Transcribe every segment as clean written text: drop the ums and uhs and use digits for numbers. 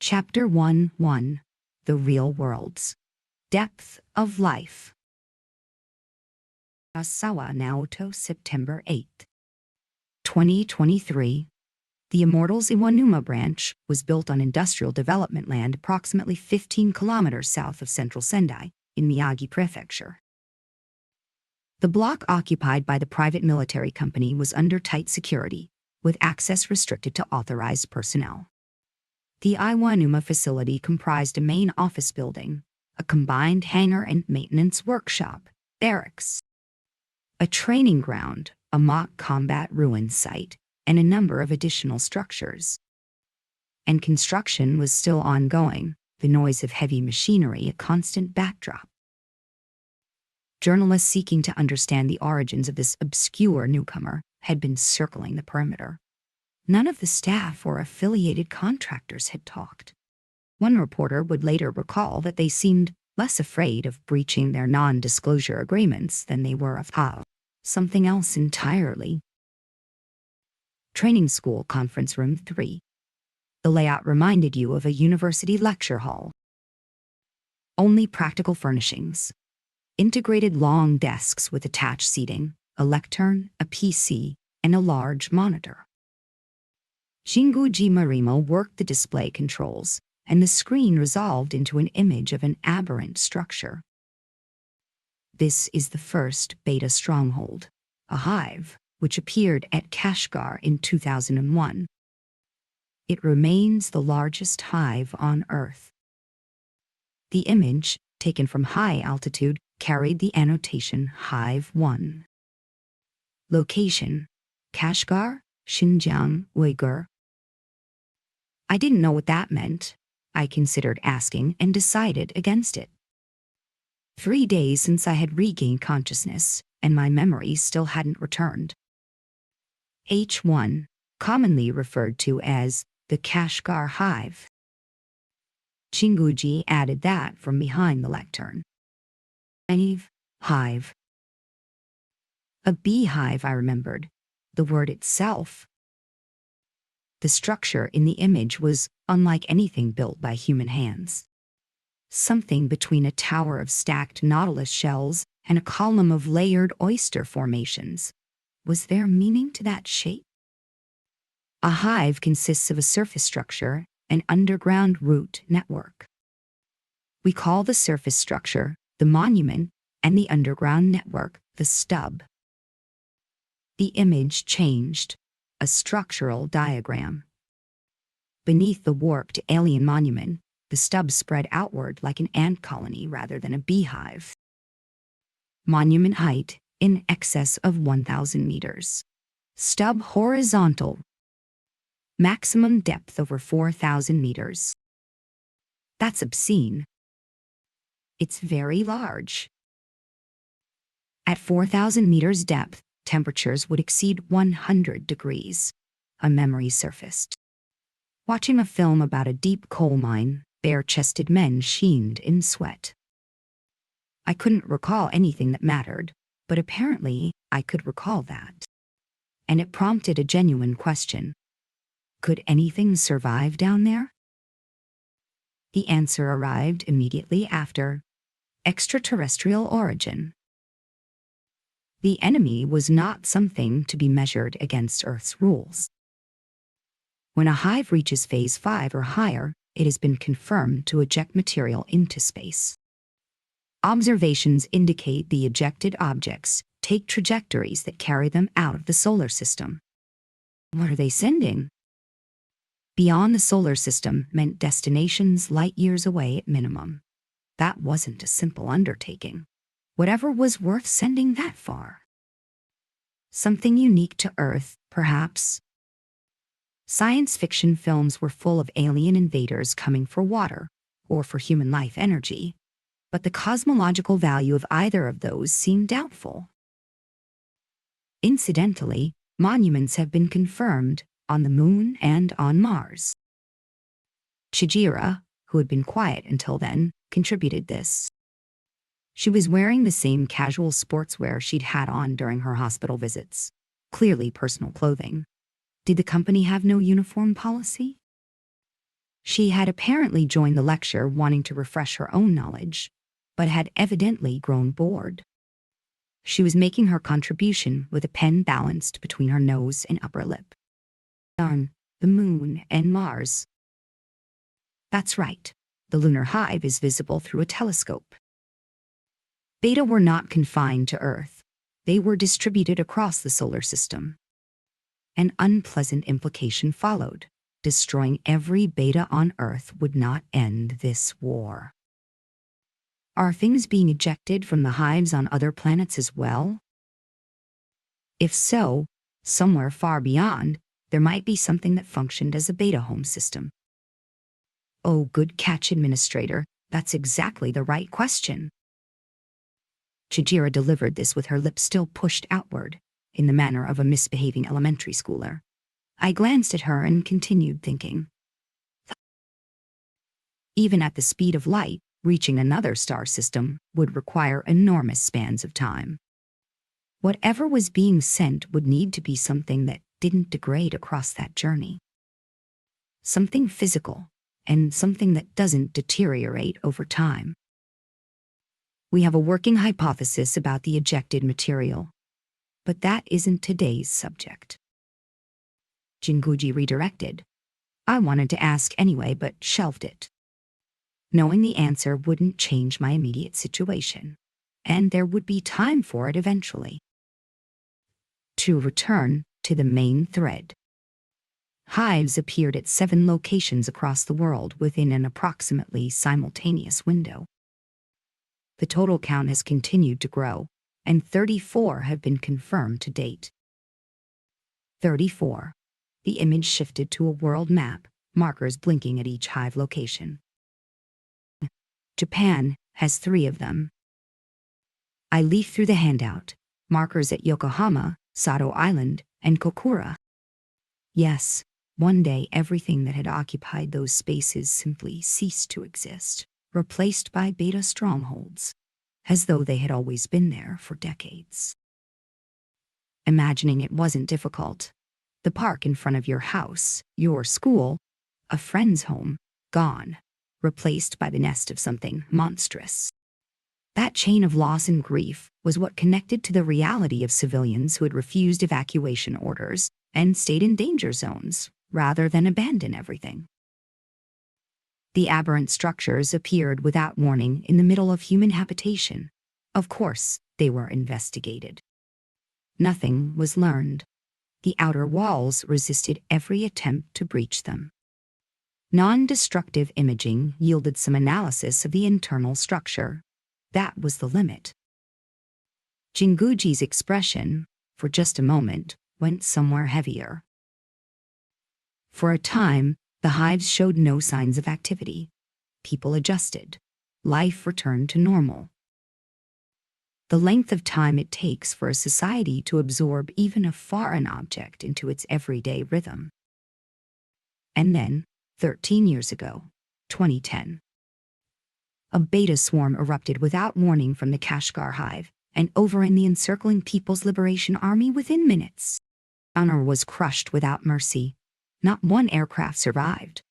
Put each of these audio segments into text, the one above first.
Chapter 1-1 The Real Worlds Depth of Life. Asawa Naoto, September 8, 2023. The Immortals Iwanuma branch was built on industrial development land approximately 15 kilometers south of central Sendai, in Miyagi Prefecture. The block occupied by the private military company was under tight security, with access restricted to authorized personnel. The Iwanuma facility comprised a main office building, a combined hangar and maintenance workshop, barracks, a training ground, a mock combat ruins site, and a number of additional structures. And construction was still ongoing, the noise of heavy machinery a constant backdrop. Journalists seeking to understand the origins of this obscure newcomer had been circling the perimeter. None of the staff or affiliated contractors had talked. One reporter would later recall that they seemed less afraid of breaching their non-disclosure agreements than they were of something else entirely. Training School Conference Room 3. The layout reminded you of a university lecture hall. Only practical furnishings. Integrated long desks with attached seating, a lectern, a PC, and a large monitor. Shinguji Marimo worked the display controls, and the screen resolved into an image of an aberrant structure. This is the first beta stronghold, a hive, which appeared at Kashgar in 2001. It remains the largest hive on Earth. The image, taken from high altitude, carried the annotation Hive 1. Location: Kashgar, Xinjiang, Uyghur. I didn't know what that meant. I considered asking and decided against it. 3 days since I had regained consciousness, and my memory still hadn't returned. H1, commonly referred to as the Kashgar Hive. Shinguji added that from behind the lectern. Hive. A beehive, I remembered. The word itself. The structure in the image was unlike anything built by human hands. Something between a tower of stacked nautilus shells and a column of layered oyster formations. Was there meaning to that shape? A hive consists of a surface structure, an underground root network. We call the surface structure the monument and the underground network the stub. The image changed, a structural diagram. Beneath the warped alien monument, the stub spread outward like an ant colony rather than a beehive. Monument height in excess of 1,000 meters. Stub horizontal. Maximum depth over 4,000 meters. That's obscene. It's very large. At 4,000 meters depth, temperatures would exceed 100 degrees. A memory surfaced. Watching a film about a deep coal mine, bare-chested men sheened in sweat. I couldn't recall anything that mattered, but apparently I could recall that. And it prompted a genuine question. Could anything survive down there? The answer arrived immediately after. Extraterrestrial origin. The enemy was not something to be measured against Earth's rules. When a hive reaches phase 5 or higher, it has been confirmed to eject material into space. Observations indicate the ejected objects take trajectories that carry them out of the solar system. What are they sending? Beyond the solar system meant destinations light years away at minimum. That wasn't a simple undertaking. Whatever was worth sending that far? Something unique to Earth, perhaps. Science fiction films were full of alien invaders coming for water, or for human life energy, but the cosmological value of either of those seemed doubtful. Incidentally, monuments have been confirmed on the Moon and on Mars. Chijira, who had been quiet until then, contributed this. She was wearing the same casual sportswear she'd had on during her hospital visits, clearly personal clothing. Did the company have no uniform policy? She had apparently joined the lecture wanting to refresh her own knowledge, but had evidently grown bored. She was making her contribution with a pen balanced between her nose and upper lip. Sun, the moon, and Mars. That's right, the lunar hive is visible through a telescope. Beta were not confined to Earth. They were distributed across the solar system. An unpleasant implication followed. Destroying every beta on Earth would not end this war. Are things being ejected from the hives on other planets as well? If so, somewhere far beyond, there might be something that functioned as a beta home system. Oh, good catch, Administrator. That's exactly the right question. Chijira delivered this with her lips still pushed outward, in the manner of a misbehaving elementary schooler. I glanced at her and continued thinking. Even at the speed of light, reaching another star system would require enormous spans of time. Whatever was being sent would need to be something that didn't degrade across that journey. Something physical, and something that doesn't deteriorate over time. We have a working hypothesis about the ejected material, but that isn't today's subject. Jinguji redirected. I wanted to ask anyway, but shelved it. Knowing the answer wouldn't change my immediate situation, and there would be time for it eventually. To return to the main thread. Hives appeared at 7 locations across the world within an approximately simultaneous window. The total count has continued to grow, and 34 have been confirmed to date. 34. The image shifted to a world map, markers blinking at each hive location. Japan has 3 of them. I leafed through the handout, markers at Yokohama, Sato Island, and Kokura. Yes, one day everything that had occupied those spaces simply ceased to exist, replaced by beta strongholds, as though they had always been there for decades. Imagining it wasn't difficult. The park in front of your house, your school, a friend's home, gone, replaced by the nest of something monstrous. That chain of loss and grief was what connected to the reality of civilians who had refused evacuation orders and stayed in danger zones, rather than abandon everything. The aberrant structures appeared without warning in the middle of human habitation. Of course, they were investigated. Nothing was learned. The outer walls resisted every attempt to breach them. Non-destructive imaging yielded some analysis of the internal structure. That was the limit. Jinguji's expression, for just a moment, went somewhere heavier. For a time, the hives showed no signs of activity. People adjusted. Life returned to normal. The length of time it takes for a society to absorb even a foreign object into its everyday rhythm. And then, 13 years ago, 2010, a beta swarm erupted without warning from the Kashgar hive, and over in the encircling People's Liberation Army within minutes. Honor was crushed without mercy. Not one aircraft survived.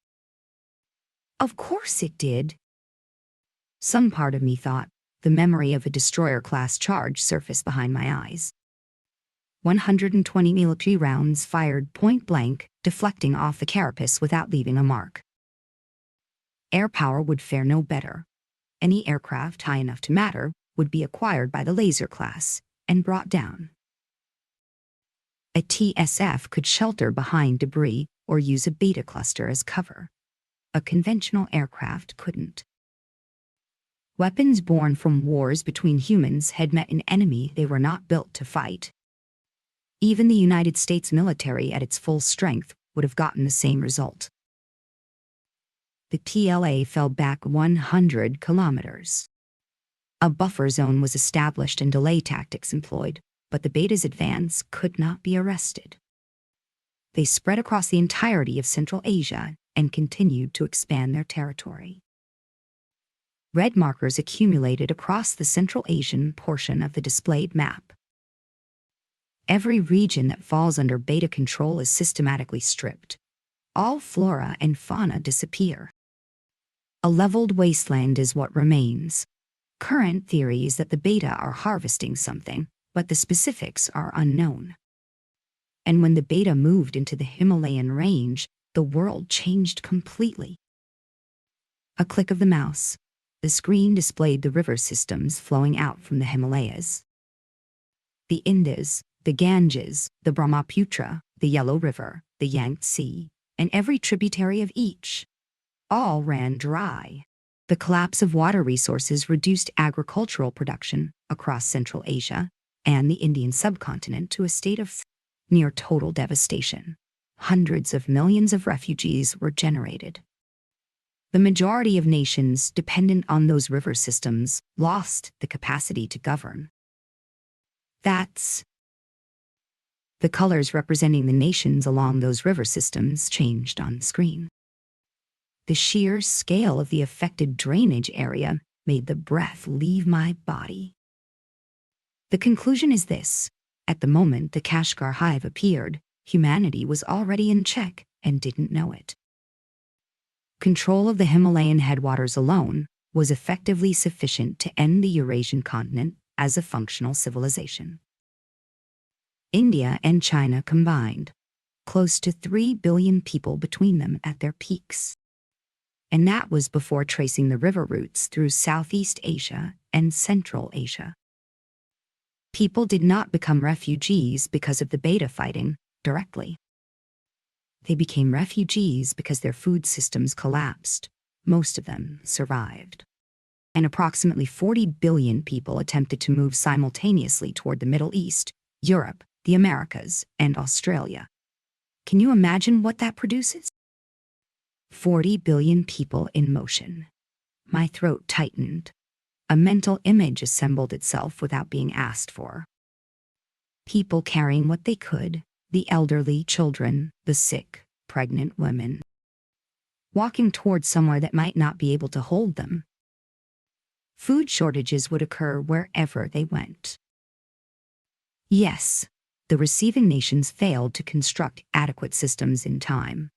Of course it did. Some part of me thought, the memory of a destroyer-class charge surfaced behind my eyes. 120 military rounds fired point-blank, deflecting off the carapace without leaving a mark. Air power would fare no better. Any aircraft high enough to matter would be acquired by the laser class and brought down. A TSF could shelter behind debris or use a beta cluster as cover. A conventional aircraft couldn't. Weapons born from wars between humans had met an enemy they were not built to fight. Even the United States military at its full strength would have gotten the same result. The TLA fell back 100 kilometers. A buffer zone was established and delay tactics employed, but the beta's advance could not be arrested. They spread across the entirety of Central Asia and continued to expand their territory. Red markers accumulated across the Central Asian portion of the displayed map. Every region that falls under beta control is systematically stripped. all flora and fauna disappear. A leveled wasteland is what remains. Current theory is that the beta are harvesting something, but the specifics are unknown. And when the beta moved into the Himalayan range, the world changed completely. A click of the mouse. The screen displayed the river systems flowing out from the Himalayas. The Indus, the Ganges, the Brahmaputra, the Yellow River, the Yangtze, and every tributary of each, all ran dry. The collapse of water resources reduced agricultural production across Central Asia and the Indian subcontinent to a state of near total devastation. Hundreds of millions of refugees were generated. The majority of nations dependent on those river systems lost the capacity to govern. That's the colors representing the nations along those river systems changed on screen. The sheer scale of the affected drainage area made the breath leave my body. The conclusion is this: at the moment the Kashgar hive appeared, humanity was already in check and didn't know it. Control of the Himalayan headwaters alone was effectively sufficient to end the Eurasian continent as a functional civilization. India and China combined, close to 3 billion people between them at their peaks. And that was before tracing the river routes through Southeast Asia and Central Asia. People did not become refugees because of the beta fighting directly. They became refugees because their food systems collapsed. Most of them survived. And approximately 40 billion people attempted to move simultaneously toward the Middle East, Europe, the Americas, and Australia. Can you imagine what that produces? 40 billion people in motion. My throat tightened. A mental image assembled itself without being asked for. People carrying what they could, the elderly, children, the sick, pregnant women, walking towards somewhere that might not be able to hold them. Food shortages would occur wherever they went. Yes, the receiving nations failed to construct adequate systems in time.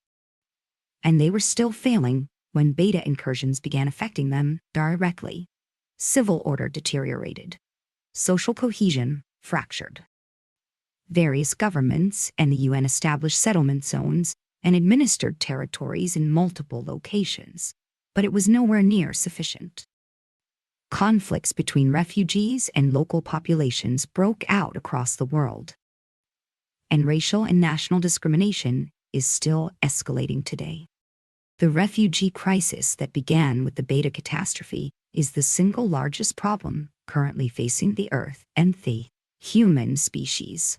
And they were still failing when beta incursions began affecting them directly. Civil order deteriorated. Social cohesion fractured. Various governments and the UN established settlement zones and administered territories in multiple locations, but it was nowhere near sufficient. Conflicts between refugees and local populations broke out across the world. And racial and national discrimination is still escalating today. The refugee crisis that began with the beta catastrophe is the single largest problem currently facing the Earth and the human species.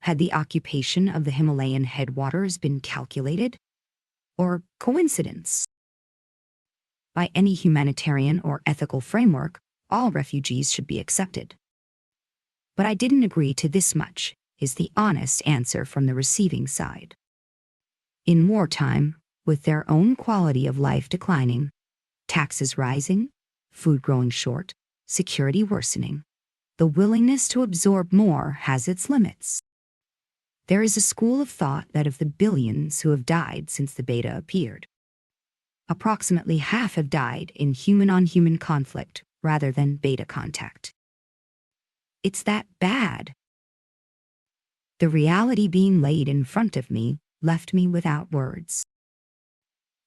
Had the occupation of the Himalayan headwaters been calculated? Or coincidence? By any humanitarian or ethical framework, all refugees should be accepted. But I didn't agree to this much, is the honest answer from the receiving side. In wartime, with their own quality of life declining, taxes rising, food growing short, security worsening, the willingness to absorb more has its limits. There is a school of thought that of the billions who have died since the beta appeared, approximately half have died in human-on-human conflict rather than beta contact. It's that bad. The reality being laid in front of me left me without words.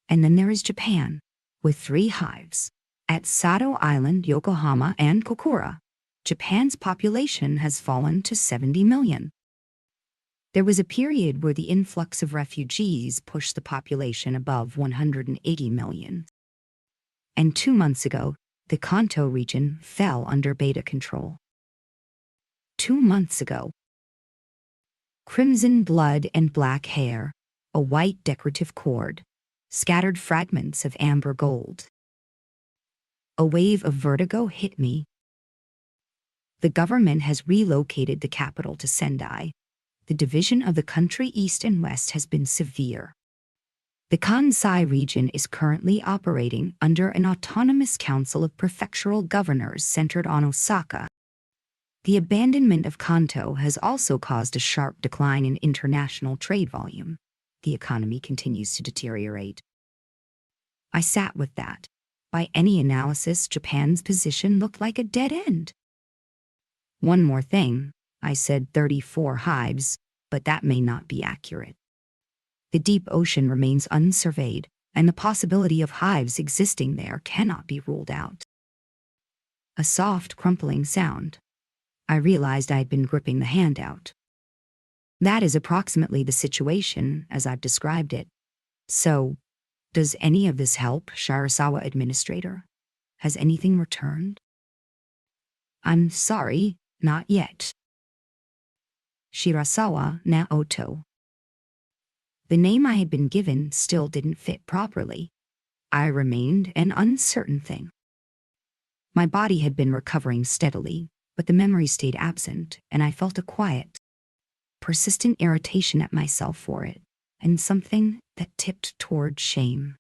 And then there is Japan, with 3 hives. At Sado Island, Yokohama, and Kokura, Japan's population has fallen to 70 million. There was a period where the influx of refugees pushed the population above 180 million. And 2 months ago, the Kanto region fell under beta control. 2 months ago. Crimson blood and black hair, a white decorative cord, scattered fragments of amber gold. A wave of vertigo hit me. The government has relocated the capital to Sendai. The division of the country east and west has been severe. The Kansai region is currently operating under an autonomous council of prefectural governors centered on Osaka. The abandonment of Kanto has also caused a sharp decline in international trade volume. the economy continues to deteriorate. I sat with that. By any analysis, Japan's position looked like a dead end. One more thing, I said 34 hives, but that may not be accurate. The deep ocean remains unsurveyed, and the possibility of hives existing there cannot be ruled out. A soft crumpling sound. I realized I had been gripping the handout. That is approximately the situation as I've described it. So, does any of this help, Shirasawa Administrator? Has anything returned? I'm sorry, not yet. Shirasawa Naoto. The name I had been given still didn't fit properly. I remained an uncertain thing. My body had been recovering steadily, but the memory stayed absent, and I felt a quiet, persistent irritation at myself for it, and something that tipped toward shame.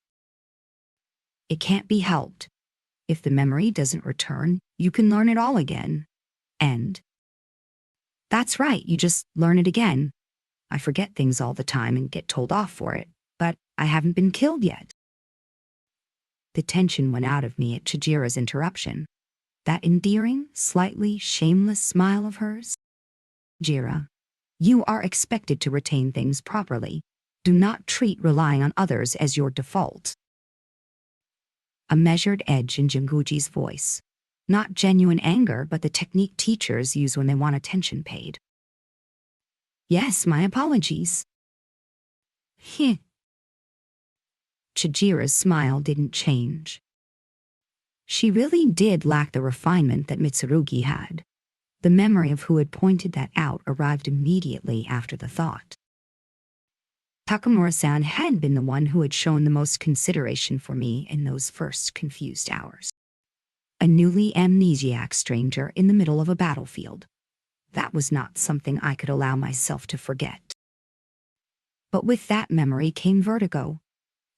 It can't be helped. If the memory doesn't return, you can learn it all again. And that's right, you just learn it again. I forget things all the time and get told off for it, but I haven't been killed yet. The tension went out of me at Chijira's interruption. That endearing, slightly shameless smile of hers. Chijira, you are expected to retain things properly. Do not treat relying on others as your default. A measured edge in Jinguji's voice. Not genuine anger, but the technique teachers use when they want attention paid. Yes, my apologies. Heh. Chijira's smile didn't change. She really did lack the refinement that Mitsurugi had. The memory of who had pointed that out arrived immediately after the thought. Takamura-san had been the one who had shown the most consideration for me in those first confused hours. A newly amnesiac stranger in the middle of a battlefield. That was not something I could allow myself to forget. But with that memory came vertigo,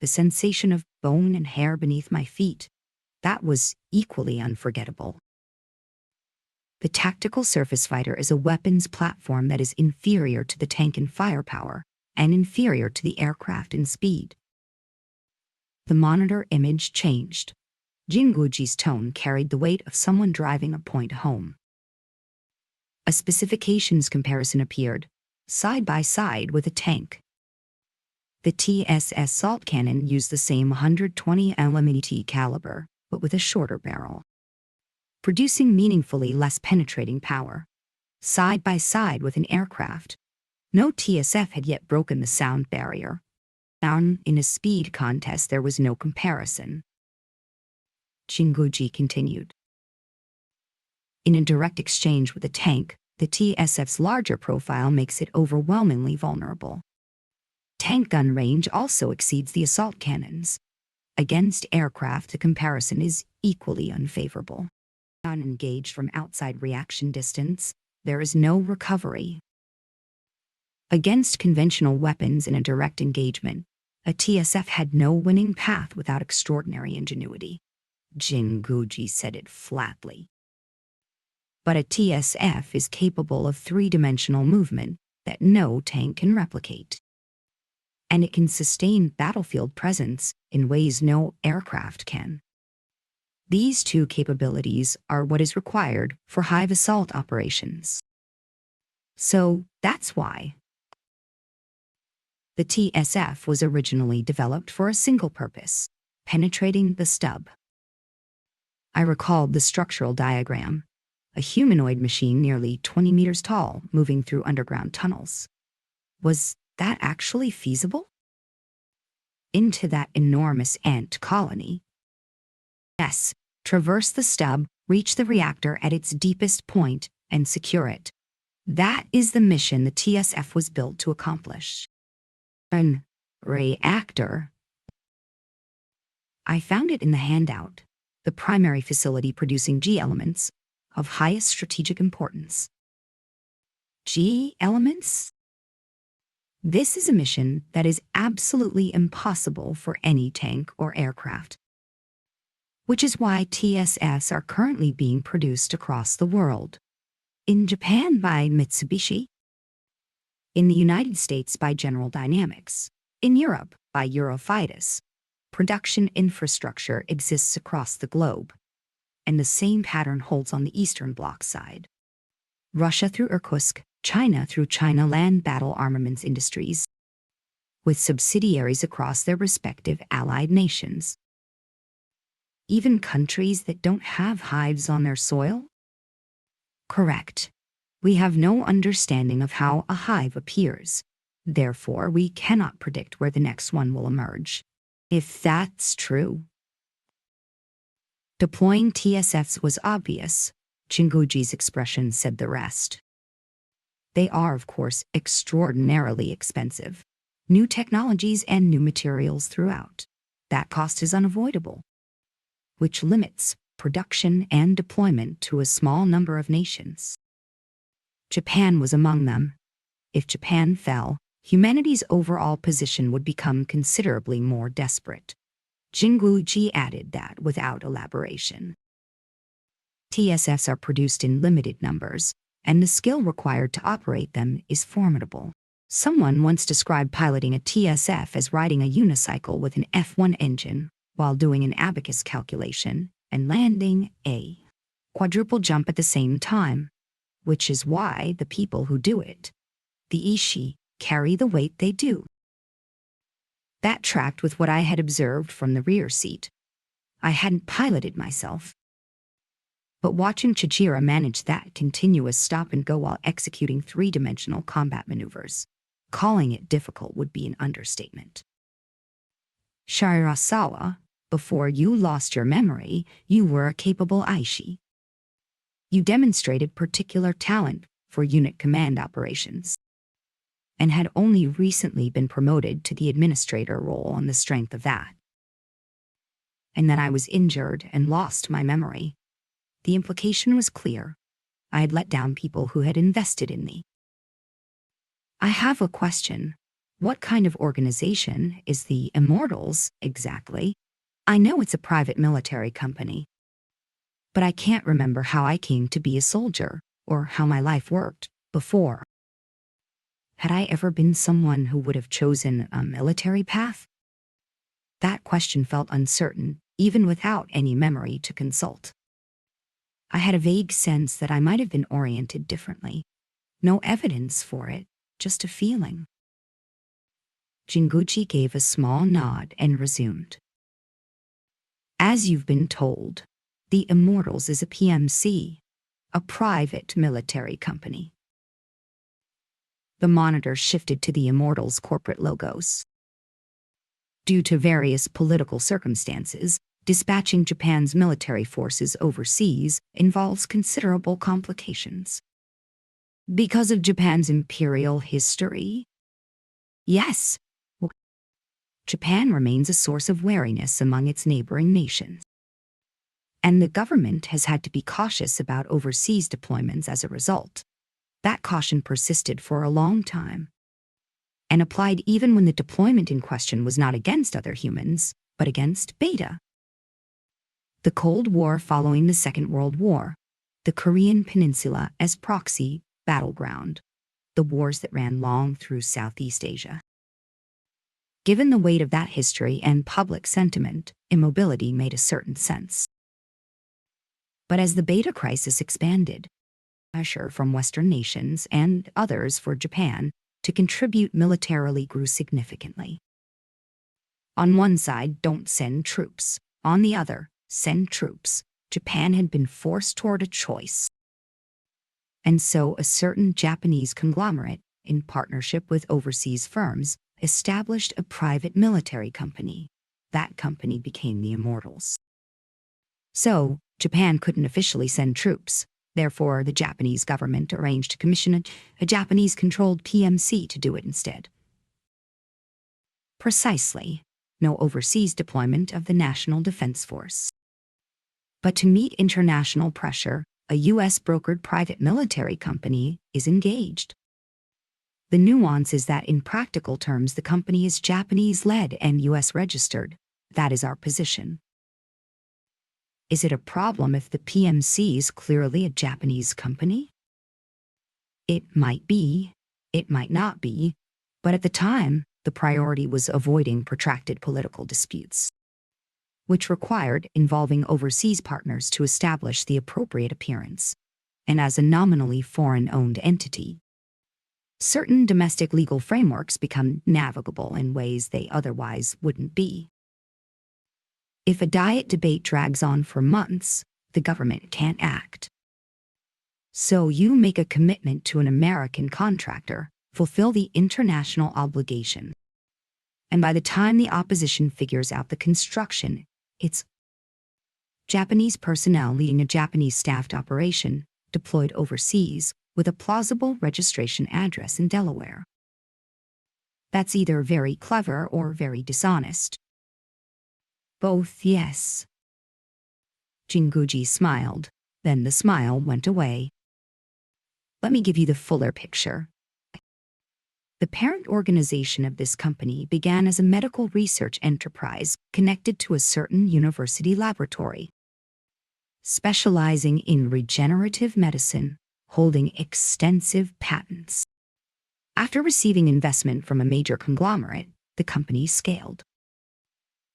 the sensation of bone and hair beneath my feet. That was equally unforgettable. The tactical surface fighter is a weapons platform that is inferior to the tank in firepower and inferior to the aircraft in speed. The monitor image changed. Jinguji's tone carried the weight of someone driving a point home. A specifications comparison appeared, side by side with a tank. The TSS salt cannon used the same 120 mm caliber, but with a shorter barrel, producing meaningfully less penetrating power. Side by side with an aircraft, no TSF had yet broken the sound barrier. In a speed contest, there was no comparison. Jinguji continued. In a direct exchange with a tank, the TSF's larger profile makes it overwhelmingly vulnerable. Tank gun range also exceeds the assault cannons. Against aircraft, the comparison is equally unfavorable. Unengaged from outside reaction distance, there is no recovery. Against conventional weapons in a direct engagement, a TSF had no winning path without extraordinary ingenuity. Jinguji said it flatly. But a TSF is capable of three-dimensional movement that no tank can replicate. And it can sustain battlefield presence in ways no aircraft can. These two capabilities are what is required for hive assault operations. So that's why. The TSF was originally developed for a single purpose, penetrating the stub. I recalled the structural diagram, a humanoid machine nearly 20 meters tall moving through underground tunnels. Was that actually feasible? Into that enormous ant colony. Yes, traverse the stub, reach the reactor at its deepest point, and secure it. That is the mission the TSF was built to accomplish. An reactor? I found it in the handout, the primary facility producing G elements of highest strategic importance. G elements? This is a mission that is absolutely impossible for any tank or aircraft, which is why TSS are currently being produced across the world. In Japan by Mitsubishi, in the United States by General Dynamics, In Europe, by Europhytus, production infrastructure exists across the globe, and the same pattern holds on the Eastern Bloc side. Russia through Irkutsk, China through China Land Battle Armaments Industries, with subsidiaries across their respective allied nations. Even countries that don't have hives on their soil? Correct. We have no understanding of how a hive appears. Therefore, we cannot predict where the next one will emerge. If that's true. Deploying TSFs was obvious. Chinguji's expression said the rest. They are, of course, extraordinarily expensive. New technologies and new materials throughout. That cost is unavoidable, which limits production and deployment to a small number of nations. Japan was among them. If Japan fell, humanity's overall position would become considerably more desperate. Jinguji added that without elaboration. TSFs are produced in limited numbers, and the skill required to operate them is formidable. Someone once described piloting a TSF as riding a unicycle with an F1 engine while doing an abacus calculation and landing a quadruple jump at the same time, which is why the people who do it, the Ishi, carry the weight they do. That tracked with what I had observed from the rear seat. I hadn't piloted myself, but watching Chihira manage that continuous stop and go while executing three-dimensional combat maneuvers, calling it difficult would be an understatement. Shirasawa, before you lost your memory, you were a capable Aishi. You demonstrated particular talent for unit command operations, and had only recently been promoted to the administrator role on the strength of that. And then I was injured and lost my memory. The implication was clear. I had let down people who had invested in me. I have a question. What kind of organization is the Immortals exactly? I know it's a private military company, but I can't remember how I came to be a soldier or how my life worked before. Had I ever been someone who would have chosen a military path? That question felt uncertain, even without any memory to consult. I had a vague sense that I might have been oriented differently. No evidence for it, just a feeling. Jinguji gave a small nod and resumed. As you've been told, the Immortals is a PMC, a private military company. The monitor shifted to the Immortals' corporate logos. Due to various political circumstances, dispatching Japan's military forces overseas involves considerable complications. Because of Japan's imperial history? Yes. Japan remains a source of wariness among its neighboring nations. And the government has had to be cautious about overseas deployments as a result. That caution persisted for a long time, and applied even when the deployment in question was not against other humans, but against Beta. The Cold War following the Second World War, the Korean Peninsula as proxy battleground, the wars that ran long through Southeast Asia. Given the weight of that history and public sentiment, immobility made a certain sense. But as the Beta crisis expanded, pressure from Western nations and others for Japan to contribute militarily grew significantly. On one side, don't send troops. On the other, send troops. Japan had been forced toward a choice. And so a certain Japanese conglomerate, in partnership with overseas firms, established a private military company. That company became the Immortals. So, Japan couldn't officially send troops. Therefore, the Japanese government arranged to commission a Japanese-controlled PMC to do it instead. Precisely. No overseas deployment of the National Defense Force. But to meet international pressure, a U.S.-brokered private military company is engaged. The nuance is that in practical terms the company is Japanese-led and U.S.-registered. That is our position. Is it a problem if the PMC is clearly a Japanese company? It might be, it might not be, but at the time, the priority was avoiding protracted political disputes, which required involving overseas partners to establish the appropriate appearance. And as a nominally foreign-owned entity, certain domestic legal frameworks become navigable in ways they otherwise wouldn't be. If a diet debate drags on for months, the government can't act. So you make a commitment to an American contractor, fulfill the international obligation. And by the time the opposition figures out the construction, it's Japanese personnel leading a Japanese staffed operation deployed overseas with a plausible registration address in Delaware. That's either very clever or very dishonest. Both, yes. Jinguji smiled, then the smile went away. Let me give you the fuller picture. The parent organization of this company began as a medical research enterprise connected to a certain university laboratory, specializing in regenerative medicine, holding extensive patents. After receiving investment from a major conglomerate, the company scaled.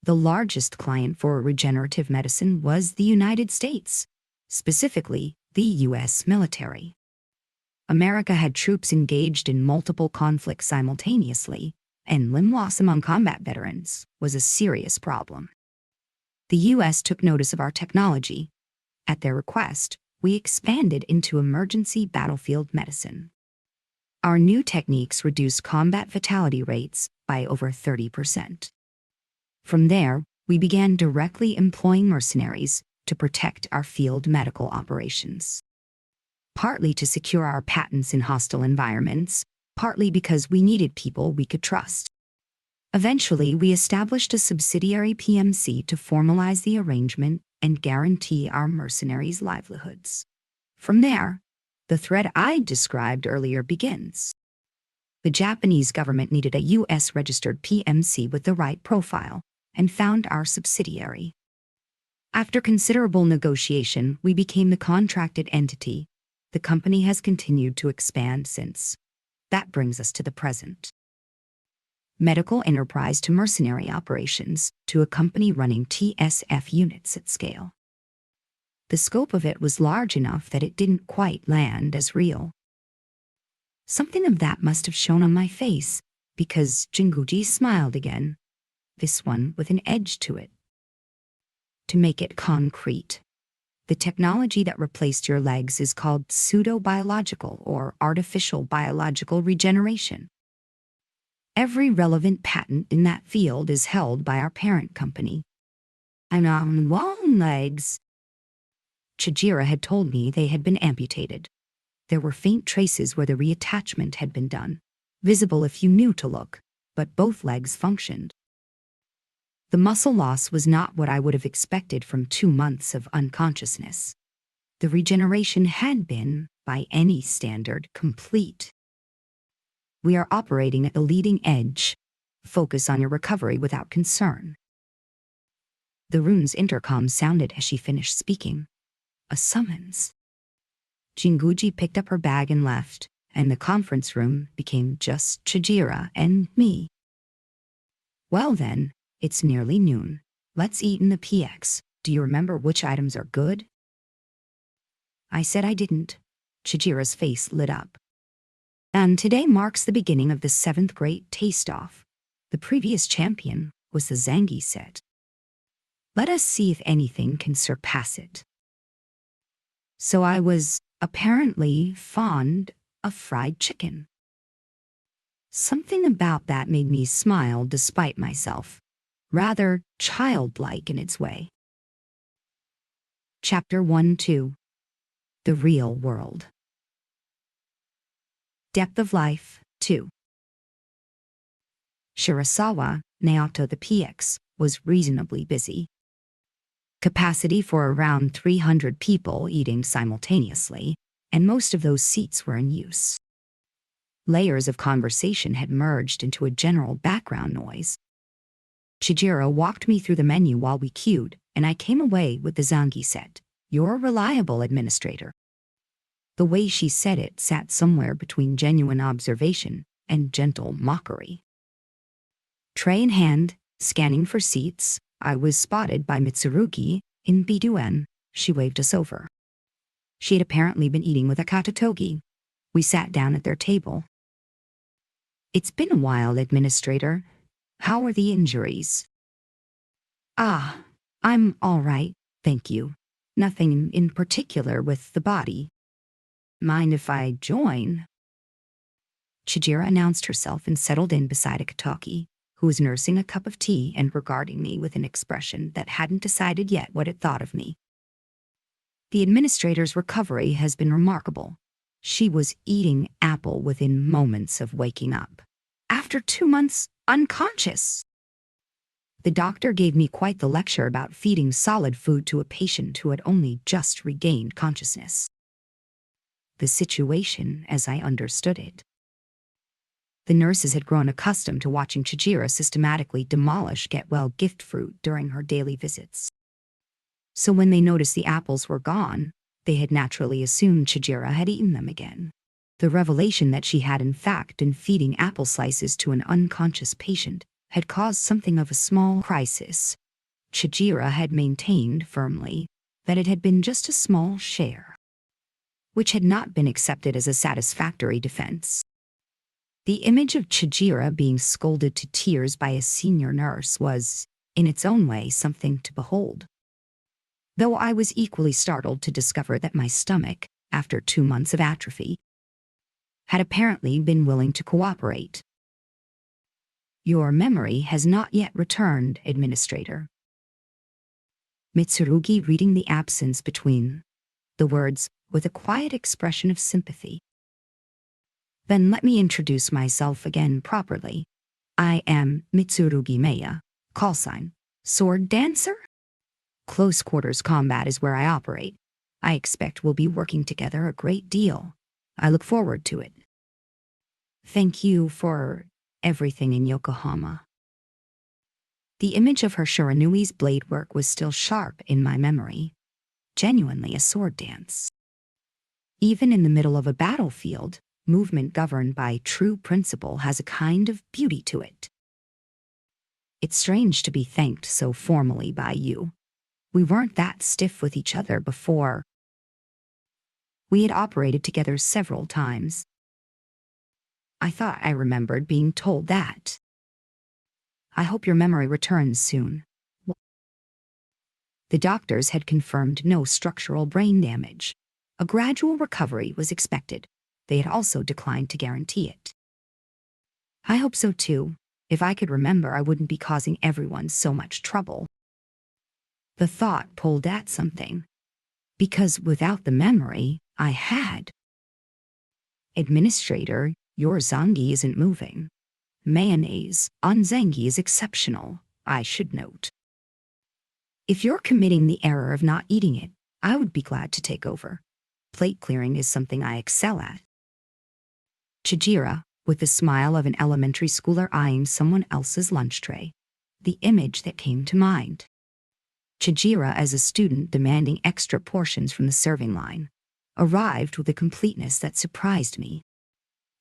The largest client for regenerative medicine was the United States, specifically the U.S. military. America had troops engaged in multiple conflicts simultaneously, and limb loss among combat veterans was a serious problem. The U.S. took notice of our technology. At their request, we expanded into emergency battlefield medicine. Our new techniques reduced combat fatality rates by over 30%. From there, we began directly employing mercenaries to protect our field medical operations. Partly to secure our patents in hostile environments, partly because we needed people we could trust. Eventually, we established a subsidiary PMC to formalize the arrangement and guarantee our mercenaries' livelihoods. From there, the thread I described earlier begins. The Japanese government needed a U.S.-registered PMC with the right profile, and found our subsidiary. After considerable negotiation, we became the contracted entity. The company has continued to expand since. That brings us to the present. Medical enterprise to mercenary operations to a company running TSF units at scale. The scope of it was large enough that it didn't quite land as real. Something of that must have shown on my face, because Jinguji smiled again, this one with an edge to it. To make it concrete, the technology that replaced your legs is called pseudo-biological or artificial biological regeneration. Every relevant patent in that field is held by our parent company. I'm on long legs. Chijira had told me they had been amputated. There were faint traces where the reattachment had been done, visible if you knew to look, but both legs functioned. The muscle loss was not what I would have expected from 2 months of unconsciousness. The regeneration had been, by any standard, complete. We are operating at the leading edge. Focus on your recovery without concern. The rune's intercom sounded as she finished speaking. A summons. Jinguji picked up her bag and left, and the conference room became just Chijira and me. Well then, it's nearly noon. Let's eat in the PX. Do you remember which items are good? I said I didn't. Chijira's face lit up. And today marks the beginning of the 7th Great Taste-Off. The previous champion was the Zangi set. Let us see if anything can surpass it. So I was apparently fond of fried chicken. Something about that made me smile despite myself, rather childlike in its way. Chapter 1-2. The Real World. Depth of Life 2. Shirasawa, Naoto the PX, was reasonably busy. Capacity for around 300 people eating simultaneously, and most of those seats were in use. Layers of conversation had merged into a general background noise. Chijiro walked me through the menu while we queued, and I came away with the Zangi set. You're a reliable administrator. The way she said it sat somewhere between genuine observation and gentle mockery. Tray in hand, scanning for seats, I was spotted by Mitsurugi in Biduen. She waved us over. She had apparently been eating with Akatotogi. We sat down at their table. It's been a while, Administrator. How are the injuries? Ah, I'm all right, thank you. Nothing in particular with the body. Mind if I join? Chijira announced herself and settled in beside Akatogi, who was nursing a cup of tea and regarding me with an expression that hadn't decided yet what it thought of me. The administrator's recovery has been remarkable. She was eating apple within moments of waking up. After 2 months, unconscious. The doctor gave me quite the lecture about feeding solid food to a patient who had only just regained consciousness. The situation, as I understood it. The nurses had grown accustomed to watching Chijira systematically demolish get-well gift fruit during her daily visits. So when they noticed the apples were gone, they had naturally assumed Chijira had eaten them again. The revelation that she had in fact been feeding apple slices to an unconscious patient had caused something of a small crisis. Chijira had maintained firmly that it had been just a small share, which had not been accepted as a satisfactory defense. The image of Chijira being scolded to tears by a senior nurse was, in its own way, something to behold. Though I was equally startled to discover that my stomach, after 2 months of atrophy, had apparently been willing to cooperate. Your memory has not yet returned, Administrator. Mitsurugi reading the absence between the words with a quiet expression of sympathy. Then let me introduce myself again properly. I am Mitsurugi Meiya, call sign, sword dancer? Close quarters combat is where I operate. I expect we'll be working together a great deal. I look forward to it. Thank you for everything in Yokohama. The image of her Shiranui's blade work was still sharp in my memory. Genuinely a sword dance. Even in the middle of a battlefield, movement governed by true principle has a kind of beauty to it. It's strange to be thanked so formally by you. We weren't that stiff with each other before. We had operated together several times. I thought I remembered being told that. I hope your memory returns soon. The doctors had confirmed no structural brain damage. A gradual recovery was expected. They had also declined to guarantee it. I hope so too. If I could remember, I wouldn't be causing everyone so much trouble. The thought pulled at something. Because without the memory, I had. Administrator, your zangi isn't moving. Mayonnaise on zangi is exceptional, I should note. If you're committing the error of not eating it, I would be glad to take over. Plate clearing is something I excel at. Chijira, with the smile of an elementary schooler eyeing someone else's lunch tray. The image that came to mind. Chijira as a student demanding extra portions from the serving line, arrived with a completeness that surprised me.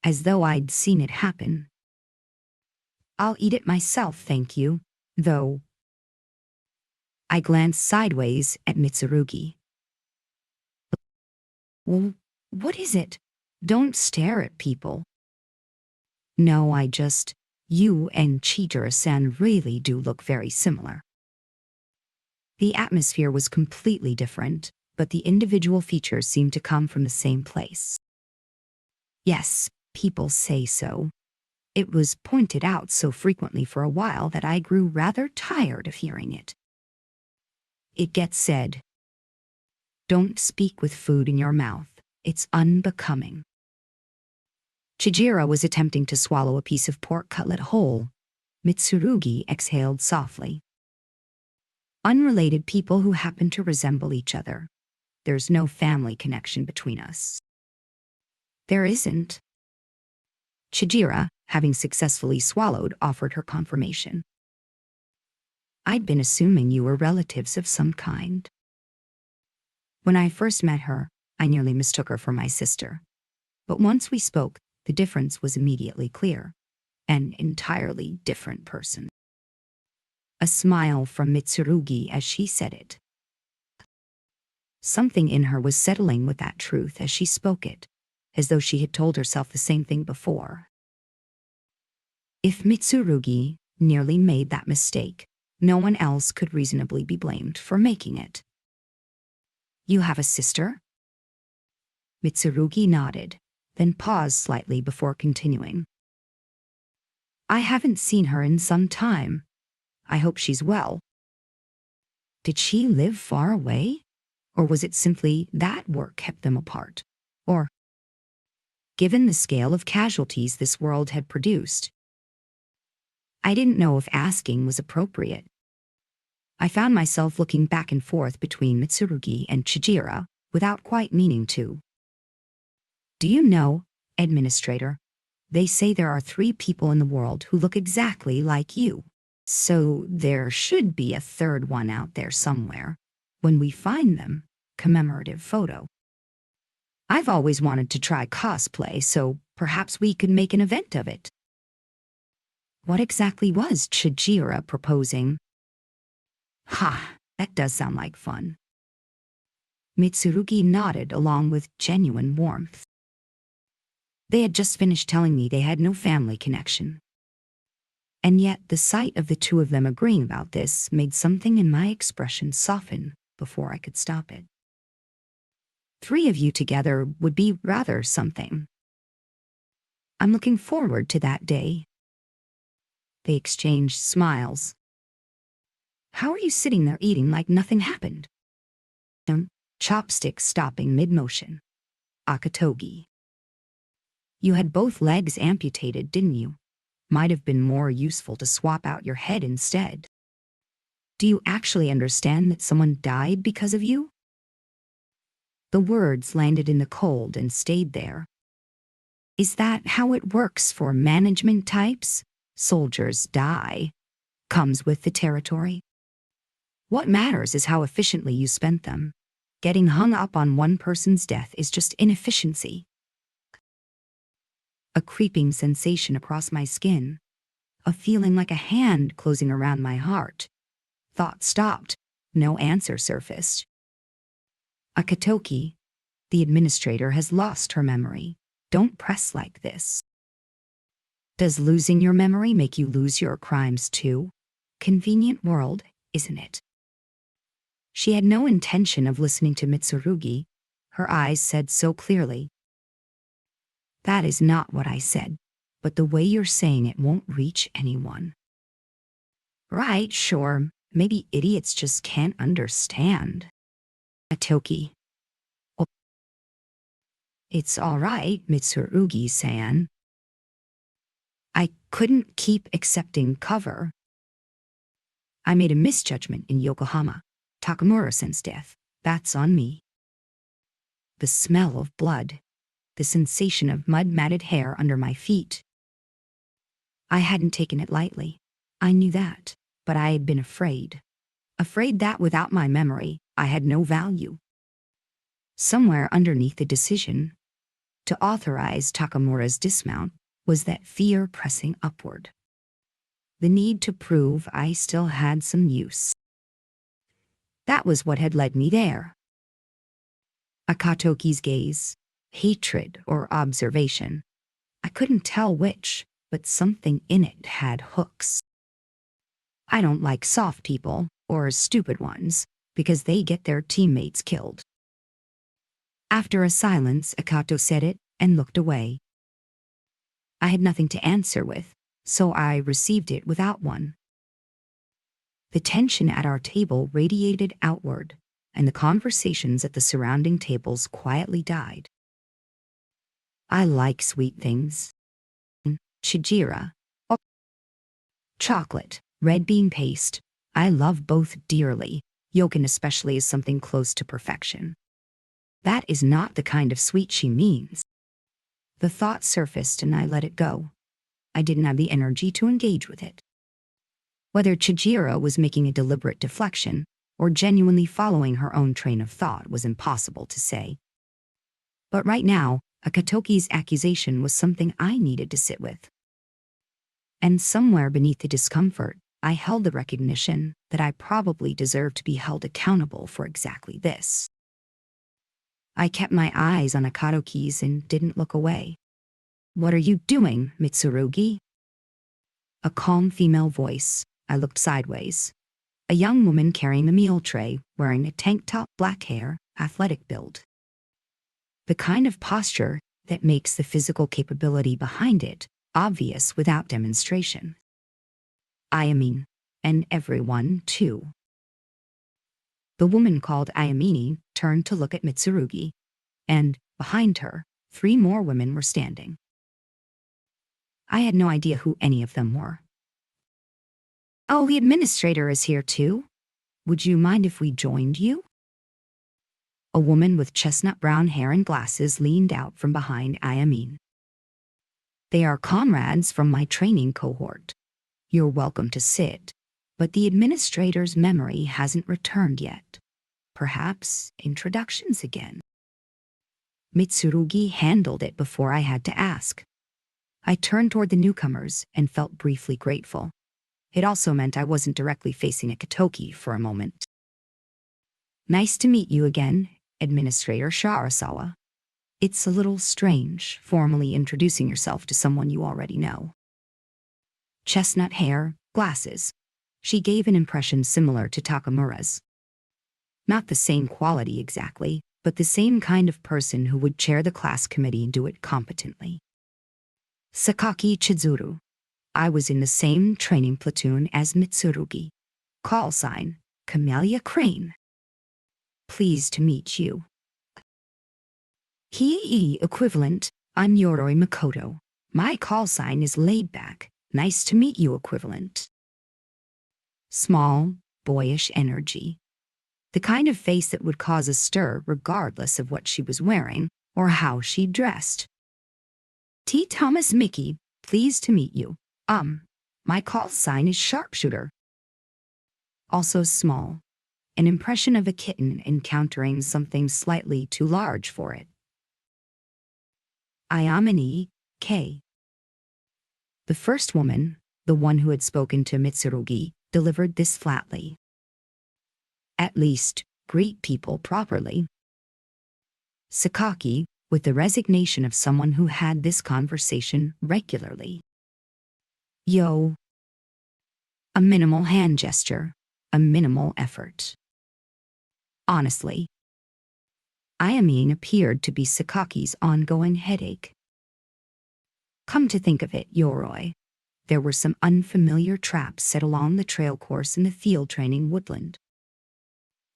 As though I'd seen it happen. I'll eat it myself, thank you, though. I glanced sideways at Mitsurugi. Well, what is it? Don't stare at people. No, you and Chijira-san really do look very similar. The atmosphere was completely different, but the individual features seemed to come from the same place. Yes, people say so. It was pointed out so frequently for a while that I grew rather tired of hearing it. It gets said, don't speak with food in your mouth, it's unbecoming. Chijira was attempting to swallow a piece of pork cutlet whole. Mitsurugi exhaled softly. Unrelated people who happen to resemble each other. There's no family connection between us. There isn't. Chijira, having successfully swallowed, offered her confirmation. I'd been assuming you were relatives of some kind. When I first met her, I nearly mistook her for my sister. But once we spoke, the difference was immediately clear. an entirely different person. A smile from Mitsurugi as she said it. Something in her was settling with that truth as she spoke it, as though she had told herself the same thing before. If Mitsurugi nearly made that mistake, no one else could reasonably be blamed for making it. You have a sister? Mitsurugi nodded, then paused slightly before continuing. I haven't seen her in some time. I hope she's well. Did she live far away? Or was it simply that work kept them apart? Or, given the scale of casualties this world had produced, I didn't know if asking was appropriate. I found myself looking back and forth between Mitsurugi and Chijira without quite meaning to. Do you know, Administrator, they say there are 3 people in the world who look exactly like you. So there should be a third one out there somewhere. When we find them, commemorative photo. I've always wanted to try cosplay, so perhaps we could make an event of it. What exactly was Chijira proposing? Ha, that does sound like fun. Mitsurugi nodded along with genuine warmth. They had just finished telling me they had no family connection. And yet the sight of the 2 of them agreeing about this made something in my expression soften before I could stop it. 3 of you together would be rather something. I'm looking forward to that day. They exchanged smiles. How are you sitting there eating like nothing happened? Chopsticks stopping mid-motion. Akatogi. You had both legs amputated, didn't you? Might have been more useful to swap out your head instead. Do you actually understand that someone died because of you? The words landed in the cold and stayed there. Is that how it works for management types? Soldiers die. Comes with the territory. What matters is how efficiently you spent them. Getting hung up on one person's death is just inefficiency. A creeping sensation across my skin. A feeling like a hand closing around my heart. Thought stopped. No answer surfaced. Akatoki, the administrator has lost her memory. Don't press like this. Does losing your memory make you lose your crimes too? Convenient world, isn't it? She had no intention of listening to Mitsurugi. Her eyes said so clearly. That is not what I said, but the way you're saying it won't reach anyone. Right, sure, maybe idiots just can't understand. Akatoki. Oh. It's all right, Mitsurugi-san. I couldn't keep accepting cover. I made a misjudgment in Yokohama. Takamura-san's death. That's on me. The smell of blood. The sensation of mud-matted hair under my feet. I hadn't taken it lightly. I knew that, but I had been afraid. Afraid that without my memory, I had no value. Somewhere underneath the decision to authorize Takamura's dismount was that fear pressing upward. The need to prove I still had some use. That was what had led me there. Akatoki's gaze, hatred or observation. I couldn't tell which, but something in it had hooks. I don't like soft people, or stupid ones, because they get their teammates killed. After a silence, Akato said it and looked away. I had nothing to answer with, so I received it without one. The tension at our table radiated outward, and the conversations at the surrounding tables quietly died. I like sweet things. Chijira. Oh. Chocolate, red bean paste. I love both dearly. Yokin especially is something close to perfection. That is not the kind of sweet she means. The thought surfaced and I let it go. I didn't have the energy to engage with it. Whether Chijira was making a deliberate deflection or genuinely following her own train of thought was impossible to say. But right now, Akatoki's accusation was something I needed to sit with. And somewhere beneath the discomfort, I held the recognition that I probably deserved to be held accountable for exactly this. I kept my eyes on Akado keys and didn't look away. "What are you doing, Mitsurugi?" A calm female voice. I looked sideways. A young woman carrying a meal tray, wearing a tank top, black hair, athletic build. The kind of posture that makes the physical capability behind it obvious without demonstration. Ayamine, and everyone, too. The woman called Ayamine turned to look at Mitsurugi, and, behind her, 3 more women were standing. I had no idea who any of them were. "Oh, the administrator is here too. Would you mind if we joined you?" A woman with chestnut brown hair and glasses leaned out from behind Ayamine. "They are comrades from my training cohort. You're welcome to sit, but the administrator's memory hasn't returned yet. Perhaps introductions again." Mitsurugi handled it before I had to ask. I turned toward the newcomers and felt briefly grateful. It also meant I wasn't directly facing a Katoki for a moment. "Nice to meet you again, Administrator Sharasawa. It's a little strange, formally introducing yourself to someone you already know." Chestnut hair, glasses. She gave an impression similar to Takamura's. Not the same quality exactly, but the same kind of person who would chair the class committee and do it competently. Sakaki Chizuru. I was in the same training platoon as Mitsurugi. Call sign, Camellia Crane. Pleased to meet you. Hii equivalent, I'm Yoroi Makoto. My call sign is laid back. Nice to meet you equivalent. Small, boyish energy. The kind of face that would cause a stir regardless of what she was wearing or how she dressed. T. Thomas Mickey, pleased to meet you. My call sign is Sharpshooter. Also small. An impression of a kitten encountering something slightly too large for it. Ayamine, K. The first woman, the one who had spoken to Mitsurugi, delivered this flatly. At least, greet people properly. Sakaki, with the resignation of someone who had this conversation regularly. Yo. A minimal hand gesture, a minimal effort. Honestly, Ayamine appeared to be Sakaki's ongoing headache. Come to think of it, Yoroi, there were some unfamiliar traps set along the trail course in the field training woodland.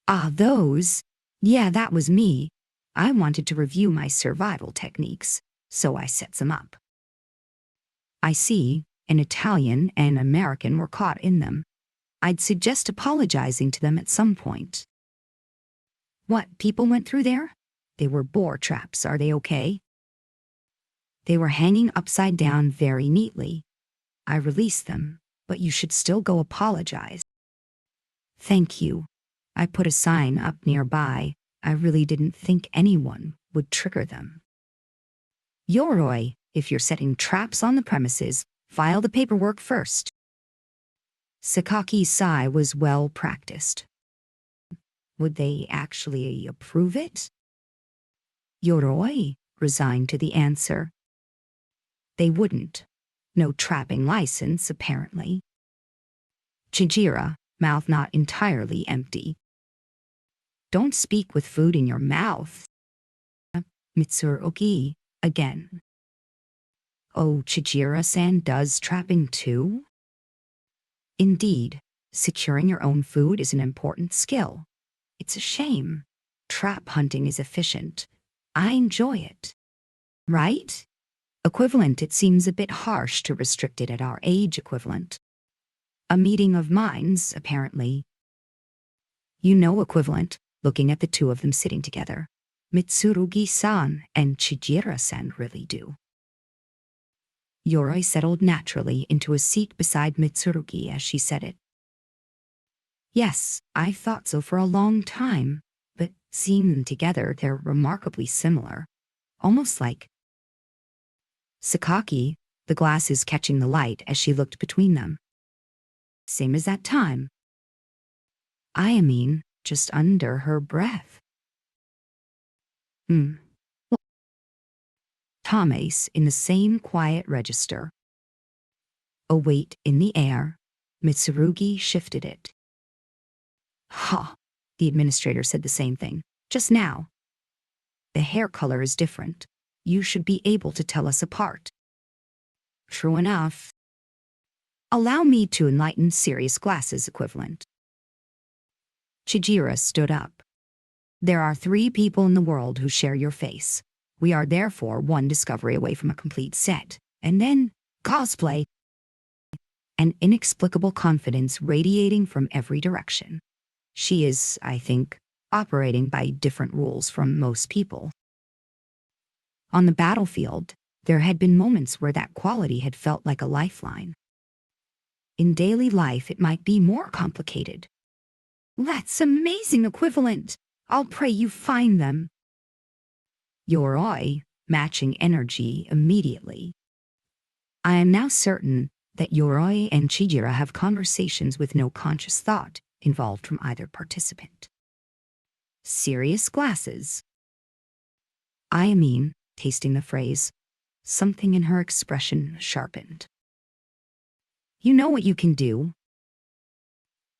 Ah, those? Yeah, that was me. I wanted to review my survival techniques, so I set some up. I see, an Italian and American were caught in them. I'd suggest apologizing to them at some point. What people went through there? They were boar traps, are they okay? They were hanging upside down very neatly. I released them, but you should still go apologize. Thank you. I put a sign up nearby. I really didn't think anyone would trigger them. Yoroi, if you're setting traps on the premises, file the paperwork first. Sakaki's sigh was well practiced. Would they actually approve it? Yoroi resigned to the answer. They wouldn't. No trapping license, apparently. Chijira, mouth not entirely empty. Don't speak with food in your mouth. Mitsurugi, again. Oh, Chijira-san does trapping too? Indeed, securing your own food is an important skill. It's a shame. Trap hunting is efficient. I enjoy it. Right? Equivalent, it seems a bit harsh to restrict it at our age equivalent. A meeting of minds, apparently. You know equivalent, looking at the two of them sitting together. Mitsurugi-san and Chijira-san really do. Yoroi settled naturally into a seat beside Mitsurugi as she said it. Yes, I thought so for a long time, but seeing them together, they're remarkably similar. Almost like Sakaki, the glasses catching the light as she looked between them. Same as that time. I mean, just under her breath. Thomas in the same quiet register. A weight in the air. Mitsurugi shifted it. Ha! The administrator said the same thing. Just now. The hair color is different. You should be able to tell us apart. True enough. Allow me to enlighten serious glasses equivalent. Chijira stood up. There are 3 people in the world who share your face. We are therefore 1 discovery away from a complete set. And then, cosplay. An inexplicable confidence radiating from every direction. She is, I think, operating by different rules from most people. On the battlefield, there had been moments where that quality had felt like a lifeline. In daily life, it might be more complicated. That's amazing equivalent. I'll pray you find them. Yoroi, matching energy immediately. I am now certain that Yoroi and Chijira have conversations with no conscious thought involved from either participant. Serious glasses. I mean, tasting the phrase, something in her expression sharpened. You know what you can do.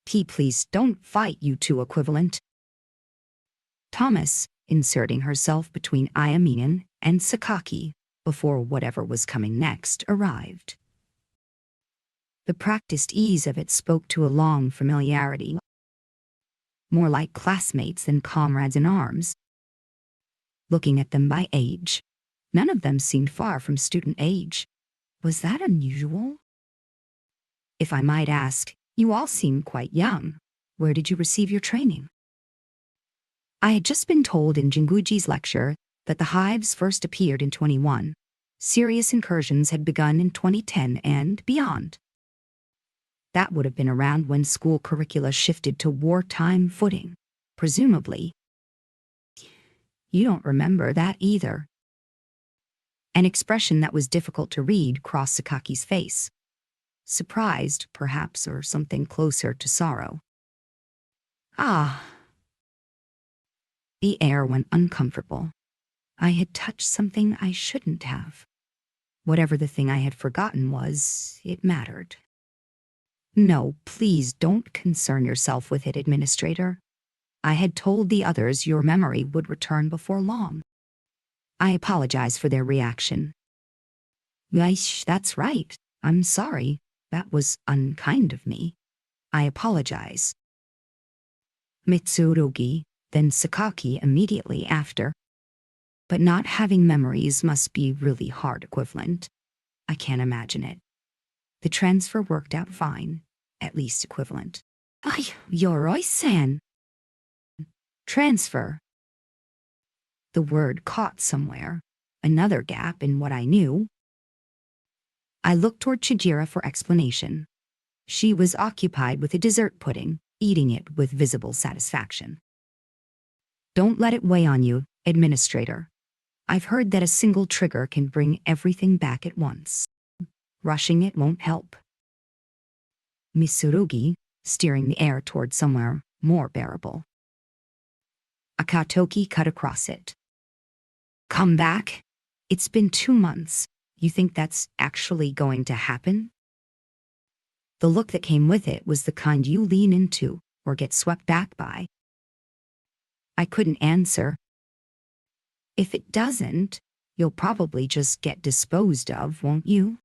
Please don't fight, you 2 equivalent. Thomas, inserting herself between Ayaminen and Sakaki before whatever was coming next arrived. The practiced ease of it spoke to a long familiarity, more like classmates than comrades in arms. Looking at them by age, none of them seemed far from student age. Was that unusual? If I might ask, you all seem quite young. Where did you receive your training? I had just been told in Jinguji's lecture that the hives first appeared in 21. Serious incursions had begun in 2010 and beyond. That would have been around when school curricula shifted to wartime footing, presumably. You don't remember that either. An expression that was difficult to read crossed Sakaki's face. Surprised, perhaps, or something closer to sorrow. Ah. The air went uncomfortable. I had touched something I shouldn't have. Whatever the thing I had forgotten was, it mattered. No, please don't concern yourself with it, Administrator. I had told the others your memory would return before long. I apologize for their reaction. Yes, that's right. I'm sorry. That was unkind of me. I apologize. Mitsurugi, then Sakaki immediately after. But not having memories must be really hard equivalent. I can't imagine it. The transfer worked out fine, at least equivalent. Ay, Yoroi-san. Transfer. The word caught somewhere, another gap in what I knew. I looked toward Chijira for explanation. She was occupied with a dessert pudding, eating it with visible satisfaction. Don't let it weigh on you, Administrator. I've heard that a single trigger can bring everything back at once. Rushing it won't help. Mitsurugi, steering the air toward somewhere more bearable. Akatoki cut across it. Come back? It's been 2 months. You think that's actually going to happen? The look that came with it was the kind you lean into or get swept back by. I couldn't answer. If it doesn't, you'll probably just get disposed of, won't you?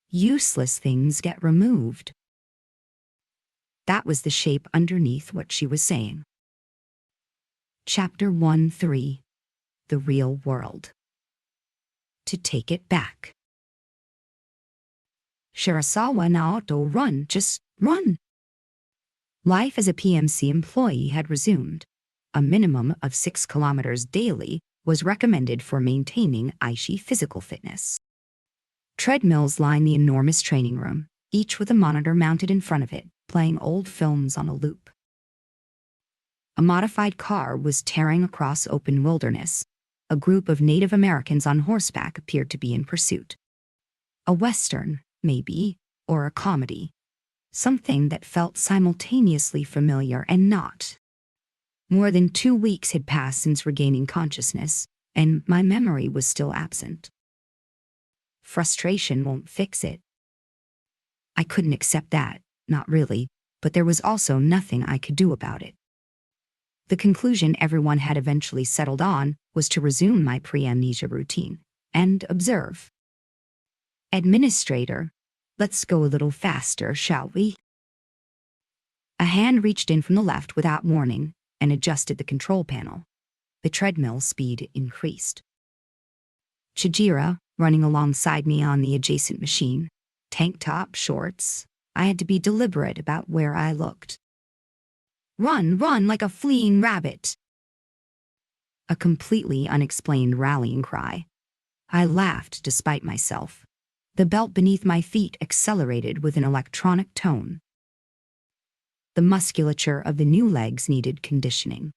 Useless things get removed. That was the shape underneath what she was saying. Chapter 1-3. The Real World. To take it back. Shirasawa Naoto, run, just run. Life as a PMC employee had resumed. A minimum of 6 kilometers daily was recommended for maintaining Aishi physical fitness. Treadmills lined the enormous training room, each with a monitor mounted in front of it, playing old films on a loop. A modified car was tearing across open wilderness. A group of Native Americans on horseback appeared to be in pursuit. A western, maybe, or a comedy. Something that felt simultaneously familiar and not. More than 2 weeks had passed since regaining consciousness, and my memory was still absent. Frustration won't fix it. I couldn't accept that, not really, but there was also nothing I could do about it. The conclusion everyone had eventually settled on was to resume my pre-amnesia routine and observe. Administrator, let's go a little faster, shall we? A hand reached in from the left without warning and adjusted the control panel. The treadmill speed increased. Chijira, running alongside me on the adjacent machine, tank top, shorts. I had to be deliberate about where I looked. Run, run like a fleeing rabbit. A completely unexplained rallying cry. I laughed despite myself. The belt beneath my feet accelerated with an electronic tone. The musculature of the new legs needed conditioning.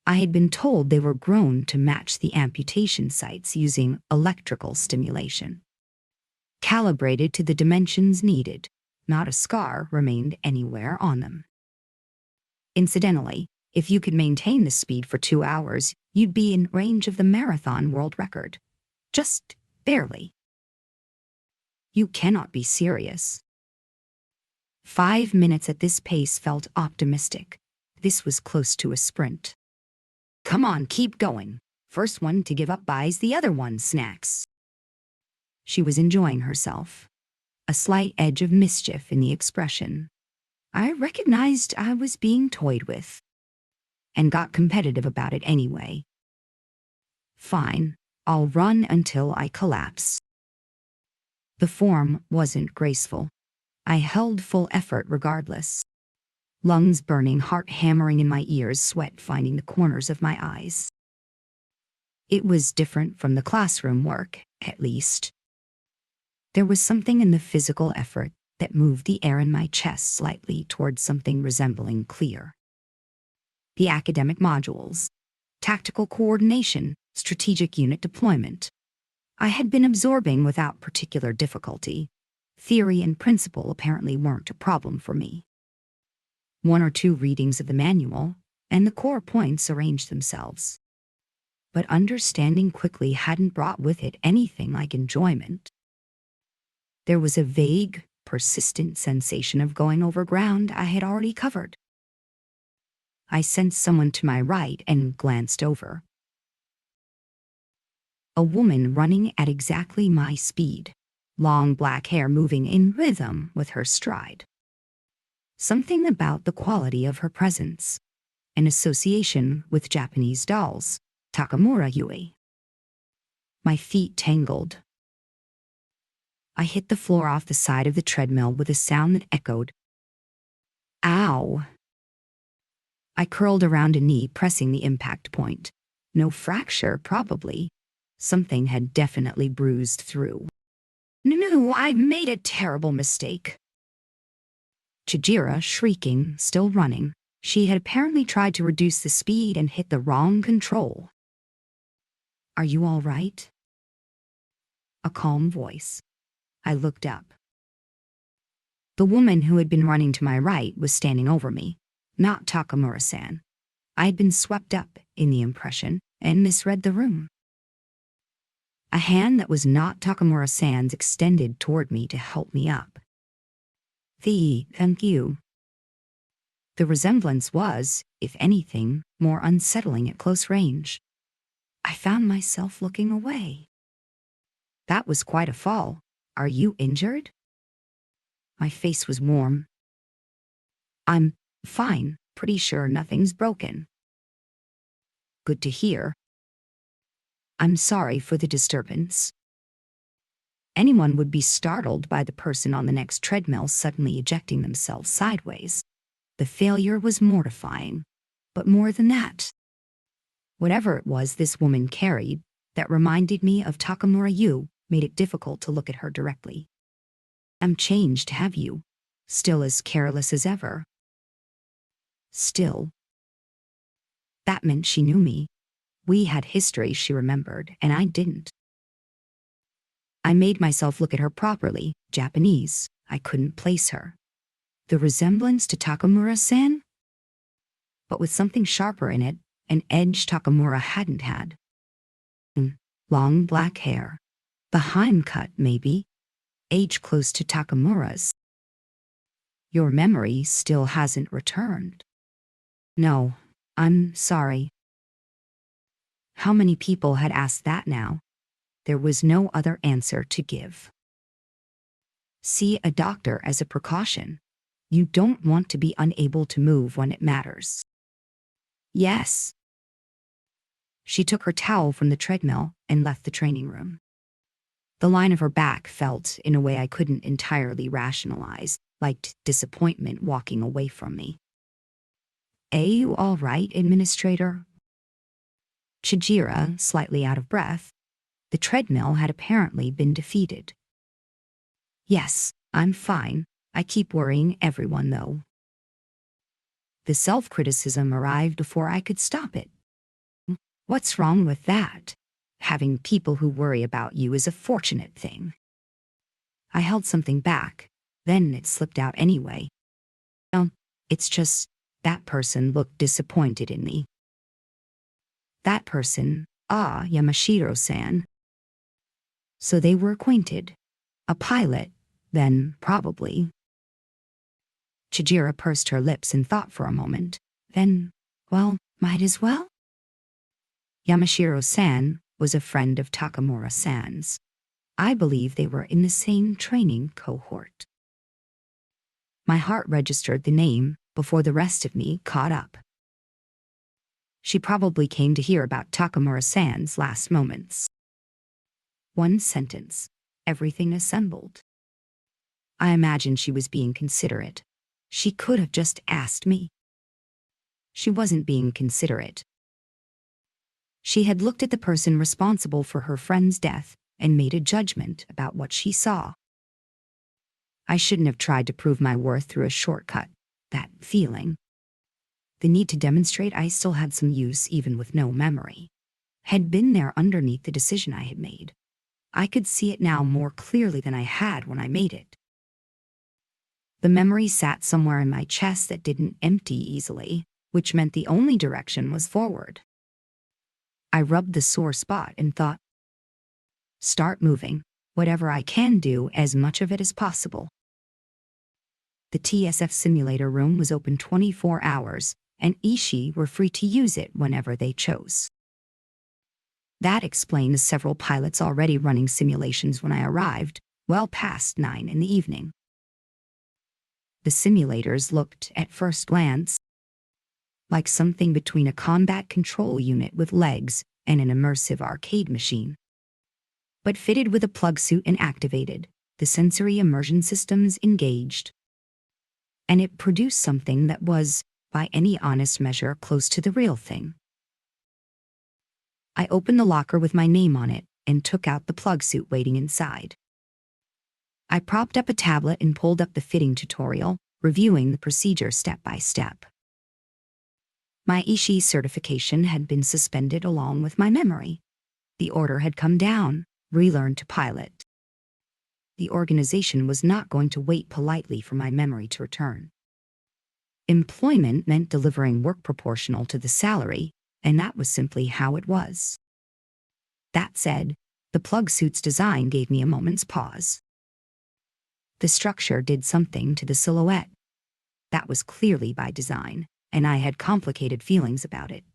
I had been told they were grown to match the amputation sites using electrical stimulation. Calibrated to the dimensions needed, not a scar remained anywhere on them. Incidentally, if you could maintain this speed for 2 hours, you'd be in range of the marathon world record. Just barely. You cannot be serious. 5 minutes at this pace felt optimistic. This was close to a sprint. Come on, keep going. First one to give up buys the other one snacks. She was enjoying herself. A slight edge of mischief in the expression. I recognized I was being toyed with, and got competitive about it anyway. Fine, I'll run until I collapse. The form wasn't graceful. I held full effort regardless. Lungs burning, heart hammering in my ears, sweat finding the corners of my eyes. It was different from the classroom work, at least. There was something in the physical effort that moved the air in my chest slightly towards something resembling clear. The academic modules, tactical coordination, strategic unit deployment. I had been absorbing without particular difficulty. Theory and principle apparently weren't a problem for me. 1 or 2 readings of the manual, and the core points arranged themselves. But understanding quickly hadn't brought with it anything like enjoyment. There was a vague, persistent sensation of going over ground I had already covered. I sensed someone to my right and glanced over. A woman running at exactly my speed, long black hair moving in rhythm with her stride. Something about the quality of her presence, an association with Japanese dolls, Takamura Yui. My feet tangled. I hit the floor off the side of the treadmill with a sound that echoed. Ow! I curled around a knee, pressing the impact point. No fracture, probably. Something had definitely bruised through. No, I made a terrible mistake. Chijira, shrieking, still running. She had apparently tried to reduce the speed and hit the wrong control. Are you all right? A calm voice. I looked up. The woman who had been running to my right was standing over me, not Takamura-san. I had been swept up in the impression and misread the room. A hand that was not Takamura-san's extended toward me to help me up. Thank you. The resemblance was, if anything, more unsettling at close range. I found myself looking away. That was quite a fall. Are you injured? My face was warm. I'm fine, pretty sure nothing's broken. Good to hear. I'm sorry for the disturbance. Anyone would be startled by the person on the next treadmill suddenly ejecting themselves sideways. The failure was mortifying, but more than that. Whatever it was this woman carried that reminded me of Takamura Yu made it difficult to look at her directly. I'm changed, have you? Still as careless as ever. Still. That meant she knew me. We had history, she remembered, and I didn't. I made myself look at her properly. Japanese. I couldn't place her. The resemblance to Takamura-san? But with something sharper in it, an edge Takamura hadn't had. Long black hair. Behind cut, maybe. Age close to Takamura's. Your memory still hasn't returned. No, I'm sorry. How many people had asked that now? There was no other answer to give. See a doctor as a precaution. You don't want to be unable to move when it matters. Yes. She took her towel from the treadmill and left the training room. The line of her back felt in a way I couldn't entirely rationalize, like disappointment walking away from me. You all right, Administrator? Chijira, slightly out of breath. The treadmill had apparently been defeated. Yes, I'm fine. I keep worrying everyone, though. The self-criticism arrived before I could stop it. What's wrong with that? Having people who worry about you is a fortunate thing. I held something back, then it slipped out anyway. It's just, that person looked disappointed in me. That person, Yamashiro-san. So they were acquainted. A pilot, then, probably. Chijira pursed her lips in thought for a moment. Then, well, might as well. Yamashiro-san was a friend of Takamura-san's. I believe they were in the same training cohort. My heart registered the name before the rest of me caught up. She probably came to hear about Takamura-san's last moments. One sentence, everything assembled. I imagined she was being considerate. She could have just asked me. She wasn't being considerate. She had looked at the person responsible for her friend's death and made a judgment about what she saw. I shouldn't have tried to prove my worth through a shortcut, that feeling. The need to demonstrate I still had some use even with no memory had been there underneath the decision I had made. I could see it now more clearly than I had when I made it. The memory sat somewhere in my chest that didn't empty easily, which meant the only direction was forward. I rubbed the sore spot and thought, start moving, whatever I can do, as much of it as possible. The TSF simulator room was open 24 hours, and Ishii were free to use it whenever they chose. That explained the several pilots already running simulations when I arrived, well past 9 in the evening. The simulators looked, at first glance, like something between a combat control unit with legs and an immersive arcade machine. But fitted with a plug suit and activated, the sensory immersion systems engaged. And it produced something that was, by any honest measure, close to the real thing. I opened the locker with my name on it and took out the plug suit waiting inside. I propped up a tablet and pulled up the fitting tutorial, reviewing the procedure step by step. My Ishii certification had been suspended along with my memory. The order had come down, relearn to pilot. The organization was not going to wait politely for my memory to return. Employment meant delivering work proportional to the salary, and that was simply how it was. That said, the plug suit's design gave me a moment's pause. The structure did something to the silhouette. That was clearly by design, and I had complicated feelings about it.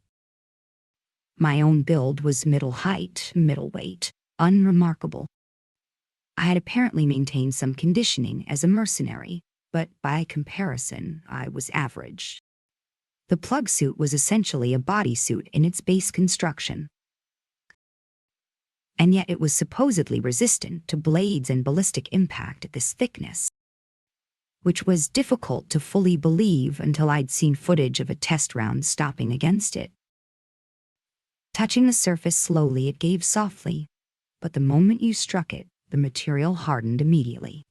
My own build was middle height, middle weight, unremarkable. I had apparently maintained some conditioning as a mercenary, but by comparison, I was average. The plug suit was essentially a bodysuit in its base construction. And yet it was supposedly resistant to blades and ballistic impact at this thickness, which was difficult to fully believe until I'd seen footage of a test round stopping against it. Touching the surface slowly, it gave softly, but the moment you struck it, the material hardened immediately.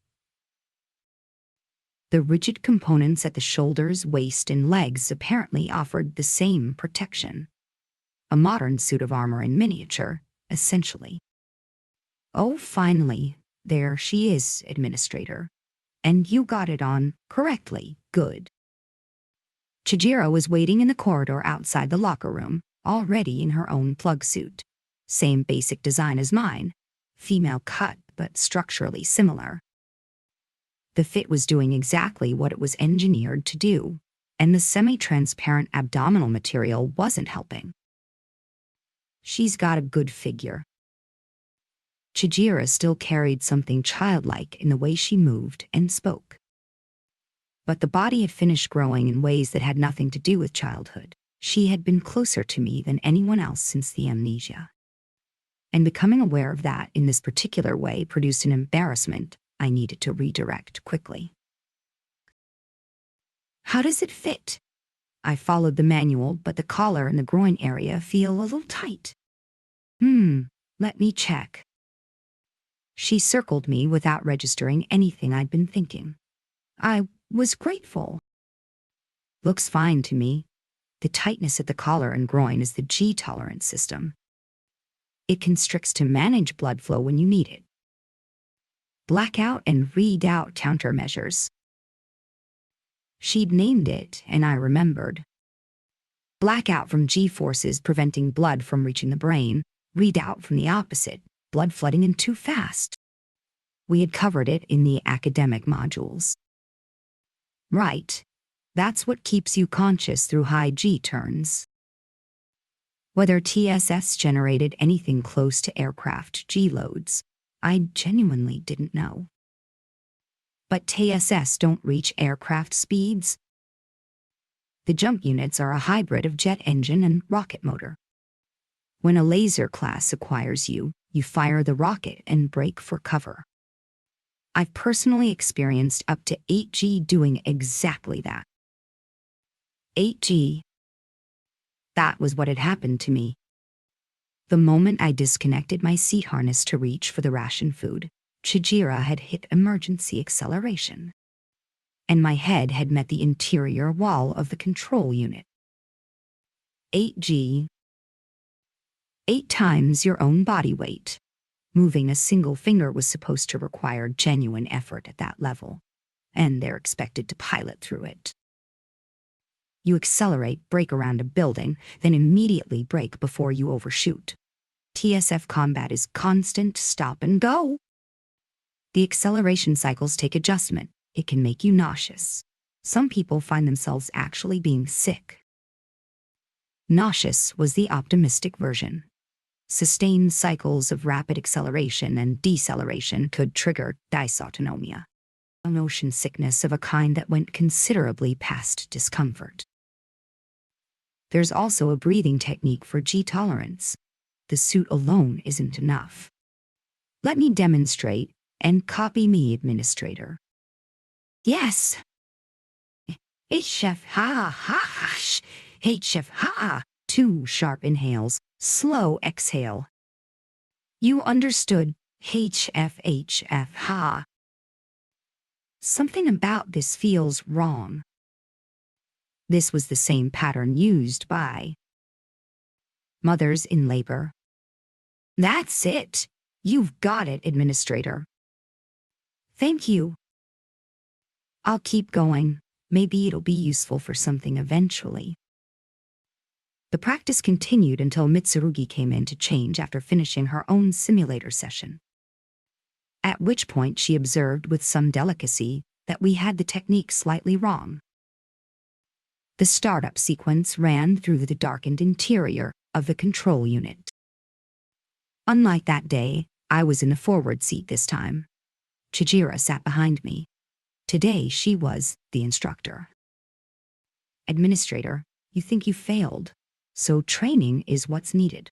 The rigid components at the shoulders, waist, and legs apparently offered the same protection. A modern suit of armor in miniature, essentially. Oh, finally, there she is, administrator. And you got it on correctly. Good. Chihiro was waiting in the corridor outside the locker room, already in her own plug suit. Same basic design as mine. Female cut, but structurally similar. The fit was doing exactly what it was engineered to do, and the semi-transparent abdominal material wasn't helping. She's got a good figure. Chihiro still carried something childlike in the way she moved and spoke. But the body had finished growing in ways that had nothing to do with childhood. She had been closer to me than anyone else since the amnesia. And becoming aware of that in this particular way produced an embarrassment I needed to redirect quickly. How does it fit? I followed the manual, but the collar and the groin area feel a little tight. Let me check. She circled me without registering anything I'd been thinking. I was grateful. Looks fine to me. The tightness at the collar and groin is the G-tolerance system. It constricts to manage blood flow when you need it. Blackout and readout countermeasures. She'd named it, and I remembered. Blackout from G-forces preventing blood from reaching the brain, readout from the opposite, blood flooding in too fast. We had covered it in the academic modules. Right. That's what keeps you conscious through high G turns. Whether TSS generated anything close to aircraft G loads, I genuinely didn't know. But TSS don't reach aircraft speeds. The jump units are a hybrid of jet engine and rocket motor. When a laser class acquires you, you fire the rocket and brake for cover. I've personally experienced up to 8G doing exactly that. 8G. That was what had happened to me. The moment I disconnected my seat harness to reach for the ration food, Chihiro had hit emergency acceleration. And my head had met the interior wall of the control unit. 8G. 8 times your own body weight. Moving a single finger was supposed to require genuine effort at that level, and they're expected to pilot through it. You accelerate, brake around a building, then immediately brake before you overshoot. TSF combat is constant stop and go. The acceleration cycles take adjustment. It can make you nauseous. Some people find themselves actually being sick. Nauseous was the optimistic version. Sustained cycles of rapid acceleration and deceleration could trigger dysautonomia, a motion sickness of a kind that went considerably past discomfort. There's also a breathing technique for G-tolerance. The suit alone isn't enough. Let me demonstrate, and copy me, administrator. Yes. Hey, chef, ha, ha, ha, hey, chef, ha. 2 sharp inhales, slow exhale. You understood, HF, ha. Something about this feels wrong. This was the same pattern used by mothers in labor. That's it. You've got it, administrator. Thank you. I'll keep going. Maybe it'll be useful for something eventually. The practice continued until Mitsurugi came in to change after finishing her own simulator session. At which point she observed with some delicacy that we had the technique slightly wrong. The startup sequence ran through the darkened interior of the control unit. Unlike that day, I was in the forward seat this time. Chihiro sat behind me. Today she was the instructor. Administrator, you think you failed, so training is what's needed.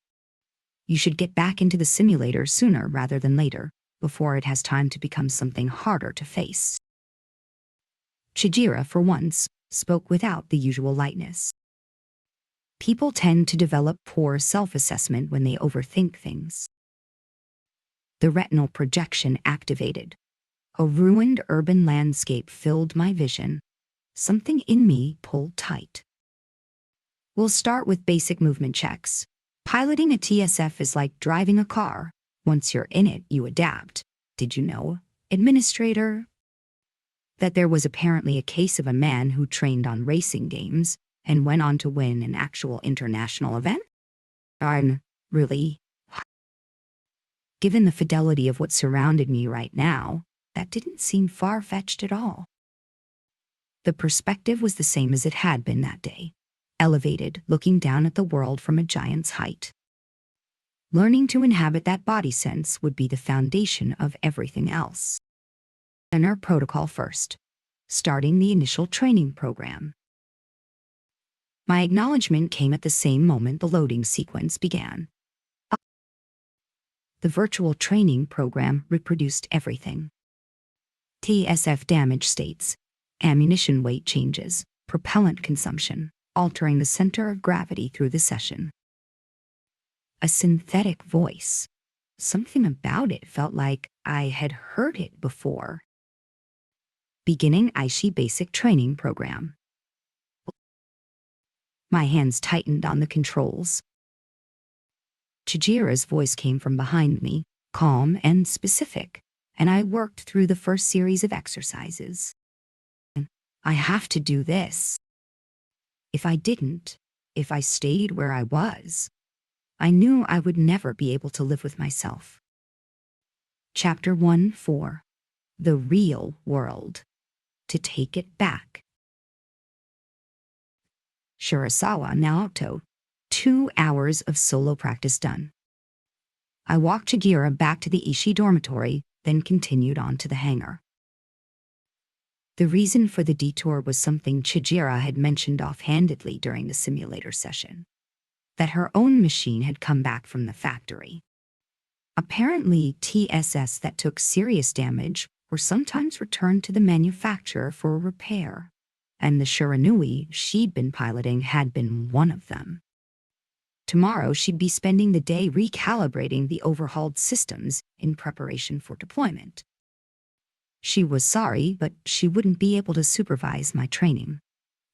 You should get back into the simulator sooner rather than later, before it has time to become something harder to face. Chihiro, for once, spoke without the usual lightness. People tend to develop poor self-assessment when they overthink things. The retinal projection activated. A ruined urban landscape filled my vision. Something in me pulled tight. We'll start with basic movement checks. Piloting a TSF is like driving a car. Once you're in it, you adapt. Did you know, administrator, that there was apparently a case of a man who trained on racing games and went on to win an actual international event? Really? Given the fidelity of what surrounded me right now, that didn't seem far-fetched at all. The perspective was the same as it had been that day, elevated, looking down at the world from a giant's height. Learning to inhabit that body sense would be the foundation of everything else. Our protocol first, starting the initial training program. My acknowledgement came at the same moment the loading sequence began. The virtual training program reproduced everything. TSF damage states, ammunition weight changes, propellant consumption, altering the center of gravity through the session. A synthetic voice. Something about it felt like I had heard it before. Beginning Aishi Basic Training Program. My hands tightened on the controls. Chijira's voice came from behind me, calm and specific, and I worked through the first series of exercises. I have to do this. If I didn't, if I stayed where I was, I knew I would never be able to live with myself. Chapter 1-4. The Real World. To take it back. Shirasawa Naoto. 2 hours of solo practice done. I walked Chigira back to the Ishii dormitory, then continued on to the hangar. The reason for the detour was something Chijira had mentioned offhandedly during the simulator session. That her own machine had come back from the factory. Apparently, TSS that took serious damage were sometimes returned to the manufacturer for repair, and the Shiranui she'd been piloting had been one of them. Tomorrow she'd be spending the day recalibrating the overhauled systems in preparation for deployment. She was sorry, but she wouldn't be able to supervise my training.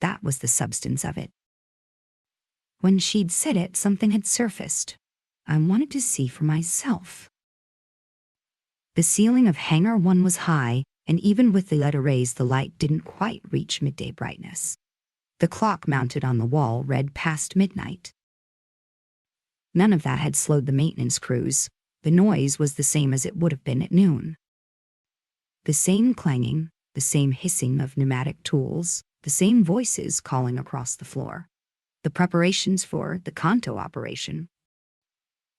That was the substance of it. When she'd said it, something had surfaced. I wanted to see for myself. The ceiling of Hangar 1 was high, and even with the LED arrays, the light didn't quite reach midday brightness. The clock mounted on the wall read past midnight. None of that had slowed the maintenance crews. The noise was the same as it would have been at noon. The same clanging, the same hissing of pneumatic tools, the same voices calling across the floor. The preparations for the Kanto operation.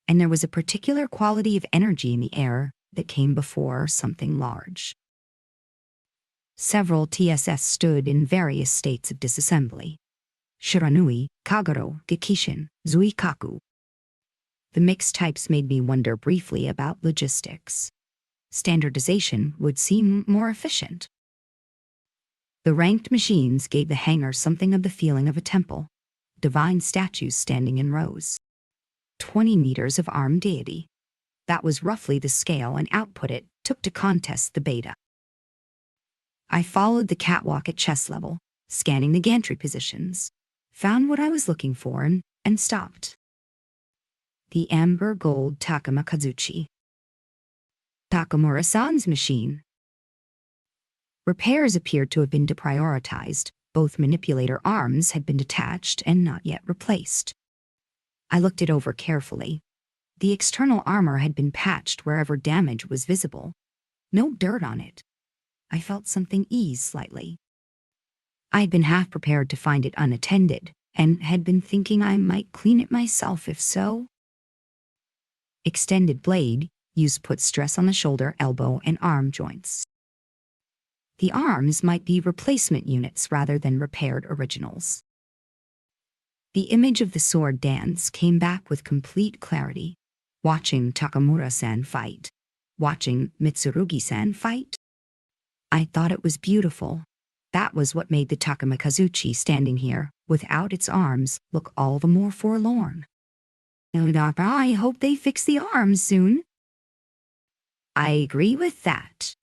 And there was a particular quality of energy in the air that came before something large. Several TSS stood in various states of disassembly. Shiranui, Kagero, Gikishin, Zuikaku. The mixed types made me wonder briefly about logistics. Standardization would seem more efficient. The ranked machines gave the hangar something of the feeling of a temple. Divine statues standing in rows. 20 meters of armed deity. That was roughly the scale and output it took to contest the beta. I followed the catwalk at chest level, scanning the gantry positions, found what I was looking for and stopped. The amber gold Takuma Kazuchi. Takamura-san's machine. Repairs appeared to have been deprioritized. Both manipulator arms had been detached and not yet replaced. I looked it over carefully. The external armor had been patched wherever damage was visible. No dirt on it. I felt something ease slightly. I had been half prepared to find it unattended, and had been thinking I might clean it myself if so. Extended blade, used put stress on the shoulder, elbow, and arm joints. The arms might be replacement units rather than repaired originals. The image of the sword dance came back with complete clarity. Watching Takamura-san fight. Watching Mitsurugi-san fight. I thought it was beautiful. That was what made the Takuma Kazuchi standing here, without its arms, look all the more forlorn. I hope they fix the arms soon. I agree with that.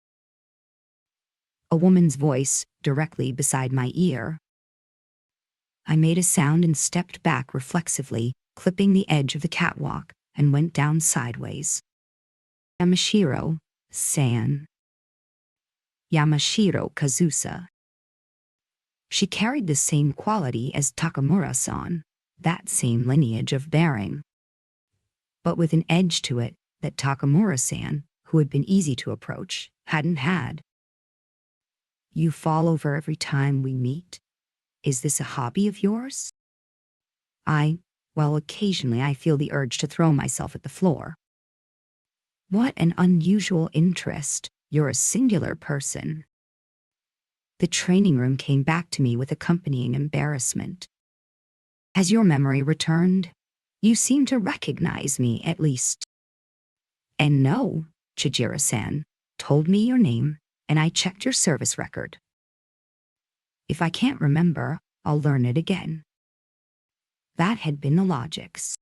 A woman's voice, directly beside my ear. I made a sound and stepped back reflexively, clipping the edge of the catwalk, and went down sideways. Yamashiro-san. Yamashiro Kazusa. She carried the same quality as Takamura-san, that same lineage of bearing, but with an edge to it that Takamura-san, who had been easy to approach, hadn't had. You fall over every time we meet? Is this a hobby of yours? Well, occasionally I feel the urge to throw myself at the floor. What an unusual interest. You're a singular person. The training room came back to me with accompanying embarrassment. Has your memory returned? You seem to recognize me, at least. And no, Chijira-san told me your name, and I checked your service record. If I can't remember, I'll learn it again. That had been the logics.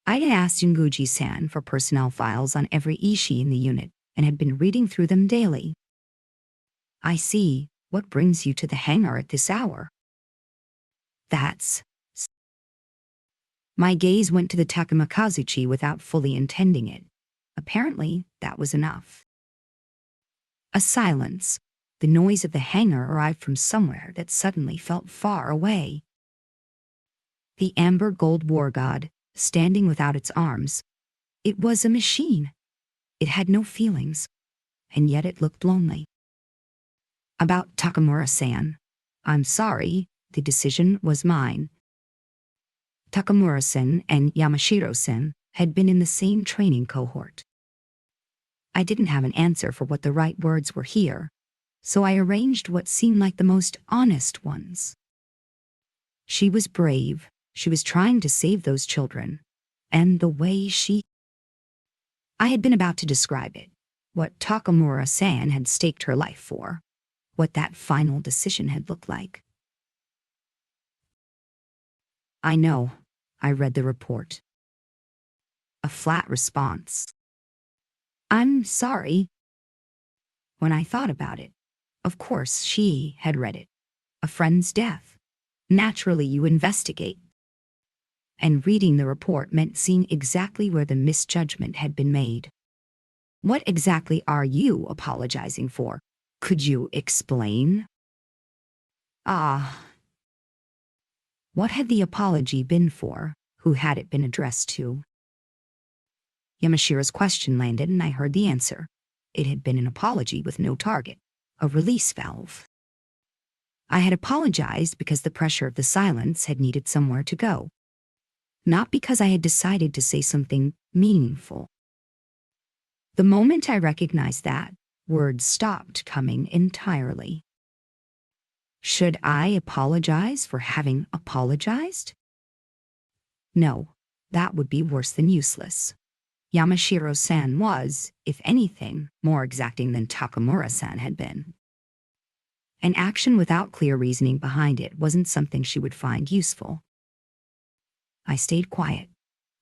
I had asked Yunguji-san for personnel files on every Ishii in the unit and had been reading through them daily. I see. What brings you to the hangar at this hour? My gaze went to the Takamakazuchi without fully intending it. Apparently, that was enough. A silence. The noise of the hangar arrived from somewhere that suddenly felt far away. The amber gold war god, standing without its arms. It was a machine. It had no feelings, and yet it looked lonely. About Takamura-san. I'm sorry, the decision was mine. Takamura-san and Yamashiro-san had been in the same training cohort. I didn't have an answer for what the right words were here, so I arranged what seemed like the most honest ones. She was brave. She was trying to save those children. And the way I had been about to describe it, what Takamura-san had staked her life for, what that final decision had looked like. I know, I read the report. A flat response. I'm sorry. When I thought about it, of course she had read it. A friend's death. Naturally you investigate. And reading the report meant seeing exactly where the misjudgment had been made. What exactly are you apologizing for? Could you explain? What had the apology been for? Who had it been addressed to? Yamashiro's question landed and I heard the answer. It had been an apology with no target, a release valve. I had apologized because the pressure of the silence had needed somewhere to go. Not because I had decided to say something meaningful. The moment I recognized that, words stopped coming entirely. Should I apologize for having apologized? No, that would be worse than useless. Yamashiro-san was, if anything, more exacting than Takamura-san had been. An action without clear reasoning behind it wasn't something she would find useful. I stayed quiet.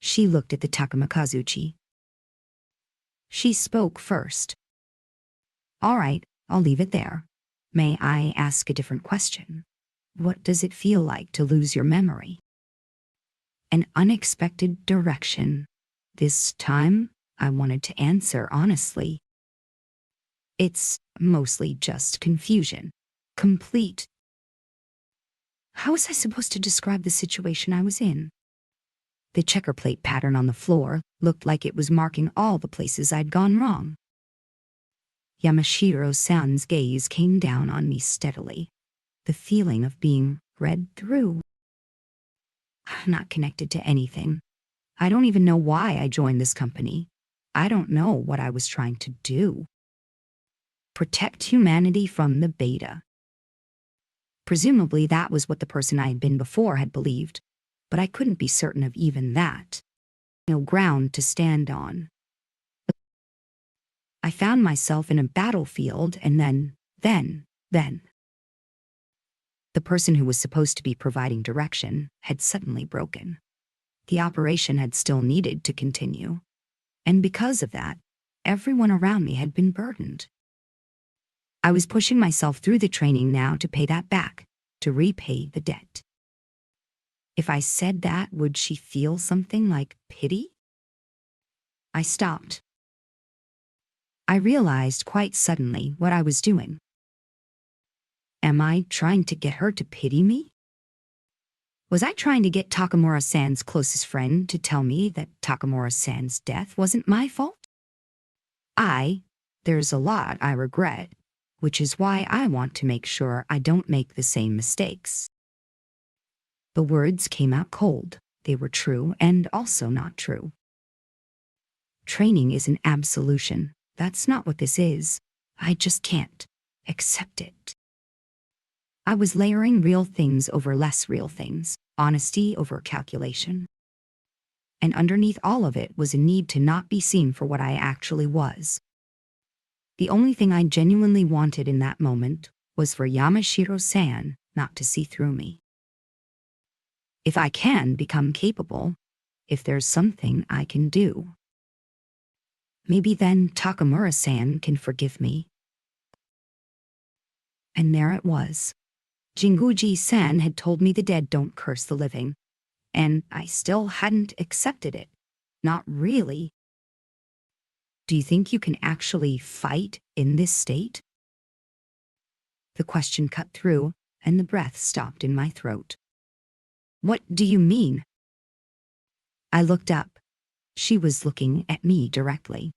She looked at the Takamakazuchi. She spoke first. All right, I'll leave it there. May I ask a different question? What does it feel like to lose your memory? An unexpected direction. This time, I wanted to answer honestly. It's mostly just confusion. Complete. How was I supposed to describe the situation I was in? The checker plate pattern on the floor looked like it was marking all the places I'd gone wrong. Yamashiro-san's gaze came down on me steadily. The feeling of being read through. Not connected to anything. I don't even know why I joined this company. I don't know what I was trying to do. Protect humanity from the beta. Presumably that was what the person I had been before had believed, but I couldn't be certain of even that. No ground to stand on. I found myself in a battlefield and then. The person who was supposed to be providing direction had suddenly broken. The operation had still needed to continue, and because of that, everyone around me had been burdened. I was pushing myself through the training now to pay that back, to repay the debt. If I said that, would she feel something like pity? I stopped. I realized quite suddenly what I was doing. Am I trying to get her to pity me? Was I trying to get Takamura-san's closest friend to tell me that Takamura-san's death wasn't my fault? There's a lot I regret, which is why I want to make sure I don't make the same mistakes. The words came out cold. They were true and also not true. Training is an absolution. That's not what this is. I just can't accept it. I was layering real things over less real things, honesty over calculation. And underneath all of it was a need to not be seen for what I actually was. The only thing I genuinely wanted in that moment was for Yamashiro-san not to see through me. If I can become capable, if there's something I can do, maybe then Takamura-san can forgive me. And there it was. Jinguji-san had told me the dead don't curse the living, and I still hadn't accepted it. Not really. Do you think you can actually fight in this state? The question cut through, and the breath stopped in my throat. What do you mean? I looked up. She was looking at me directly.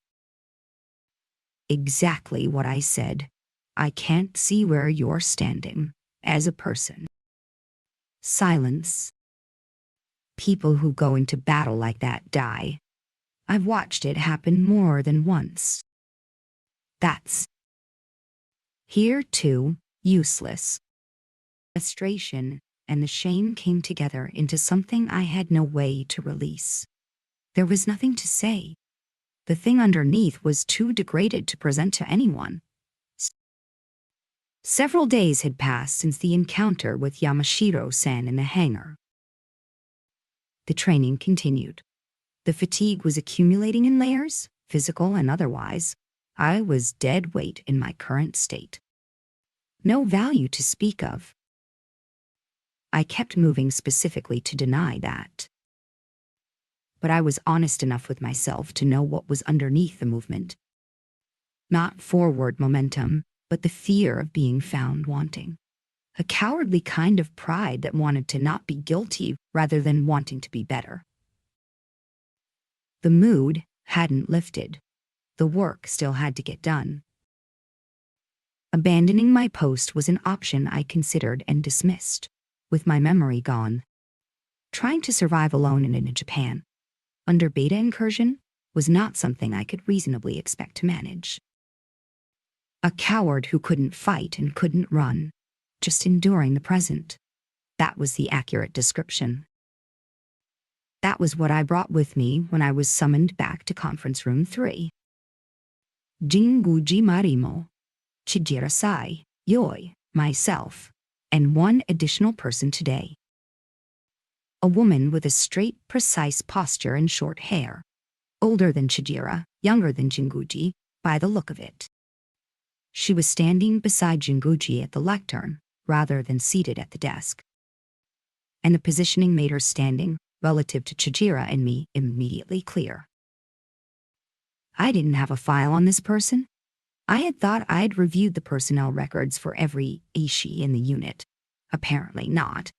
Exactly what I said. I can't see where you're standing, as a person. Silence. People who go into battle like that die. I've watched it happen more than once. That's here too, useless. Frustration and the shame came together into something I had no way to release. There was nothing to say. The thing underneath was too degraded to present to anyone. Several days had passed since the encounter with Yamashiro-san in the hangar. The training continued. The fatigue was accumulating in layers, physical and otherwise. I was dead weight in my current state. No value to speak of. I kept moving specifically to deny that. But I was honest enough with myself to know what was underneath the movement. Not forward momentum, but the fear of being found wanting. A cowardly kind of pride that wanted to not be guilty rather than wanting to be better. The mood hadn't lifted. The work still had to get done. Abandoning my post was an option I considered and dismissed, with my memory gone. Trying to survive alone in Japan, under beta incursion, was not something I could reasonably expect to manage. A coward who couldn't fight and couldn't run, just enduring the present. That was the accurate description. That was what I brought with me when I was summoned back to Conference Room 3. Jinguji Marimo, Chijira-sai, Yoi, myself, and one additional person today. A woman with a straight, precise posture and short hair. Older than Chijira, younger than Jinguji, by the look of it. She was standing beside Jinguji at the lectern, rather than seated at the desk. And the positioning made her standing, relative to Chijira and me, immediately clear. I didn't have a file on this person. I had thought I'd reviewed the personnel records for every Eishi in the unit. Apparently not.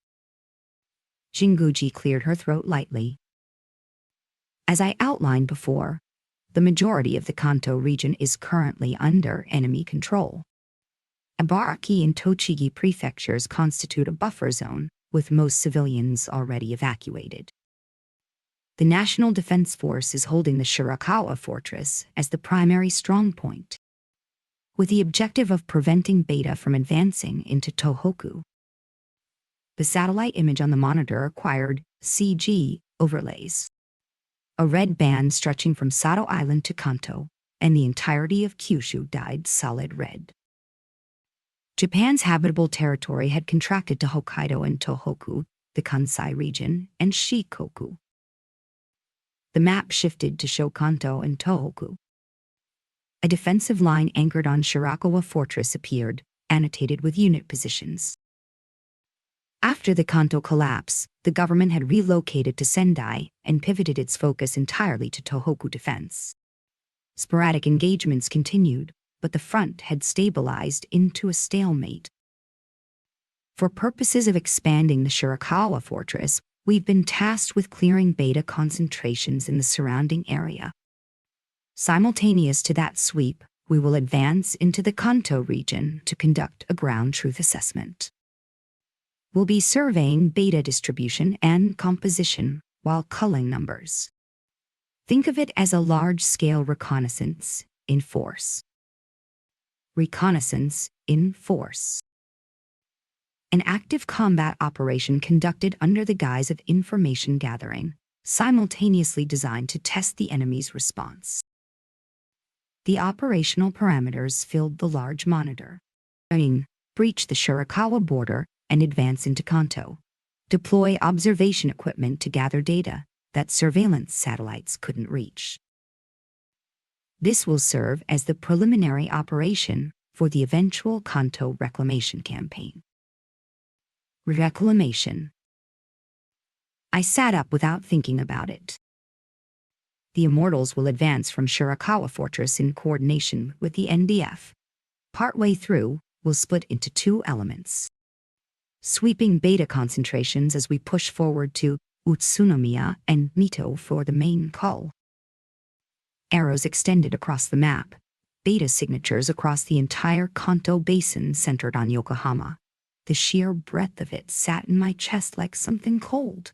Jinguji cleared her throat lightly. As I outlined before, the majority of the Kanto region is currently under enemy control. Ibaraki and Tochigi prefectures constitute a buffer zone, with most civilians already evacuated. The National Defense Force is holding the Shirakawa fortress as the primary strongpoint, with the objective of preventing Beta from advancing into Tohoku. The satellite image on the monitor acquired CG overlays. A red band stretching from Sato Island to Kanto, and the entirety of Kyushu dyed solid red. Japan's habitable territory had contracted to Hokkaido and Tohoku, the Kansai region, and Shikoku. The map shifted to show Kanto and Tohoku. A defensive line anchored on Shirakawa Fortress appeared, annotated with unit positions. After the Kanto collapse, the government had relocated to Sendai and pivoted its focus entirely to Tohoku defense. Sporadic engagements continued, but the front had stabilized into a stalemate. For purposes of expanding the Shirakawa fortress, we've been tasked with clearing beta concentrations in the surrounding area. Simultaneous to that sweep, we will advance into the Kanto region to conduct a ground truth assessment. We'll be surveying beta distribution and composition while culling numbers. Think of it as a large-scale reconnaissance in force. Reconnaissance in force. An active combat operation conducted under the guise of information gathering, simultaneously designed to test the enemy's response. The operational parameters filled the large monitor. Breach the Shirakawa border and advance into Kanto. Deploy observation equipment to gather data that surveillance satellites couldn't reach. This will serve as the preliminary operation for the eventual Kanto reclamation campaign. Reclamation. I sat up without thinking about it. The Immortals will advance from Shirakawa Fortress in coordination with the NDF. Partway through, we'll split into two elements. Sweeping beta concentrations as we push forward to Utsunomiya and Mito for the main call. Arrows extended across the map, beta signatures across the entire Kanto basin centered on Yokohama. The sheer breadth of it sat in my chest like something cold.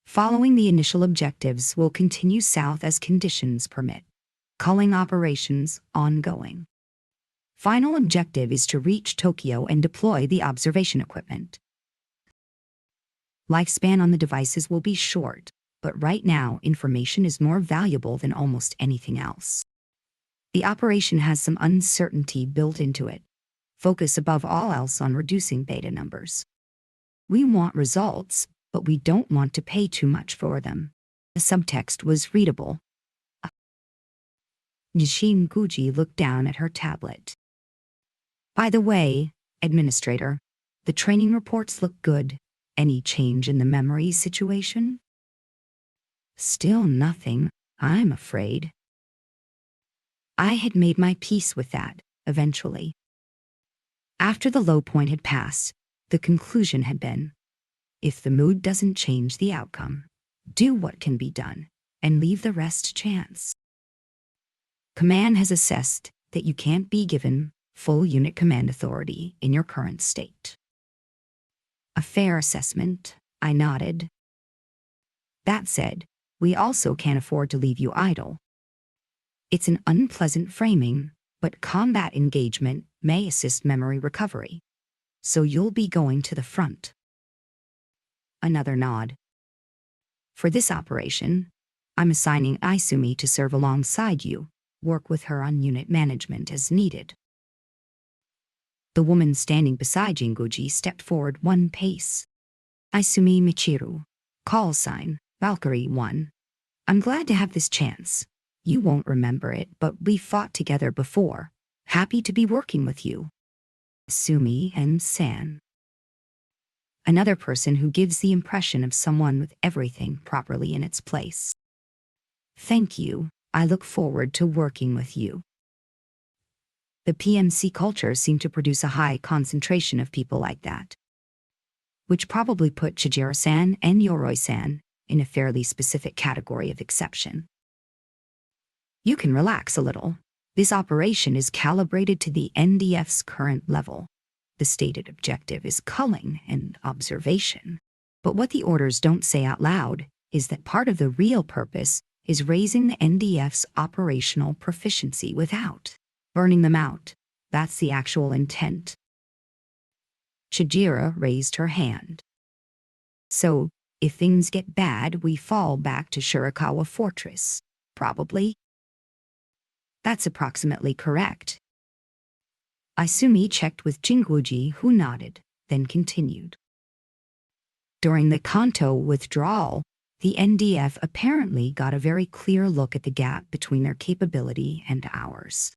Following the initial objectives, we'll continue south as conditions permit. Culling operations ongoing. Final objective is to reach Tokyo and deploy the observation equipment. Lifespan on the devices will be short, but right now information is more valuable than almost anything else. The operation has some uncertainty built into it. Focus above all else on reducing beta numbers. We want results, but we don't want to pay too much for them. The subtext was readable. Yoshimune Kouki looked down at her tablet. By the way, Administrator, the training reports look good. Any change in the memory situation? Still nothing, I'm afraid. I had made my peace with that, eventually. After the low point had passed, the conclusion had been, if the mood doesn't change the outcome, do what can be done, and leave the rest to chance. Command has assessed that you can't be given full unit command authority in your current state. A fair assessment, I nodded. That said, we also can't afford to leave you idle. It's an unpleasant framing, but combat engagement may assist memory recovery. So you'll be going to the front. Another nod. For this operation, I'm assigning Isumi to serve alongside you, work with her on unit management as needed. The woman standing beside Jinguji stepped forward one pace. Isumi Michiru, call sign, Valkyrie 1. I'm glad to have this chance. You won't remember it, but we fought together before. Happy to be working with you. Isumi and San. Another person who gives the impression of someone with everything properly in its place. Thank you. I look forward to working with you. The PMC culture seemed to produce a high concentration of people like that, which probably put Chijiro-san and Yoroi-san in a fairly specific category of exception. You can relax a little. This operation is calibrated to the NDF's current level. The stated objective is culling and observation. But what the orders don't say out loud is that part of the real purpose is raising the NDF's operational proficiency without burning them out. That's the actual intent. Chijiro raised her hand. So, if things get bad, we fall back to Shirakawa Fortress, probably. That's approximately correct. Isumi checked with Jinguji, who nodded, then continued. During the Kanto withdrawal, the NDF apparently got a very clear look at the gap between their capability and ours.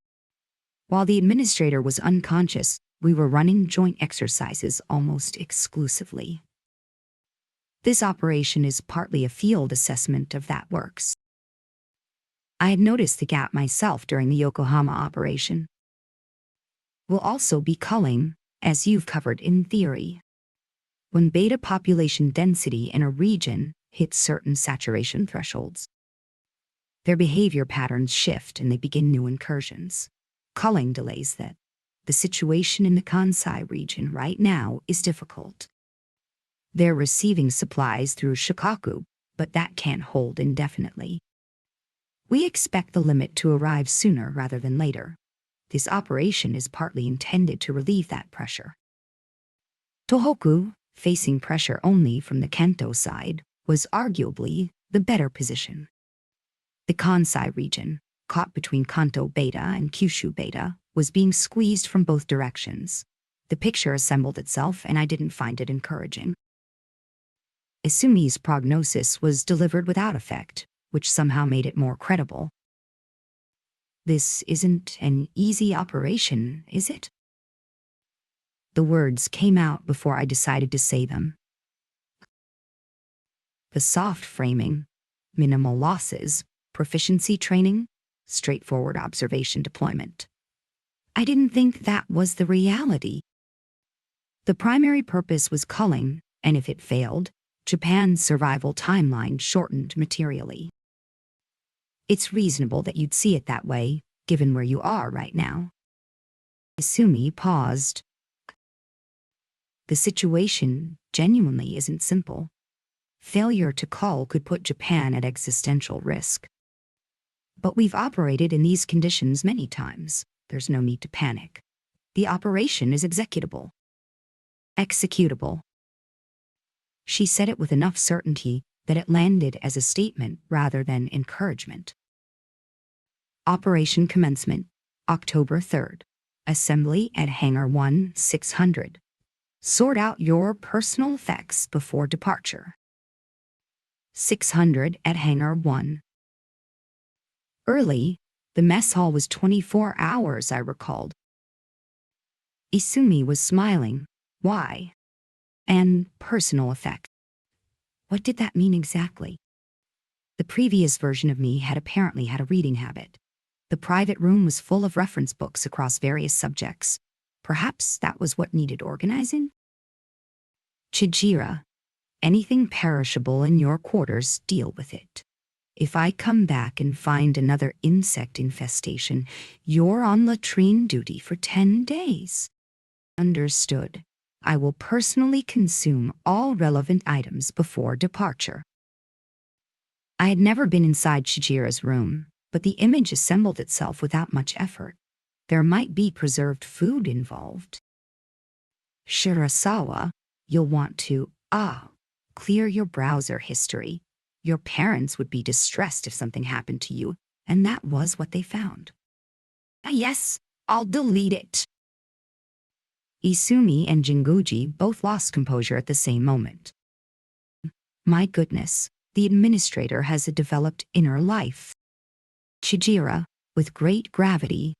While the administrator was unconscious, we were running joint exercises almost exclusively. This operation is partly a field assessment of that works. I had noticed the gap myself during the Yokohama operation. Will also be culling, as you've covered in theory. When beta population density in a region hits certain saturation thresholds, their behavior patterns shift and they begin new incursions. Culling delays that. The situation in the Kansai region right now is difficult. They're receiving supplies through Shikoku, but that can't hold indefinitely. We expect the limit to arrive sooner rather than later. This operation is partly intended to relieve that pressure. Tohoku, facing pressure only from the Kanto side, was arguably the better position. The Kansai region, caught between Kanto Beta and Kyushu Beta, was being squeezed from both directions. The picture assembled itself, and I didn't find it encouraging. Isumi's prognosis was delivered without effect, which somehow made it more credible. This isn't an easy operation, is it? The words came out before I decided to say them. The soft framing, minimal losses, proficiency training, straightforward observation deployment. I didn't think that was the reality. The primary purpose was culling, and if it failed, Japan's survival timeline shortened materially. It's reasonable that you'd see it that way, given where you are right now. Isumi paused. The situation genuinely isn't simple. Failure to cull could put Japan at existential risk. But we've operated in these conditions many times. There's no need to panic. The operation is executable. Executable. She said it with enough certainty that it landed as a statement rather than encouragement. Operation commencement, October 3rd. Assembly at Hangar 1-600. Sort out your personal effects before departure. 600 at Hangar 1. Early, the mess hall was 24 hours, I recalled. Isumi was smiling. Why? And personal effect. What did that mean exactly? The previous version of me had apparently had a reading habit. The private room was full of reference books across various subjects. Perhaps that was what needed organizing? Chijira, anything perishable in your quarters, deal with it. If I come back and find another insect infestation, you're on latrine duty for 10 days. Understood. I will personally consume all relevant items before departure. I had never been inside Chijira's room, but the image assembled itself without much effort. There might be preserved food involved. Shirasawa, you'll want to, clear your browser history. Your parents would be distressed if something happened to you, and that was what they found. Yes, I'll delete it. Isumi and Jinguji both lost composure at the same moment. My goodness, the administrator has a developed inner life. Chijira, with great gravity,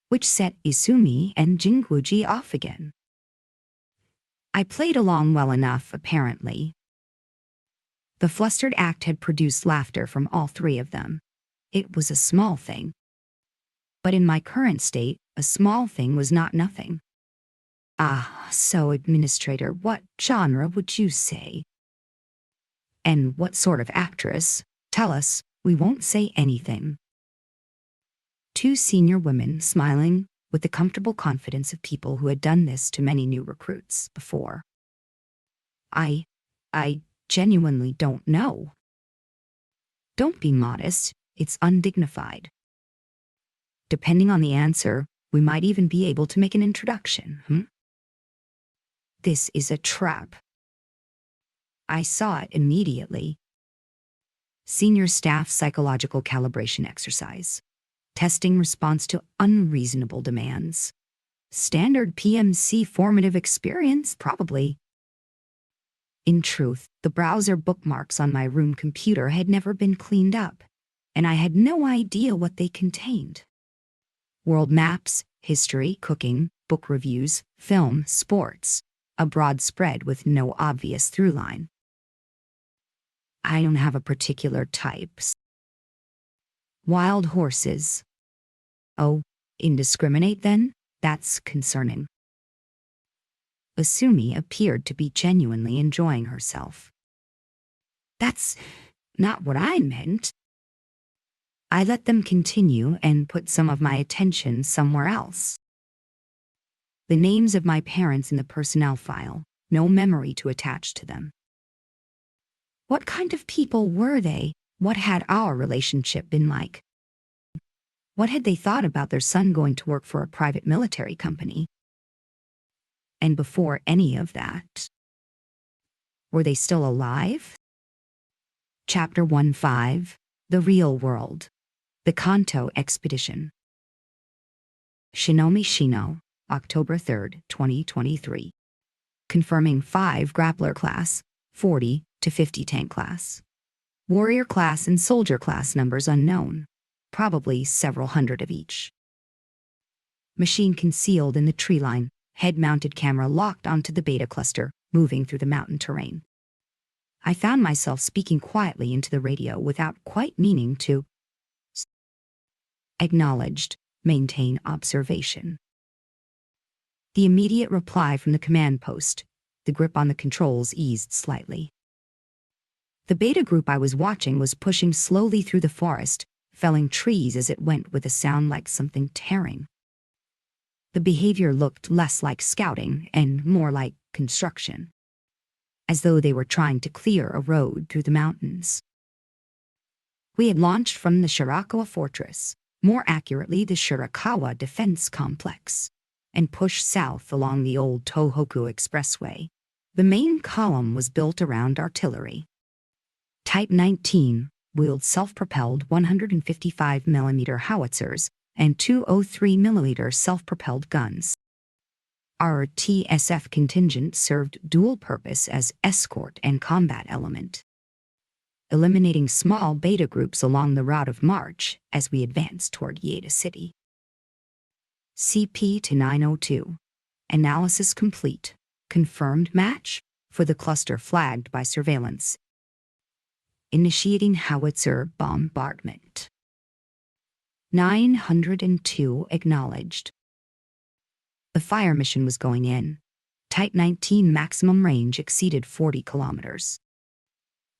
which set Isumi and Jinguji off again. I played along well enough, apparently. The flustered act had produced laughter from all three of them. It was a small thing. But in my current state, a small thing was not nothing. So administrator, what genre would you say? And what sort of actress? Tell us, we won't say anything. Two senior women smiling with the comfortable confidence of people who had done this to many new recruits before. I genuinely don't know. Don't be modest, it's undignified. Depending on the answer, we might even be able to make an introduction, This is a trap. I saw it immediately. Senior staff psychological calibration exercise. Testing response to unreasonable demands. Standard PMC formative experience, probably. In truth, the browser bookmarks on my room computer had never been cleaned up, and I had no idea what they contained. World maps, history, cooking, book reviews, film, sports. A broad spread with no obvious through line. I don't have a particular type. Wild horses. Oh, indiscriminate then? That's concerning. Asumi appeared to be genuinely enjoying herself. That's not what I meant. I let them continue and put some of my attention somewhere else. The names of my parents in the personnel file, no memory to attach to them. What kind of people were they? What had our relationship been like? What had they thought about their son going to work for a private military company? And before any of that, were they still alive? Chapter 15, The Real World, The Kanto Expedition. Shinomi Shino, October 3rd, 2023. Confirming 5 Grappler class, 40 to 50 tank class. Warrior class and soldier class numbers unknown, probably several hundred of each. Machine concealed in the tree line, head-mounted camera locked onto the beta cluster, moving through the mountain terrain. I found myself speaking quietly into the radio without quite meaning to. Acknowledged, maintain observation. The immediate reply from the command post. The grip on the controls eased slightly. The beta group I was watching was pushing slowly through the forest, felling trees as it went with a sound like something tearing. The behavior looked less like scouting and more like construction, as though they were trying to clear a road through the mountains. We had launched from the Shirakawa Fortress, more accurately the Shirakawa Defense Complex, and pushed south along the old Tohoku Expressway. The main column was built around artillery. Type 19 wheeled self-propelled 155mm howitzers and 203mm self-propelled guns. Our TSF contingent served dual purpose as escort and combat element, eliminating small beta groups along the route of march as we advanced toward Ieda City. CP to 902. Analysis complete. Confirmed match for the cluster flagged by surveillance. Initiating howitzer bombardment. 902 acknowledged. The fire mission was going in. Type 19 maximum range exceeded 40 kilometers.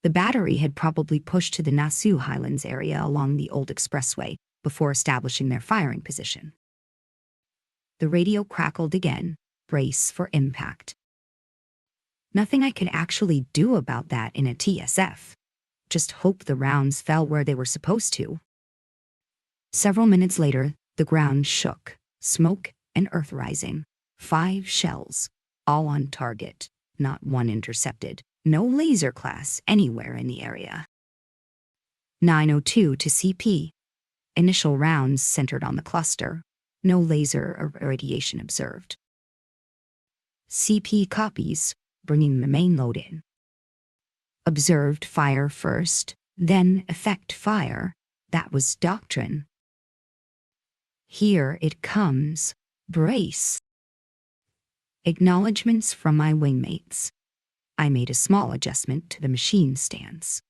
The battery had probably pushed to the Nasu Highlands area along the old expressway before establishing their firing position. The radio crackled again. Brace for impact. Nothing I could actually do about that in a TSF. Just hope the rounds fell where they were supposed to. Several minutes later, the ground shook, smoke and earth rising. 5 shells, all on target, not one intercepted. No laser class anywhere in the area. 902 to CP. Initial rounds centered on the cluster. No laser or radiation observed. CP copies, bringing the main load in. Observed fire first, then effect fire. That was doctrine. Here it comes. Brace. Acknowledgements from my wingmates. I made a small adjustment to the machine stance.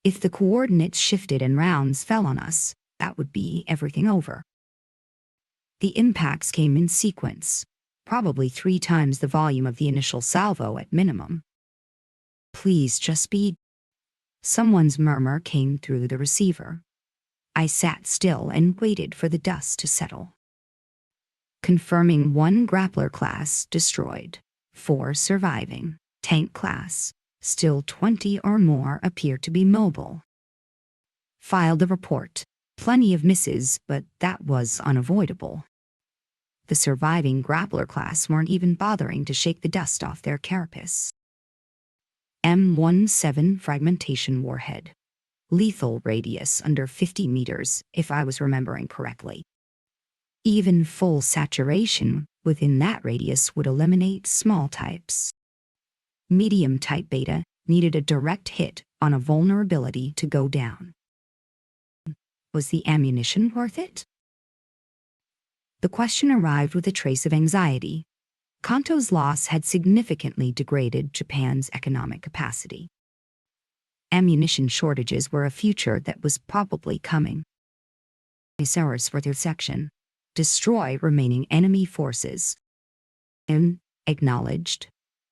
If the coordinates shifted and rounds fell on us, that would be everything over. The impacts came in sequence, probably 3 times the volume of the initial salvo at minimum. Please just be. Someone's murmur came through the receiver. I sat still and waited for the dust to settle. Confirming 1 grappler class destroyed, 4 surviving. Tank class, still 20 or more appear to be mobile. Filed a report. Plenty of misses, but that was unavoidable. The surviving grappler class weren't even bothering to shake the dust off their carapace. M17 fragmentation warhead. Lethal radius under 50 meters, if I was remembering correctly. Even full saturation within that radius would eliminate small types. Medium type beta needed a direct hit on a vulnerability to go down. Was the ammunition worth it? The question arrived with a trace of anxiety. Kanto's loss had significantly degraded Japan's economic capacity. Ammunition shortages were a future that was probably coming. Hours for their section. Destroy remaining enemy forces. Acknowledged.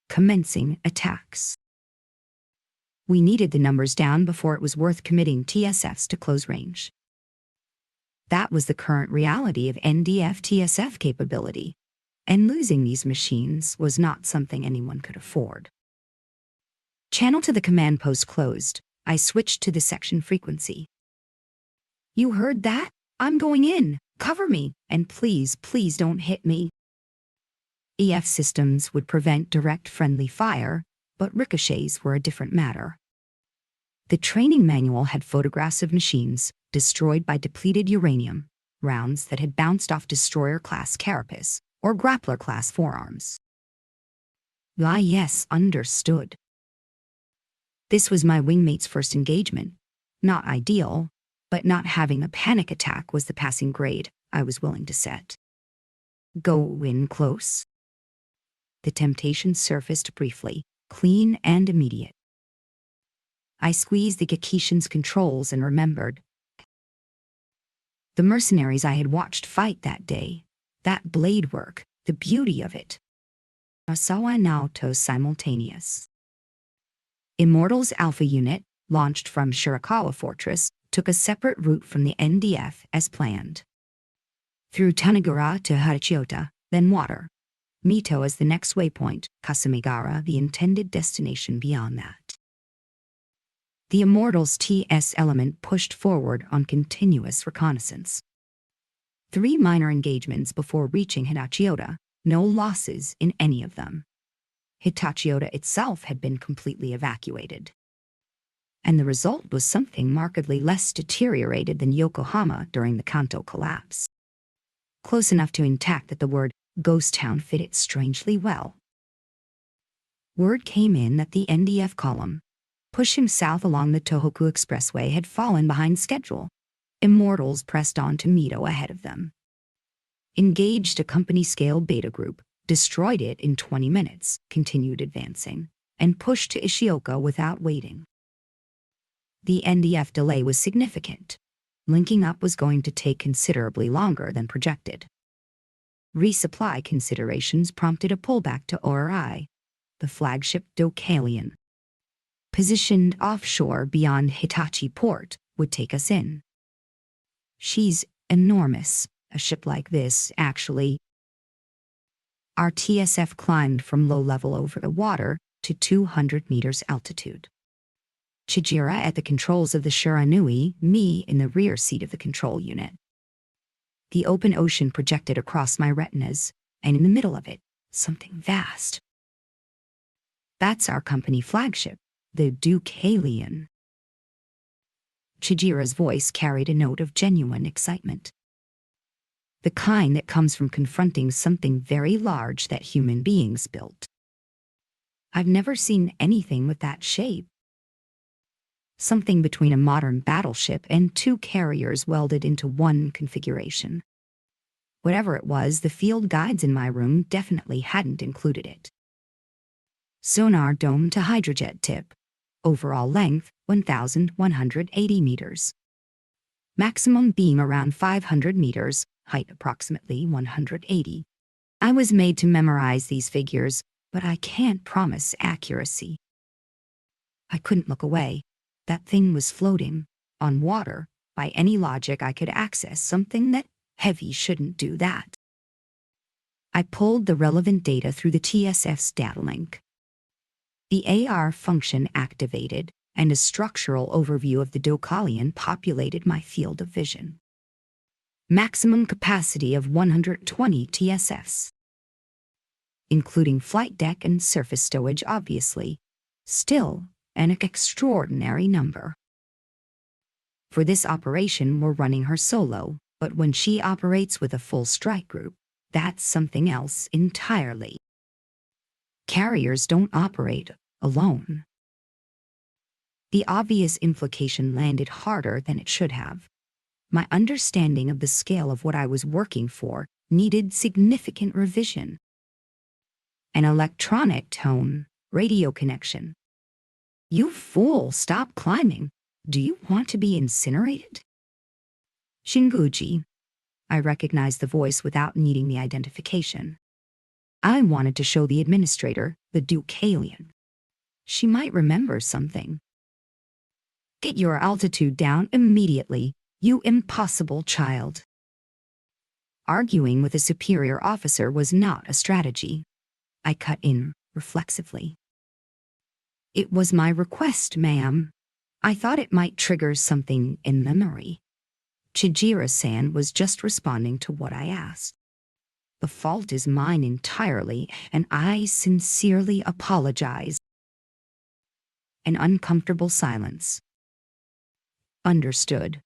Commencing attacks. We needed the numbers down before it was worth committing TSFs to close range. That was the current reality of NDF TSF capability, and losing these machines was not something anyone could afford. Channel to the command post closed. I switched to the section frequency. You heard that? I'm going in. Cover me, and please, please don't hit me. EF systems would prevent direct friendly fire, but ricochets were a different matter. The training manual had photographs of machines destroyed by depleted uranium, rounds that had bounced off destroyer-class carapace or grappler-class forearms. Ah, yes, understood. This was my wingmate's first engagement. Not ideal, but not having a panic attack was the passing grade I was willing to set. Go in close. The temptation surfaced briefly, clean and immediate. I squeezed the Gakishin's controls and remembered. The mercenaries I had watched fight that day, that blade work, the beauty of it. Asawa Naoto simultaneous. Immortal's Alpha unit, launched from Shirakawa Fortress, took a separate route from the NDF as planned. Through Tanagura to Harachiota, then water. Mito as the next waypoint, Kasumigara the intended destination beyond that. The Immortal's TS element pushed forward on continuous reconnaissance. 3 minor engagements before reaching Hitachiota, no losses in any of them. Hitachiota itself had been completely evacuated. And the result was something markedly less deteriorated than Yokohama during the Kanto collapse. Close enough to intact that the word ghost town fit it strangely well. Word came in that the NDF column, pushing south along the Tohoku Expressway, had fallen behind schedule. Immortals pressed on to Mito ahead of them. Engaged a company-scale beta group, destroyed it in 20 minutes, continued advancing, and pushed to Ishioka without waiting. The NDF delay was significant. Linking up was going to take considerably longer than projected. Resupply considerations prompted a pullback to Ori, the flagship Dokalian. Positioned offshore beyond Hitachi Port, would take us in. She's enormous, a ship like this, actually. Our TSF climbed from low level over the water to 200 meters altitude. Chijira at the controls of the Shiranui, me in the rear seat of the control unit. The open ocean projected across my retinas, and in the middle of it, something vast. That's our company flagship, the Dokalian. Chijira's voice carried a note of genuine excitement. The kind that comes from confronting something very large that human beings built. I've never seen anything with that shape. Something between a modern battleship and 2 carriers welded into one configuration. Whatever it was, the field guides in my room definitely hadn't included it. Sonar dome to hydrojet tip. Overall length, 1,180 meters. Maximum beam around 500 meters, height approximately 180. I was made to memorize these figures, but I can't promise accuracy. I couldn't look away. That thing was floating, on water. By any logic I could access something that heavy shouldn't do that. I pulled the relevant data through the TSF's data link. The AR function activated, and a structural overview of the Dokalian populated my field of vision. Maximum capacity of 120 TSFs. Including flight deck and surface stowage, obviously. Still, an extraordinary number. For this operation, we're running her solo, but when she operates with a full strike group, that's something else entirely. Carriers don't operate alone. The obvious implication landed harder than it should have. My understanding of the scale of what I was working for needed significant revision. An electronic tone, radio connection. You fool, stop climbing. Do you want to be incinerated? Shinguji. I recognized the voice without needing the identification. I wanted to show the administrator the Duke alien. She might remember something. Get your altitude down immediately, you impossible child. Arguing with a superior officer was not a strategy. I cut in reflexively. It was my request, ma'am. I thought it might trigger something in memory. Chijira-san was just responding to what I asked. The fault is mine entirely, and I sincerely apologize. An uncomfortable silence. Understood.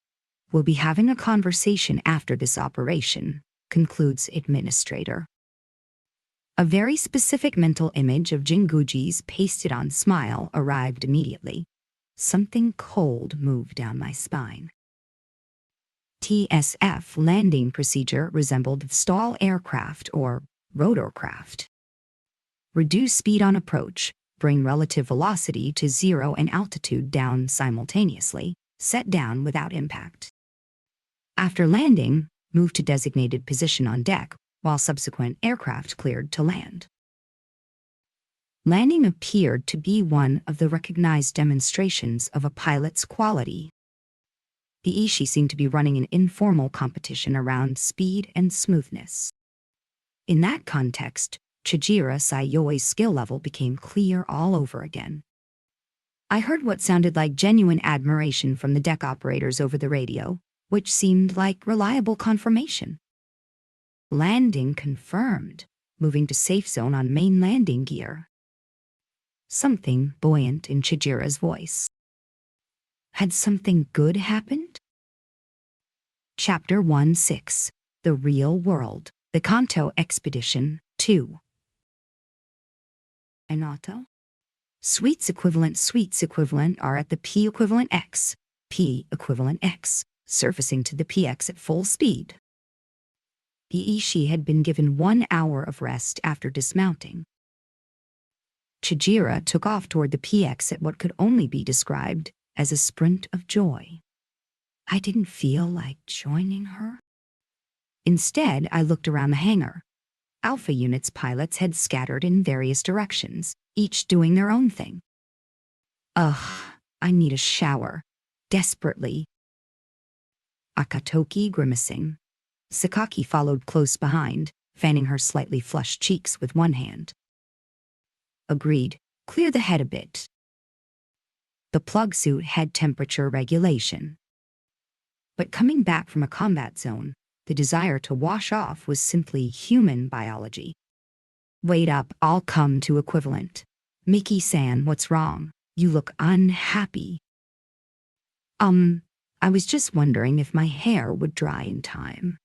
We'll be having a conversation after this operation, concludes administrator. A very specific mental image of Jinguji's pasted-on smile arrived immediately. Something cold moved down my spine. TSF landing procedure resembled stall aircraft or rotorcraft. Reduce speed on approach, bring relative velocity to 0 and altitude down simultaneously, set down without impact. After landing, move to designated position on deck while subsequent aircraft cleared to land. Landing appeared to be one of the recognized demonstrations of a pilot's quality. The Ishi seemed to be running an informal competition around speed and smoothness. In that context, Chijira Sayoi's skill level became clear all over again. I heard what sounded like genuine admiration from the deck operators over the radio, which seemed like reliable confirmation. Landing confirmed, moving to safe zone on main landing gear. Something buoyant in Chijira's voice. Had something good happened? Chapter 1-6, The Real World, The Kanto Expedition 2. Anato? Sweets equivalent are at the P equivalent X, surfacing to the PX at full speed. The Ishi had been given 1 hour of rest after dismounting. Chijira took off toward the PX at what could only be described as a sprint of joy. I didn't feel like joining her. Instead, I looked around the hangar. Alpha Unit's pilots had scattered in various directions, each doing their own thing. Ugh, I need a shower. Desperately. Akatoki grimacing. Sakaki followed close behind, fanning her slightly flushed cheeks with one hand. Agreed. Clear the head a bit. The plug suit had temperature regulation. But coming back from a combat zone, the desire to wash off was simply human biology. Wait up, I'll come to equivalent. Miki-san, what's wrong? You look unhappy. I was just wondering if my hair would dry in time.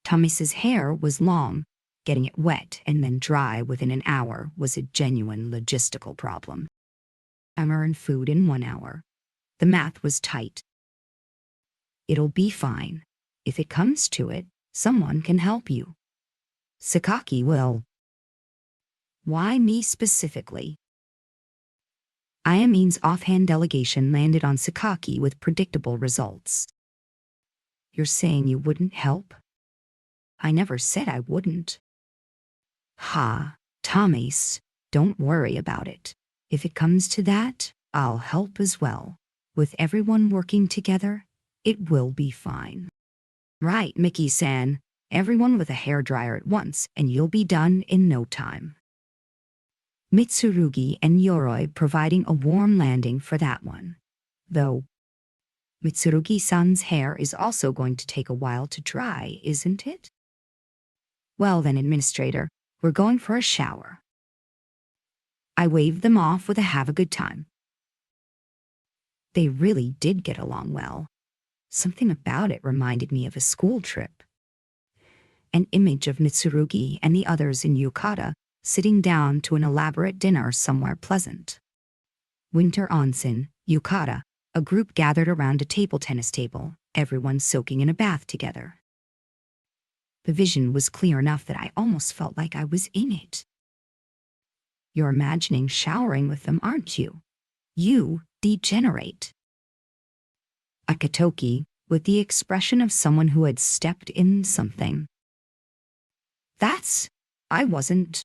Thomas's hair was long. Getting it wet and then dry within an hour was a genuine logistical problem. Timer and food in 1 hour. The math was tight. It'll be fine. If it comes to it, someone can help you. Sakaki will. Why me specifically? Ayamene's offhand delegation landed on Sakaki with predictable results. You're saying you wouldn't help? I never said I wouldn't. Ha, Thomas, don't worry about it. If it comes to that, I'll help as well. With everyone working together, it will be fine. Right, Miki-san. Everyone with a hairdryer at once, and you'll be done in no time. Mitsurugi and Yoroi providing a warm landing for that one. Though, Mitsurugi-san's hair is also going to take a while to dry, isn't it? Well then, Administrator, we're going for a shower. I waved them off with a have a good time. They really did get along well. Something about it reminded me of a school trip. An image of Mitsurugi and the others in yukata sitting down to an elaborate dinner somewhere pleasant. Winter onsen, yukata, a group gathered around a table tennis table, everyone soaking in a bath together. The vision was clear enough that I almost felt like I was in it. You're imagining showering with them, aren't you? You degenerate. Akatoki, with the expression of someone who had stepped in something. I wasn't.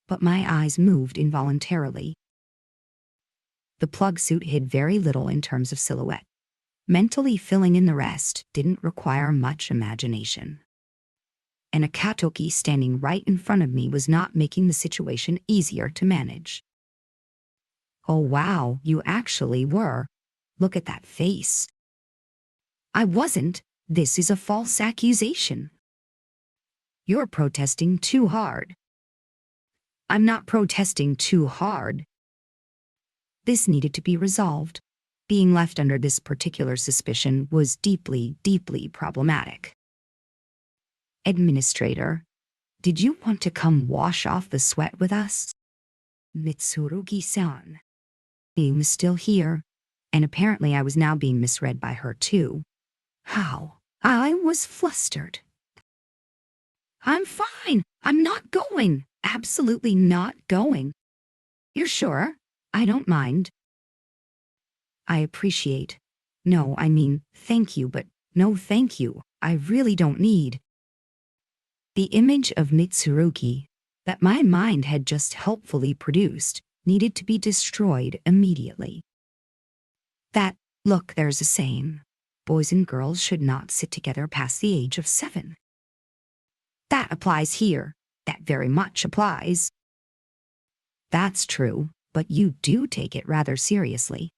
But my eyes moved involuntarily. The plug suit hid very little in terms of silhouette. Mentally filling in the rest didn't require much imagination. And Akatoki standing right in front of me was not making the situation easier to manage. Oh wow, you actually were. Look at that face. I wasn't. This is a false accusation. You're protesting too hard. I'm not protesting too hard. This needed to be resolved. Being left under this particular suspicion was deeply, deeply problematic. Administrator, did you want to come wash off the sweat with us? Mitsurugi-san. He was still here, and apparently I was now being misread by her too. How? I was flustered. I'm fine. I'm not going. Absolutely not going. You're sure? I don't mind. I appreciate. No, I mean, thank you, but no thank you. I really don't need. The image of Mitsurugi that my mind had just helpfully produced needed to be destroyed immediately. Look, there's a saying. Boys and girls should not sit together past the age of 7. That applies here. That very much applies. That's true, but you do take it rather seriously.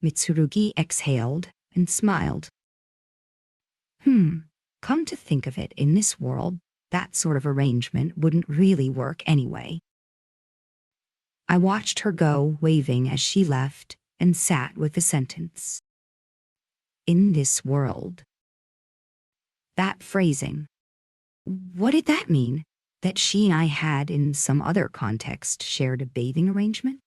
Mitsurugi exhaled and smiled. Come to think of it, in this world, that sort of arrangement wouldn't really work anyway. I watched her go, waving as she left, and sat with the sentence. In this world. That phrasing. What did that mean? That she and I had, in some other context, shared a bathing arrangement?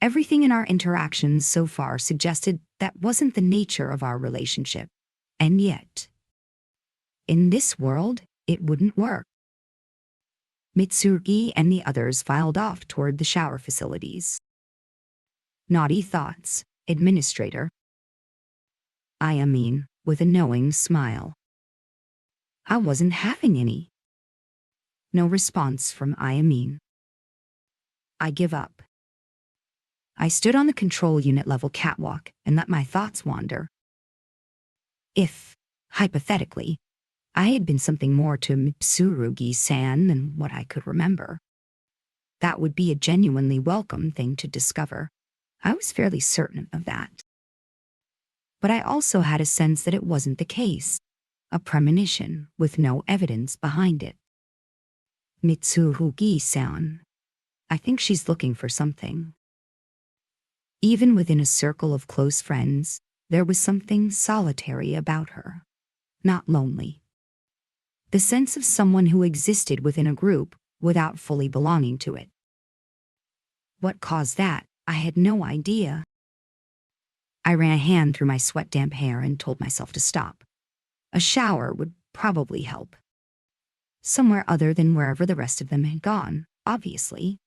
Everything in our interactions so far suggested that wasn't the nature of our relationship. And yet, in this world, it wouldn't work. Mitsurugi and the others filed off toward the shower facilities. Naughty thoughts, administrator. Ayamine, with a knowing smile. I wasn't having any. No response from Ayamine. I give up. I stood on the control unit level catwalk and let my thoughts wander. If, hypothetically, I had been something more to Mitsurugi-san than what I could remember, that would be a genuinely welcome thing to discover. I was fairly certain of that. But I also had a sense that it wasn't the case, a premonition with no evidence behind it. Mitsurugi-san. I think she's looking for something. Even within a circle of close friends, there was something solitary about her, not lonely. The sense of someone who existed within a group without fully belonging to it. What caused that, I had no idea. I ran a hand through my sweat-damp hair and told myself to stop. A shower would probably help. Somewhere other than wherever the rest of them had gone, obviously.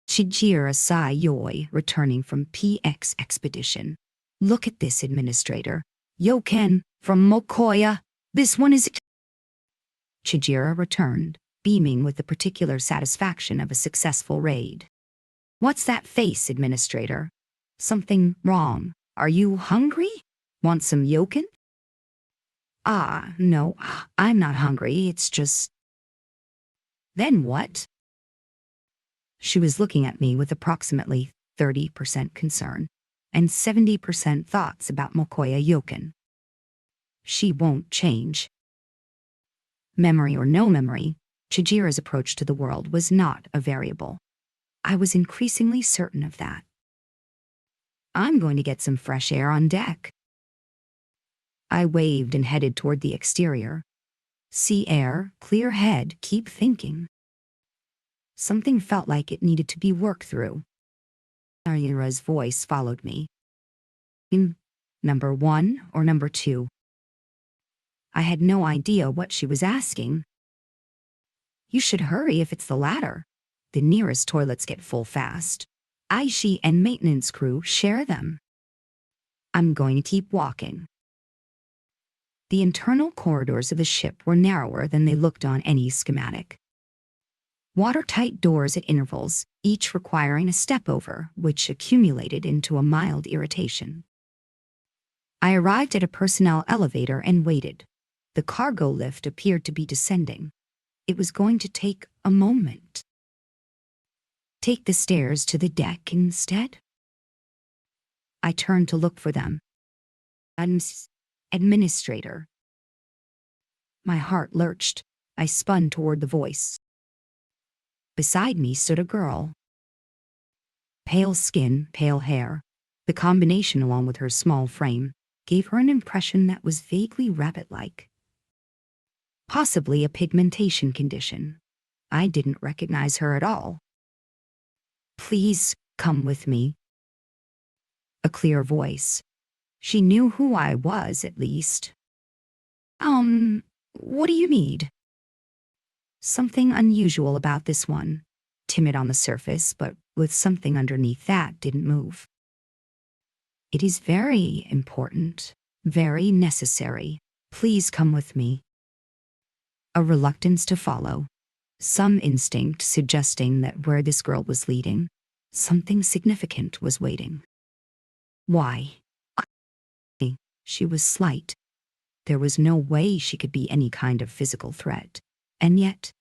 Chijira Sayoi, returning from PX expedition. Look at this, administrator. Yoken, from Mokoya. This one is... Chijira returned, beaming with the particular satisfaction of a successful raid. What's that face, administrator? Something wrong. Are you hungry? Want some yoken? No, I'm not hungry, it's just... Then what? She was looking at me with approximately 30% concern and 70% thoughts about Mokoya yoken. She won't change. Memory or no memory, Chijira's approach to the world was not a variable. I was increasingly certain of that. I'm going to get some fresh air on deck. I waved and headed toward the exterior. Sea air, clear head, keep thinking. Something felt like it needed to be worked through. Ayura's voice followed me. Number 1 or number 2? I had no idea what she was asking. You should hurry if it's the latter. The nearest toilets get full fast. Aishi and maintenance crew share them. I'm going to keep walking. The internal corridors of the ship were narrower than they looked on any schematic. Watertight doors at intervals, each requiring a step over, which accumulated into a mild irritation. I arrived at a personnel elevator and waited. The cargo lift appeared to be descending. It was going to take a moment. Take the stairs to the deck instead? I turned to look for them. Administrator. My heart lurched. I spun toward the voice. Beside me stood a girl. Pale skin, pale hair. The combination, along with her small frame, gave her an impression that was vaguely rabbit-like. Possibly a pigmentation condition. I didn't recognize her at all. Please, come with me. A clear voice. She knew who I was, at least. What do you need? Something unusual about this one. Timid on the surface, but with something underneath that didn't move. It is very important, very necessary. Please come with me. A reluctance to follow. Some instinct suggesting that where this girl was leading, something significant was waiting. Why? She was slight. There was no way she could be any kind of physical threat. And yet,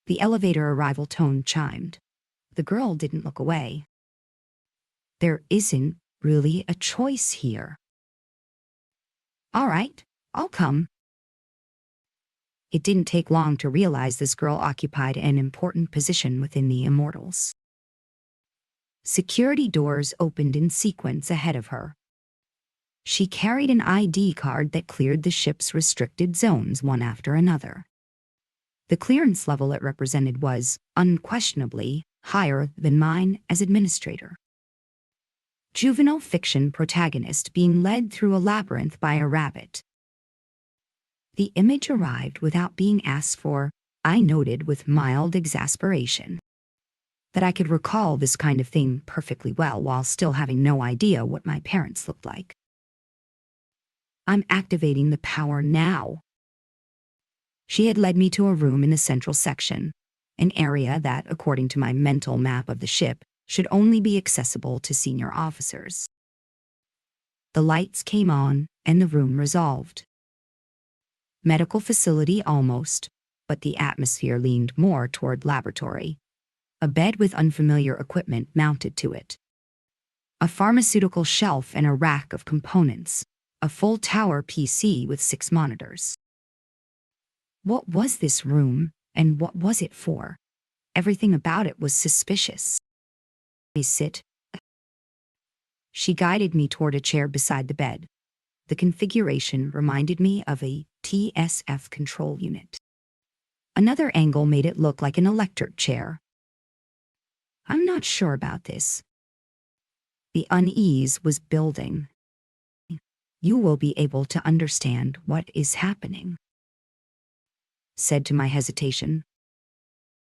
the elevator arrival tone chimed. The girl didn't look away. There isn't really a choice here. All right, I'll come. It didn't take long to realize this girl occupied an important position within the Immortals. Security doors opened in sequence ahead of her. She carried an ID card that cleared the ship's restricted zones one after another. The clearance level it represented was, unquestionably, higher than mine as administrator. Juvenile fiction protagonist being led through a labyrinth by a rabbit. The image arrived without being asked for. I noted with mild exasperation that I could recall this kind of thing perfectly well while still having no idea what my parents looked like. I'm activating the power now. She had led me to a room in the central section, an area that, according to my mental map of the ship, should only be accessible to senior officers. The lights came on, and the room resolved. Medical facility almost, but the atmosphere leaned more toward laboratory. A bed with unfamiliar equipment mounted to it. A pharmaceutical shelf and a rack of components. A full tower PC with 6 monitors. What was this room, and what was it for? Everything about it was suspicious. I sit. She guided me toward a chair beside the bed. The configuration reminded me of a TSF control unit. Another angle made it look like an electric chair. I'm not sure about this. The unease was building. You will be able to understand what is happening. Said to my hesitation.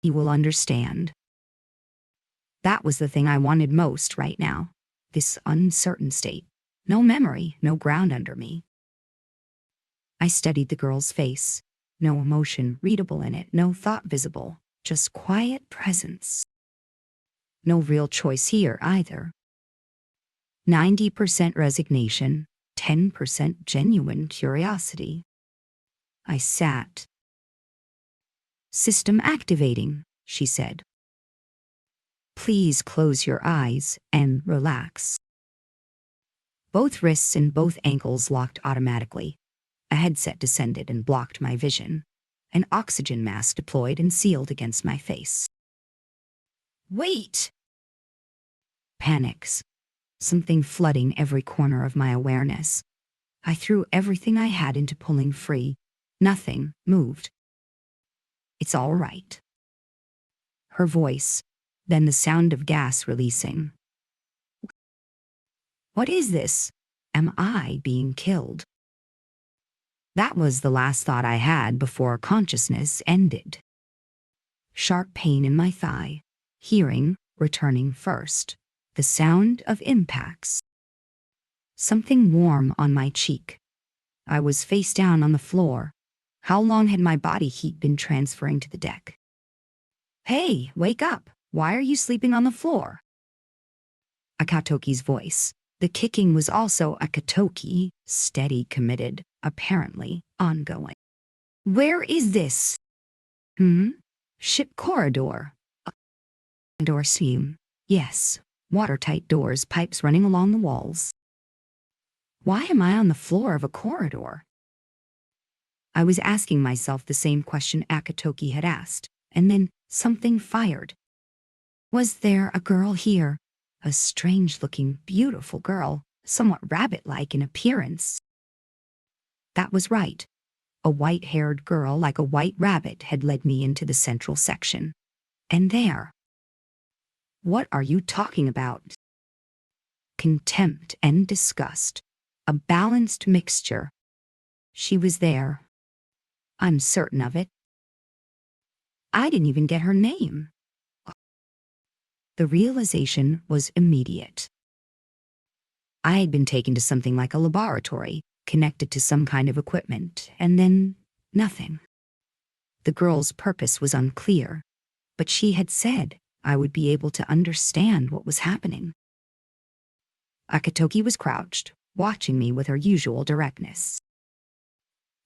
He will understand. That was the thing I wanted most right now. This uncertain state. No memory, no ground under me. I studied the girl's face. No emotion readable in it, no thought visible, just quiet presence. No real choice here either. 90% resignation, 10% genuine curiosity. I sat. System activating, she said. Please close your eyes and relax. Both wrists and both ankles locked automatically. A headset descended and blocked my vision. An oxygen mask deployed and sealed against my face. Wait! Panics. Something flooding every corner of my awareness. I threw everything I had into pulling free. Nothing moved. It's all right. Her voice, then the sound of gas releasing. What is this? Am I being killed? That was the last thought I had before consciousness ended. Sharp pain in my thigh. Hearing returning first, the sound of impacts. Something warm on my cheek. I was face down on the floor. How long had my body heat been transferring to the deck? Hey, wake up! Why are you sleeping on the floor? Akatoki's voice. The kicking was also Akatoki, steady, committed, apparently ongoing. Where is this? Ship corridor. Door seam. Yes, watertight doors, pipes running along the walls. Why am I on the floor of a corridor? I was asking myself the same question Akatoki had asked, and then something fired. Was there a girl here? A strange-looking, beautiful girl, somewhat rabbit-like in appearance. That was right. A white-haired girl like a white rabbit had led me into the central section. And there. What are you talking about? Contempt and disgust. A balanced mixture. She was there. I'm certain of it. I didn't even get her name. The realization was immediate. I had been taken to something like a laboratory, connected to some kind of equipment, and then nothing. The girl's purpose was unclear, but she had said I would be able to understand what was happening. Akatoki was crouched, watching me with her usual directness.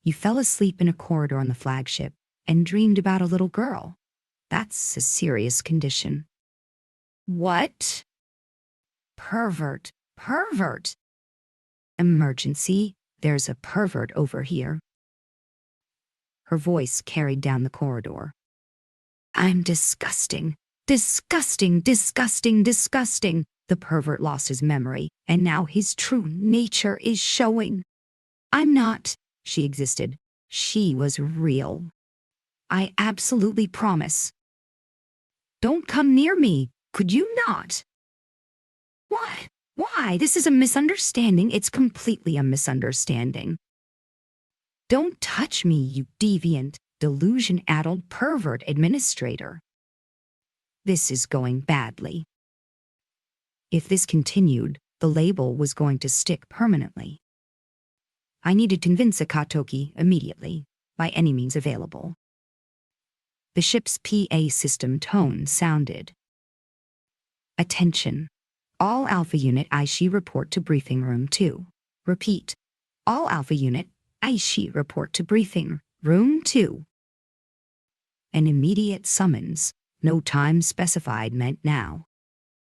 You fell asleep in a corridor on the flagship and dreamed about a little girl. That's a serious condition. What? Pervert. Pervert. Emergency. There's a pervert over here. Her voice carried down the corridor. I'm disgusting. Disgusting, disgusting, disgusting. The pervert lost his memory, and now his true nature is showing. I'm not. She existed. She was real. I absolutely promise. Don't come near me. Could you not? What? Why? This is a misunderstanding. It's completely a misunderstanding. Don't touch me, you deviant, delusion-addled pervert administrator. This is going badly. If this continued, the label was going to stick permanently. I needed to convince Akatoki immediately, by any means available. The ship's PA system tone sounded. Attention. All Alpha Unit Aishi report to Briefing Room 2. Repeat. All Alpha Unit Aishi report to Briefing Room 2. An immediate summons, no time specified, meant now.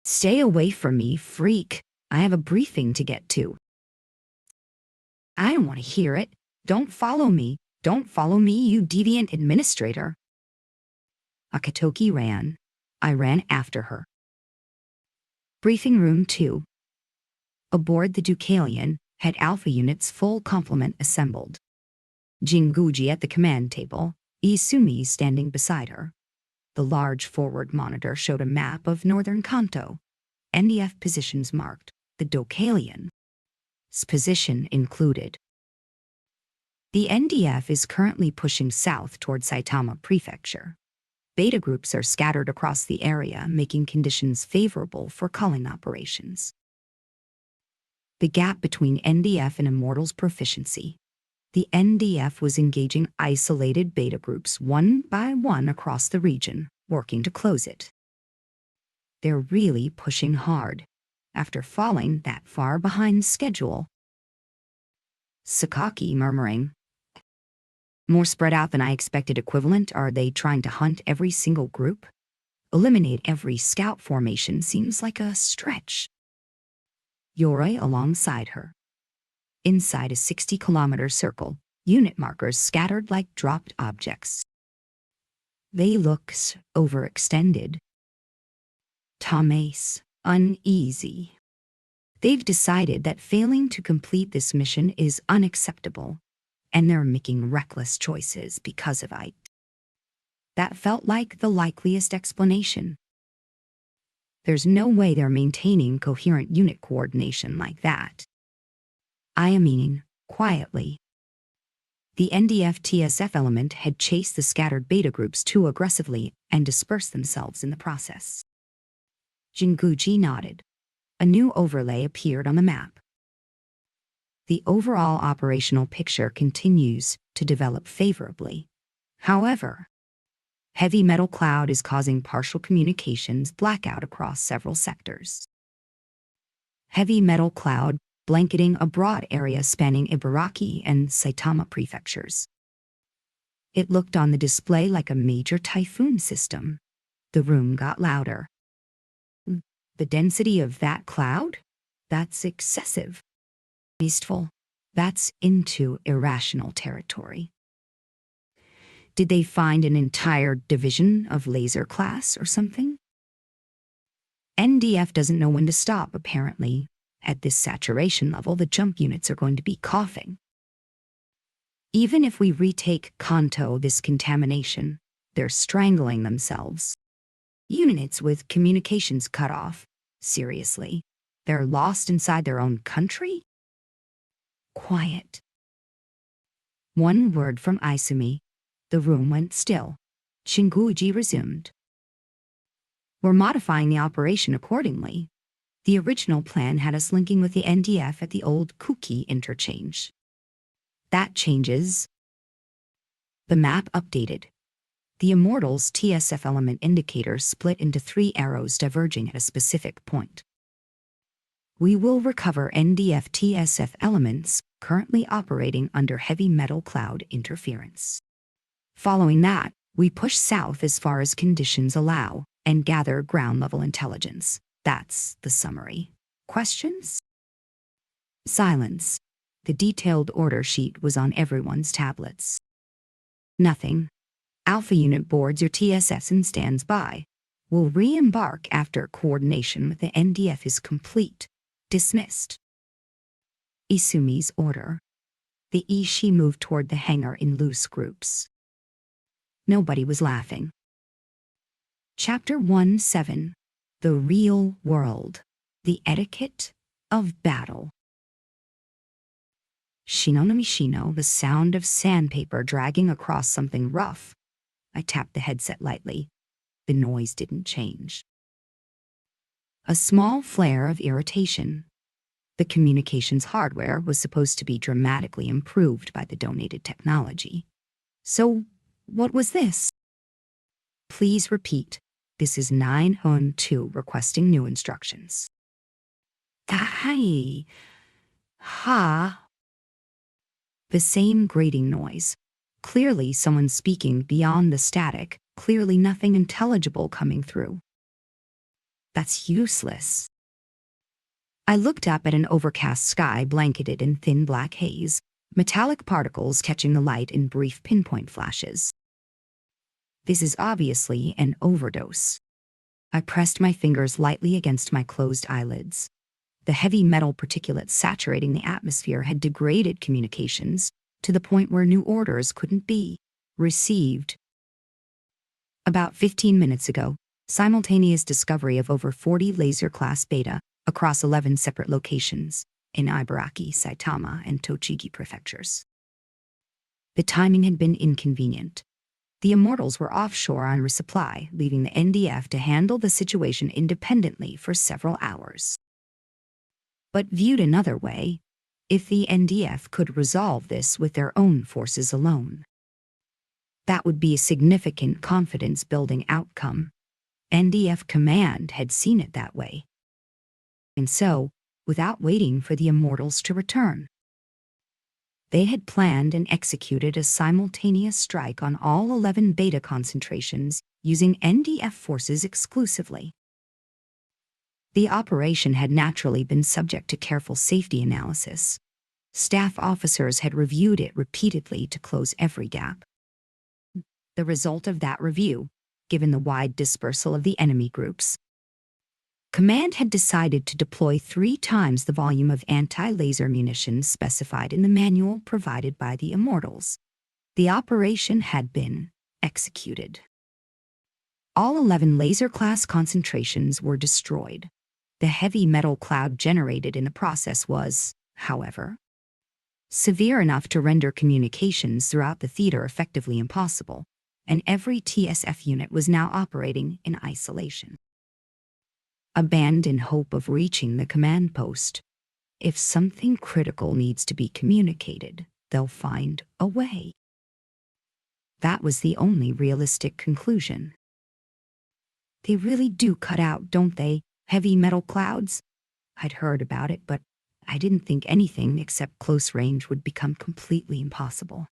Stay away from me, freak. I have a briefing to get to. I don't want to hear it. Don't follow me. Don't follow me, you deviant administrator. Akatoki ran. I ran after her. Briefing Room 2. Aboard the Deucalion had Alpha Unit's full complement assembled. Jinguji at the command table, Izumi standing beside her. The large forward monitor showed a map of northern Kanto. NDF positions marked, the Deucalion's position included. The NDF is currently pushing south toward Saitama Prefecture. Beta groups are scattered across the area, making conditions favorable for culling operations. The gap between NDF and Immortal's proficiency. The NDF was engaging isolated beta groups one by one across the region, working to close it. They're really pushing hard, after falling that far behind schedule. Sakaki murmuring. More spread out than I expected equivalent. Are they trying to hunt every single group? Eliminate every scout formation seems like a stretch. Yoroi alongside her. Inside a 60-kilometer circle, unit markers scattered like dropped objects. They look overextended. Tamase, uneasy. They've decided that failing to complete this mission is unacceptable, and they're making reckless choices because of it. That felt like the likeliest explanation. There's no way they're maintaining coherent unit coordination like that. I am meaning, quietly. The NDF-TSF element had chased the scattered beta groups too aggressively and dispersed themselves in the process. Jinguji nodded. A new overlay appeared on the map. The overall operational picture continues to develop favorably. However, heavy metal cloud is causing partial communications blackout across several sectors. Heavy metal cloud blanketing a broad area spanning Ibaraki and Saitama prefectures. It looked on the display like a major typhoon system. The room got louder. The density of that cloud? That's excessive. Wasteful. That's into irrational territory. Did they find an entire division of laser class or something? NDF doesn't know when to stop, apparently. At this saturation level, the jump units are going to be coughing. Even if we retake Kanto this contamination, they're strangling themselves. Units with communications cut off. Seriously, they're lost inside their own country? Quiet. One word from Izumi. The room went still. Shinguji resumed. We're modifying the operation accordingly. The original plan had us linking with the NDF at the old Kouki interchange. That changes. The map updated. The Immortals TSF element indicator split into 3 arrows diverging at a specific point. We will recover NDF TSF elements currently operating under heavy metal cloud interference. Following that, we push south as far as conditions allow and gather ground-level intelligence. That's the summary. Questions? Silence. The detailed order sheet was on everyone's tablets. Nothing. Alpha Unit boards your TSS and stands by. We'll re-embark after coordination with the NDF is complete. Dismissed. Isumi's order. The Ishi moved toward the hangar in loose groups. Nobody was laughing. Chapter 1-7. The Real World. The Etiquette of Battle. Shino, the sound of sandpaper dragging across something rough. I tapped the headset lightly. The noise didn't change. A small flare of irritation. The communications hardware was supposed to be dramatically improved by the donated technology. So, what was this? Please repeat. This is 9-2 requesting new instructions. Hi. Ha. The same grating noise. Clearly someone speaking beyond the static, clearly nothing intelligible coming through. That's useless. I looked up at an overcast sky blanketed in thin black haze, metallic particles catching the light in brief pinpoint flashes. This is obviously an overdose. I pressed my fingers lightly against my closed eyelids. The heavy metal particulates saturating the atmosphere had degraded communications to the point where new orders couldn't be received. About 15 minutes ago, simultaneous discovery of over 40 laser-class beta across 11 separate locations in Ibaraki, Saitama, and Tochigi prefectures. The timing had been inconvenient. The Immortals were offshore on resupply, leaving the NDF to handle the situation independently for several hours. But viewed another way, if the NDF could resolve this with their own forces alone, that would be a significant confidence-building outcome. NDF Command had seen it that way. And so, without waiting for the Immortals to return, they had planned and executed a simultaneous strike on all 11 beta concentrations using NDF forces exclusively. The operation had naturally been subject to careful safety analysis. Staff officers had reviewed it repeatedly to close every gap. The result of that review, given the wide dispersal of the enemy groups, Command had decided to deploy 3 times the volume of anti-laser munitions specified in the manual provided by the Immortals. The operation had been executed. All 11 laser-class concentrations were destroyed. The heavy metal cloud generated in the process was, however, severe enough to render communications throughout the theater effectively impossible, and every TSF unit was now operating in isolation. abandon hope of reaching the command post. If something critical needs to be communicated, they'll find a way. That was the only realistic conclusion. They really do cut out, don't they, heavy metal clouds? I'd heard about it, but I didn't think anything except close range would become completely impossible.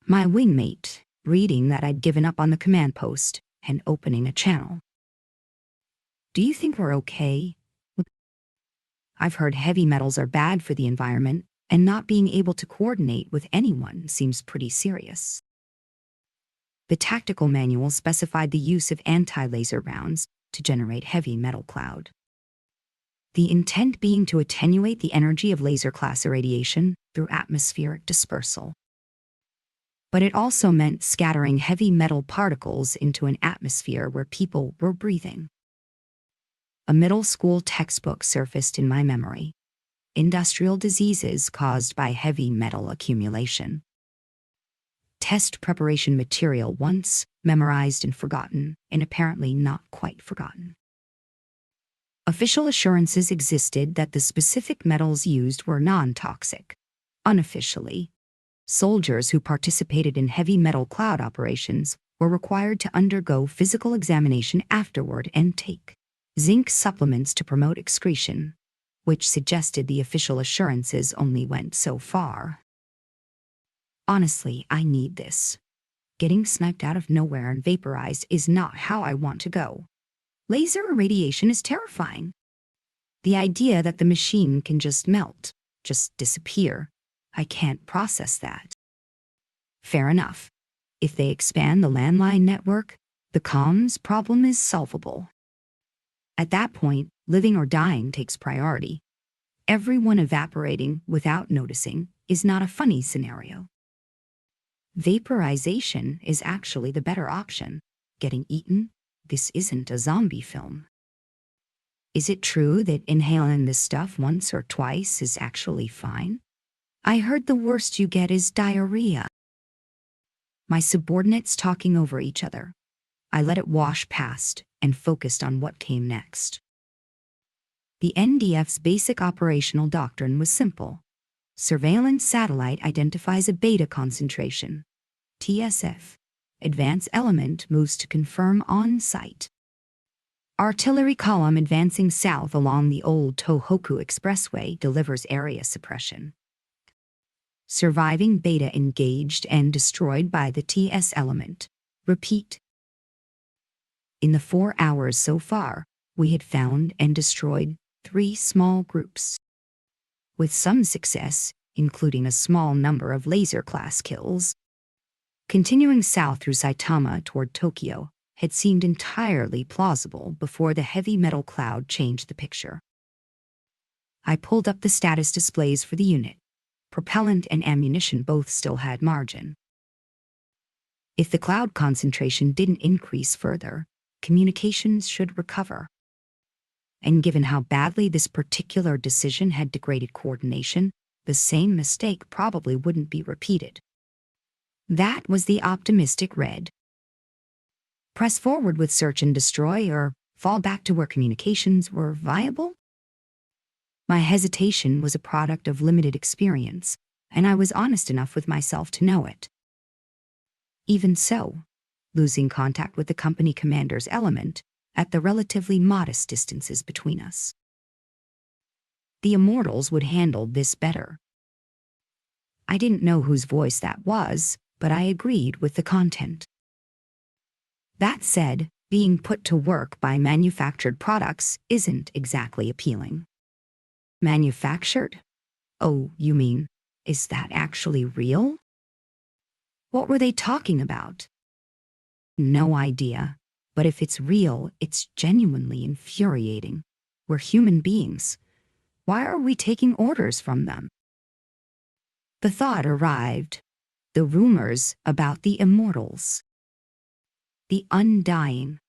My wingmate, reading that I'd given up on the command post and opening a channel. Do you think we're okay? I've heard heavy metals are bad for the environment, and not being able to coordinate with anyone seems pretty serious. The tactical manual specified the use of anti-laser rounds to generate heavy metal cloud. The intent being to attenuate the energy of laser class irradiation through atmospheric dispersal. But it also meant scattering heavy metal particles into an atmosphere where people were breathing. A middle school textbook surfaced in my memory. Industrial diseases caused by heavy metal accumulation. Test preparation material once memorized and forgotten, and apparently not quite forgotten. Official assurances existed that the specific metals used were non-toxic. Unofficially, soldiers who participated in heavy metal cloud operations were required to undergo physical examination afterward and take zinc supplements to promote excretion, which suggested the official assurances only went so far. Honestly, I need this. Getting sniped out of nowhere and vaporized is not how I want to go. Laser irradiation is terrifying. The idea that the machine can just melt, just disappear, I can't process that. Fair enough. If they expand the landline network, the comms problem is solvable. At that point, living or dying takes priority. Everyone evaporating without noticing is not a funny scenario. Vaporization is actually the better option. Getting eaten? This isn't a zombie film. Is it true that inhaling this stuff once or twice is actually fine? I heard the worst you get is diarrhea. My subordinates talking over each other. I let it wash past and focused on what came next. The NDF's basic operational doctrine was simple. Surveillance satellite identifies a beta concentration. TSF. Advance element moves to confirm on-site. Artillery column advancing south along the old Tohoku Expressway delivers area suppression. Surviving beta engaged and destroyed by the TS element. Repeat. In the 4 hours so far, we had found and destroyed 3 small groups. With some success, including a small number of laser-class kills. Continuing south through Saitama toward Tokyo had seemed entirely plausible before the heavy metal cloud changed the picture. I pulled up the status displays for the unit. Propellant and ammunition both still had margin. If the cloud concentration didn't increase further, communications should recover. And given how badly this particular decision had degraded coordination, the same mistake probably wouldn't be repeated. That was the optimistic read. Press forward with search and destroy, or fall back to where communications were viable? My hesitation was a product of limited experience, and I was honest enough with myself to know it. Even so, losing contact with the company commander's element at the relatively modest distances between us. The Immortals would handle this better. I didn't know whose voice that was, but I agreed with the content. That said, being put to work by manufactured products isn't exactly appealing. Manufactured? Oh, you mean, is that actually real? What were they talking about? No idea, but if it's real, it's genuinely infuriating. We're human beings. Why are we taking orders from them? The thought arrived. The rumors about the Immortals. The undying.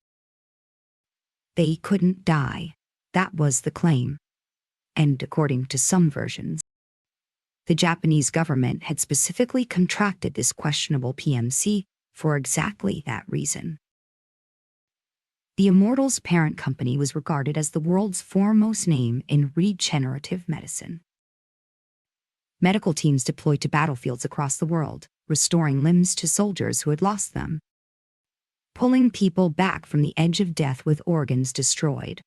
They couldn't die. That was the claim. And according to some versions, the Japanese government had specifically contracted this questionable PMC for exactly that reason. The Immortal's parent company was regarded as the world's foremost name in regenerative medicine. Medical teams deployed to battlefields across the world, restoring limbs to soldiers who had lost them, pulling people back from the edge of death with organs destroyed.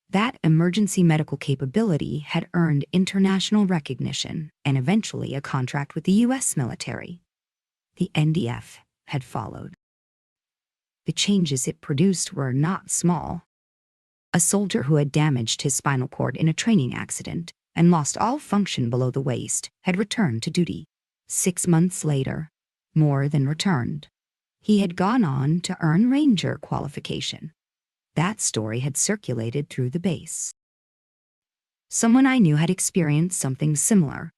That emergency medical capability had earned international recognition and eventually a contract with the U.S. military. The NDF had followed. The changes it produced were not small. A soldier who had damaged his spinal cord in a training accident and lost all function below the waist had returned to duty. 6 months later, more than returned. He had gone on to earn Ranger qualification. That story had circulated through the base. Someone I knew had experienced something similar.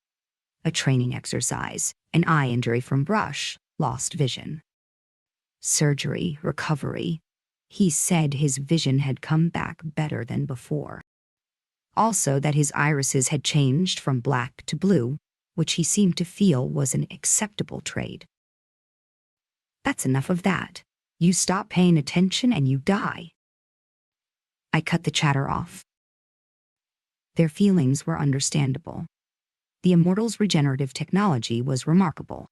A training exercise, an eye injury from brush, lost vision. Surgery, recovery. He said his vision had come back better than before. Also that his irises had changed from black to blue, which he seemed to feel was an acceptable trade. That's enough of that. You stop paying attention and you die. I cut the chatter off. Their feelings were understandable. The Immortal's regenerative technology was remarkable.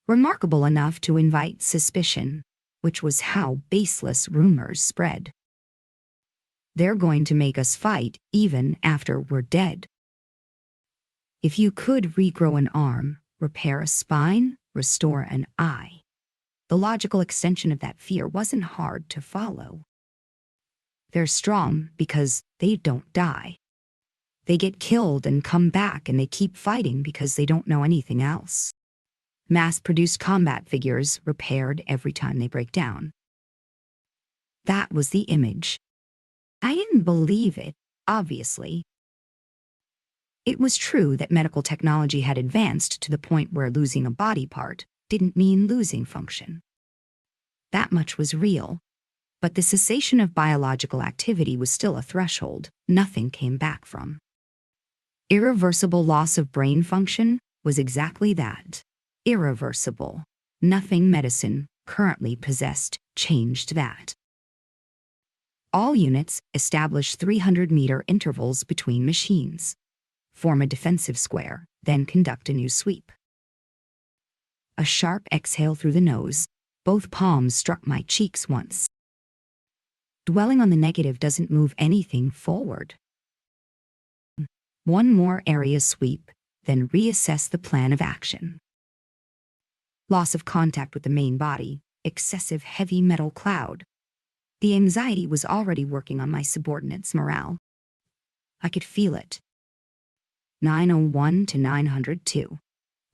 Remarkable enough to invite suspicion, which was how baseless rumors spread. They're going to make us fight even after we're dead. If you could regrow an arm, repair a spine, restore an eye, the logical extension of that fear wasn't hard to follow. They're strong because they don't die. They get killed and come back and they keep fighting because they don't know anything else. Mass-produced combat figures repaired every time they break down. That was the image. I didn't believe it, obviously. It was true that medical technology had advanced to the point where losing a body part didn't mean losing function. That much was real, but the cessation of biological activity was still a threshold nothing came back from. Irreversible loss of brain function was exactly that. Irreversible. Nothing medicine currently possessed changed that. All units establish 300-meter intervals between machines. Form a defensive square, then conduct a new sweep. A sharp exhale through the nose. Both palms struck my cheeks once. Dwelling on the negative doesn't move anything forward. One more area sweep, then reassess the plan of action. Loss of contact with the main body, excessive heavy metal cloud. The anxiety was already working on my subordinates' morale. I could feel it. 901 to 902.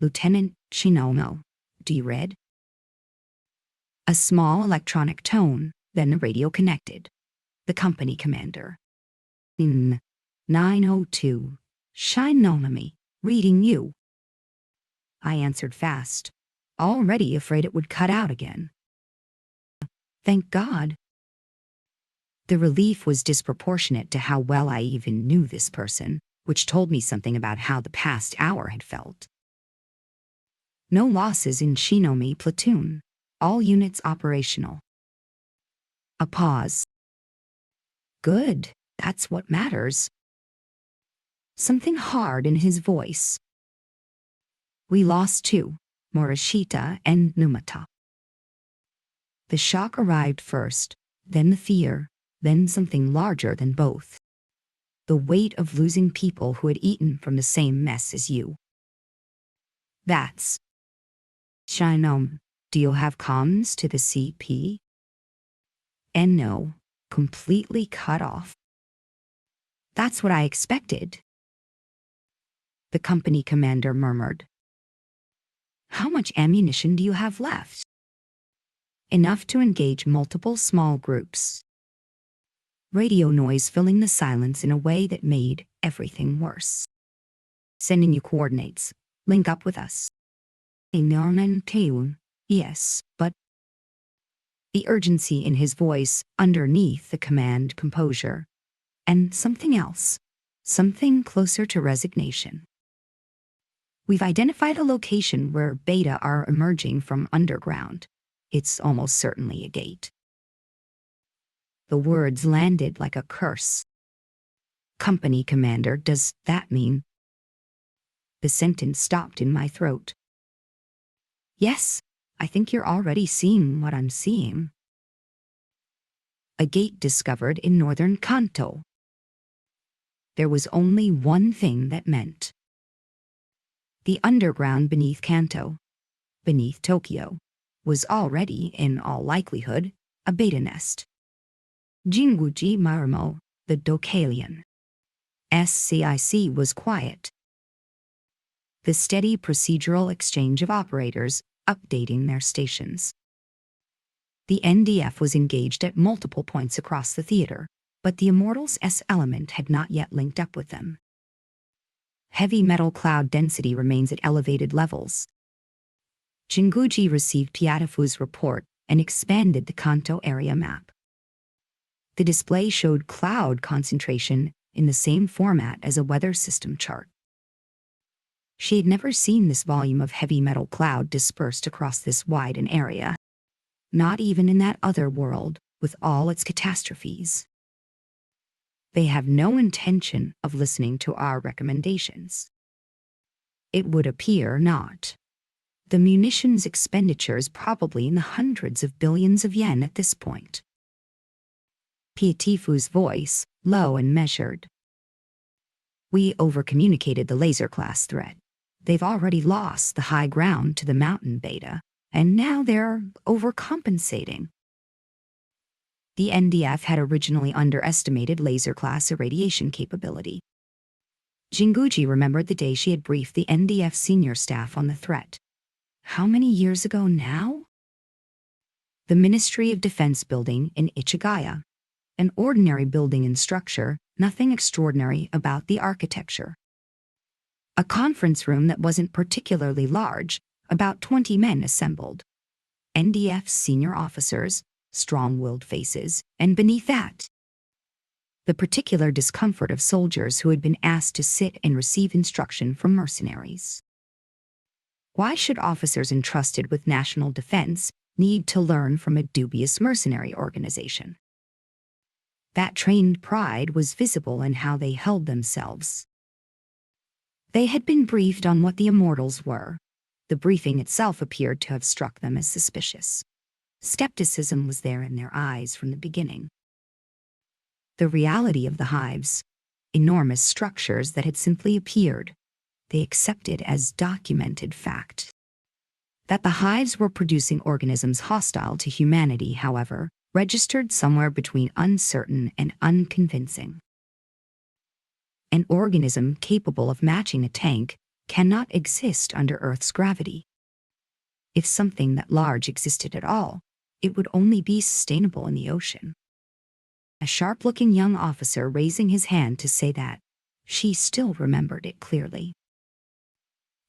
Lieutenant Shinono, do you read? A small electronic tone, then the radio connected. The company commander. 902. Shinonomi, reading you. I answered fast, already afraid it would cut out again. Thank God. The relief was disproportionate to how well I even knew this person, which told me something about how the past hour had felt. No losses in Shinomi platoon. All units operational. A pause. Good, that's what matters. Something hard in his voice. We lost 2, Morishita and Numata. The shock arrived first, then the fear, then something larger than both. The weight of losing people who had eaten from the same mess as you. That's. Shinom, do you have comms to the CP? And no, completely cut off. That's what I expected. The company commander murmured. How much ammunition do you have left? Enough to engage multiple small groups. Radio noise filling the silence in a way that made everything worse. Sending you coordinates. Link up with us. Yes, but... The urgency in his voice underneath the command composure. And something else. Something closer to resignation. We've identified a location where beta are emerging from underground. It's almost certainly a gate. The words landed like a curse. Company commander, does that mean? The sentence stopped in my throat. Yes, I think you're already seeing what I'm seeing. A gate discovered in northern Kanto. There was only one thing that meant. The underground beneath Kanto, beneath Tokyo, was already, in all likelihood, a beta nest. Jinguji Marumo, the Dokalian. xSolice was quiet. The steady procedural exchange of operators updating their stations. The NDF was engaged at multiple points across the theater, but the Immortals' S element had not yet linked up with them. Heavy metal cloud density remains at elevated levels. Jinguji received Piatafu's report and expanded the Kanto area map. The display showed cloud concentration in the same format as a weather system chart. She had never seen this volume of heavy metal cloud dispersed across this wide an area. Not even in that other world, with all its catastrophes. They have no intention of listening to our recommendations. It would appear not. The munitions expenditure is probably in the hundreds of billions of yen at this point. Piatifu's voice, low and measured. We overcommunicated the laser class threat. They've already lost the high ground to the mountain beta, and now they're overcompensating. The NDF had originally underestimated laser class irradiation capability. Jinguji remembered the day she had briefed the NDF senior staff on the threat. How many years ago now? The Ministry of Defense building in Ichigaya. An ordinary building and structure, nothing extraordinary about the architecture. A conference room that wasn't particularly large, about 20 men assembled. NDF senior officers, strong-willed faces, and beneath that, the particular discomfort of soldiers who had been asked to sit and receive instruction from mercenaries. Why should officers entrusted with national defense need to learn from a dubious mercenary organization? That trained pride was visible in how they held themselves. They had been briefed on what the Immortals were. The briefing itself appeared to have struck them as suspicious. Skepticism was there in their eyes from the beginning. The reality of the hives, enormous structures that had simply appeared, they accepted as documented fact. That the hives were producing organisms hostile to humanity, however, registered somewhere between uncertain and unconvincing. An organism capable of matching a tank cannot exist under Earth's gravity. If something that large existed at all, it would only be sustainable in the ocean. A sharp-looking young officer raising his hand to say that, she still remembered it clearly.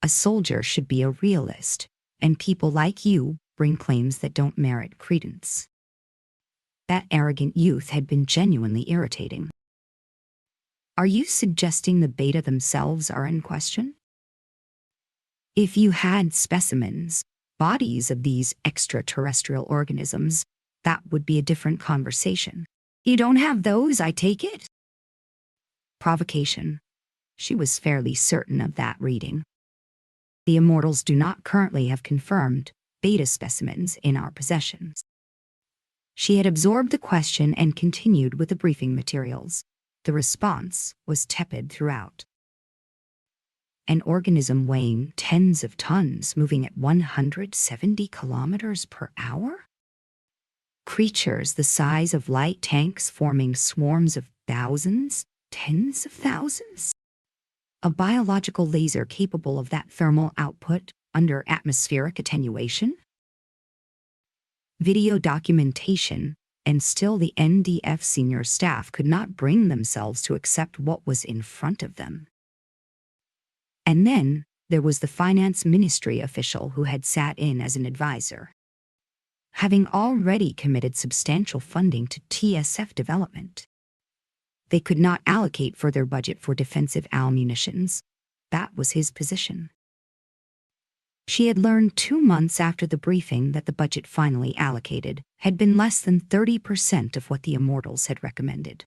A soldier should be a realist, and people like you bring claims that don't merit credence. That arrogant youth had been genuinely irritating. Are you suggesting the beta themselves are in question? If you had specimens, bodies of these extraterrestrial organisms, that would be a different conversation. You don't have those, I take it? Provocation. She was fairly certain of that reading. The Immortals do not currently have confirmed beta specimens in our possessions. She had absorbed the question and continued with the briefing materials. The response was tepid throughout. An organism weighing tens of tons moving at 170 kilometers per hour? Creatures the size of light tanks forming swarms of thousands, tens of thousands? A biological laser capable of that thermal output under atmospheric attenuation? Video documentation, and still the NDF senior staff could not bring themselves to accept what was in front of them. And then there was the finance ministry official who had sat in as an advisor. Having already committed substantial funding to TSF development, they could not allocate further budget for defensive AL munitions. That was his position. She had learned 2 months after the briefing that the budget finally allocated had been less than 30% of what the Immortals had recommended.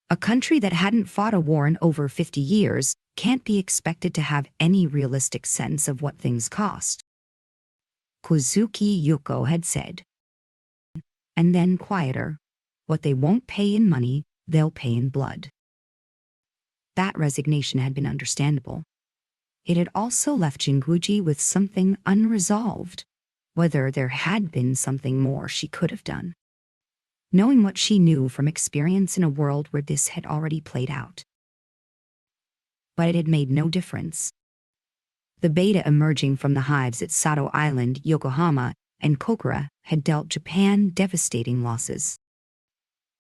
A country that hadn't fought a war in over 50 years can't be expected to have any realistic sense of what things cost, Kozuki Yuko had said. And then quieter, what they won't pay in money, they'll pay in blood. That resignation had been understandable. It had also left Jinguji with something unresolved, whether there had been something more she could have done. Knowing what she knew from experience in a world where this had already played out. But it had made no difference. The beta emerging from the hives at Sato Island, Yokohama, and Kokura had dealt Japan devastating losses,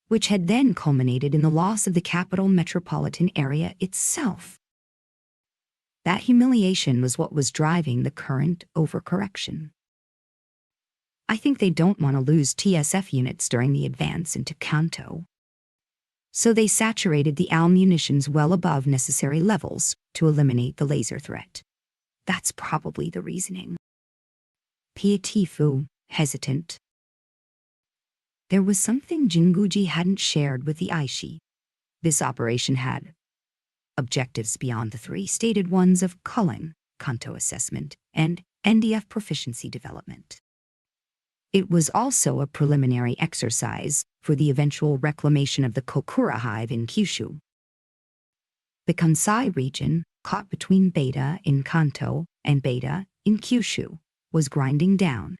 which had then culminated in the loss of the capital metropolitan area itself. That humiliation was what was driving the current overcorrection. I think they don't want to lose TSF units during the advance into Kanto. So they saturated the AL munitions well above necessary levels to eliminate the laser threat. That's probably the reasoning. Pietifu, hesitant. There was something Jinguji hadn't shared with the Aishi. This operation had objectives beyond the 3 stated ones of culling, Kanto assessment, and NDF proficiency development. It was also a preliminary exercise for the eventual reclamation of the Kokura hive in Kyushu. The Kansai region, caught between Beta in Kanto and Beta in Kyushu, was grinding down.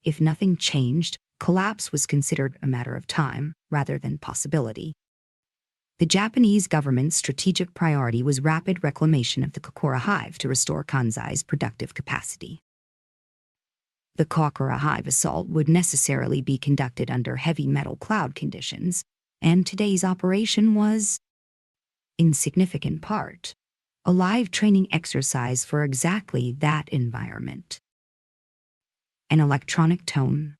If nothing changed, collapse was considered a matter of time rather than possibility. The Japanese government's strategic priority was rapid reclamation of the Kokura hive to restore Kansai's productive capacity. The Kokura hive assault would necessarily be conducted under heavy metal cloud conditions, and today's operation was, in significant part, a live training exercise for exactly that environment. An electronic tone,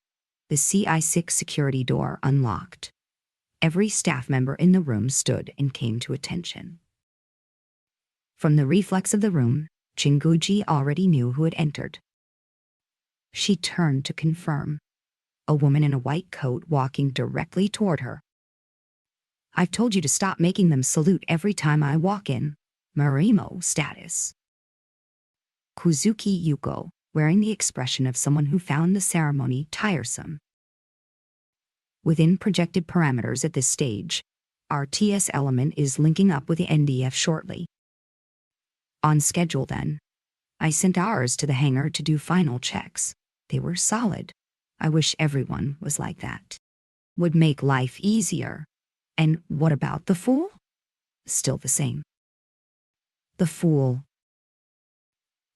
the CI6 security door unlocked. Every staff member in the room stood and came to attention. From the reflex of the room, Jinguji already knew who had entered. She turned to confirm. A woman in a white coat walking directly toward her. "I've told you to stop making them salute every time I walk in. Marimo status." Kozuki Yuko, wearing the expression of someone who found the ceremony tiresome. Within projected parameters at this stage, our TS element is linking up with the NDF shortly. On schedule then. I sent ours to the hangar to do final checks. They were solid. I wish everyone was like that. Would make life easier. And what about the fool? Still the same. The fool.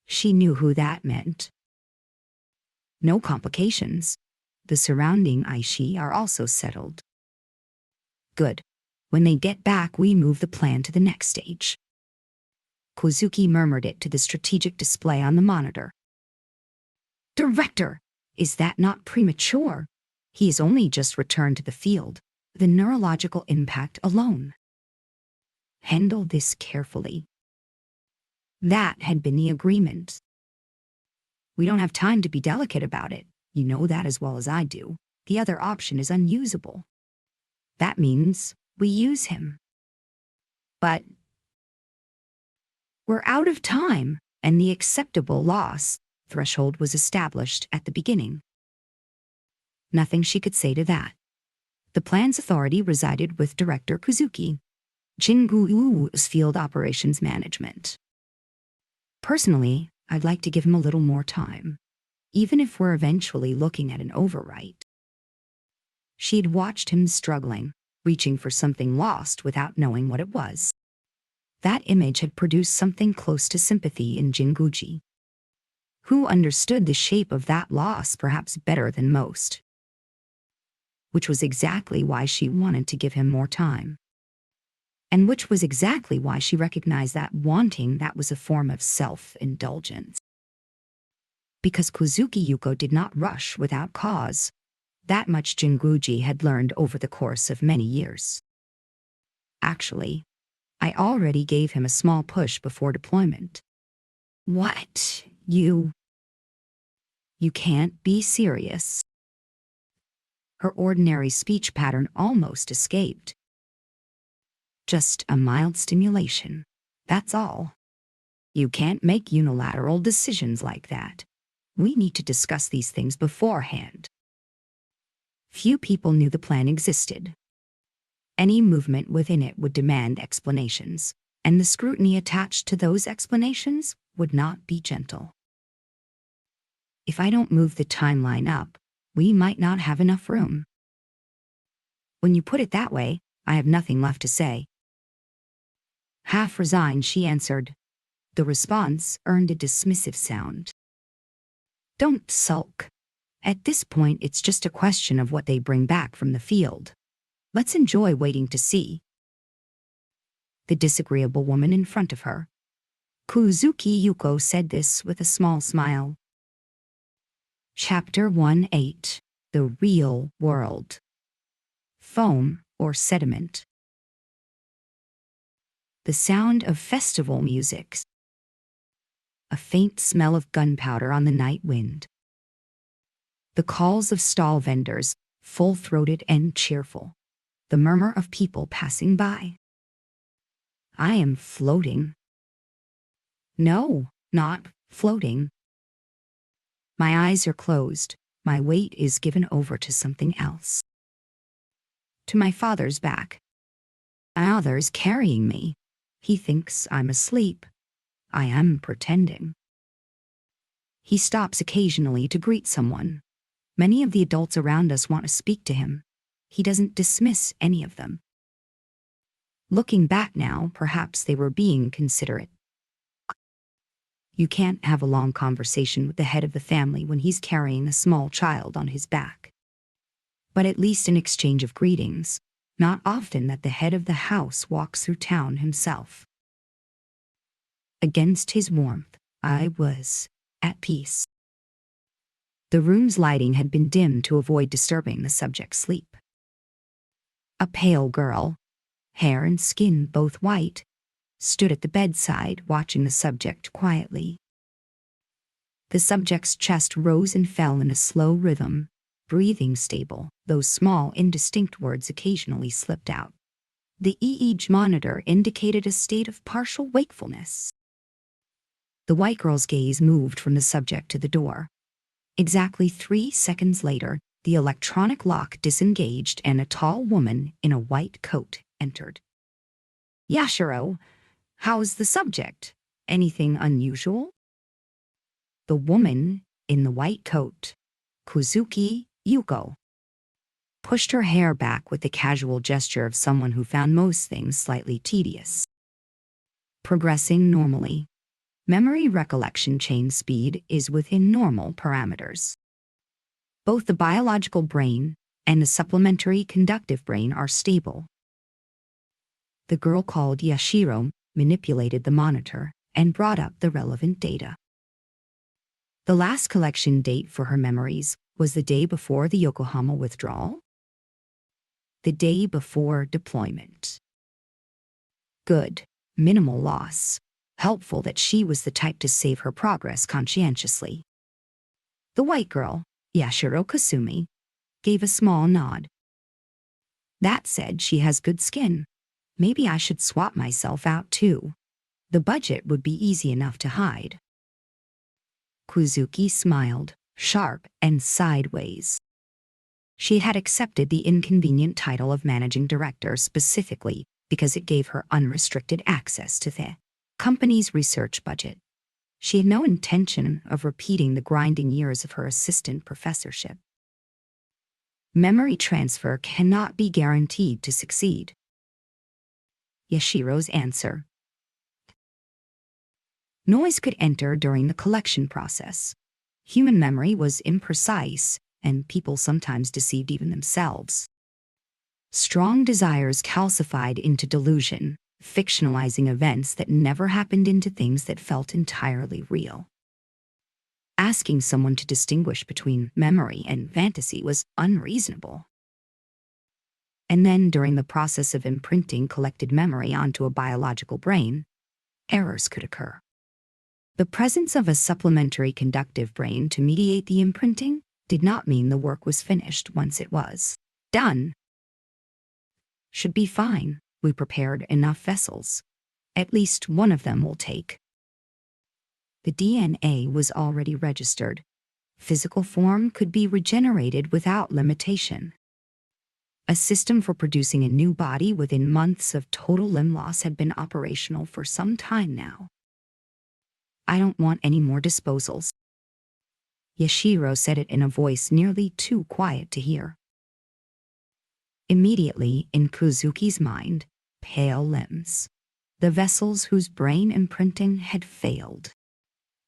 She knew who that meant. No complications. The surrounding Aishi are also settled. Good. When they get back, we move the plan to the next stage. Kozuki murmured it to the strategic display on the monitor. Director, is that not premature? He has only just returned to the field. The neurological impact alone. Handle this carefully. That had been the agreement. We don't have time to be delicate about it. You know that as well as I do. The other option is unusable. That means we use him. But we're out of time, and the acceptable loss threshold was established at the beginning. Nothing she could say to that. The plan's authority resided with Director Kozuki, Jingu's field operations management. Personally, I'd like to give him a little more time, even if we're eventually looking at an overwrite. She'd watched him struggling, reaching for something lost without knowing what it was. That image had produced something close to sympathy in Jinguji, who understood the shape of that loss perhaps better than most. Which was exactly why she wanted to give him more time. And which was exactly why she recognized that wanting that was a form of self-indulgence. Because Kozuki Yuko did not rush without cause. That much Jinguji had learned over the course of many years. Actually, I already gave him a small push before deployment. What? You can't be serious. Her ordinary speech pattern almost escaped. Just a mild stimulation, that's all. You can't make unilateral decisions like that. We need to discuss these things beforehand. Few people knew the plan existed. Any movement within it would demand explanations, and the scrutiny attached to those explanations would not be gentle. If I don't move the timeline up, we might not have enough room. When you put it that way, I have nothing left to say. Half resigned, she answered. The response earned a dismissive sound. Don't sulk. At this point, it's just a question of what they bring back from the field. Let's enjoy waiting to see. The disagreeable woman in front of her. Kuzuki Yuko said this with a small smile. Chapter 1-8. The Real World. Foam or sediment. The sound of festival music. A faint smell of gunpowder on the night wind. The calls of stall vendors, full-throated and cheerful. The murmur of people passing by. I am floating. No, not floating. My eyes are closed. My weight is given over to something else. To my father's back. My father's carrying me. He thinks I'm asleep. I am pretending. He stops occasionally to greet someone. Many of the adults around us want to speak to him. He doesn't dismiss any of them. Looking back now, perhaps they were being considerate. You can't have a long conversation with the head of the family when he's carrying a small child on his back. But at least an exchange of greetings. Not often that the head of the house walks through town himself. Against his warmth, I was at peace. The room's lighting had been dimmed to avoid disturbing the subject's sleep. A pale girl, hair and skin both white, stood at the bedside watching the subject quietly. The subject's chest rose and fell in a slow rhythm, breathing stable, though small, indistinct words occasionally slipped out. The EEG monitor indicated a state of partial wakefulness. The white girl's gaze moved from the subject to the door. Exactly 3 seconds later, the electronic lock disengaged and a tall woman in a white coat entered. Yashiro, how's the subject? Anything unusual? The woman in the white coat, Kuzuki Yuko, pushed her hair back with the casual gesture of someone who found most things slightly tedious. Progressing normally. Memory recollection chain speed is within normal parameters. Both the biological brain and the supplementary conductive brain are stable. The girl called Yashiro manipulated the monitor and brought up the relevant data. The last collection date for her memories was the day before the Yokohama withdrawal. The day before deployment. Good, minimal loss. Helpful that she was the type to save her progress conscientiously. The white girl, Yashiro Kasumi, gave a small nod. That said, she has good skin. Maybe I should swap myself out too. The budget would be easy enough to hide. Kuzuki smiled, sharp and sideways. She had accepted the inconvenient title of managing director specifically because it gave her unrestricted access to the company's research budget. She had no intention of repeating the grinding years of her assistant professorship. Memory transfer cannot be guaranteed to succeed. Yashiro's answer. Noise could enter during the collection process. Human memory was imprecise, and people sometimes deceived even themselves. Strong desires calcified into delusion, fictionalizing events that never happened into things that felt entirely real. Asking someone to distinguish between memory and fantasy was unreasonable. And then, during the process of imprinting collected memory onto a biological brain, errors could occur. The presence of a supplementary conductive brain to mediate the imprinting did not mean the work was finished once it was done. Should be fine. We prepared enough vessels. At least one of them will take. The DNA was already registered. Physical form could be regenerated without limitation. A system for producing a new body within months of total limb loss had been operational for some time now. I don't want any more disposals. Yashiro said it in a voice nearly too quiet to hear. Immediately, in Kuzuki's mind, pale limbs. The vessels whose brain imprinting had failed.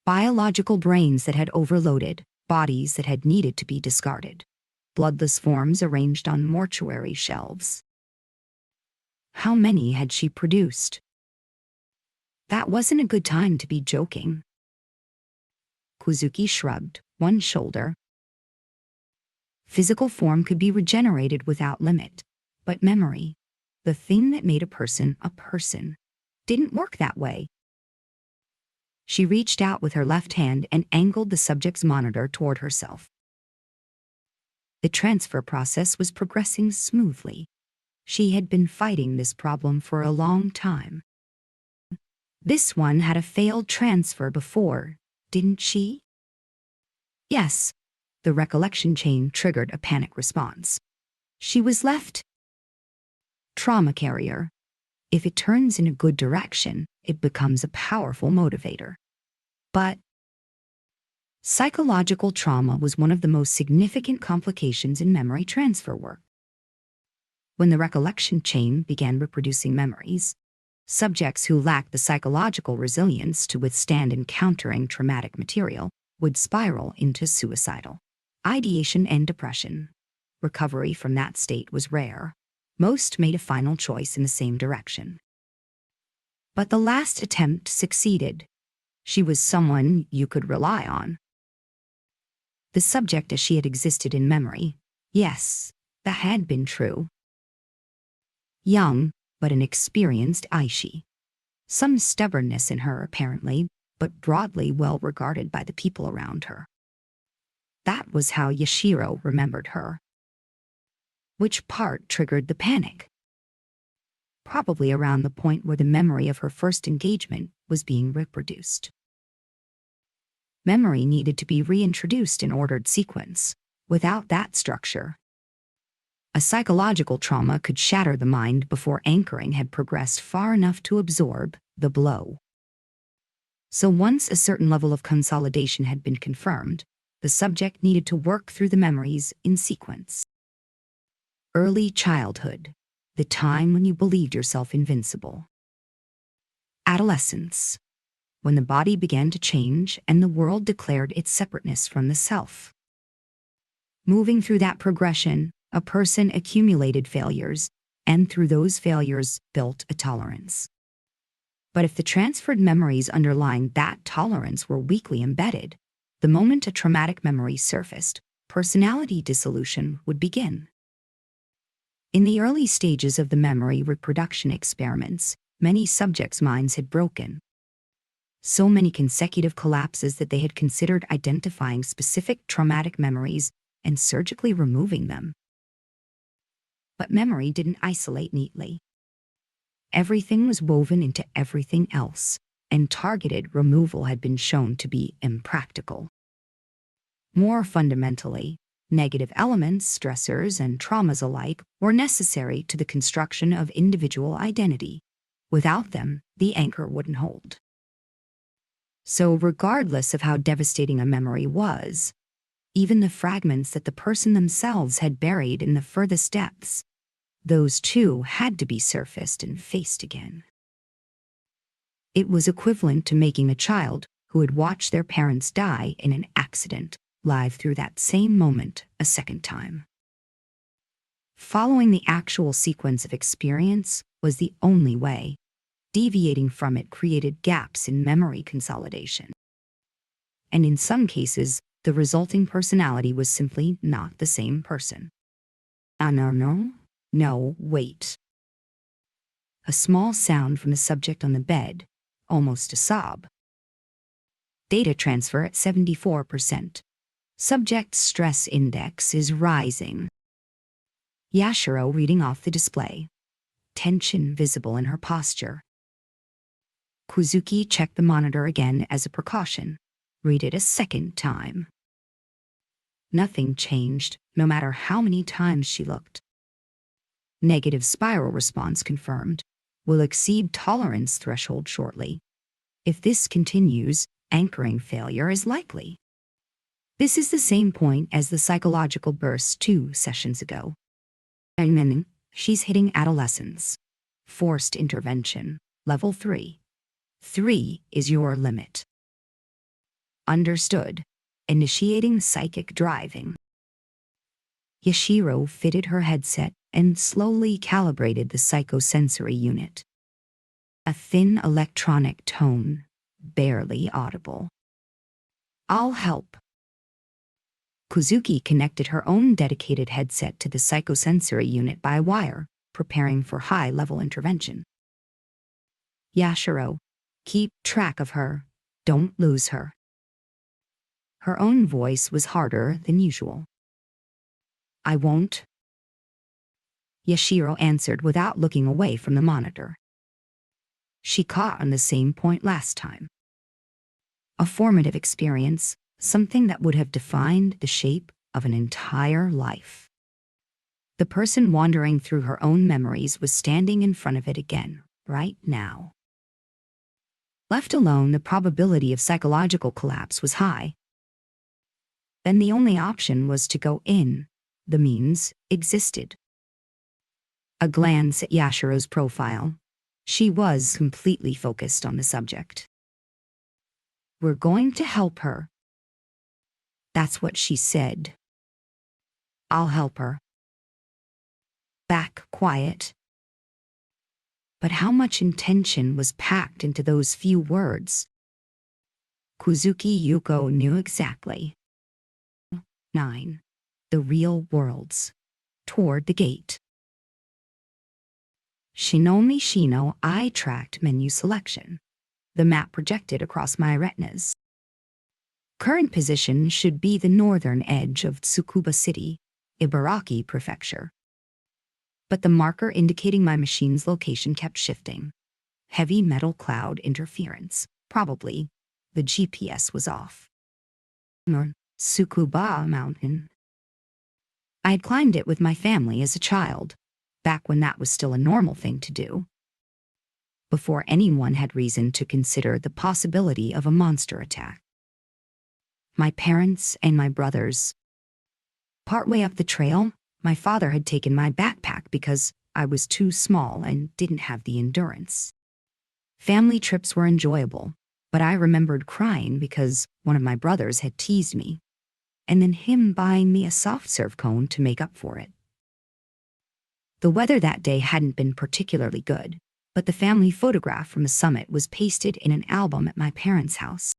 Biological brains that had overloaded, bodies that had needed to be discarded. Bloodless forms arranged on mortuary shelves. How many had she produced? That wasn't a good time to be joking. Kuzuki shrugged one shoulder. Physical form could be regenerated without limit, but memory, the thing that made a person, didn't work that way. She reached out with her left hand and angled the subject's monitor toward herself. The transfer process was progressing smoothly. She had been fighting this problem for a long time. This one had a failed transfer before, didn't she? Yes. The recollection chain triggered a panic response. She was left. Trauma carrier. If it turns in a good direction, it becomes a powerful motivator. But psychological trauma was one of the most significant complications in memory transfer work. When the recollection chain began reproducing memories, subjects who lacked the psychological resilience to withstand encountering traumatic material would spiral into suicidal ideation and depression. Recovery from that state was rare. Most made a final choice in the same direction. But the last attempt succeeded. She was someone you could rely on. The subject as she had existed in memory. Yes, that had been true. Young, but an experienced Aishi. Some stubbornness in her, apparently, but broadly well regarded by the people around her. That was how Yashiro remembered her. Which part triggered the panic? Probably around the point where the memory of her first engagement was being reproduced. Memory needed to be reintroduced in ordered sequence. Without that structure, a psychological trauma could shatter the mind before anchoring had progressed far enough to absorb the blow. So once a certain level of consolidation had been confirmed, the subject needed to work through the memories in sequence. Early childhood, the time when you believed yourself invincible. Adolescence, when the body began to change and the world declared its separateness from the self. Moving through that progression, a person accumulated failures, and through those failures built a tolerance. But if the transferred memories underlying that tolerance were weakly embedded, the moment a traumatic memory surfaced, personality dissolution would begin. In the early stages of the memory reproduction experiments, many subjects' minds had broken. So many consecutive collapses that they had considered identifying specific traumatic memories and surgically removing them. But memory didn't isolate neatly. Everything was woven into everything else, and targeted removal had been shown to be impractical. More fundamentally, negative elements, stressors, and traumas alike were necessary to the construction of individual identity. Without them, the anchor wouldn't hold. So regardless of how devastating a memory was, even the fragments that the person themselves had buried in the furthest depths, those too had to be surfaced and faced again. It was equivalent to making a child who had watched their parents die in an accident live through that same moment a second time. Following the actual sequence of experience was the only way. Deviating from it created gaps in memory consolidation. And in some cases, the resulting personality was simply not the same person. No, wait. A small sound from the subject on the bed, almost a sob. Data transfer at 74%. Subject stress index is rising. Yashiro reading off the display. Tension visible in her posture. Kuzuki checked the monitor again as a precaution. Read it a second time. Nothing changed, no matter how many times she looked. Negative spiral response confirmed. Will exceed tolerance threshold shortly. If this continues, anchoring failure is likely. This is the same point as the psychological burst 2 sessions ago. And then, she's hitting adolescence. Forced intervention, level 3. 3 is your limit. Understood. Initiating psychic driving. Yashiro fitted her headset and slowly calibrated the psychosensory unit. A thin electronic tone, barely audible. I'll help. Kuzuki connected her own dedicated headset to the psychosensory unit by wire, preparing for high-level intervention. Yashiro, keep track of her. Don't lose her. Her own voice was harder than usual. I won't. Yashiro answered without looking away from the monitor. She caught on the same point last time. A formative experience, something that would have defined the shape of an entire life. The person wandering through her own memories was standing in front of it again, right now. Left alone, the probability of psychological collapse was high. Then the only option was to go in. The means existed. A glance at Yashiro's profile. She was completely focused on the subject. We're going to help her. That's what she said. I'll help her. Back quiet. But how much intention was packed into those few words? Kuzuki Yuko knew exactly. 9. The real worlds. Toward the gate. Shinomi Shino eye tracked menu selection. The map projected across my retinas. Current position should be the northern edge of Tsukuba City, Ibaraki Prefecture. But the marker indicating my machine's location kept shifting. Heavy metal cloud interference. Probably, the GPS was off. Tsukuba Mountain. I had climbed it with my family as a child, back when that was still a normal thing to do. Before anyone had reason to consider the possibility of a monster attack. My parents and my brothers. Partway up the trail, my father had taken my backpack because I was too small and didn't have the endurance. Family trips were enjoyable, but I remembered crying because one of my brothers had teased me, and then him buying me a soft serve cone to make up for it. The weather that day hadn't been particularly good, but the family photograph from the summit was pasted in an album at my parents' house.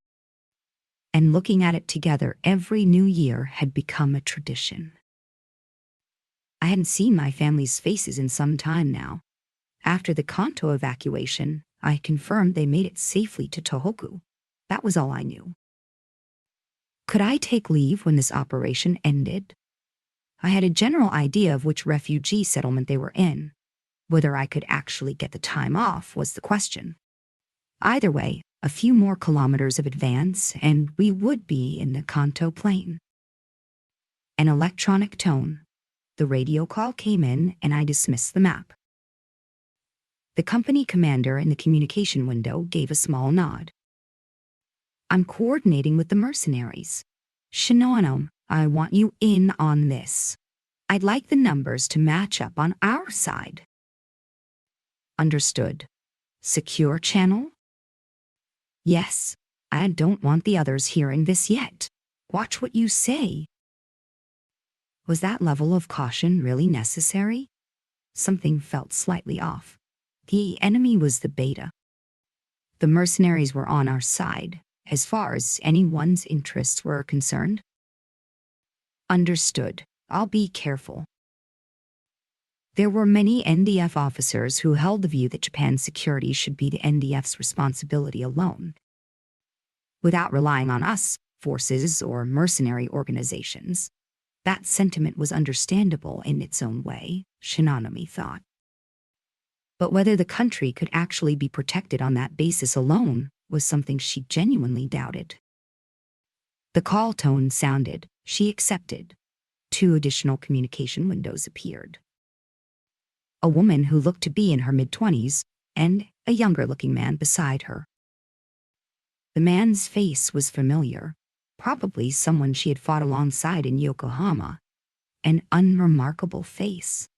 And looking at it together every New Year had become a tradition. I hadn't seen my family's faces in some time now. After the Kanto evacuation, I confirmed they made it safely to Tohoku. That was all I knew. Could I take leave when this operation ended? I had a general idea of which refugee settlement they were in. Whether I could actually get the time off was the question. Either way, a few more kilometers of advance, and we would be in the Kanto plain. An electronic tone. The radio call came in, and I dismissed the map. The company commander in the communication window gave a small nod. I'm coordinating with the mercenaries. Shinoano, I want you in on this. I'd like the numbers to match up on our side. Understood. Secure channel? Yes, I don't want the others hearing this yet. Watch what you say. Was that level of caution really necessary? Something felt slightly off. The enemy was the beta. The mercenaries were on our side, as far as anyone's interests were concerned. Understood. I'll be careful. There were many NDF officers who held the view that Japan's security should be the NDF's responsibility alone. without relying on us, forces, or mercenary organizations. That sentiment was understandable in its own way, Shinonami thought. But whether the country could actually be protected on that basis alone was something she genuinely doubted. The call tone sounded. She accepted. 2 additional communication windows appeared. A woman who looked to be in her mid-20s, and a younger-looking man beside her. The man's face was familiar, probably someone she had fought alongside in Yokohama. An unremarkable face.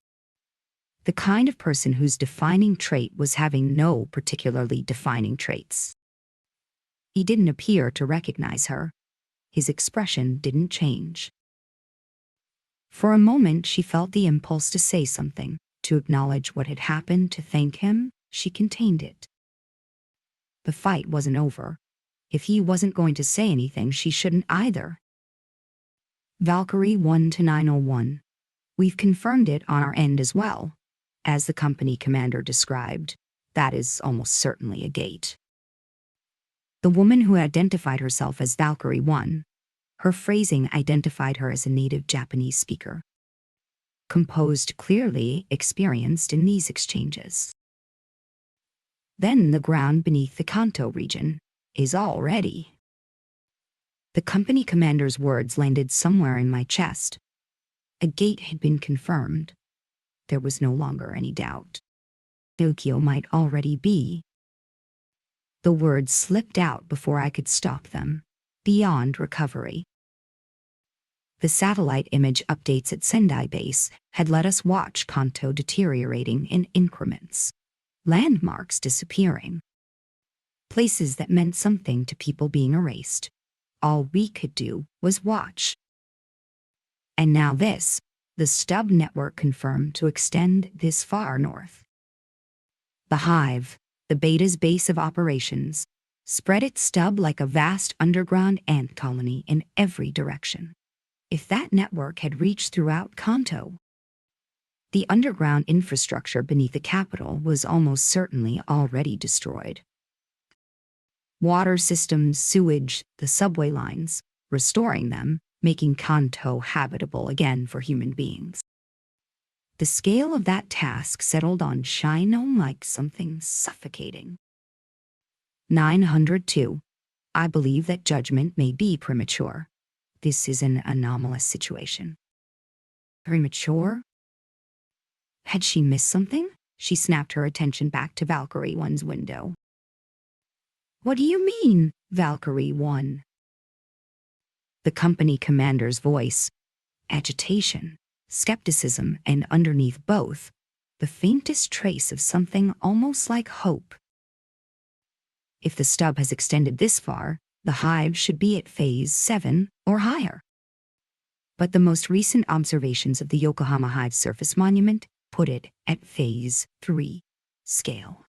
The kind of person whose defining trait was having no particularly defining traits. He didn't appear to recognize her. His expression didn't change. For a moment, she felt the impulse to say something, to acknowledge what had happened, to thank him. She contained it. The fight wasn't over. If he wasn't going to say anything, she shouldn't either. Valkyrie 1-901. We've confirmed it on our end as well. As the company commander described, that is almost certainly a gate. The woman who identified herself as Valkyrie 1, her phrasing identified her as a native Japanese speaker. Composed, clearly experienced in these exchanges. Then the ground beneath the Kanto region is all ready. The company commander's words landed somewhere in my chest. A gate had been confirmed. There was no longer any doubt. Tokyo might already be. The words slipped out before I could stop them. Beyond recovery. The satellite image updates at Sendai Base had let us watch Kanto deteriorating in increments. Landmarks disappearing. Places that meant something to people being erased. All we could do was watch. And now this, the stub network confirmed to extend this far north. The Hive, the Beta's base of operations, spread its stub like a vast underground ant colony in every direction. If that network had reached throughout Kanto, the underground infrastructure beneath the capital was almost certainly already destroyed. Water systems, sewage, the subway lines, restoring them, making Kanto habitable again for human beings. The scale of that task settled on Shino like something suffocating. 902. I believe that judgment may be premature. This is an anomalous situation. Premature? Had she missed something? She snapped her attention back to Valkyrie 1's window. What do you mean, Valkyrie 1? The company commander's voice. Agitation, skepticism, and underneath both, the faintest trace of something almost like hope. If the stub has extended this far, the hive should be at phase 7 or higher. But the most recent observations of the Yokohama Hive surface monument put it at phase 3 scale.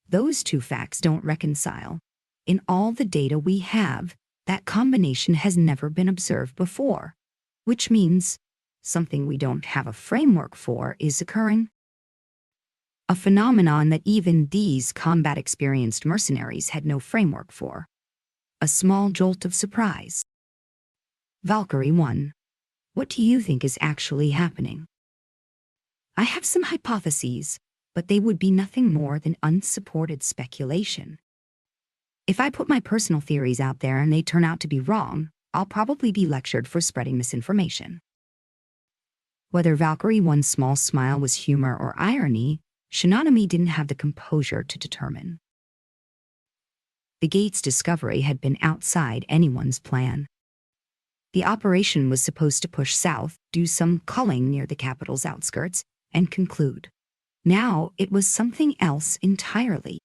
Those 2 facts don't reconcile. In all the data we have, that combination has never been observed before, which means something we don't have a framework for is occurring. A phenomenon that even these combat-experienced mercenaries had no framework for. A small jolt of surprise. Valkyrie 1, what do you think is actually happening? I have some hypotheses, but they would be nothing more than unsupported speculation. If I put my personal theories out there and they turn out to be wrong, I'll probably be lectured for spreading misinformation. Whether Valkyrie 1's small smile was humor or irony, Shinonami didn't have the composure to determine. The gate's discovery had been outside anyone's plan. The operation was supposed to push south, do some culling near the capital's outskirts, and conclude. Now it was something else entirely.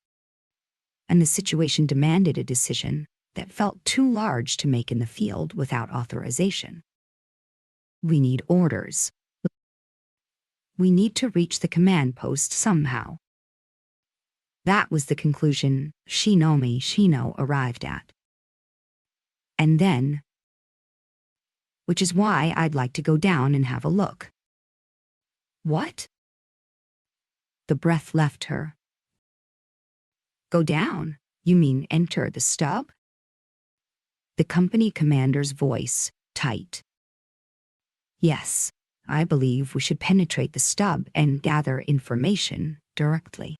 And the situation demanded a decision that felt too large to make in the field without authorization. We need orders. We need to reach the command post somehow. That was the conclusion Shino arrived at. And then, which is why I'd like to go down and have a look. What? The breath left her. Go down? You mean enter the stub? The company commander's voice, tight. Yes, I believe we should penetrate the stub and gather information directly.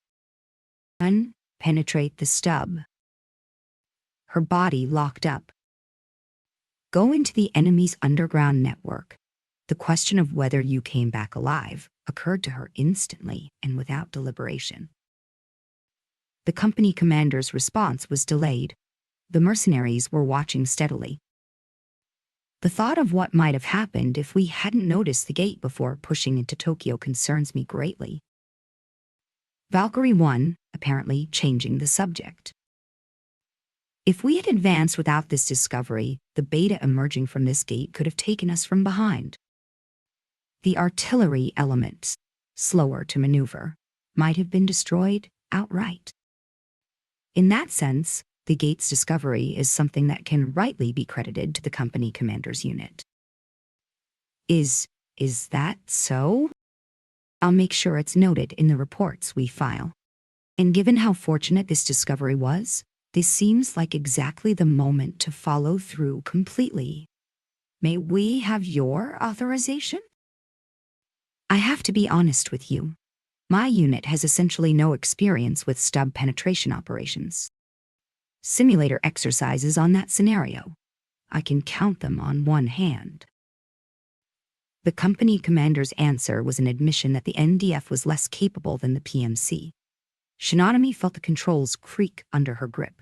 Penetrate the stub. Her body locked up. Go into the enemy's underground network. The question of whether you came back alive occurred to her instantly and without deliberation. The company commander's response was delayed. The mercenaries were watching steadily. The thought of what might have happened if we hadn't noticed the gate before pushing into Tokyo concerns me greatly. Valkyrie 1, apparently changing the subject. If we had advanced without this discovery, the beta emerging from this gate could have taken us from behind. The artillery elements, slower to maneuver, might have been destroyed outright. In that sense, the gate's discovery is something that can rightly be credited to the company commander's unit. Is that so? I'll make sure it's noted in the reports we file. And given how fortunate this discovery was, this seems like exactly the moment to follow through completely. May we have your authorization? I have to be honest with you. My unit has essentially no experience with stub penetration operations. Simulator exercises on that scenario. I can count them on one hand. The company commander's answer was an admission that the NDF was less capable than the PMC. Shinonami felt the controls creak under her grip.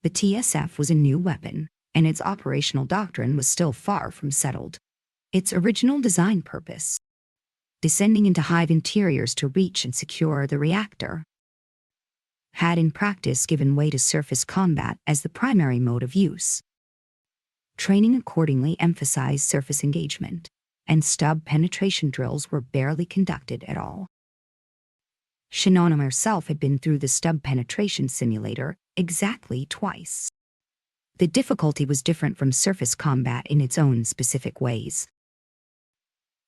The TSF was a new weapon, and its operational doctrine was still far from settled. Its original design purpose, descending into hive interiors to reach and secure the reactor, had in practice given way to surface combat as the primary mode of use. Training accordingly emphasized surface engagement, and stub penetration drills were barely conducted at all. Shinonami herself had been through the stub penetration simulator exactly twice. The difficulty was different from surface combat in its own specific ways.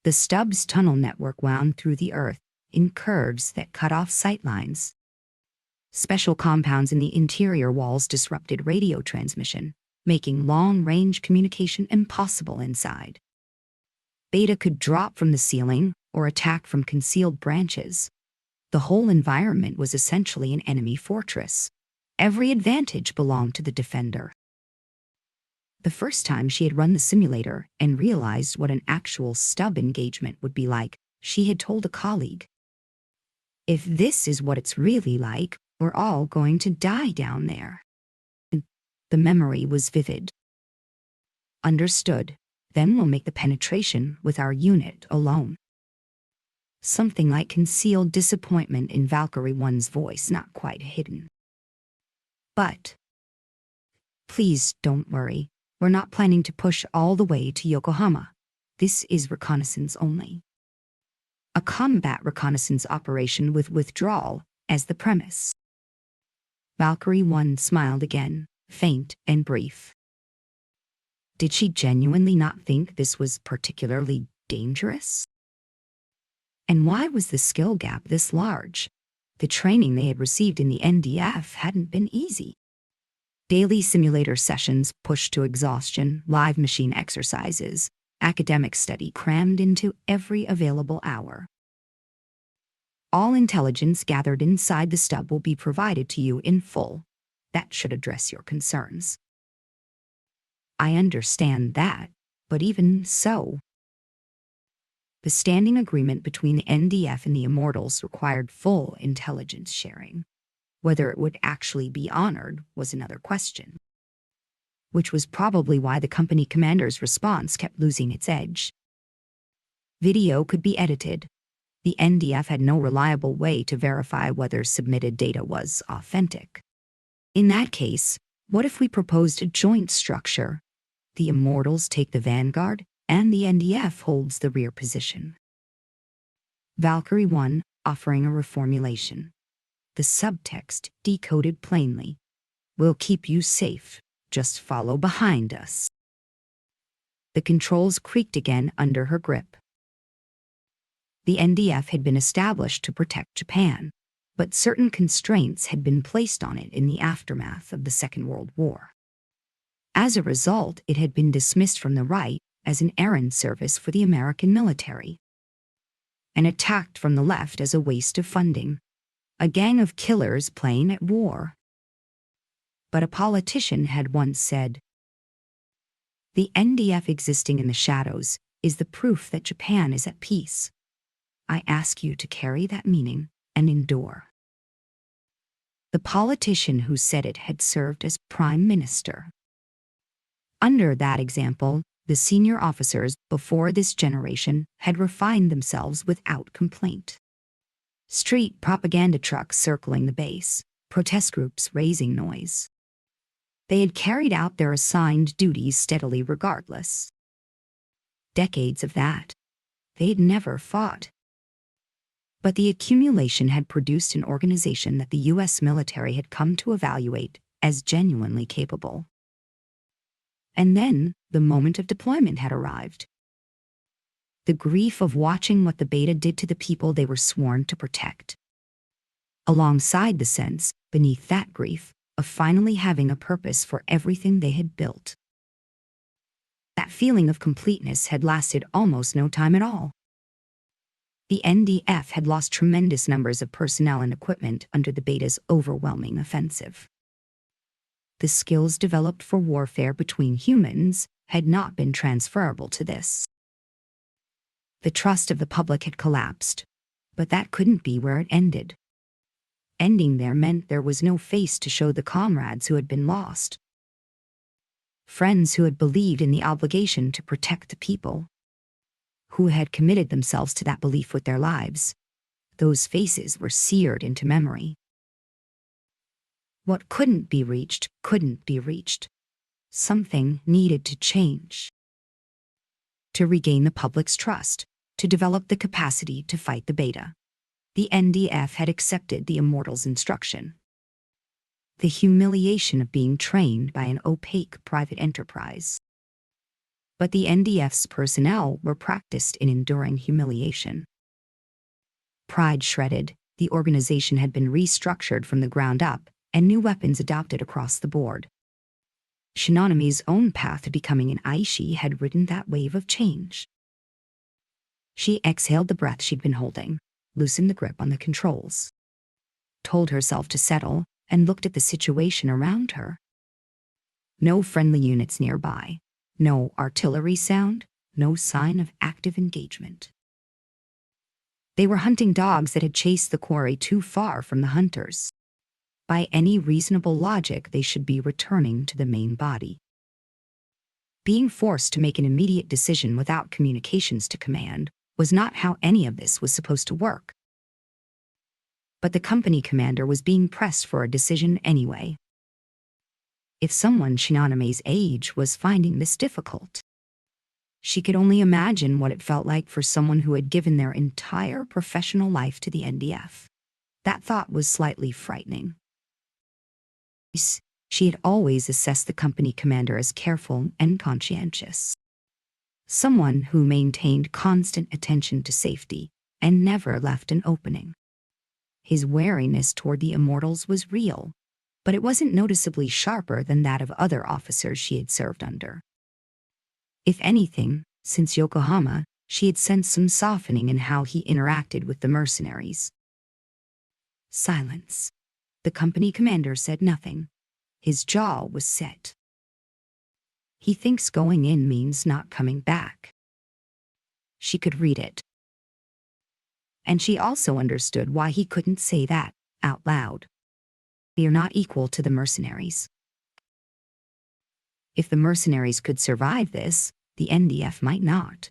The stub's tunnel network wound through the earth in curves that cut off sightlines. Special compounds in the interior walls disrupted radio transmission, making long-range communication impossible inside. Beta could drop from the ceiling or attack from concealed branches. The whole environment was essentially an enemy fortress. Every advantage belonged to the defender. The first time she had run the simulator and realized what an actual stub engagement would be like, she had told a colleague, "If this is what it's really like, we're all going to die down there." The memory was vivid. Understood. Then we'll make the penetration with our unit alone. Something like concealed disappointment in Valkyrie 1's voice, not quite hidden. But please don't worry. We're not planning to push all the way to Yokohama. This is reconnaissance only. A combat reconnaissance operation with withdrawal as the premise. Valkyrie 1 smiled again, faint and brief. Did she genuinely not think this was particularly dangerous? And why was the skill gap this large? The training they had received in the NDF hadn't been easy. Daily simulator sessions pushed to exhaustion, live machine exercises, academic study crammed into every available hour. All intelligence gathered inside the stub will be provided to you in full. That should address your concerns. I understand that, but even so, the standing agreement between the NDF and the Immortals required full intelligence sharing. Whether it would actually be honored was another question, which was probably why the company commander's response kept losing its edge. Video could be edited. The NDF had no reliable way to verify whether submitted data was authentic. In that case, what if we proposed a joint structure? The Immortals take the vanguard, and the NDF holds the rear position. Valkyrie 1 offering a reformulation. The subtext decoded plainly. We'll keep you safe. Just follow behind us. The controls creaked again under her grip. The NDF had been established to protect Japan, but certain constraints had been placed on it in the aftermath of the Second World War. As a result, it had been dismissed from the right as an errand service for the American military, and attacked from the left as a waste of funding, a gang of killers playing at war. But a politician had once said, "The NDF existing in the shadows is the proof that Japan is at peace. I ask you to carry that meaning and endure." The politician who said it had served as prime minister. Under that example, the senior officers before this generation had refined themselves without complaint. Street propaganda trucks circling the base, protest groups raising noise. They had carried out their assigned duties steadily regardless. Decades of that. They had never fought. But the accumulation had produced an organization that the U.S. military had come to evaluate as genuinely capable. And then, the moment of deployment had arrived. The grief of watching what the beta did to the people they were sworn to protect. Alongside the sense, beneath that grief, of finally having a purpose for everything they had built. That feeling of completeness had lasted almost no time at all. The NDF had lost tremendous numbers of personnel and equipment under the beta's overwhelming offensive. The skills developed for warfare between humans had not been transferable to this. The trust of the public had collapsed, but that couldn't be where it ended. Ending there meant there was no face to show the comrades who had been lost. Friends who had believed in the obligation to protect the people, who had committed themselves to that belief with their lives. Those faces were seared into memory. What couldn't be reached couldn't be reached. Something needed to change. To regain the public's trust, to develop the capacity to fight the beta, the NDF had accepted the Immortals' instruction. The humiliation of being trained by an opaque private enterprise. But the NDF's personnel were practiced in enduring humiliation. Pride shredded, the organization had been restructured from the ground up, and new weapons adopted across the board. Shinonomi's own path to becoming an Aishi had ridden that wave of change. She exhaled the breath she'd been holding, loosened the grip on the controls, told herself to settle, and looked at the situation around her. No friendly units nearby, no artillery sound, no sign of active engagement. They were hunting dogs that had chased the quarry too far from the hunters. By any reasonable logic, they should be returning to the main body. Being forced to make an immediate decision without communications to command was not how any of this was supposed to work. But the company commander was being pressed for a decision anyway. If someone Shinonomi's age was finding this difficult, she could only imagine what it felt like for someone who had given their entire professional life to the NDF. That thought was slightly frightening. She had always assessed the company commander as careful and conscientious. Someone who maintained constant attention to safety and never left an opening. His wariness toward the Immortals was real, but it wasn't noticeably sharper than that of other officers she had served under. If anything, since Yokohama, she had sensed some softening in how he interacted with the mercenaries. Silence. The company commander said nothing. His jaw was set. He thinks going in means not coming back. She could read it. And she also understood why he couldn't say that out loud. They are not equal to the mercenaries. If the mercenaries could survive this, the NDF might not.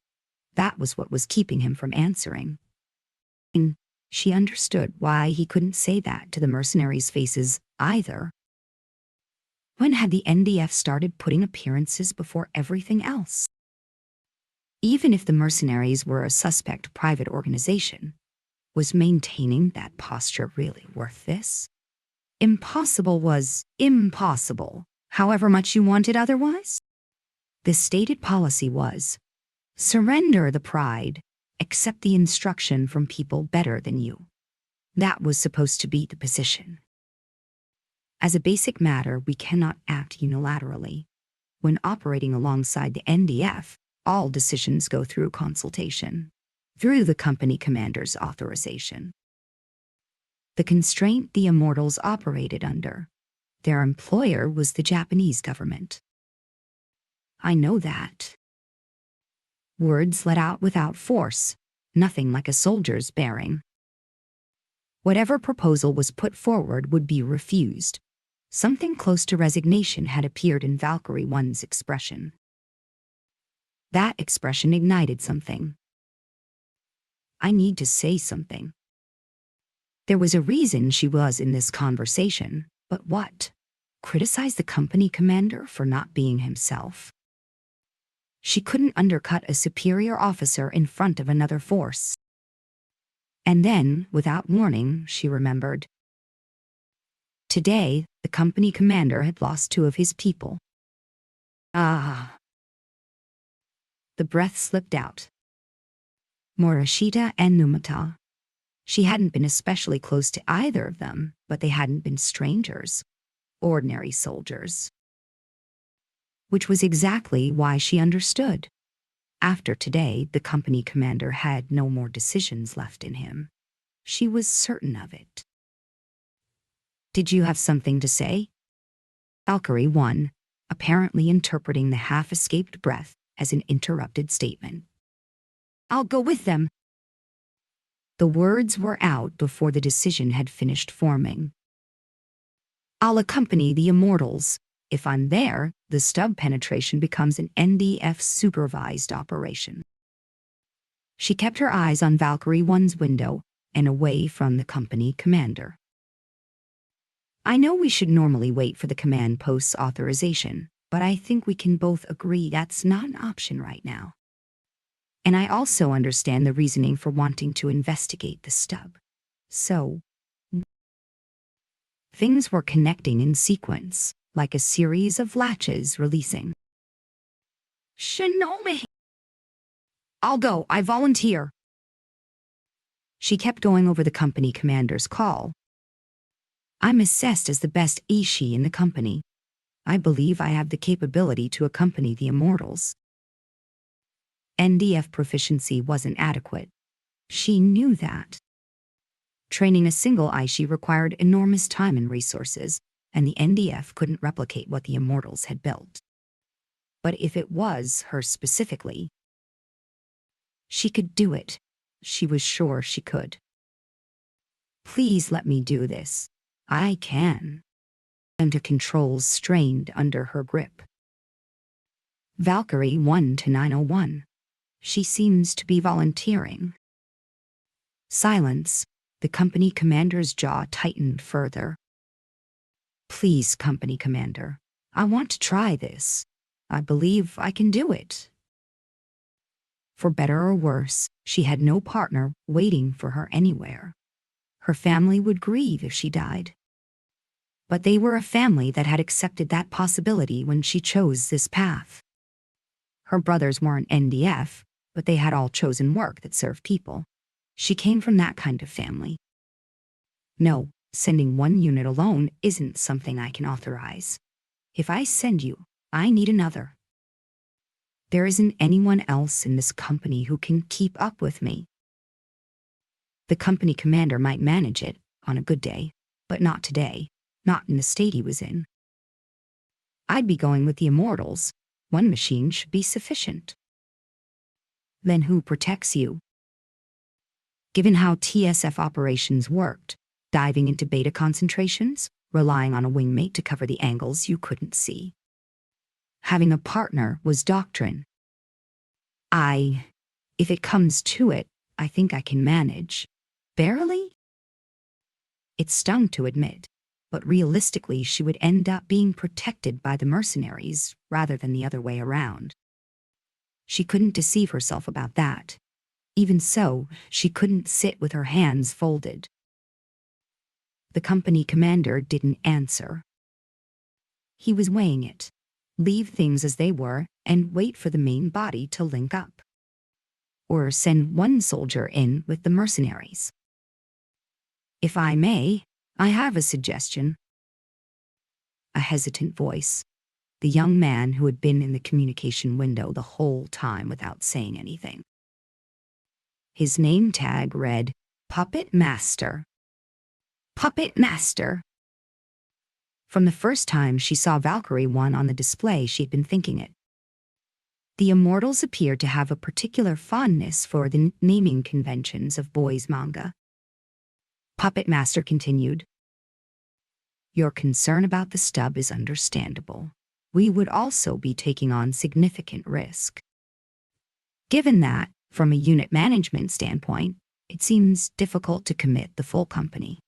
That was what was keeping him from answering. And she understood why he couldn't say that to the mercenaries' faces either. When had the NDF started putting appearances before everything else? Even if the mercenaries were a suspect private organization, was maintaining that posture really worth this? Impossible was impossible, however much you wanted otherwise. The stated policy was, surrender the pride, accept the instruction from people better than you. That was supposed to be the position. As a basic matter, we cannot act unilaterally. when operating alongside the NDF, all decisions go through consultation, through the company commander's authorization. The constraint the Immortals operated under, their employer was the Japanese government. I know that. Words let out without force, nothing like a soldier's bearing. Whatever proposal was put forward would be refused. Something close to resignation had appeared in Valkyrie 1's expression. That expression ignited something. I need to say something. There was a reason she was in this conversation, but what? Criticize the company commander for not being himself? She couldn't undercut a superior officer in front of another force. And then, without warning, she remembered. Today, the company commander had lost 2 of his people. Ah. The breath slipped out. Morishita and Numata. She hadn't been especially close to either of them, but they hadn't been strangers, ordinary soldiers. Which was exactly why she understood. After today, the company commander had no more decisions left in him. She was certain of it. Did you have something to say? Valkyrie 1, apparently interpreting the half-escaped breath as an interrupted statement. I'll go with them. The words were out before the decision had finished forming. I'll accompany the Immortals. If I'm there, the stub penetration becomes an NDF-supervised operation. She kept her eyes on Valkyrie 1's window and away from the company commander. I know we should normally wait for the command post's authorization, but I think we can both agree that's not an option right now. And I also understand the reasoning for wanting to investigate the stub. So, things were connecting in sequence, like a series of latches releasing. Shinome! I'll go, I volunteer. She kept going over the company commander's call. I'm assessed as the best Ishi in the company. I believe I have the capability to accompany the Immortals. NDF proficiency wasn't adequate. She knew that. Training a single Ishi required enormous time and resources, and the NDF couldn't replicate what the Immortals had built. But if it was her specifically, she could do it. She was sure she could. Please let me do this. I can. And the controls strained under her grip. Valkyrie 1 to 901. She seems to be volunteering. Silence. The company commander's jaw tightened further. Please, company commander. I want to try this. I believe I can do it. For better or worse, she had no partner waiting for her anywhere. Her family would grieve if she died. But they were a family that had accepted that possibility when she chose this path. Her brothers weren't NDF, but they had all chosen work that served people. She came from that kind of family. No, sending one unit alone isn't something I can authorize. If I send you, I need another. There isn't anyone else in this company who can keep up with me. The company commander might manage it on a good day, but not today, not in the state he was in. I'd be going with the Immortals. One machine should be sufficient. Then who protects you? Given how TSF operations worked, diving into beta concentrations, relying on a wingmate to cover the angles you couldn't see. Having a partner was doctrine. If it comes to it, I think I can manage. Barely? It stung to admit, but realistically she would end up being protected by the mercenaries rather than the other way around. She couldn't deceive herself about that. Even so, she couldn't sit with her hands folded. The company commander didn't answer. He was weighing it. Leave things as they were and wait for the main body to link up. Or send one soldier in with the mercenaries. If I may, I have a suggestion. A hesitant voice. the young man who had been in the communication window the whole time without saying anything. His name tag read, Puppet Master. Puppet Master. From the first time she saw Valkyrie 1 on the display, she'd been thinking it. The Immortals appeared to have a particular fondness for the naming conventions of boys' manga. Puppet Master continued, Your concern about the stub is understandable. We would also be taking on significant risk. Given that, from a unit management standpoint, it seems difficult to commit the full company.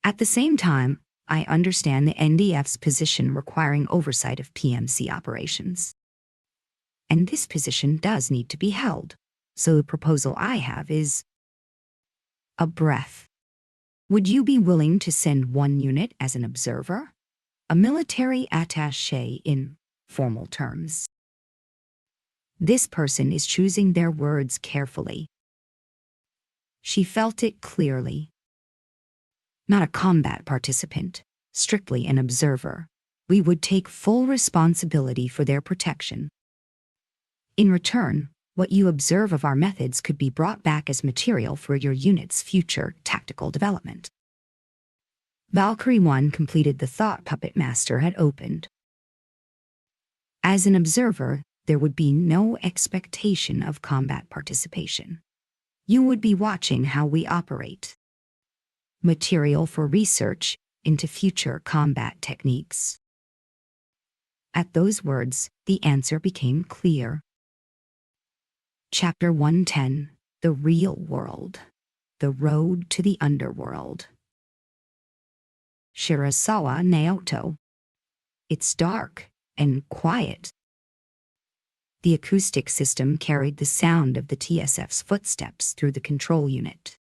At the same time, I understand the NDF's position requiring oversight of PMC operations. And this position does need to be held, so the proposal I have is a breath. Would you be willing to send one unit as an observer? A military attaché in formal terms. This person is choosing their words carefully. She felt it clearly. Not a combat participant, strictly an observer. We would take full responsibility for their protection. In return, what you observe of our methods could be brought back as material for your unit's future tactical development. Valkyrie 1 completed the thought Puppet Master had opened. As an observer, there would be no expectation of combat participation. You would be watching how we operate. Material for research into future combat techniques. At those words, the answer became clear. Chapter 110, The Real World. The Road to the Underworld. Shirasawa Naoto. It's dark and quiet. The acoustic system carried the sound of the TSF's footsteps through the control unit.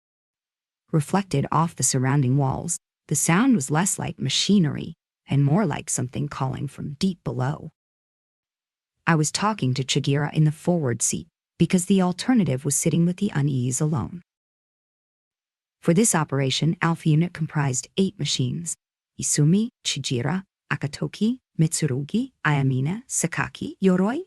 Reflected off the surrounding walls, the sound was less like machinery and more like something calling from deep below. I was talking to Chigira in the forward seat because the alternative was sitting with the unease alone. For this operation, Alpha Unit comprised 8 machines: Isumi, Chigira, Akatoki, Mitsurugi, Ayamine, Sakaki, Yoroi,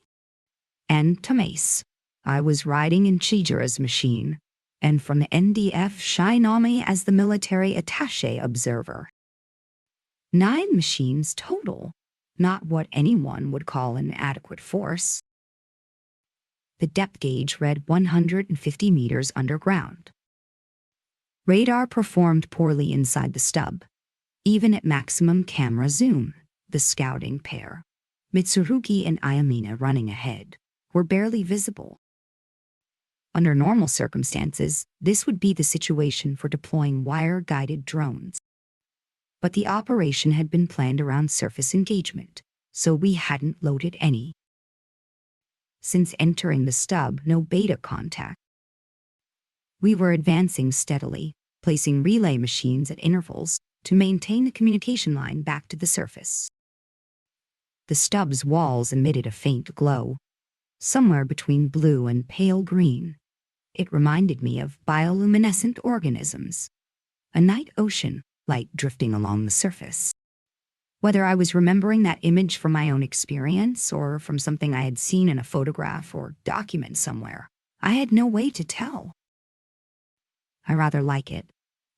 and Tamase. I was riding in Chijira's machine, and from the NDF Shinami as the military attaché observer. 9 machines total, not what anyone would call an adequate force. The depth gauge read 150 meters underground. Radar performed poorly inside the stub. Even at maximum camera zoom, the scouting pair, Mitsurugi and Ayamine running ahead, were barely visible. Under normal circumstances, this would be the situation for deploying wire-guided drones. But the operation had been planned around surface engagement, so we hadn't loaded any. Since entering the stub, no beta contact. We were advancing steadily, placing relay machines at intervals to maintain the communication line back to the surface. The stub's walls emitted a faint glow, somewhere between blue and pale green. It reminded me of bioluminescent organisms, a night ocean, light drifting along the surface. Whether I was remembering that image from my own experience or from something I had seen in a photograph or document somewhere, I had no way to tell. I rather like it.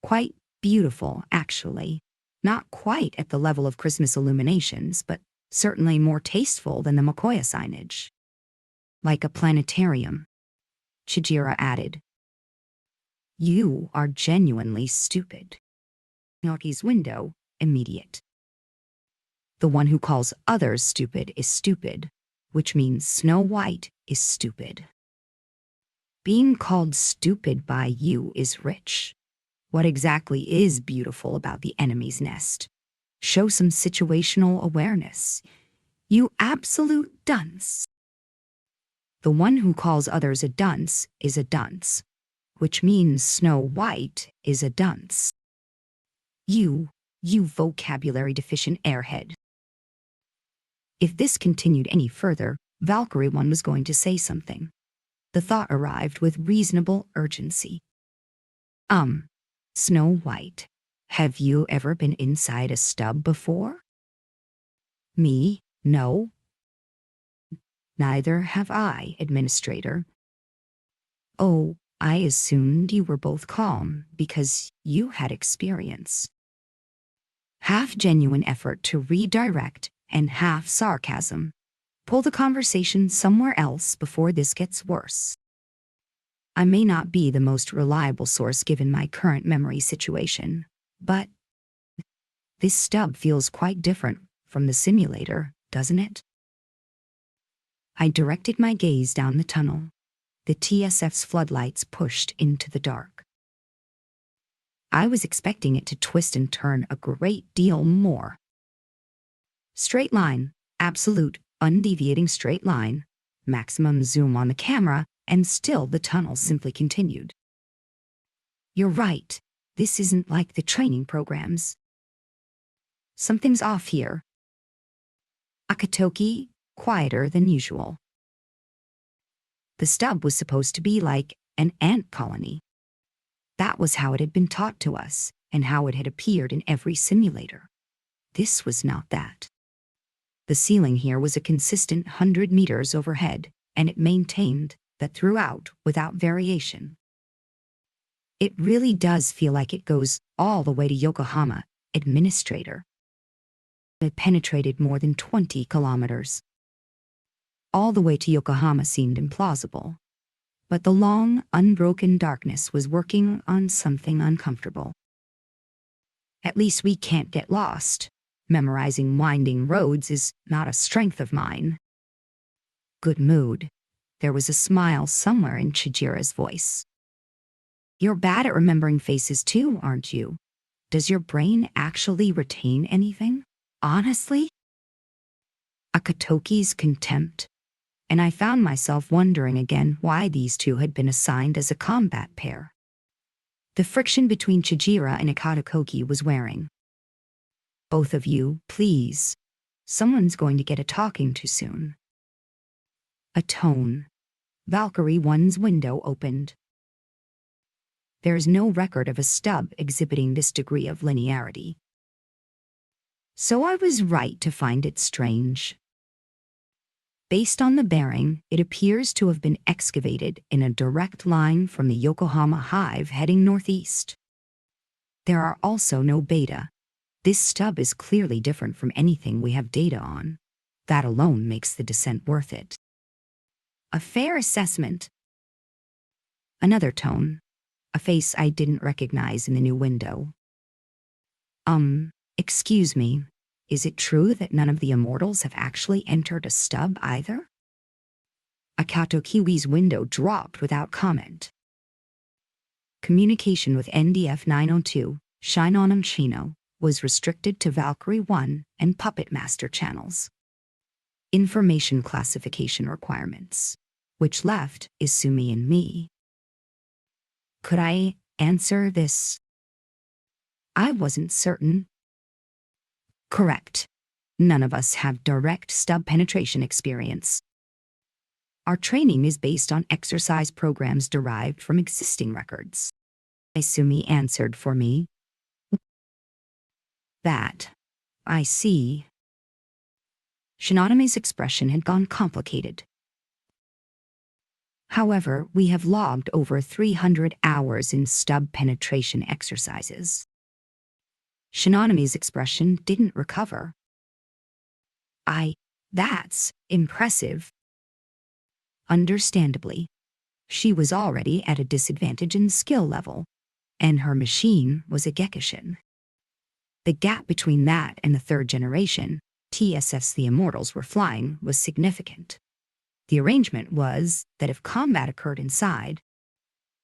Quite beautiful, actually. Not quite at the level of Christmas illuminations, but certainly more tasteful than the Makoya signage. Like a planetarium, Chijira added. You are genuinely stupid. Naoki's window, immediate. The one who calls others stupid is stupid, which means Snow White is stupid. Being called stupid by you is rich. What exactly is beautiful about the enemy's nest? Show some situational awareness. You absolute dunce. The one who calls others a dunce is a dunce, which means Snow White is a dunce. You vocabulary deficient airhead. If this continued any further, Valkyrie 1 was going to say something. The thought arrived with reasonable urgency. Snow White, have you ever been inside a stub before? Me, No. Neither have I, Administrator. Oh, I assumed you were both calm because you had experience. Half genuine effort to redirect and half sarcasm. Pull the conversation somewhere else before this gets worse. I may not be the most reliable source given my current memory situation, but this stub feels quite different from the simulator, doesn't it? I directed my gaze down the tunnel. The TSF's floodlights pushed into the dark. I was expecting it to twist and turn a great deal more. Straight line, absolute, undeviating straight line, maximum zoom on the camera, and still the tunnel simply continued. You're right, this isn't like the training programs. Something's off here. Akatoki, quieter than usual. The stub was supposed to be like an ant colony. That was how it had been taught to us, and how it had appeared in every simulator. This was not that. The ceiling here was a consistent 100 meters overhead, and it maintained that throughout without variation. It really does feel like it goes all the way to Yokohama, Administrator. It penetrated more than 20 kilometers. All the way to Yokohama seemed implausible, but the long, unbroken darkness was working on something uncomfortable. At least we can't get lost. Memorizing winding roads is not a strength of mine. Good mood. There was a smile somewhere in Chijira's voice. You're bad at remembering faces too, aren't you? Does your brain actually retain anything? Honestly? Akatoki's contempt. And I found myself wondering again why these two had been assigned as a combat pair. The friction between Chijira and Akatoki was wearing. Both of you, please. Someone's going to get a talking to soon. A tone. Valkyrie 1's window opened. There is no record of a stub exhibiting this degree of linearity. So I was right to find it strange. Based on the bearing, it appears to have been excavated in a direct line from the Yokohama hive heading northeast. There are also no beta. This stub is clearly different from anything we have data on. That alone makes the descent worth it. A fair assessment. Another tone. A face I didn't recognize in the new window. Excuse me. Is it true that none of the immortals have actually entered a stub either? Akatoki's window dropped without comment. Communication with NDF 902, Shinonom Shino, was restricted to Valkyrie 1 and Puppet Master channels. Information classification requirements, which left Isumi and me. Could I answer this? I wasn't certain. Correct. None of us have direct stub penetration experience. Our training is based on exercise programs derived from existing records. Isumi answered for me. That. I see. Shinonomi's expression had gone complicated. However, we have logged over 300 hours in stub penetration exercises. Shinonomi's expression didn't recover. That's impressive. Understandably, she was already at a disadvantage in skill level, and her machine was a Gekishin. The gap between that and the third generation, TSF's the Immortals were flying, was significant. The arrangement was that if combat occurred inside,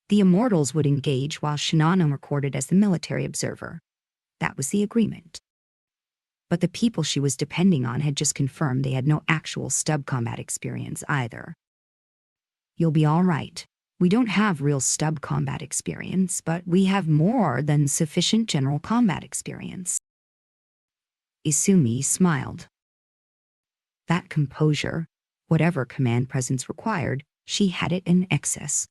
the Immortals would engage while Shinano recorded as the military observer. That was the agreement. But the people she was depending on had just confirmed they had no actual stub combat experience either. You'll be all right. We don't have real stub combat experience, but we have more than sufficient general combat experience. Isumi smiled. That composure, whatever command presence required, she had it in excess.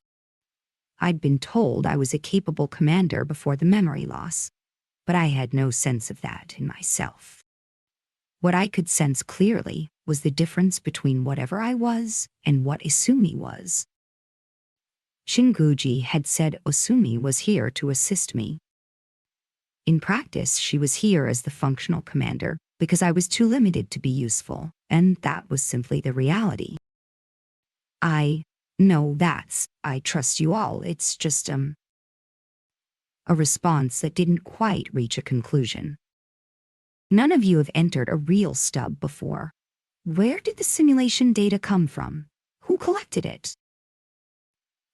I'd been told I was a capable commander before the memory loss, but I had no sense of that in myself. What I could sense clearly was the difference between whatever I was and what Isumi was. Shinguji had said Osumi was here to assist me. In practice, she was here as the functional commander because I was too limited to be useful, and that was simply the reality. I trust you all, it's just, a response that didn't quite reach a conclusion. None of you have entered a real stub before. Where did the simulation data come from? Who collected it?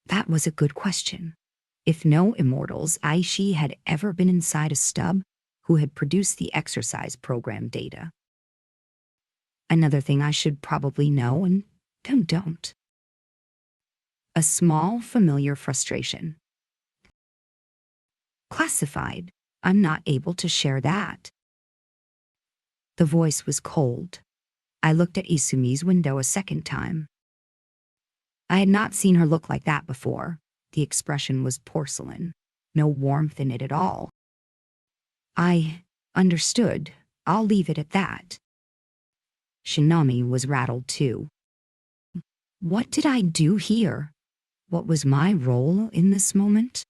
That was a good question. If no immortals Aishi had ever been inside a stub, who had produced the exercise program data? Another thing I should probably know and don't. A small, familiar frustration. Classified. I'm not able to share that. The voice was cold. I looked at Isumi's window a second time. I had not seen her look like that before. The expression was porcelain. No warmth in it at all. I understood. I'll leave it at that. Shinami was rattled too. What did I do here? What was my role in this moment?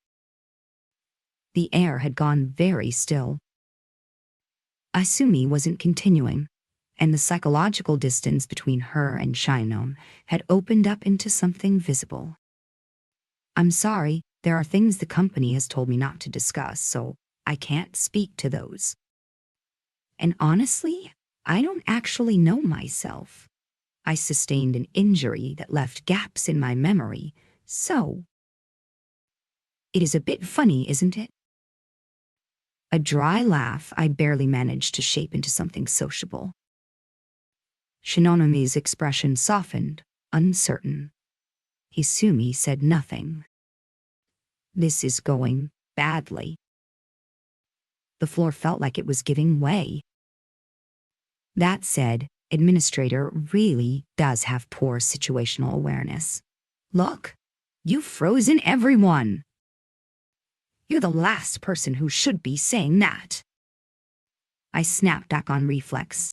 The air had gone very still. Isumi wasn't continuing, and the psychological distance between her and Shinom had opened up into something visible. I'm sorry, there are things the company has told me not to discuss, so I can't speak to those. And honestly, I don't actually know myself. I sustained an injury that left gaps in my memory, so... It is a bit funny, isn't it? A dry laugh I barely managed to shape into something sociable. Shinonomi's expression softened, uncertain. Isumi said nothing. This is going badly. The floor felt like it was giving way. That said, Administrator really does have poor situational awareness. Look, you've frozen everyone. You're the last person who should be saying that. I snapped back on reflex.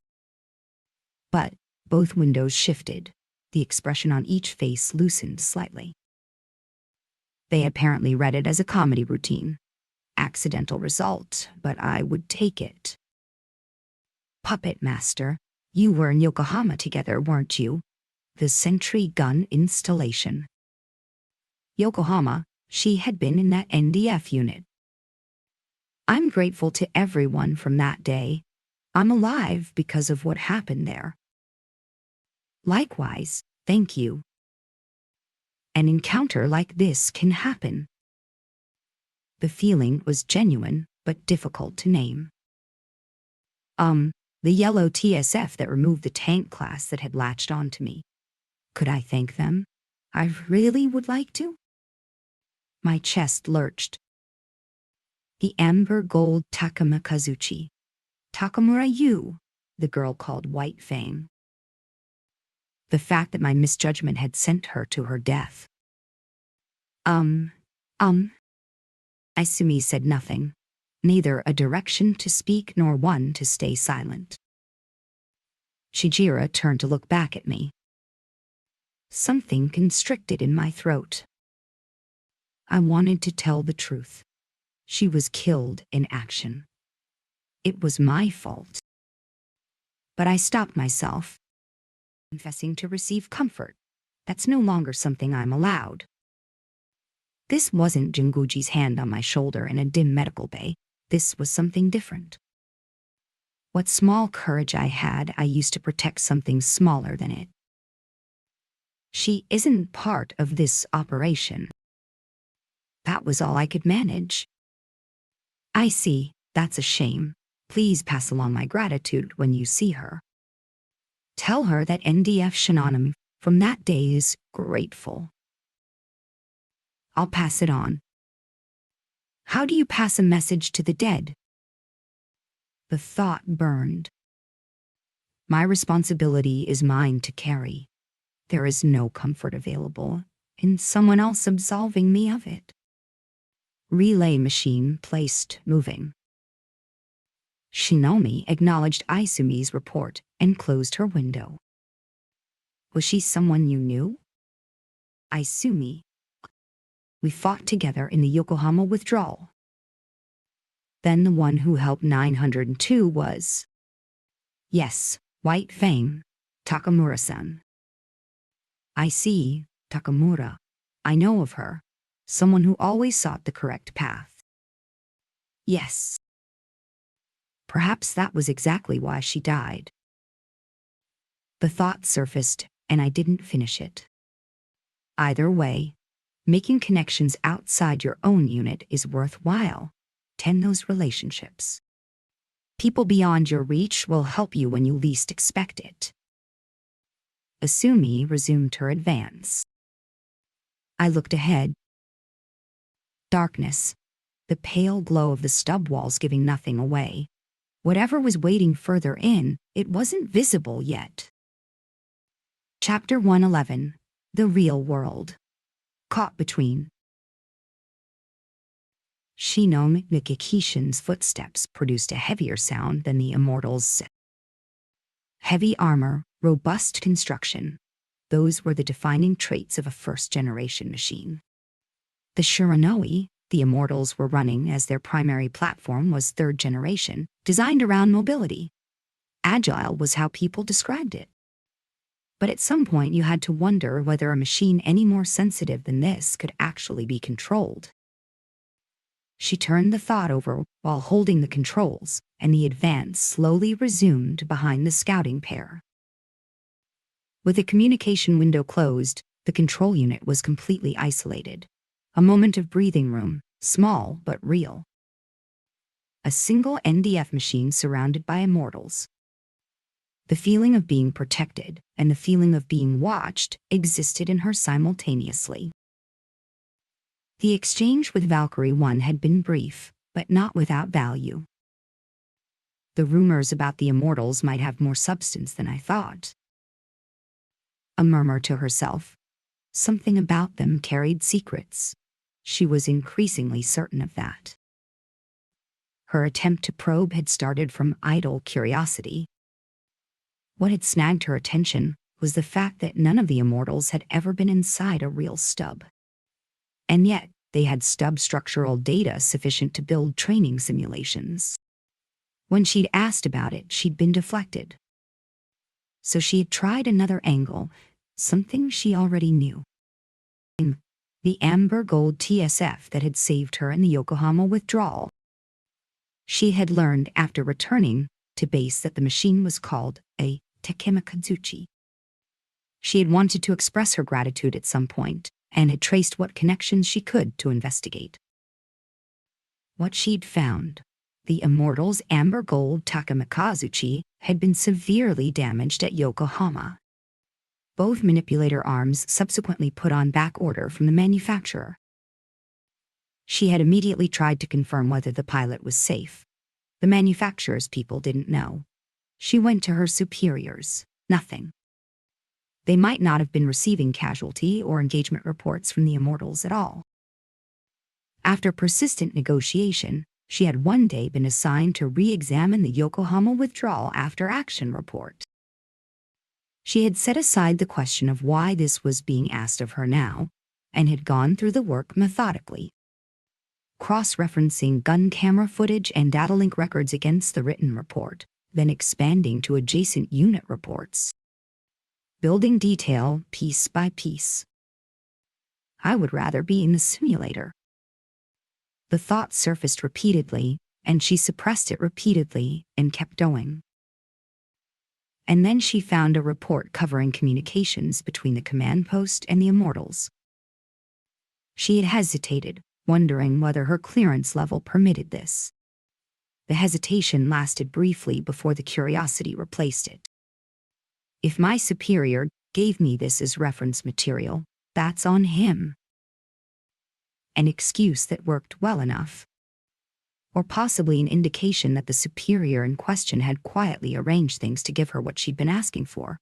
But both windows shifted. The expression on each face loosened slightly. They apparently read it as a comedy routine. Accidental result, but I would take it. Puppet Master, you were in Yokohama together, weren't you? The sentry gun installation. Yokohama, she had been in that NDF unit. I'm grateful to everyone from that day. I'm alive because of what happened there. Likewise, thank you. An encounter like this can happen. The feeling was genuine, but difficult to name. The yellow TSF that removed the tank class that had latched onto me. Could I thank them? I really would like to. My chest lurched. The amber gold Takama Kazuchi. Takamura Yu, the girl called White Fang. The fact that my misjudgment had sent her to her death. Isumi said nothing, neither a direction to speak nor one to stay silent. Shijira turned to look back at me. Something constricted in my throat. I wanted to tell the truth. She was killed in action. It was my fault. But I stopped myself, confessing to receive comfort. That's no longer something I'm allowed. This wasn't Jinguji's hand on my shoulder in a dim medical bay. This was something different. What small courage I had, I used to protect something smaller than it. She isn't part of this operation. That was all I could manage. I see, that's a shame. Please pass along my gratitude when you see her. Tell her that NDF Shinonami from that day is grateful. I'll pass it on. How do you pass a message to the dead? The thought burned. My responsibility is mine to carry. There is no comfort available in someone else absolving me of it. Relay machine placed moving. Shinomi acknowledged Isumi's report and closed her window. Was she someone you knew? Izumi. We fought together in the Yokohama withdrawal. Then the one who helped 902 was... Yes, White Fang, Takamura-san. I see, Takamura. I know of her. Someone who always sought the correct path. Yes. Perhaps that was exactly why she died. The thought surfaced, and I didn't finish it. Either way, making connections outside your own unit is worthwhile. Tend those relationships. People beyond your reach will help you when you least expect it. Izumi resumed her advance. I looked ahead. Darkness, the pale glow of the stub walls giving nothing away. Whatever was waiting further in, it wasn't visible yet. Chapter 111, The Real World. Caught between. Shinon Nikikishin's footsteps produced a heavier sound than the Immortals' heavy armor, robust construction. Those were the defining traits of a first-generation machine. The Shiranui, the Immortals were running as their primary platform was third generation, designed around mobility. Agile was how people described it. But at some point you had to wonder whether a machine any more sensitive than this could actually be controlled. She turned the thought over while holding the controls, and the advance slowly resumed behind the scouting pair. With the communication window closed, the control unit was completely isolated. A moment of breathing room, small but real. A single NDF machine surrounded by Immortals. The feeling of being protected and the feeling of being watched existed in her simultaneously. The exchange with Valkyrie 1 had been brief, but not without value. The rumors about the Immortals might have more substance than I thought. A murmur to herself. Something about them carried secrets. She was increasingly certain of that. Her attempt to probe had started from idle curiosity. What had snagged her attention was the fact that none of the Immortals had ever been inside a real stub. And yet, they had stub structural data sufficient to build training simulations. When she'd asked about it, she'd been deflected. So she had tried another angle, something she already knew. The amber gold TSF that had saved her in the Yokohama withdrawal. She had learned after returning to base that the machine was called a Takemikazuchi. She had wanted to express her gratitude at some point, and had traced what connections she could to investigate. What she'd found, the Immortals' amber gold Takemikazuchi had been severely damaged at Yokohama. Both manipulator arms subsequently put on back order from the manufacturer. She had immediately tried to confirm whether the pilot was safe. The manufacturer's people didn't know. She went to her superiors. Nothing. They might not have been receiving casualty or engagement reports from the Immortals at all. After persistent negotiation, she had one day been assigned to re-examine the Yokohama withdrawal after-action report. She had set aside the question of why this was being asked of her now, and had gone through the work methodically, cross-referencing gun camera footage and data link records against the written report, then expanding to adjacent unit reports. Building detail piece by piece. I would rather be in the simulator. The thought surfaced repeatedly, and she suppressed it repeatedly and kept going. And then she found a report covering communications between the command post and the Immortals. She had hesitated, wondering whether her clearance level permitted this. The hesitation lasted briefly before the curiosity replaced it. If my superior gave me this as reference material, that's on him. An excuse that worked well enough. Or possibly an indication that the superior in question had quietly arranged things to give her what she'd been asking for.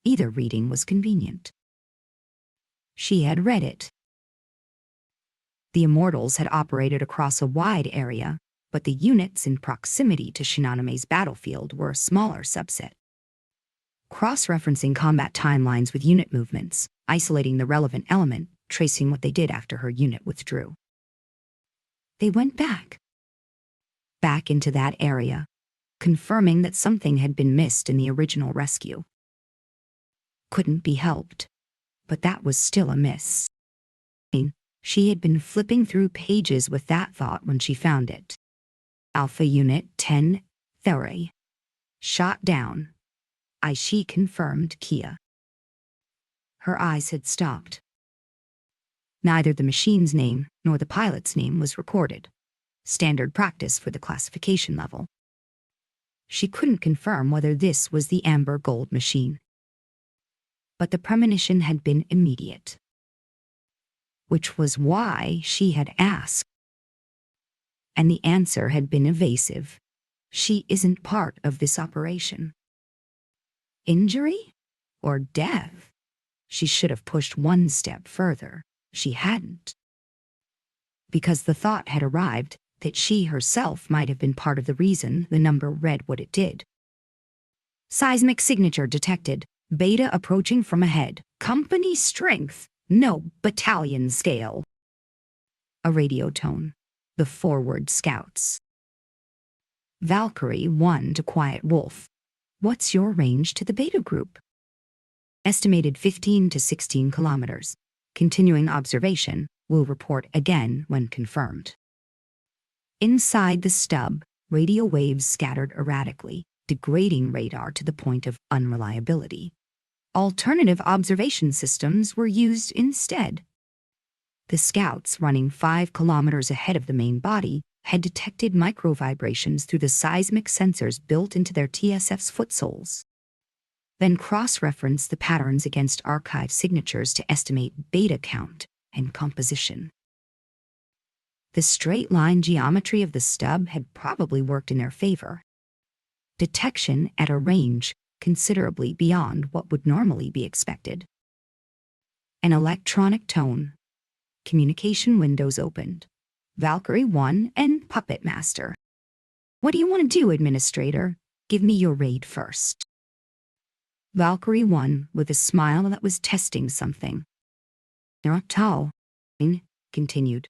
Either reading was convenient. She had read it. The Immortals had operated across a wide area, but the units in proximity to Shinoname's battlefield were a smaller subset. cross-referencing combat timelines with unit movements, isolating the relevant element, tracing what they did after her unit withdrew. They went back into that area, confirming that something had been missed in the original rescue. Couldn't be helped, but that was still a miss. She had been flipping through pages with that thought when she found it. Alpha Unit 10, Theory. Shot down. She confirmed Kia. Her eyes had stopped. Neither the machine's name nor the pilot's name was recorded. Standard practice for the classification level. She couldn't confirm whether this was the amber gold machine. But the premonition had been immediate. Which was why she had asked. And the answer had been evasive. She isn't part of this operation. Injury? Or death? She should have pushed one step further. She hadn't. Because the thought had arrived that she herself might have been part of the reason the number read what it did. Seismic signature detected. Beta approaching from ahead. Company strength. No battalion scale. A radio tone. The forward scouts. Valkyrie 1 to Quiet Wolf. What's your range to the Beta group? Estimated 15 to 16 kilometers. Continuing observation. Will report again when confirmed. Inside the stub, radio waves scattered erratically, degrading radar to the point of unreliability. Alternative observation systems were used instead. The scouts, running 5 kilometers ahead of the main body, had detected microvibrations through the seismic sensors built into their TSF's footsoles. Then cross-referenced the patterns against archive signatures to estimate beta count and composition. The straight-line geometry of the stub had probably worked in their favor. Detection at a range considerably beyond what would normally be expected. An electronic tone. Communication windows opened. Valkyrie 1 and Puppet Master. What do you want to do, Administrator? Give me your raid first. Valkyrie 1 with a smile that was testing something. Narrated, continued.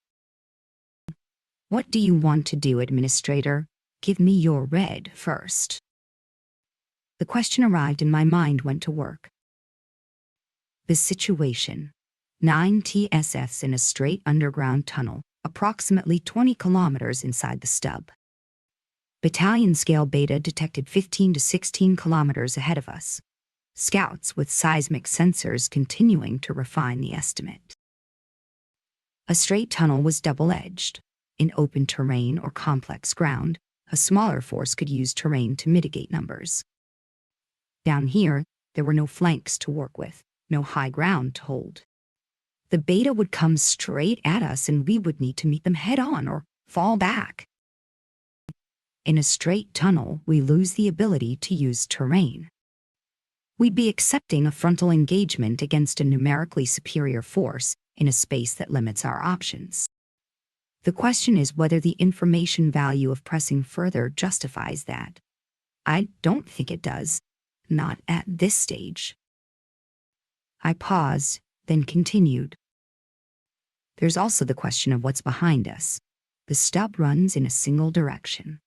What do you want to do, Administrator? Give me your raid first. The question arrived and my mind went to work. The situation. 9 TSFs in a straight underground tunnel, approximately 20 kilometers inside the stub. Battalion scale beta detected 15 to 16 kilometers ahead of us. Scouts with seismic sensors continuing to refine the estimate. A straight tunnel was double-edged. In open terrain or complex ground, a smaller force could use terrain to mitigate numbers. Down here, there were no flanks to work with, no high ground to hold. The beta would come straight at us and we would need to meet them head-on or fall back. In a straight tunnel, we lose the ability to use terrain. We'd be accepting a frontal engagement against a numerically superior force in a space that limits our options. The question is whether the information value of pressing further justifies that. I don't think it does. Not at this stage. I paused, then continued. There's also the question of what's behind us. The stub runs in a single direction.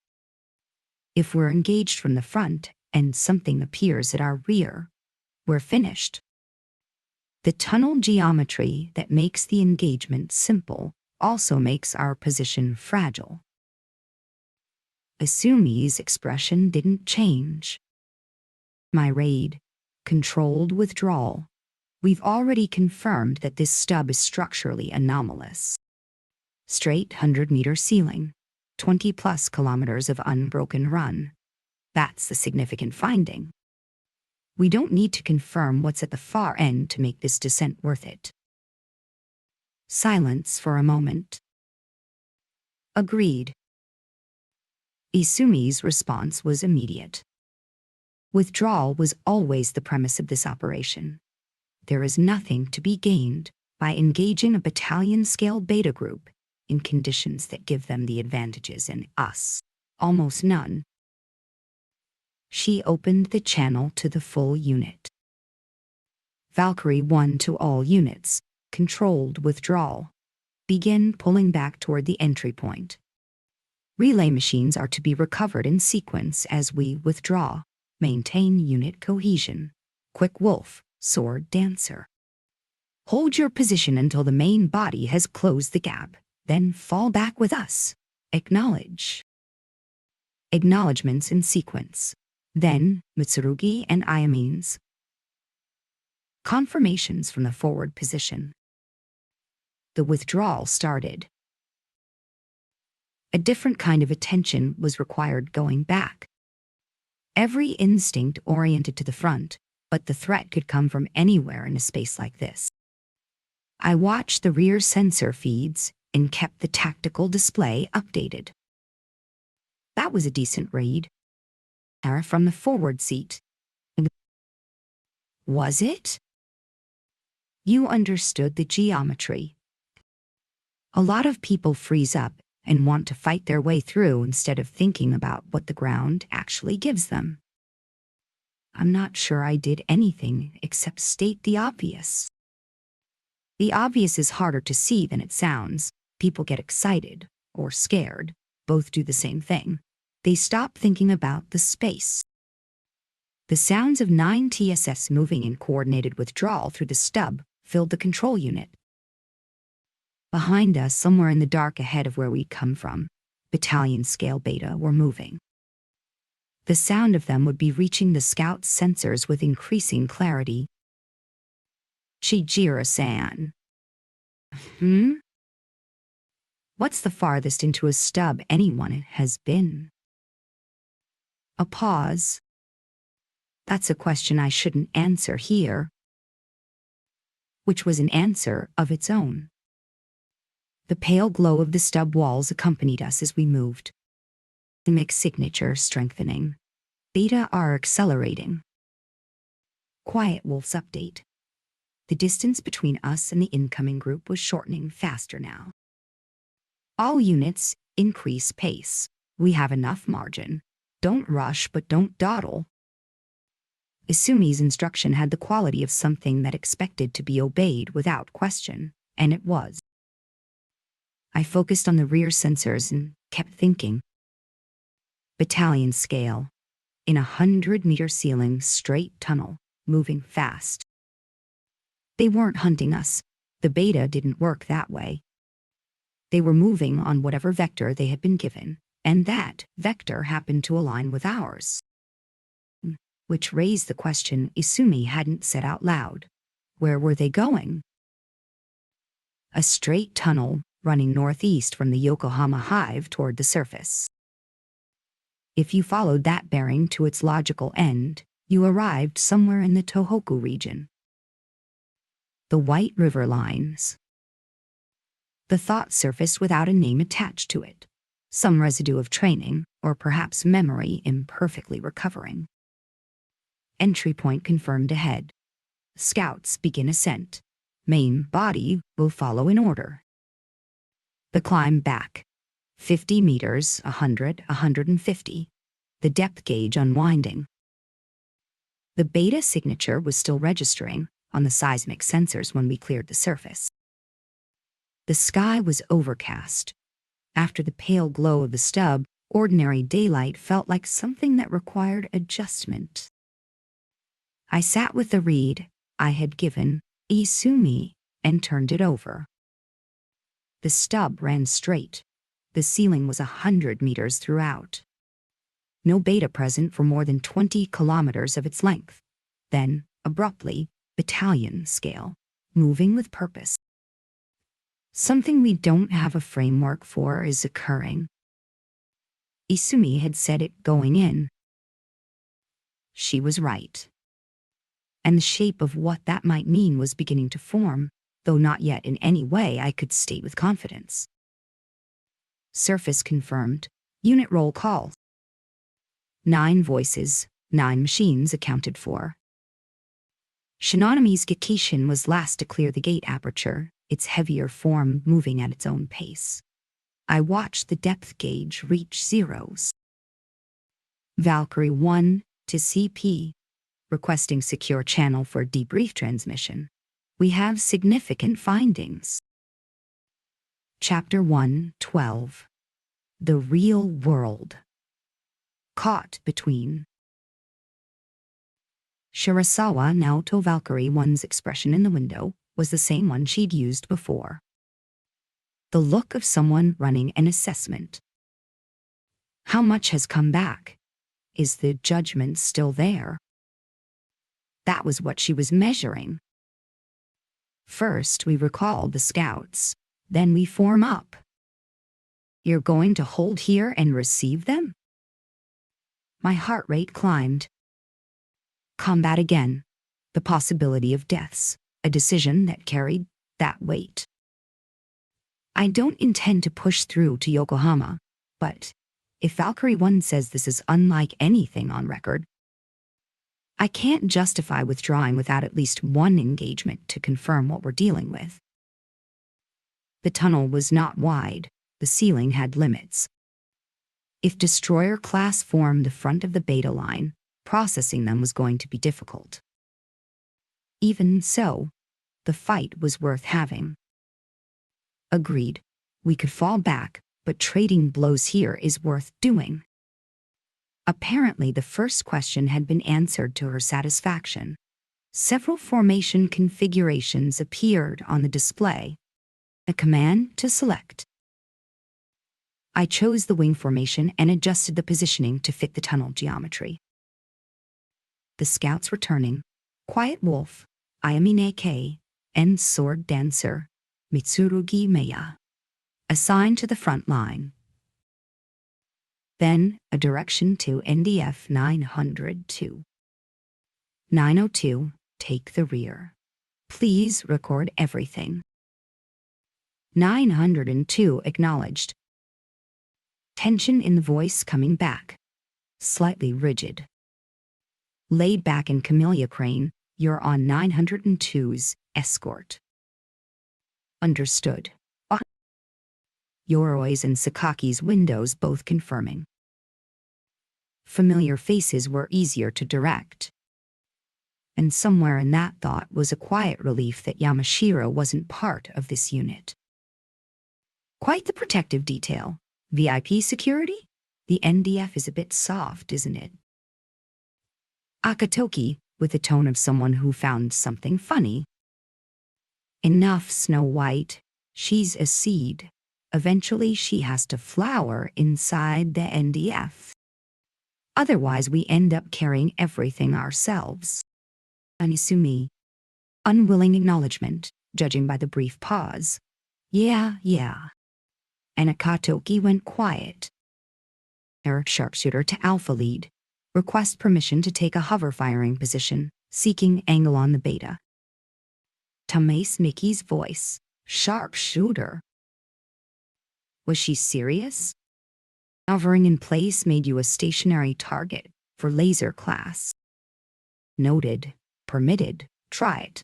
If we're engaged from the front and something appears at our rear, we're finished. The tunnel geometry that makes the engagement simple also makes our position fragile. Asumi's expression didn't change. My raid, controlled withdrawal. We've already confirmed that this stub is structurally anomalous. Straight 100-meter ceiling, 20+ kilometers of unbroken run. That's the significant finding. We don't need to confirm what's at the far end to make this descent worth it. Silence for a moment. Agreed. Isumi's response was immediate. Withdrawal was always the premise of this operation. There is nothing to be gained by engaging a battalion-scale beta group in conditions that give them the advantages and us, almost none. She opened the channel to the full unit. Valkyrie 1 to all units. Controlled withdrawal. Begin pulling back toward the entry point. Relay machines are to be recovered in sequence as we withdraw. Maintain unit cohesion. Quick Wolf, Sword Dancer. Hold your position until the main body has closed the gap, then fall back with us. Acknowledge. Acknowledgements in sequence. Then, Mitsurugi and Ayamines. Confirmations from the forward position. The withdrawal started. A different kind of attention was required going back. Every instinct oriented to the front, but the threat could come from anywhere in a space like this. I watched the rear sensor feeds and kept the tactical display updated. That was a decent read. From the forward seat. Was it? You understood the geometry. A lot of people freeze up and want to fight their way through instead of thinking about what the ground actually gives them. I'm not sure I did anything except state the obvious. The obvious is harder to see than it sounds. People get excited or scared. Both do the same thing. They stop thinking about the space. The sounds of 9 TSS moving in coordinated withdrawal through the stub filled the control unit. Behind us, somewhere in the dark ahead of where we'd come from, battalion scale beta were moving. The sound of them would be reaching the scout's sensors with increasing clarity. Chijiro-san. What's the farthest into a stub anyone has been? A pause. That's a question I shouldn't answer here. Which was an answer of its own. The pale glow of the stub walls accompanied us as we moved. The mix signature strengthening. Beta are accelerating. Quiet Wolf's update. The distance between us and the incoming group was shortening faster now. All units, increase pace. We have enough margin. Don't rush, but don't dawdle. Isumi's instruction had the quality of something that expected to be obeyed without question, and it was. I focused on the rear sensors and kept thinking. Battalion scale. In 100-meter ceiling, straight tunnel, moving fast. They weren't hunting us. The beta didn't work that way. They were moving on whatever vector they had been given, and that vector happened to align with ours. Which raised the question Isumi hadn't said out loud. Where were they going? A straight tunnel running northeast from the Yokohama hive toward the surface. If you followed that bearing to its logical end, you arrived somewhere in the Tohoku region. The White River lines. The thought surfaced without a name attached to it. Some residue of training, or perhaps memory imperfectly recovering. Entry point confirmed ahead. Scouts begin ascent. Main body will follow in order. The climb back. 50 meters, 100, 150. The depth gauge unwinding. The beta signature was still registering on the seismic sensors when we cleared the surface. The sky was overcast. After the pale glow of the stub, ordinary daylight felt like something that required adjustment. I sat with the reed I had given Isumi and turned it over. The stub ran straight. The ceiling was 100 meters throughout. No beta present for more than 20 kilometers of its length. Then, abruptly, battalion scale, moving with purpose. Something we don't have a framework for is occurring. Isumi had said it going in. She was right. And the shape of what that might mean was beginning to form, though not yet in any way I could state with confidence. Surface confirmed. Unit roll call. 9 voices, 9 machines accounted for. Shinonami's Gikishin was last to clear the gate aperture, its heavier form moving at its own pace. I watched the depth gauge reach zeros. Valkyrie 1, To CP, requesting secure channel for debrief transmission. We have significant findings. Chapter 1:12. The Real World. Caught between. Shirasawa Naoto Valkyrie 1's expression in the window was the same one she'd used before. The look of someone running an assessment. How much has come back? Is the judgment still there? That was what she was measuring. First, we recall the scouts. Then we form up. You're going to hold here and receive them? My heart rate climbed. Combat again. The possibility of deaths. A decision that carried that weight. I don't intend to push through to Yokohama, but if Valkyrie 1 says this is unlike anything on record, I can't justify withdrawing without at least one engagement to confirm what we're dealing with. The tunnel was not wide. The ceiling had limits. If destroyer class formed the front of the beta line, processing them was going to be difficult. Even so, the fight was worth having. Agreed. We could fall back, but trading blows here is worth doing. Apparently, the first question had been answered to her satisfaction. Several formation configurations appeared on the display. A command to select. I chose the wing formation and adjusted the positioning to fit the tunnel geometry. The scouts returning, Quiet Wolf, Ayamine K, and Sword Dancer, Mitsurugi Meya, assigned to the front line. Then a direction to NDF 902. 902, take the rear. Please record everything. 902 acknowledged. Tension in the voice coming back. Slightly rigid. Laid back in Camellia Crane, you're on 902's escort. Understood. Yoroi's and Sakaki's windows both confirming. Familiar faces were easier to direct. And somewhere in that thought was a quiet relief that Yamashiro wasn't part of this unit. Quite the protective detail. VIP security? The NDF is a bit soft, isn't it? Akatoki, with the tone of someone who found something funny. Enough, Snow White. She's a seed. Eventually she has to flower inside the NDF. Otherwise we end up carrying everything ourselves. Anisumi. Unwilling acknowledgement, judging by the brief pause. Yeah. And Akatoki went quiet. Eric Sharpshooter to Alpha Lead. Request permission to take a hover firing position, seeking angle on the beta. Tamase Mickey's voice. Sharpshooter. Was she serious? Hovering in place made you a stationary target for laser class. Noted. Permitted. Try it.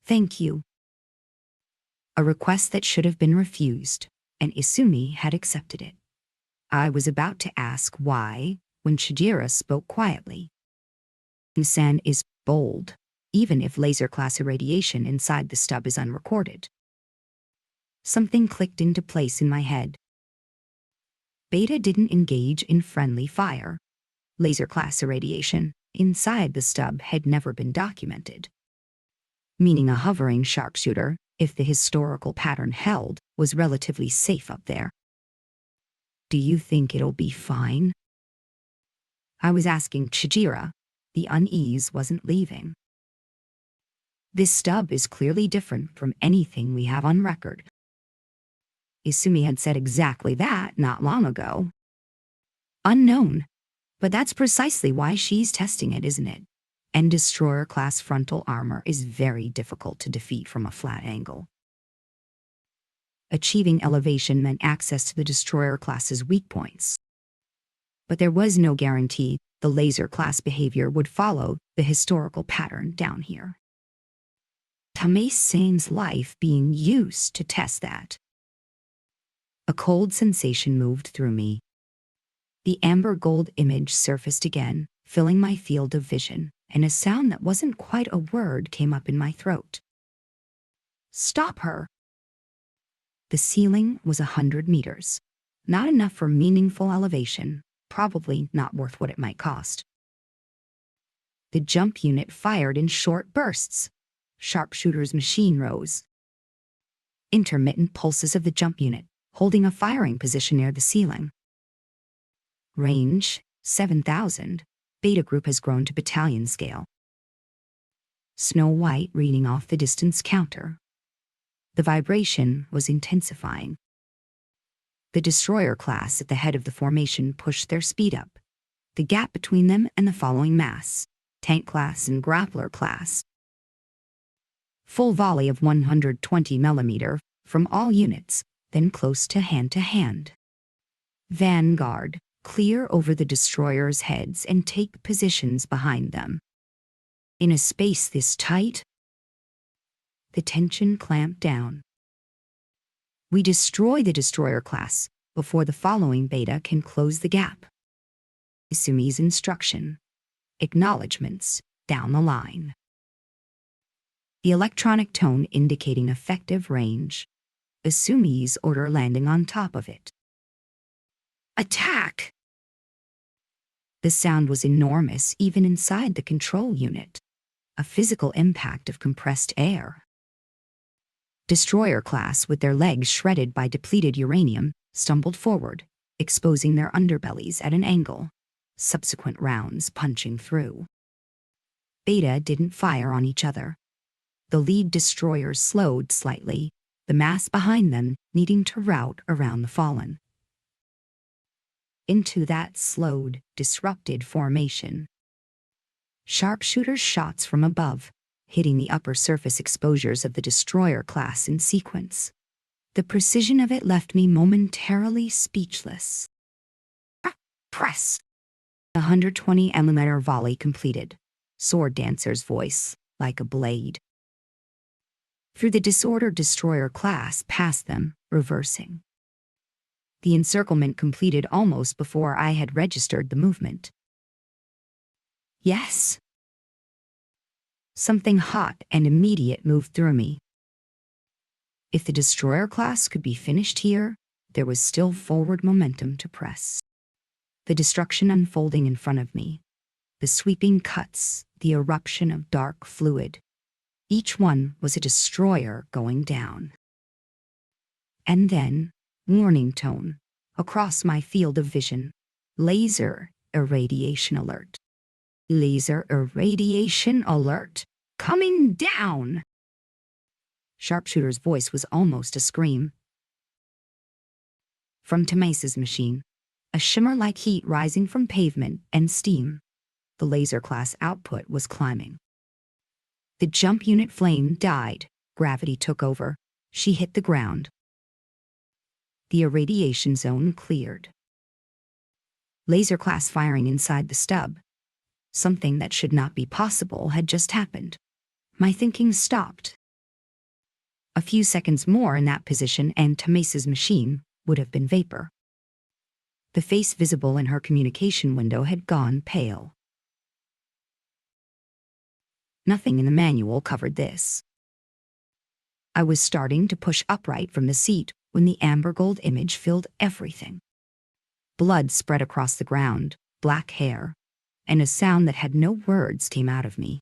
Thank you. A request that should have been refused, and Isumi had accepted it. I was about to ask why when Chijira spoke quietly. Musan is bold, even if laser class irradiation inside the stub is unrecorded. Something clicked into place in my head. Beta didn't engage in friendly fire. Laser class irradiation inside the stub had never been documented. Meaning a hovering sharpshooter, if the historical pattern held, was relatively safe up there. Do you think it'll be fine? I was asking Chijira. The unease wasn't leaving. This stub is clearly different from anything we have on record. Isumi had said exactly that not long ago. Unknown. But that's precisely why she's testing it, isn't it? And destroyer-class frontal armor is very difficult to defeat from a flat angle. Achieving elevation meant access to the destroyer-class's weak points. But there was no guarantee the laser-class behavior would follow the historical pattern down here. Tamase Sane's life being used to test that. A cold sensation moved through me. The amber gold image surfaced again, filling my field of vision, and a sound that wasn't quite a word came up in my throat. Stop her! The ceiling was 100 meters. Not enough for meaningful elevation, probably not worth what it might cost. The jump unit fired in short bursts. Sharpshooter's machine rose. Intermittent pulses of the jump unit, holding a firing position near the ceiling. Range, 7,000. Beta group has grown to battalion scale. Snow White reading off the distance counter. The vibration was intensifying. The destroyer class at the head of the formation pushed their speed up. The gap between them and the following mass, tank class and grappler class. Full volley of 120 mm from all units, then close to hand. Vanguard, clear over the destroyers' heads and take positions behind them. In a space this tight, the tension clamped down. We destroy the destroyer class before the following beta can close the gap. Isumi's instruction. Acknowledgements down the line. The electronic tone indicating effective range. Isumi's order landing on top of it. Attack! The sound was enormous even inside the control unit. A physical impact of compressed air. Destroyer class, with their legs shredded by depleted uranium, stumbled forward, exposing their underbellies at an angle, subsequent rounds punching through. Beta didn't fire on each other. The lead destroyers slowed slightly, the mass behind them needing to route around the fallen. Into that slowed, disrupted formation. Sharpshooter shots from above, hitting the upper surface exposures of the destroyer class in sequence. The precision of it left me momentarily speechless. Press! The 120 mm volley completed. Sword Dancer's voice, like a blade. Through the disordered destroyer class past them, reversing. The encirclement completed almost before I had registered the movement. Yes. Something hot and immediate moved through me. If the destroyer class could be finished here, there was still forward momentum to press. The destruction unfolding in front of me. The sweeping cuts, the eruption of dark fluid. Each one was a destroyer going down. And then, warning tone, across my field of vision. Laser irradiation alert. Laser irradiation alert. Coming down! Sharpshooter's voice was almost a scream. From Temesa's machine, a shimmer like heat rising from pavement and steam. The laser class output was climbing. The jump unit flame died. Gravity took over. She hit the ground. The irradiation zone cleared. Laser class firing inside the stub. Something that should not be possible had just happened. My thinking stopped. A few seconds more in that position and Temesa's machine would have been vapor. The face visible in her communication window had gone pale. Nothing in the manual covered this. I was starting to push upright from the seat when the amber gold image filled everything. Blood spread across the ground, black hair, and a sound that had no words came out of me.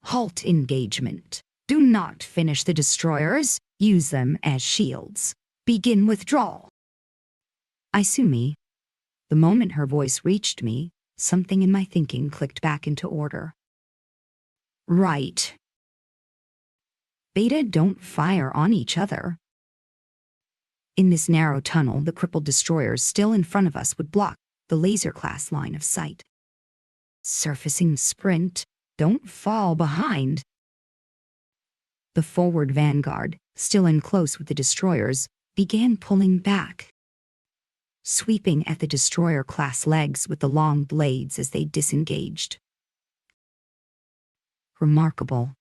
Halt engagement. Do not finish the destroyers. Use them as shields. Begin withdrawal. Isumi. The moment her voice reached me, something in my thinking clicked back into order. Right. Beta don't fire on each other. In this narrow tunnel, the crippled destroyers still in front of us would block the laser class line of sight. Surfacing sprint. Don't fall behind. The forward vanguard, still in close with the destroyers, began pulling back, sweeping at the destroyer class legs with the long blades as they disengaged. Remarkable.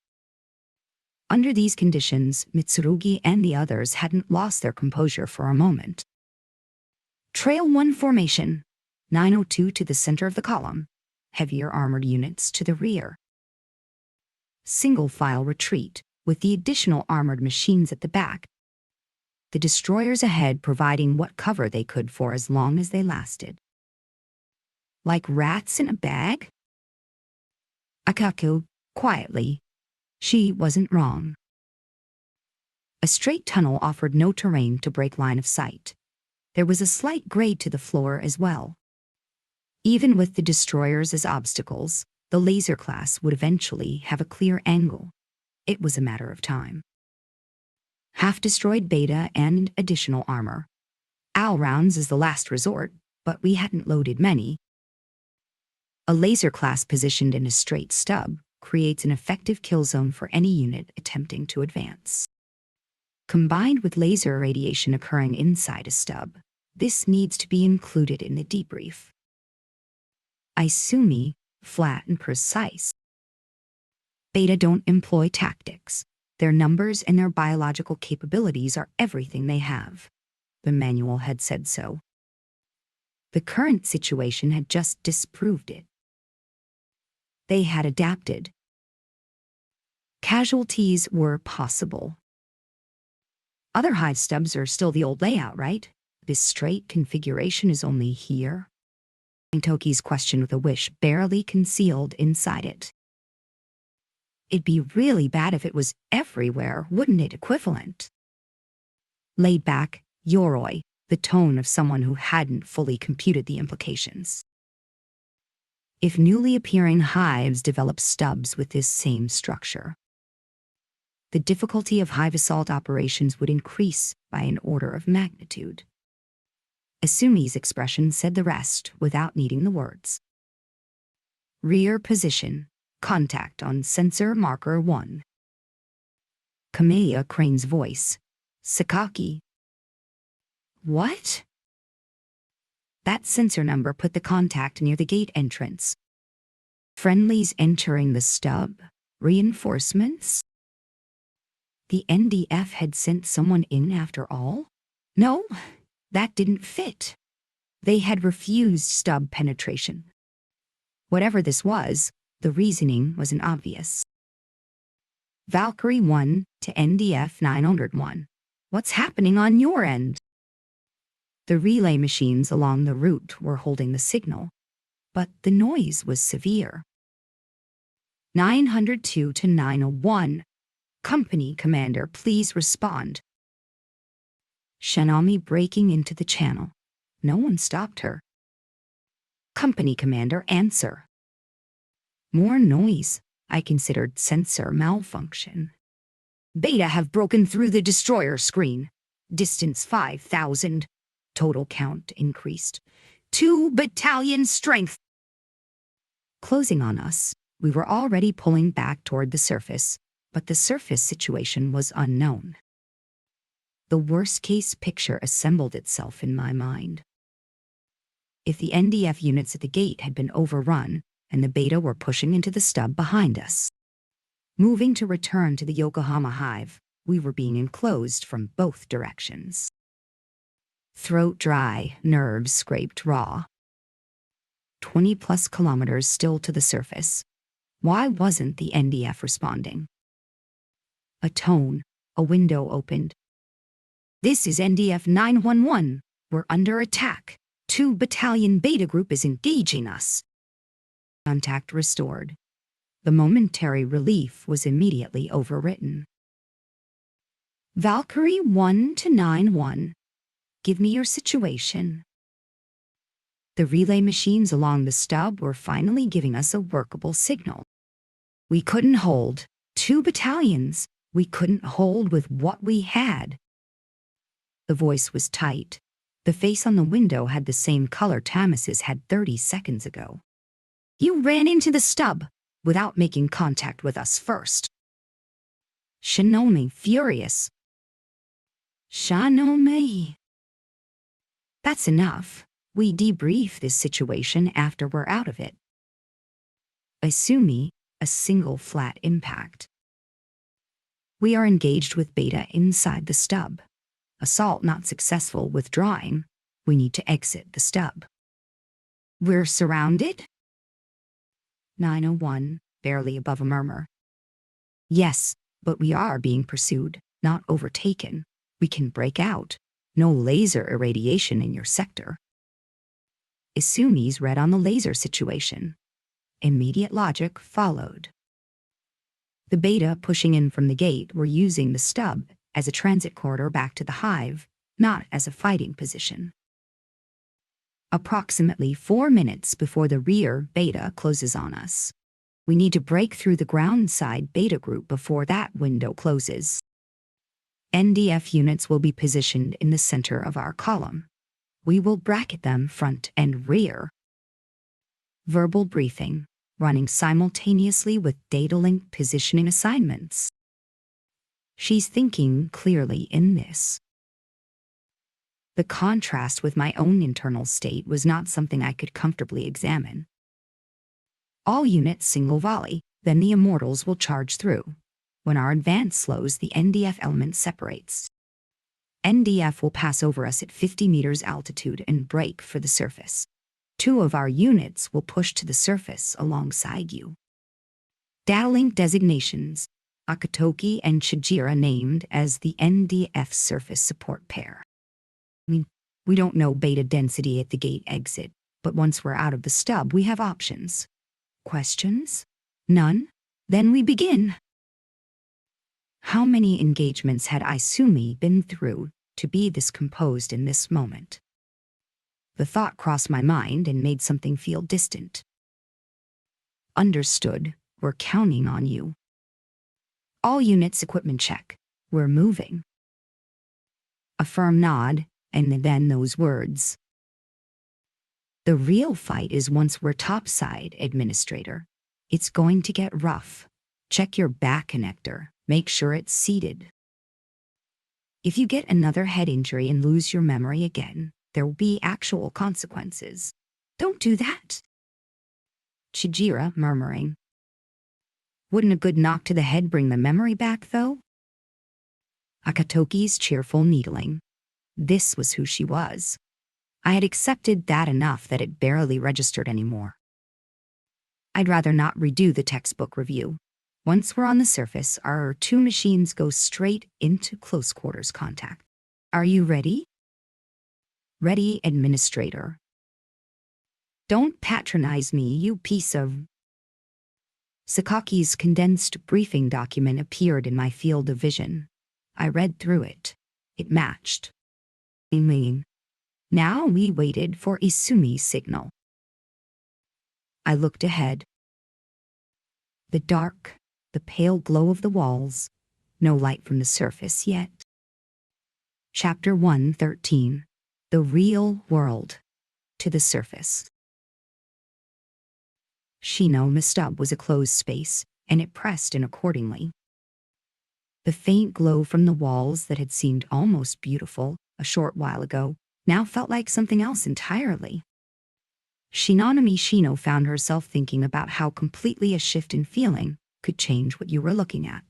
Under these conditions, Mitsurugi and the others hadn't lost their composure for a moment. Trail 1 formation, 902 to the center of the column, heavier armored units to the rear. Single file retreat, with the additional armored machines at the back. The destroyers ahead providing what cover they could for as long as they lasted. Like rats in a bag? Akako, quietly. She wasn't wrong. A straight tunnel offered no terrain to break line of sight. There was a slight grade to the floor as well. Even with the destroyers as obstacles, the laser class would eventually have a clear angle. It was a matter of time. Half-destroyed beta and additional armor. OWL rounds is the last resort, but we hadn't loaded many. A laser class positioned in a straight stub creates an effective kill zone for any unit attempting to advance. Combined with laser radiation occurring inside a stub, this needs to be included in the debrief. Isumi, flat and precise. Beta don't employ tactics. Their numbers and their biological capabilities are everything they have. The manual had said so. The current situation had just disproved it. They had adapted. Casualties were possible. Other hive stubs are still the old layout, right? This straight configuration is only here. Toki's question with a wish barely concealed inside it. It'd be really bad if it was everywhere, wouldn't it? Equivalent. Laid back, Yoroi, the tone of someone who hadn't fully computed the implications. If newly appearing hives develop stubs with this same structure, the difficulty of hive assault operations would increase by an order of magnitude. Asumi's expression said the rest without needing the words. Rear position, contact on sensor marker 1. Kameya Crane's voice. Sakaki. What? That sensor number put the contact near the gate entrance. Friendlies entering the stub? Reinforcements? The NDF had sent someone in after all? No, that didn't fit. They had refused stub penetration. Whatever this was, the reasoning wasn't obvious. Valkyrie 1 to NDF 901. What's happening on your end? The relay machines along the route were holding the signal, but the noise was severe. 902 to 901. Company commander, please respond. Shanami breaking into the channel. No one stopped her. Company commander, answer. More noise. I considered sensor malfunction. Beta have broken through the destroyer screen. Distance 5,000. Total count increased. 2 battalion strength. Closing on us, we were already pulling back toward the surface, but the surface situation was unknown. The worst-case picture assembled itself in my mind. If the NDF units at the gate had been overrun, and the beta were pushing into the stub behind us, moving to return to the Yokohama hive, we were being enclosed from both directions. Throat dry, nerves scraped raw. 20+ kilometers still to the surface. Why wasn't the NDF responding? A tone, a window opened. This is NDF 911. We're under attack. 2 battalion beta group is engaging us. Contact restored. The momentary relief was immediately overwritten. Valkyrie 1 to 9-1. Give me your situation. The relay machines along the stub were finally giving us a workable signal. We couldn't hold 2 battalions. We couldn't hold with what we had. The voice was tight. The face on the window had the same color Tamas's had 30 seconds ago. You ran into the stub without making contact with us first. Shinome furious. Shinome. That's enough. We debrief this situation after we're out of it. Asumi, a single flat impact. We are engaged with beta inside the stub. Assault not successful, withdrawing. We need to exit the stub. We're surrounded? 901, barely above a murmur. Yes, but we are being pursued, not overtaken. We can break out. No laser irradiation in your sector. Isumi's read on the laser situation. Immediate logic followed. The beta pushing in from the gate were using the stub as a transit corridor back to the hive, not as a fighting position. Approximately 4 minutes before the rear beta closes on us. We need to break through the ground side beta group before that window closes. NDF units will be positioned in the center of our column. We will bracket them front and rear. Verbal briefing, running simultaneously with data link positioning assignments. She's thinking clearly in this. The contrast with my own internal state was not something I could comfortably examine. All units single volley, then the immortals will charge through. When our advance slows, the NDF element separates. NDF will pass over us at 50 meters altitude and break for the surface. 2 of our units will push to the surface alongside you. Data link designations, Akatoki and Shijira named as the NDF surface support pair. We don't know beta density at the gate exit, but once we're out of the stub, we have options. Questions? None? Then we begin. How many engagements had Isumi been through to be this composed in this moment? The thought crossed my mind and made something feel distant. Understood. We're counting on you. All units equipment check. We're moving. A firm nod, and then those words. The real fight is once we're topside, Administrator. It's going to get rough. Check your back connector. Make sure it's seated. If you get another head injury and lose your memory again, there will be actual consequences. Don't do that. Chijira murmuring. Wouldn't a good knock to the head bring the memory back, though? Akatoki's cheerful needling. This was who she was. I had accepted that enough that it barely registered anymore. I'd rather not redo the textbook review. Once we're on the surface, our 2 machines go straight into close quarters contact. Are you ready? Ready, Administrator. Don't patronize me, you piece of... Sakaki's condensed briefing document appeared in my field of vision. I read through it. It matched. Now we waited for Isumi's signal. I looked ahead. The dark, the pale glow of the walls, no light from the surface yet. Chapter 113. The Real World. To the surface. Shino stub was a closed space, and it pressed in accordingly. The faint glow from the walls that had seemed almost beautiful a short while ago now felt like something else entirely. Shinonami Shino found herself thinking about how completely a shift in feeling could change what you were looking at.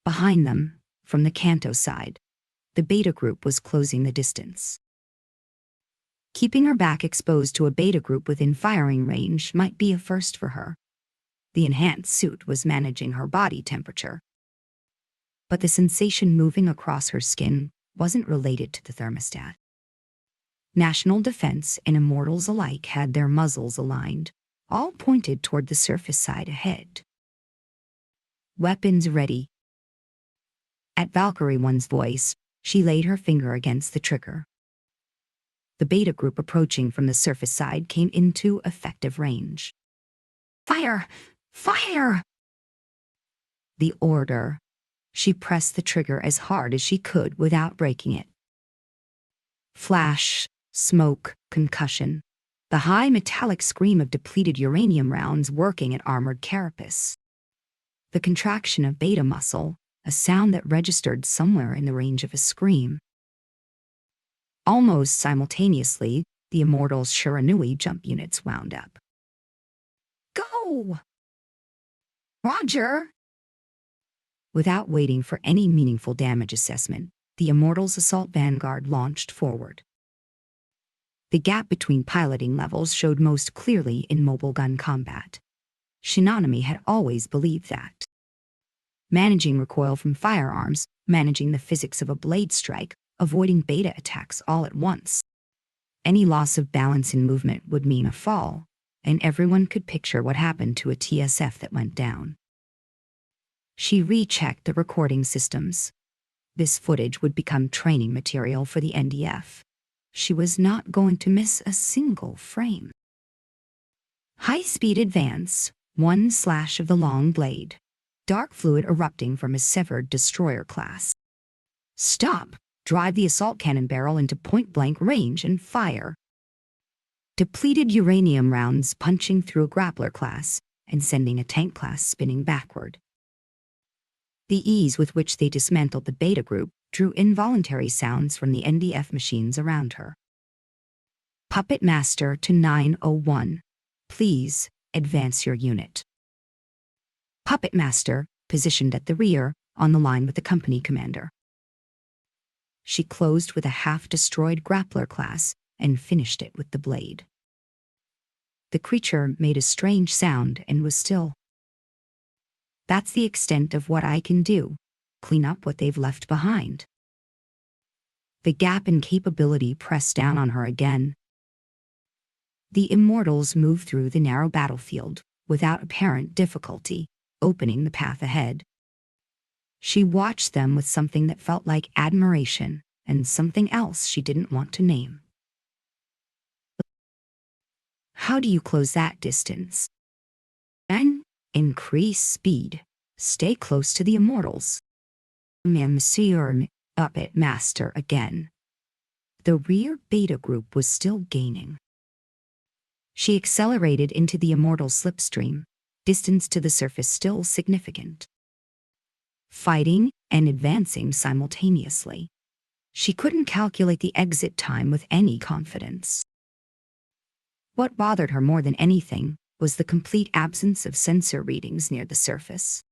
Behind them, from the Kanto side, the beta group was closing the distance. Keeping her back exposed to a beta group within firing range might be a first for her. The enhanced suit was managing her body temperature. But the sensation moving across her skin wasn't related to the thermostat. National Defense and Immortals alike had their muzzles aligned, all pointed toward the surface side ahead. Weapons ready. At Valkyrie One's voice, she laid her finger against the trigger. The beta group approaching from the surface side came into effective range. Fire! Fire! The order. She pressed the trigger as hard as she could without breaking it. Flash, smoke, concussion. The high metallic scream of depleted uranium rounds working at armored carapace. The contraction of beta muscle, a sound that registered somewhere in the range of a scream. Almost simultaneously, the Immortals' Shiranui jump units wound up. Go! Roger! Without waiting for any meaningful damage assessment, the Immortals' assault vanguard launched forward. The gap between piloting levels showed most clearly in mobile gun combat. Shinonami had always believed that. Managing recoil from firearms, managing the physics of a blade strike, avoiding beta attacks all at once. Any loss of balance in movement would mean a fall, and everyone could picture what happened to a TSF that went down. She rechecked the recording systems. This footage would become training material for the NDF. She was not going to miss a single frame. High-speed advance, one slash of the long blade. Dark fluid erupting from a severed destroyer class. Stop! Drive the assault cannon barrel into point-blank range and fire. Depleted uranium rounds punching through a grappler class and sending a tank class spinning backward. The ease with which they dismantled the beta group drew involuntary sounds from the NDF machines around her. Puppet Master to 901. Please, advance your unit. Puppet Master, positioned at the rear, on the line with the company commander. She closed with a half-destroyed grappler class and finished it with the blade. The creature made a strange sound and was still. That's the extent of what I can do. Clean up what they've left behind. The gap in capability pressed down on her again. The immortals moved through the narrow battlefield without apparent difficulty, opening the path ahead. She watched them with something that felt like admiration and something else she didn't want to name. How do you close that distance? And increase speed. Stay close to the immortals. Monsieur Puppet Master again. The rear beta group was still gaining. She accelerated into the immortal slipstream, distance to the surface still significant. Fighting and advancing simultaneously. She couldn't calculate the exit time with any confidence. What bothered her more than anything was the complete absence of sensor readings near the surface.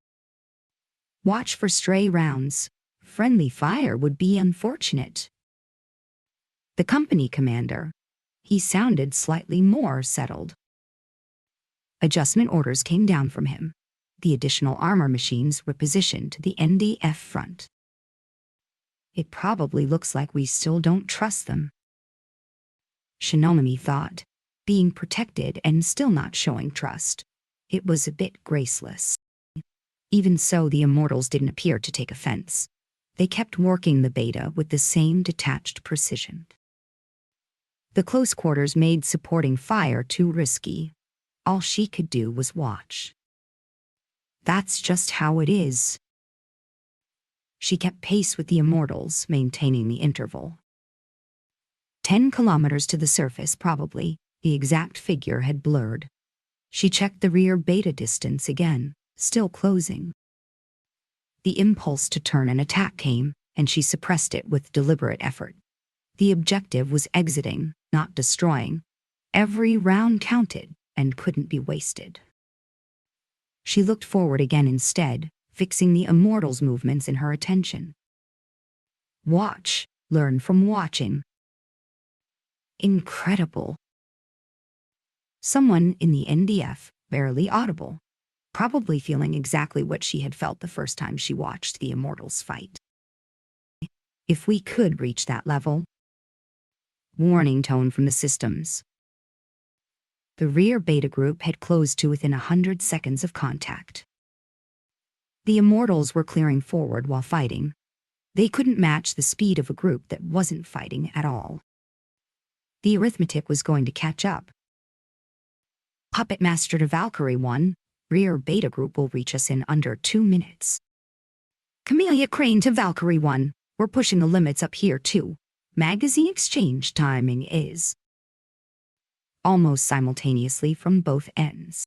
Watch for stray rounds. Friendly fire would be unfortunate. The company commander, he sounded slightly more settled. Adjustment orders came down from him. The additional armor machines were positioned to the NDF front. It probably looks like we still don't trust them. Shinonami thought, being protected and still not showing trust. It was a bit graceless. Even so, the immortals didn't appear to take offense. They kept working the beta with the same detached precision. The close quarters made supporting fire too risky. All she could do was watch. That's just how it is. She kept pace with the immortals, maintaining the interval. 10 kilometers to the surface, probably. The exact figure had blurred. She checked the rear beta distance again, still closing. The impulse to turn and attack came, and she suppressed it with deliberate effort. The objective was exiting, not destroying. Every round counted and couldn't be wasted. She looked forward again instead, fixing the immortals' movements in her attention. Watch, learn from watching. Incredible. Someone in the NDF, barely audible, probably feeling exactly what she had felt the first time she watched the immortals fight. If we could reach that level. Warning tone from the systems. The rear beta group had closed to within 100 seconds of contact. The immortals were clearing forward while fighting. They couldn't match the speed of a group that wasn't fighting at all. The arithmetic was going to catch up. Puppet Master to Valkyrie 1, rear beta group will reach us in under 2 minutes. Camellia Crane to Valkyrie 1, we're pushing the limits up here too. Magazine exchange timing is. Almost simultaneously from both ends.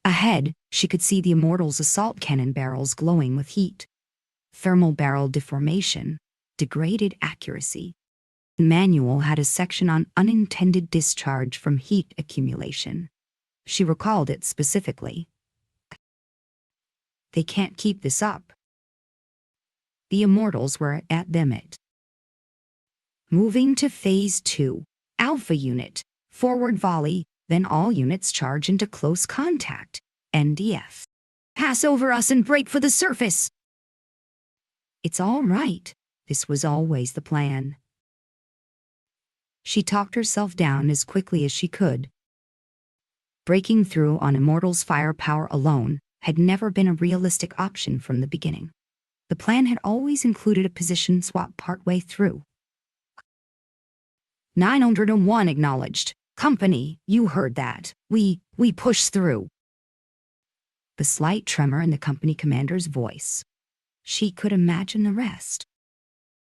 Ahead, she could see the immortals' assault cannon barrels glowing with heat. Thermal barrel deformation, degraded accuracy. The manual had a section on unintended discharge from heat accumulation. She recalled it specifically. They can't keep this up. The immortals were at the limit. Moving to Phase 2. Alpha Unit. Forward volley, then all units charge into close contact. NDF. Pass over us and break for the surface. It's all right. This was always the plan. She talked herself down as quickly as she could. Breaking through on Immortal's firepower alone had never been a realistic option from the beginning. The plan had always included a position swap partway through. 901 acknowledged. Company, you heard that. We push through. The slight tremor in the company commander's voice. She could imagine the rest.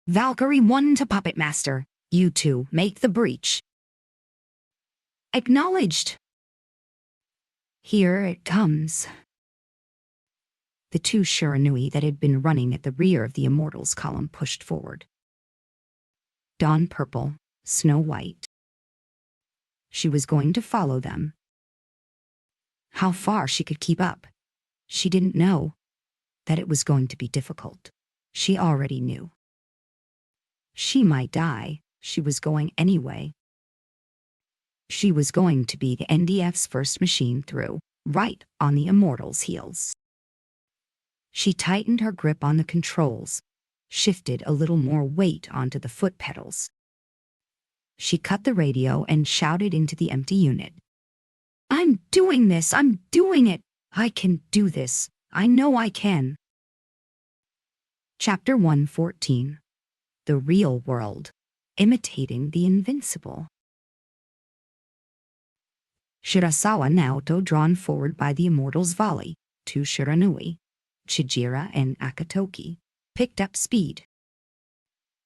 Valkyrie 1 to Puppet Master. You two, make the breach. Acknowledged. Here it comes. The two Shiranui that had been running at the rear of the Immortals column pushed forward. Dawn purple, Snow White. She was going to follow them. How far she could keep up, she didn't know. That it was going to be difficult, she already knew. She might die, she was going anyway. She was going to be the NDF's first machine through, right on the Immortals' heels. She tightened her grip on the controls, shifted a little more weight onto the foot pedals. She cut the radio and shouted into the empty unit. I'm doing this! I'm doing it! I can do this! I know I can! Chapter 114. The Real World. Imitating the Invincible. Shirasawa Naoto, drawn forward by the Immortals' volley, two Shiranui, Chijira and Akatoki, picked up speed.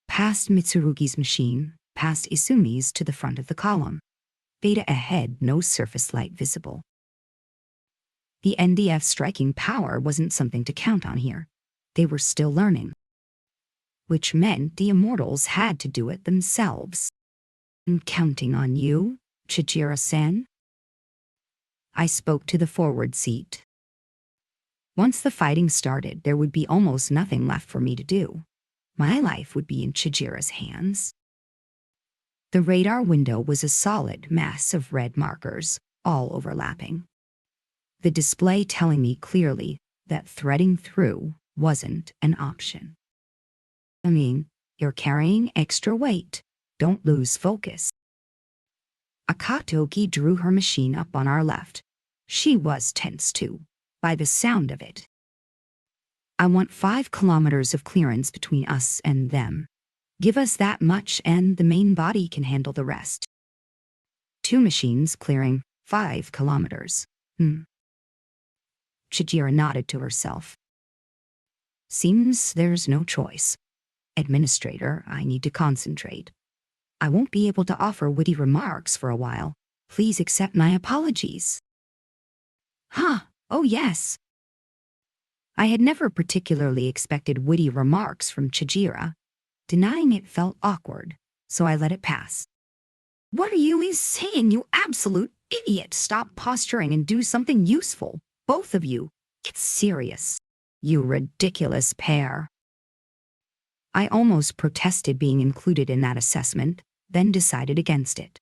Past Mitsurugi's machine, past Isumi's to the front of the column. Beta ahead, no surface light visible. The NDF's striking power wasn't something to count on here. They were still learning. Which meant the Immortals had to do it themselves. I'm counting on you, Chijira-san. I spoke to the forward seat. Once the fighting started, there would be almost nothing left for me to do. My life would be in Chijira's hands. The radar window was a solid mass of red markers, all overlapping. The display telling me clearly that threading through wasn't an option. I mean, you're carrying extra weight. Don't lose focus. Akatoki drew her machine up on our left. She was tense too, by the sound of it. I want 5 kilometers of clearance between us and them. Give us that much and the main body can handle the rest. 2 machines clearing 5 kilometers. Chijira nodded to herself. Seems there's no choice. Administrator, I need to concentrate. I won't be able to offer witty remarks for a while. Please accept my apologies. Oh yes. I had never particularly expected witty remarks from Chijira. Denying it felt awkward, so I let it pass. What are you saying, you absolute idiot? Stop posturing and do something useful. Both of you. Get serious. You ridiculous pair. I almost protested being included in that assessment, then decided against it.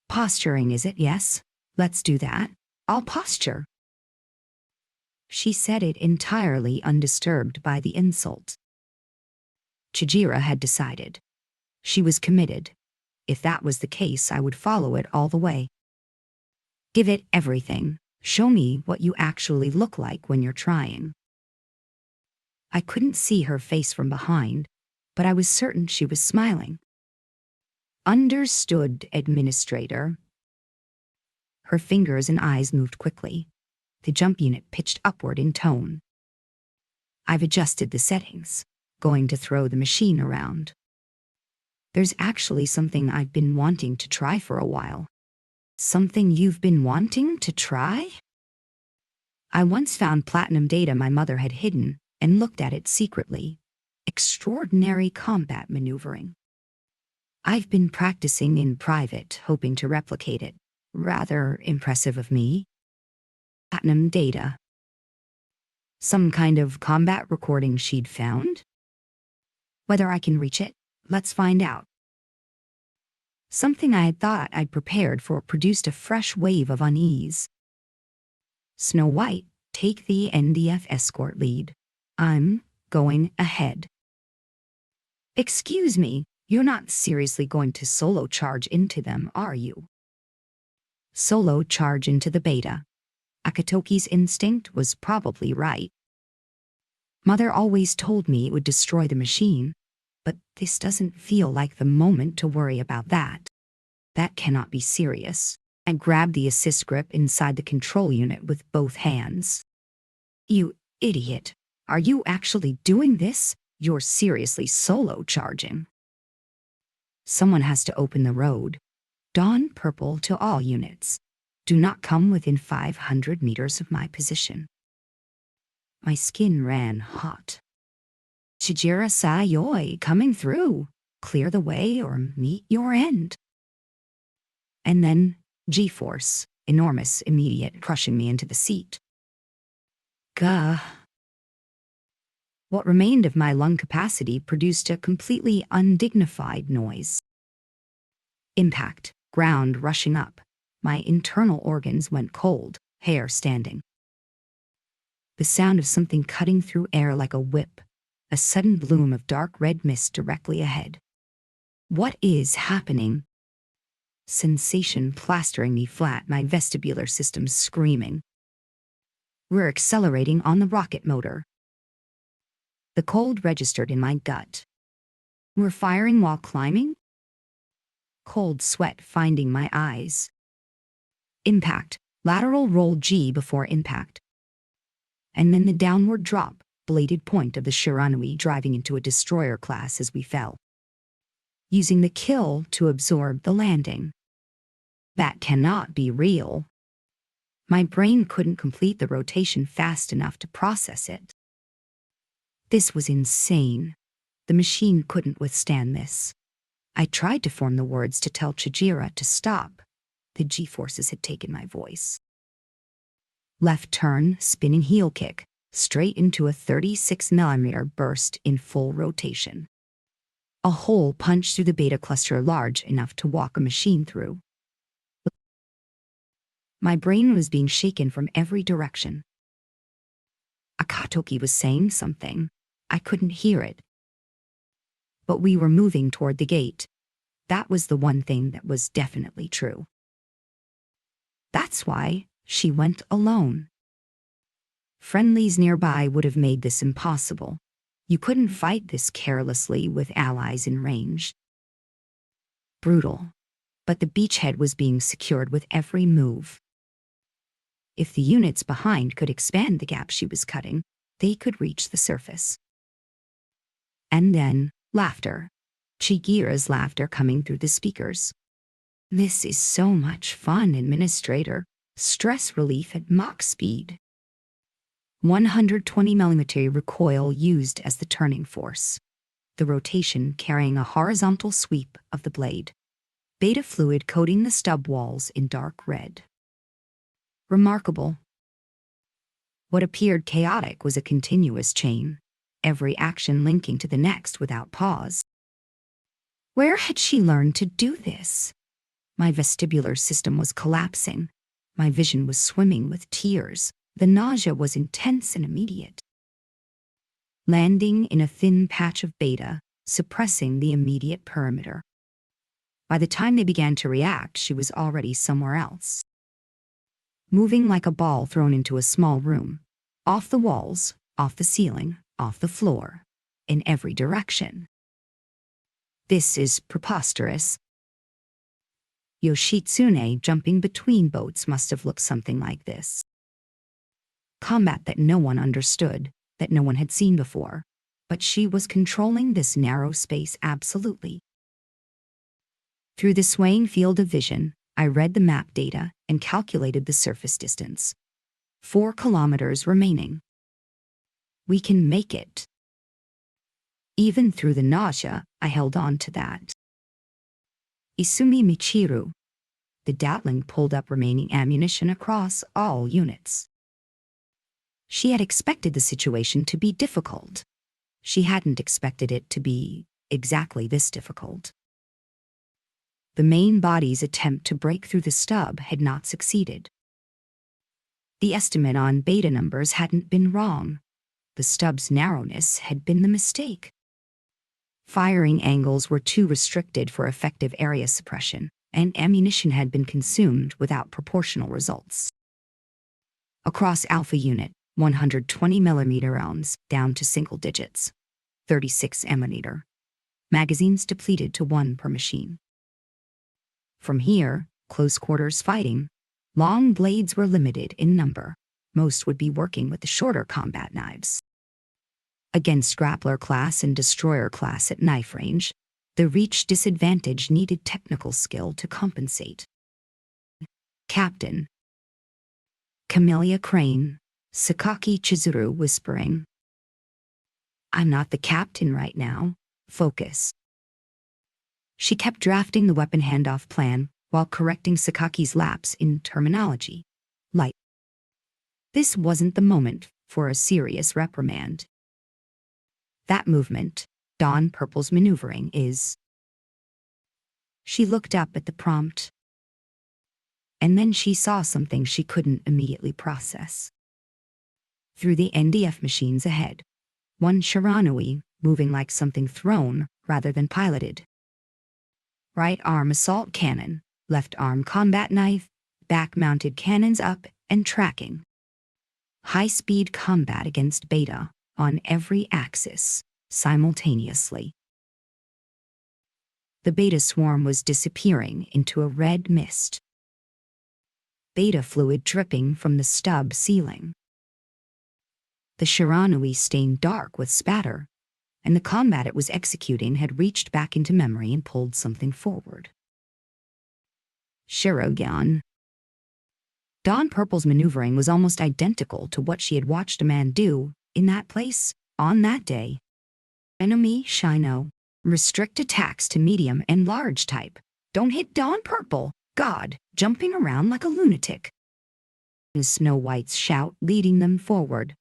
Posturing, is it? Yes. Let's do that. I'll posture. She said it entirely undisturbed by the insult. Chijira had decided. She was committed. If that was the case, I would follow it all the way. Give it everything. Show me what you actually look like when you're trying. I couldn't see her face from behind, but I was certain she was smiling. Understood, Administrator. Her fingers and eyes moved quickly. The jump unit pitched upward in tone. I've adjusted the settings, going to throw the machine around. There's actually something I've been wanting to try for a while. Something you've been wanting to try? I once found platinum data my mother had hidden and looked at it secretly. Extraordinary combat maneuvering. I've been practicing in private, hoping to replicate it. Rather impressive of me. Platinum data. Some kind of combat recording she'd found? Whether I can reach it? Let's find out. Something I had thought I'd prepared for produced a fresh wave of unease. Snow White, take the NDF escort lead. I'm going ahead. Excuse me, you're not seriously going to solo charge into them, are you? Solo charge into the beta. Akatoki's instinct was probably right. Mother always told me it would destroy the machine, but this doesn't feel like the moment to worry about that. That cannot be serious. I grabbed the assist grip inside the control unit with both hands. You idiot. Are you actually doing this? You're seriously solo charging. Someone has to open the road. Dawn purple to all units. Do not come within 500 meters of my position. My skin ran hot. Chijira Sayoi coming through. Clear the way or meet your end. And then G-force, enormous, immediate, crushing me into the seat. Gah. What remained of my lung capacity produced a completely undignified noise. Impact, ground rushing up. My internal organs went cold, hair standing. The sound of something cutting through air like a whip, a sudden bloom of dark red mist directly ahead. What is happening? Sensation plastering me flat, my vestibular system screaming. We're accelerating on the rocket motor. The cold registered in my gut. We're firing while climbing? Cold sweat finding my eyes. Impact, lateral roll G before impact. And then the downward drop, bladed point of the Shiranui driving into a destroyer class as we fell. Using the kill to absorb the landing. That cannot be real. My brain couldn't complete the rotation fast enough to process it. This was insane. The machine couldn't withstand this. I tried to form the words to tell Chijira to stop. The G-forces had taken my voice. Left turn, spinning heel kick, straight into a 36mm burst in full rotation. A hole punched through the beta cluster large enough to walk a machine through. My brain was being shaken from every direction. Akatoki was saying something. I couldn't hear it. But we were moving toward the gate. That was the one thing that was definitely true. That's why she went alone. Friendlies nearby would have made this impossible. You couldn't fight this carelessly with allies in range. Brutal. But the beachhead was being secured with every move. If the units behind could expand the gap she was cutting, they could reach the surface. And then, laughter. Chigira's laughter coming through the speakers. This is so much fun, Administrator. Stress relief at Mach speed. 120mm recoil used as the turning force. The rotation carrying a horizontal sweep of the blade. Beta fluid coating the stub walls in dark red. Remarkable. What appeared chaotic was a continuous chain, every action linking to the next without pause. Where had she learned to do this? My vestibular system was collapsing. My vision was swimming with tears. The nausea was intense and immediate. Landing in a thin patch of beta, suppressing the immediate perimeter. By the time they began to react, she was already somewhere else. Moving like a ball thrown into a small room. Off the walls, off the ceiling, off the floor. In every direction. This is preposterous. Yoshitsune jumping between boats must have looked something like this. Combat that no one understood, that no one had seen before, but she was controlling this narrow space absolutely. Through the swaying field of vision, I read the map data and calculated the surface distance. 4 kilometers remaining. We can make it. Even through the nausea, I held on to that. Isumi Michiru. The Datling pulled up remaining ammunition across all units. She had expected the situation to be difficult. She hadn't expected it to be exactly this difficult. The main body's attempt to break through the stub had not succeeded. The estimate on beta numbers hadn't been wrong. The stub's narrowness had been the mistake. Firing angles were too restricted for effective area suppression, and ammunition had been consumed without proportional results. Across Alpha Unit, 120mm rounds down to single digits, 36mm. Magazines depleted to 1 per machine. From here, close quarters fighting, long blades were limited in number. Most would be working with the shorter combat knives. Against grappler class and destroyer class at knife range, the reach disadvantage needed technical skill to compensate. Captain. Camellia Crane, Sakaki Chizuru whispering. I'm not the captain right now. Focus. She kept drafting the weapon handoff plan while correcting Sakaki's lapse in terminology. Light. This wasn't the moment for a serious reprimand. That movement, Dawn Purple's maneuvering, is. She looked up at the prompt. And then she saw something she couldn't immediately process. Through the NDF machines ahead, one Shiranui moving like something thrown rather than piloted. Right arm assault cannon, left arm combat knife, back-mounted cannons up and tracking. High-speed combat against beta on every axis, simultaneously. The beta swarm was disappearing into a red mist. Beta fluid dripping from the stub ceiling. The Shiranui stained dark with spatter, and the combat it was executing had reached back into memory and pulled something forward. Shirogyan. Dawn Purple's maneuvering was almost identical to what she had watched a man do in that place on that day. Enemy Shino. Restrict attacks to medium and large type. Don't hit Dawn Purple. God, jumping around like a lunatic. Snow White's shout leading them forward.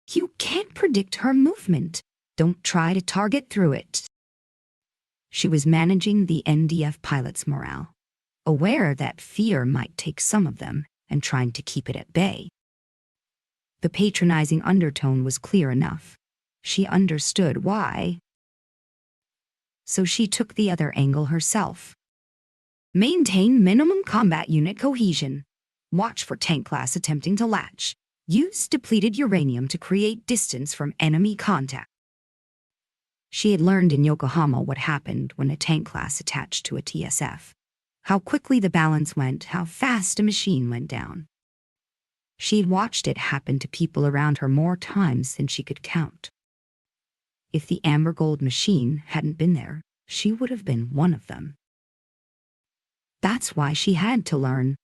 You can't predict her movement. Don't try to target through it. She was managing the NDF pilots' morale, aware that fear might take some of them and trying to keep it at bay. The patronizing undertone was clear enough. She understood why. So she took the other angle herself. Maintain minimum combat unit cohesion. Watch for tank class attempting to latch. Use depleted uranium to create distance from enemy contact. She had learned in Yokohama what happened when a tank class attached to a TSF. How quickly the balance went, how fast a machine went down. She had watched it happen to people around her more times than she could count. If the amber gold machine hadn't been there, she would have been one of them. That's why she had to learn.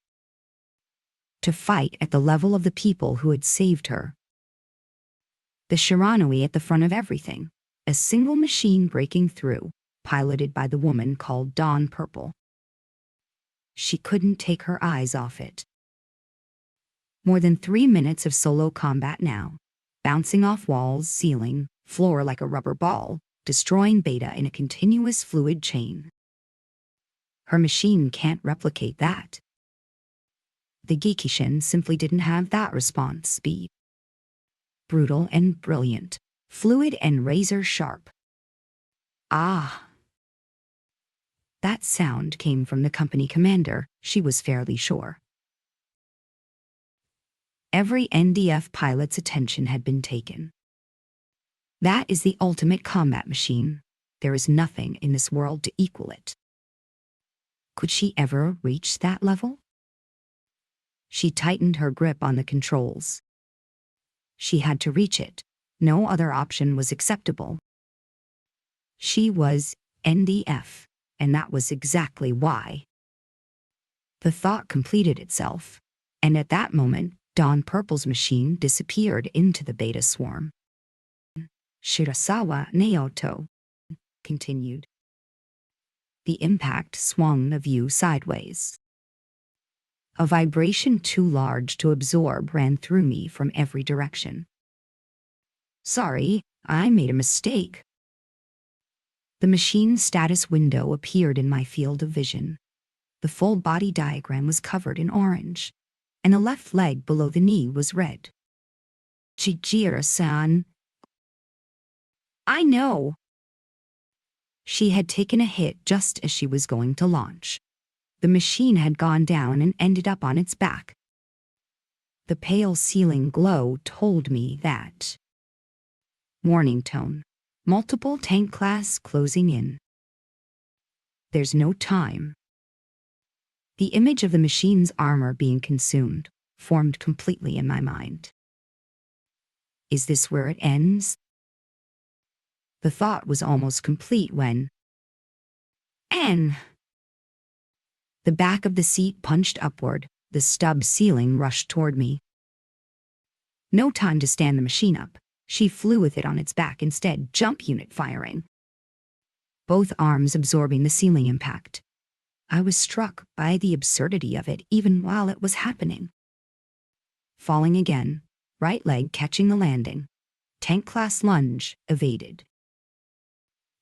To fight at the level of the people who had saved her. The Shiranui at the front of everything, a single machine breaking through, piloted by the woman called Dawn Purple. She couldn't take her eyes off it. More than 3 minutes of solo combat now, bouncing off walls, ceiling, floor like a rubber ball, destroying beta in a continuous fluid chain. Her machine can't replicate that. The Geikishin simply didn't have that response speed. Brutal and brilliant, fluid and razor sharp. Ah! That sound came from the company commander, she was fairly sure. Every NDF pilot's attention had been taken. That is the ultimate combat machine. There is nothing in this world to equal it. Could she ever reach that level? She tightened her grip on the controls. She had to reach it. No other option was acceptable. She was NDF, and that was exactly why. The thought completed itself, and at that moment, Dawn Purple's machine disappeared into the beta swarm. Shirasawa Naoto continued. The impact swung the view sideways. A vibration too large to absorb ran through me from every direction. Sorry, I made a mistake. The machine status window appeared in my field of vision. The full body diagram was covered in orange, and the left leg below the knee was red. Chijiro-san. I know. She had taken a hit just as she was going to launch. The machine had gone down and ended up on its back. The pale ceiling glow told me that. Warning tone. Multiple tank class closing in. There's no time. The image of the machine's armor being consumed formed completely in my mind. Is this where it ends? The thought was almost complete when... The back of the seat punched upward, the stub ceiling rushed toward me. No time to stand the machine up. She flew with it on its back instead, jump unit firing. Both arms absorbing the ceiling impact. I was struck by the absurdity of it even while it was happening. Falling again, right leg catching the landing. Tank class lunge, evaded.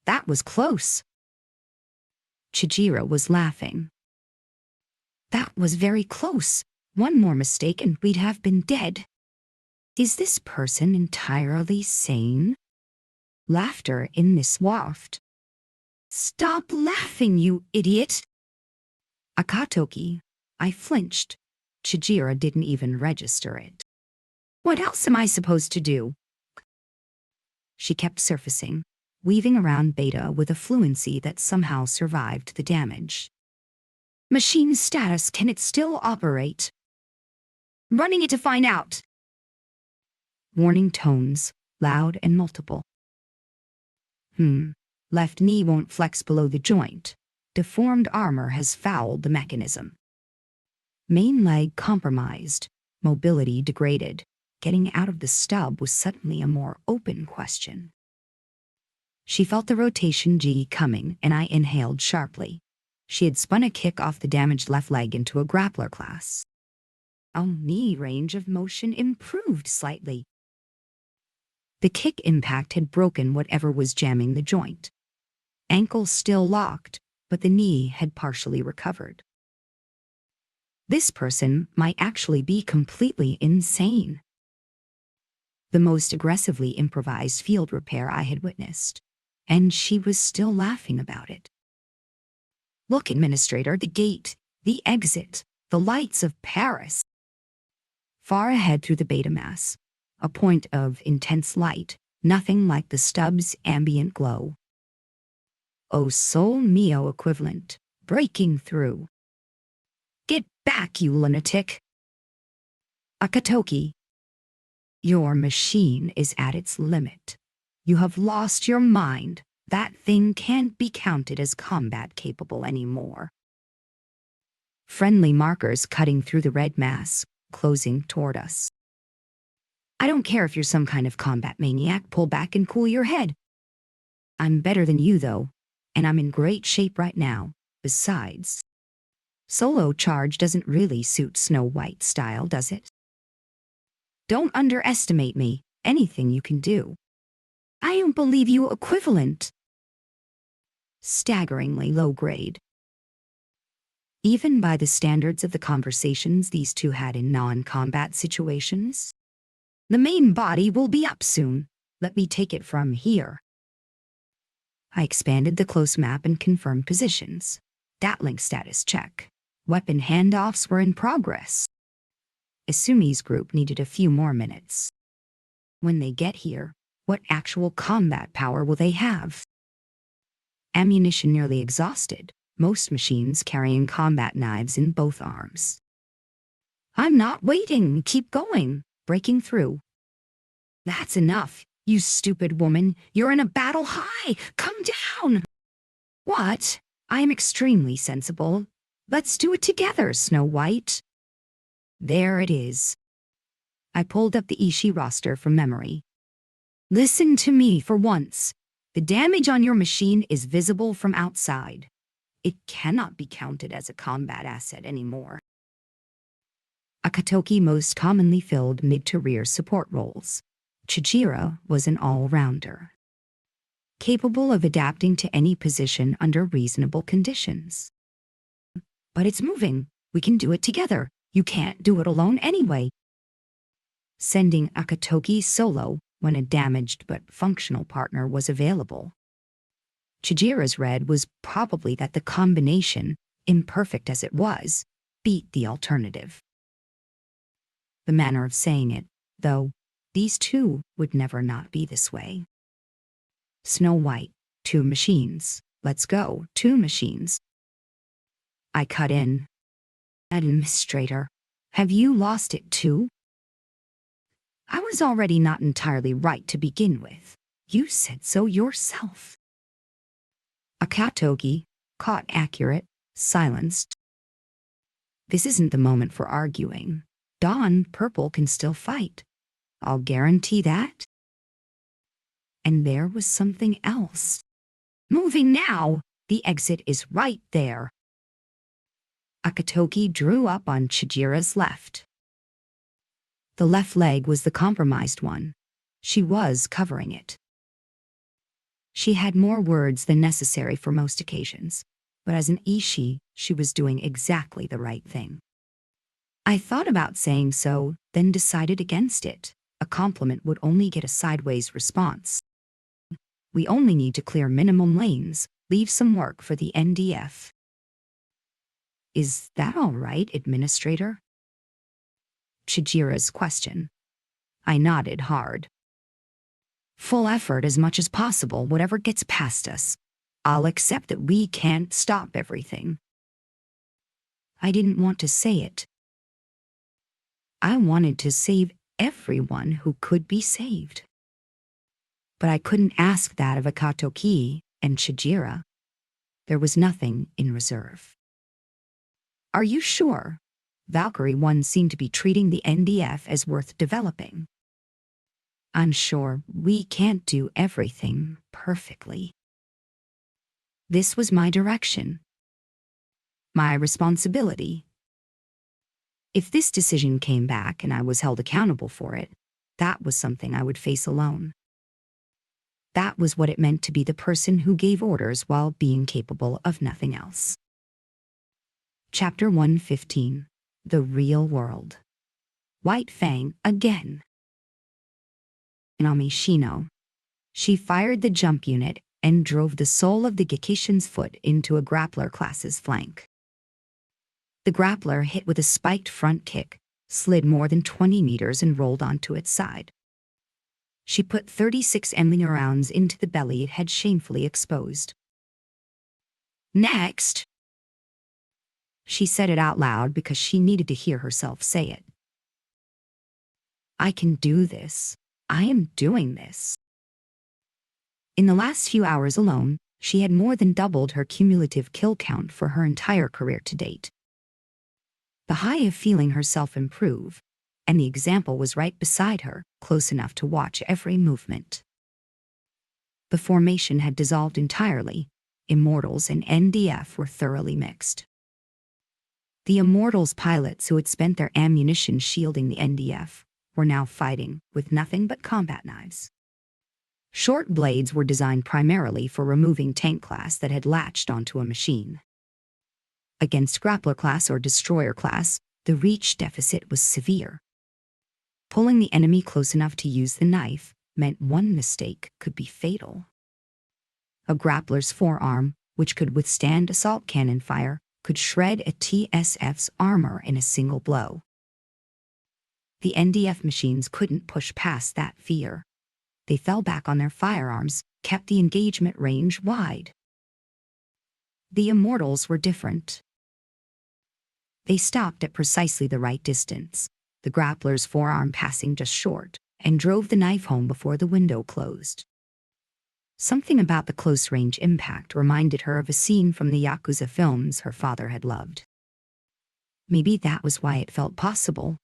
That was close. Chijiro was laughing. That was very close. One more mistake and we'd have been dead. Is this person entirely sane? Laughter in this waft. Stop laughing, you idiot! Akatoki. I flinched. Chijiro didn't even register it. What else am I supposed to do? She kept surfacing, weaving around Beta with a fluency that somehow survived the damage. Machine status, can it still operate? Running it to find out. Warning tones, loud and multiple. Left knee won't flex below the joint. Deformed armor has fouled the mechanism. Main leg compromised, mobility degraded. Getting out of the stub was suddenly a more open question. She felt the rotation G coming, and I inhaled sharply. She had spun a kick off the damaged left leg into a grappler class. Our knee range of motion improved slightly. The kick impact had broken whatever was jamming the joint. Ankle still locked, but the knee had partially recovered. This person might actually be completely insane. The most aggressively improvised field repair I had witnessed, and she was still laughing about it. Look, Administrator, the gate, the exit, the lights of Paris. Far ahead through the beta mass, a point of intense light, nothing like the stub's ambient glow. Oh, Sol Mio equivalent, breaking through. Get back, you lunatic! Akatoki. Your machine is at its limit. You have lost your mind. That thing can't be counted as combat capable anymore. Friendly markers cutting through the red mass, closing toward us. I don't care if you're some kind of combat maniac, pull back and cool your head. I'm better than you, though, and I'm in great shape right now. Besides, solo charge doesn't really suit Snow White style, does it? Don't underestimate me. Anything you can do. I don't believe you equivalent. Staggeringly low grade. Even by the standards of the conversations these two had in non-combat situations. The main body will be up soon. Let me take it from here. I expanded the close map and confirmed positions. Datlink status check. Weapon handoffs were in progress. Isumi's group needed a few more minutes. When they get here, what actual combat power will they have? Ammunition nearly exhausted, most machines carrying combat knives in both arms. I'm not waiting, keep going, breaking through. That's enough, you stupid woman, you're in a battle high, come down! What? I am extremely sensible. Let's do it together, Snow White. There it is. I pulled up the Ishii roster from memory. Listen to me for once. The damage on your machine is visible from outside. It cannot be counted as a combat asset anymore. Akatoki most commonly filled mid to rear support roles. Chijiro was an all-rounder. capable of adapting to any position under reasonable conditions. But it's moving. We can do it together. You can't do it alone anyway. Sending Akatogi solo when a damaged but functional partner was available. Chijira's read was probably that the combination, imperfect as it was, beat the alternative. The manner of saying it, though, these two would never not be this way. Snow White, 2 machines. Let's go, 2 machines. I cut in. Administrator, have you lost it too? I was already not entirely right to begin with. You said so yourself. Akatogi, caught accurate, silenced. This isn't the moment for arguing. Dawn Purple can still fight. I'll guarantee that. And there was something else. Moving now. The exit is right there. Akatogi drew up on Chijira's left. The left leg was the compromised one. She was covering it. She had more words than necessary for most occasions, but as an Ishi, she was doing exactly the right thing. I thought about saying so, then decided against it. A compliment would only get a sideways response. We only need to clear minimum lanes, leave some work for the NDF. Is that all right, Administrator? Chijira's question. I nodded hard. Full effort as much as possible, whatever gets past us. I'll accept that we can't stop everything. I didn't want to say it. I wanted to save everyone who could be saved. But I couldn't ask that of Akatogi and Chijira. There was nothing in reserve. Are you sure? Valkyrie 1 seemed to be treating the NDF as worth developing. I'm sure we can't do everything perfectly. This was my direction. My responsibility. If this decision came back and I was held accountable for it, that was something I would face alone. That was what it meant to be the person who gave orders while being capable of nothing else. Chapter 115. The Real World. White Fang again. Namishino. She fired the jump unit and drove the sole of the Gekishin's foot into a grappler class's flank. The grappler hit with a spiked front kick, slid more than 20 meters and rolled onto its side. She put 36 enemy rounds into the belly it had shamefully exposed. Next! She said it out loud because she needed to hear herself say it. I can do this. I am doing this. In the last few hours alone, she had more than doubled her cumulative kill count for her entire career to date. The high of feeling herself improve, and the example was right beside her, close enough to watch every movement. The formation had dissolved entirely. Immortals and NDF were thoroughly mixed. The Immortals pilots who had spent their ammunition shielding the NDF were now fighting with nothing but combat knives. Short blades were designed primarily for removing tank class that had latched onto a machine. Against grappler class or destroyer class, the reach deficit was severe. Pulling the enemy close enough to use the knife meant one mistake could be fatal. A grappler's forearm, which could withstand assault cannon fire, could shred a TSF's armor in a single blow. The NDF machines couldn't push past that fear. They fell back on their firearms, kept the engagement range wide. The Immortals were different. They stopped at precisely the right distance, the grappler's forearm passing just short, and drove the knife home before the window closed. Something about the close-range impact reminded her of a scene from the Yakuza films her father had loved. Maybe that was why it felt possible.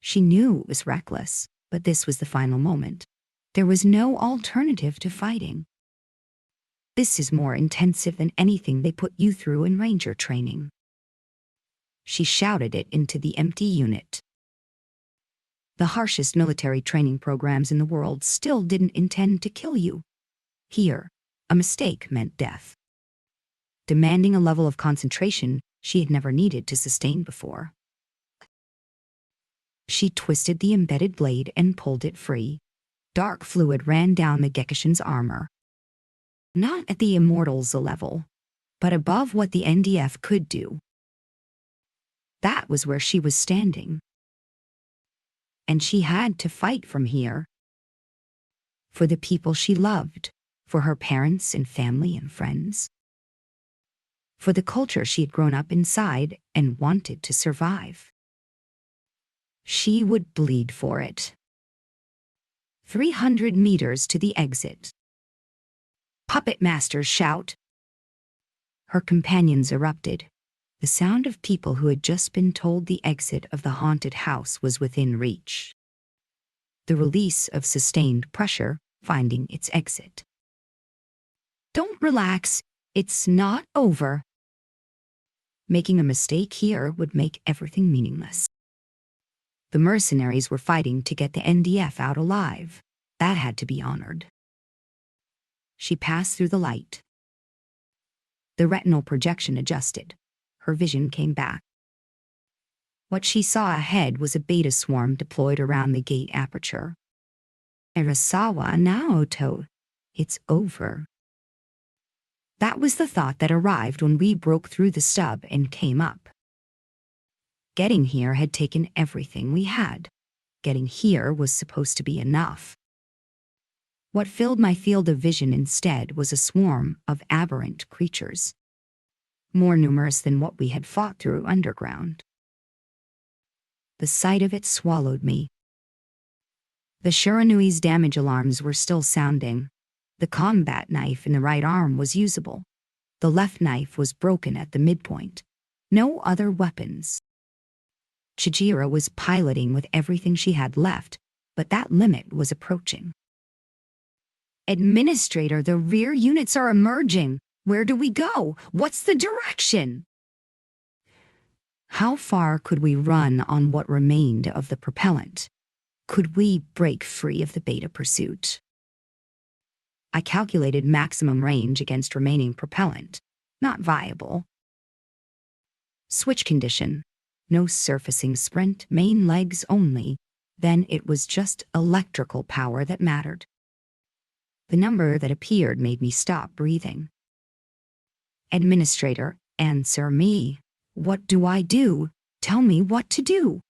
She knew it was reckless, but this was the final moment. There was no alternative to fighting. This is more intensive than anything they put you through in ranger training. She shouted it into the empty unit. The harshest military training programs in the world still didn't intend to kill you. Here, a mistake meant death, demanding a level of concentration she had never needed to sustain before. She twisted the embedded blade and pulled it free. Dark fluid ran down the Gekishin's armor. Not at the Immortal's level, but above what the NDF could do. That was where she was standing. And she had to fight from here. For the people she loved, for her parents and family and friends. For the culture she had grown up inside and wanted to survive. She would bleed for it. 300 meters to the exit. Puppet Masters shout. Her companions erupted, the sound of people who had just been told the exit of the haunted house was within reach. The release of sustained pressure finding its exit. Don't relax, it's not over. Making a mistake here would make everything meaningless. The mercenaries were fighting to get the NDF out alive. That had to be honored. She passed through the light. The retinal projection adjusted. Her vision came back. What she saw ahead was a beta swarm deployed around the gate aperture. Arasawa Naoto, it's over. That was the thought that arrived when we broke through the stub and came up. Getting here had taken everything we had. Getting here was supposed to be enough. What filled my field of vision instead was a swarm of aberrant creatures, more numerous than what we had fought through underground. The sight of it swallowed me. The Shuranui's damage alarms were still sounding. The combat knife in the right arm was usable. The left knife was broken at the midpoint. No other weapons. Chijira was piloting with everything she had left, but that limit was approaching. Administrator, the rear units are emerging. Where do we go? What's the direction? How far could we run on what remained of the propellant? Could we break free of the beta pursuit? I calculated maximum range against remaining propellant. Not viable. Switch condition. No surfacing sprint, main legs only. Then it was just electrical power that mattered. The number that appeared made me stop breathing. Administrator, answer me. What do I do? Tell me what to do.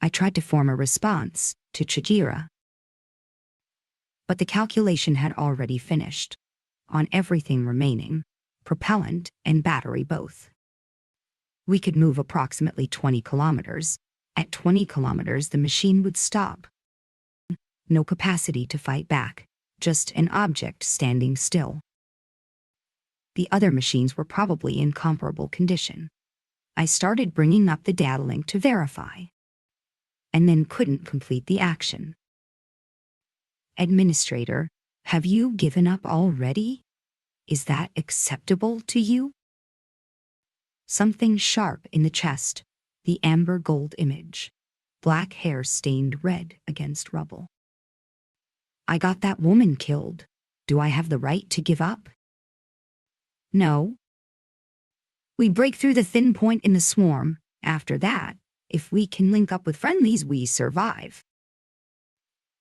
I tried to form a response to Chijira. But the calculation had already finished. On everything remaining, propellant and battery both. We could move approximately 20 kilometers. At 20 kilometers, the machine would stop. No capacity to fight back, just an object standing still. The other machines were probably in comparable condition. I started bringing up the data link to verify, and then couldn't complete the action. Administrator, have you given up already? Is that acceptable to you? Something sharp in the chest, the amber gold image, black hair stained red against rubble. I got that woman killed. Do I have the right to give up? No. We break through the thin point in the swarm. After that, if we can link up with friendlies, we survive.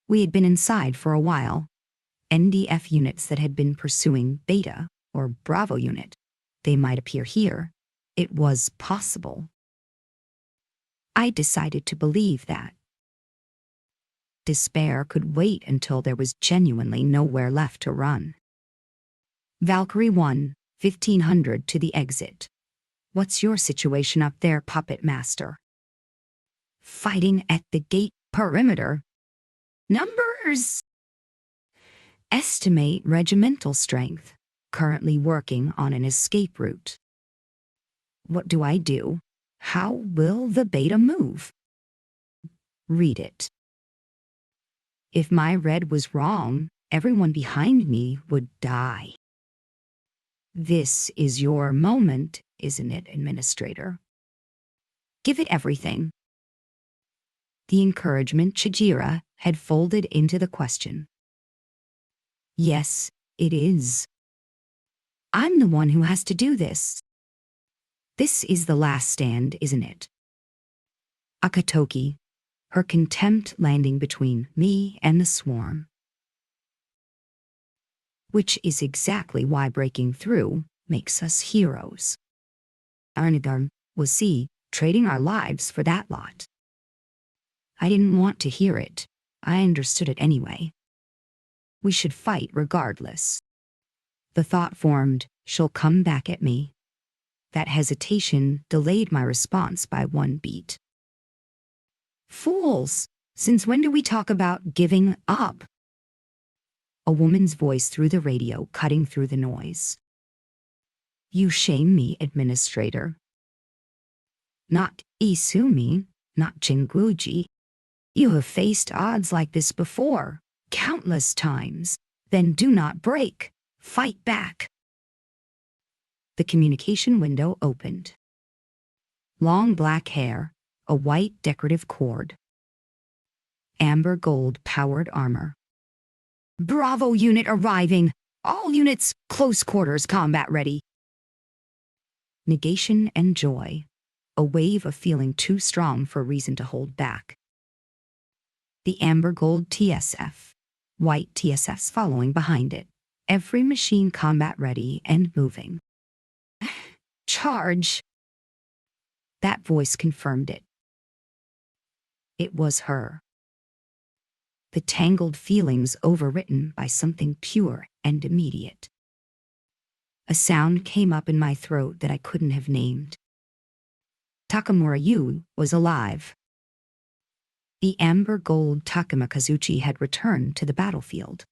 We had been inside for a while. NDF units that had been pursuing Beta or Bravo unit. They might appear here. It was possible. I decided to believe that. Despair could wait until there was genuinely nowhere left to run. Valkyrie 1, 1500 to the exit. What's your situation up there, Puppet Master? Fighting at the gate perimeter. Numbers! Estimate regimental strength. Currently working on an escape route. What do I do? How will the beta move? Read it. If my read was wrong, everyone behind me would die. This is your moment, isn't it, Administrator? Give it everything. The encouragement Chijira had folded into the question. Yes, it is. I'm the one who has to do this. This is the last stand, isn't it? Akatoki, her contempt landing between me and the swarm. Which is exactly why breaking through makes us heroes. Arnidar was trading our lives for that lot. I didn't want to hear it. I understood it anyway. We should fight regardless. The thought formed, she'll come back at me. That hesitation delayed my response by one beat. Fools! Since when do we talk about giving up? A woman's voice through the radio cutting through the noise. You shame me, administrator. Not Isumi, not Jinguji. You have faced odds like this before, countless times. Then do not break. Fight back. The communication window opened. Long black hair, a white decorative cord. Amber gold powered armor. Bravo unit arriving. All units close quarters combat ready. Negation and joy. A wave of feeling too strong for reason to hold back. The amber gold TSF. White TSFs following behind it. Every machine combat ready and moving. Charge! That voice confirmed it. It was her. The tangled feelings overwritten by something pure and immediate. A sound came up in my throat that I couldn't have named. Takamura Yu was alive. The amber gold Takuma Kazuchi had returned to the battlefield.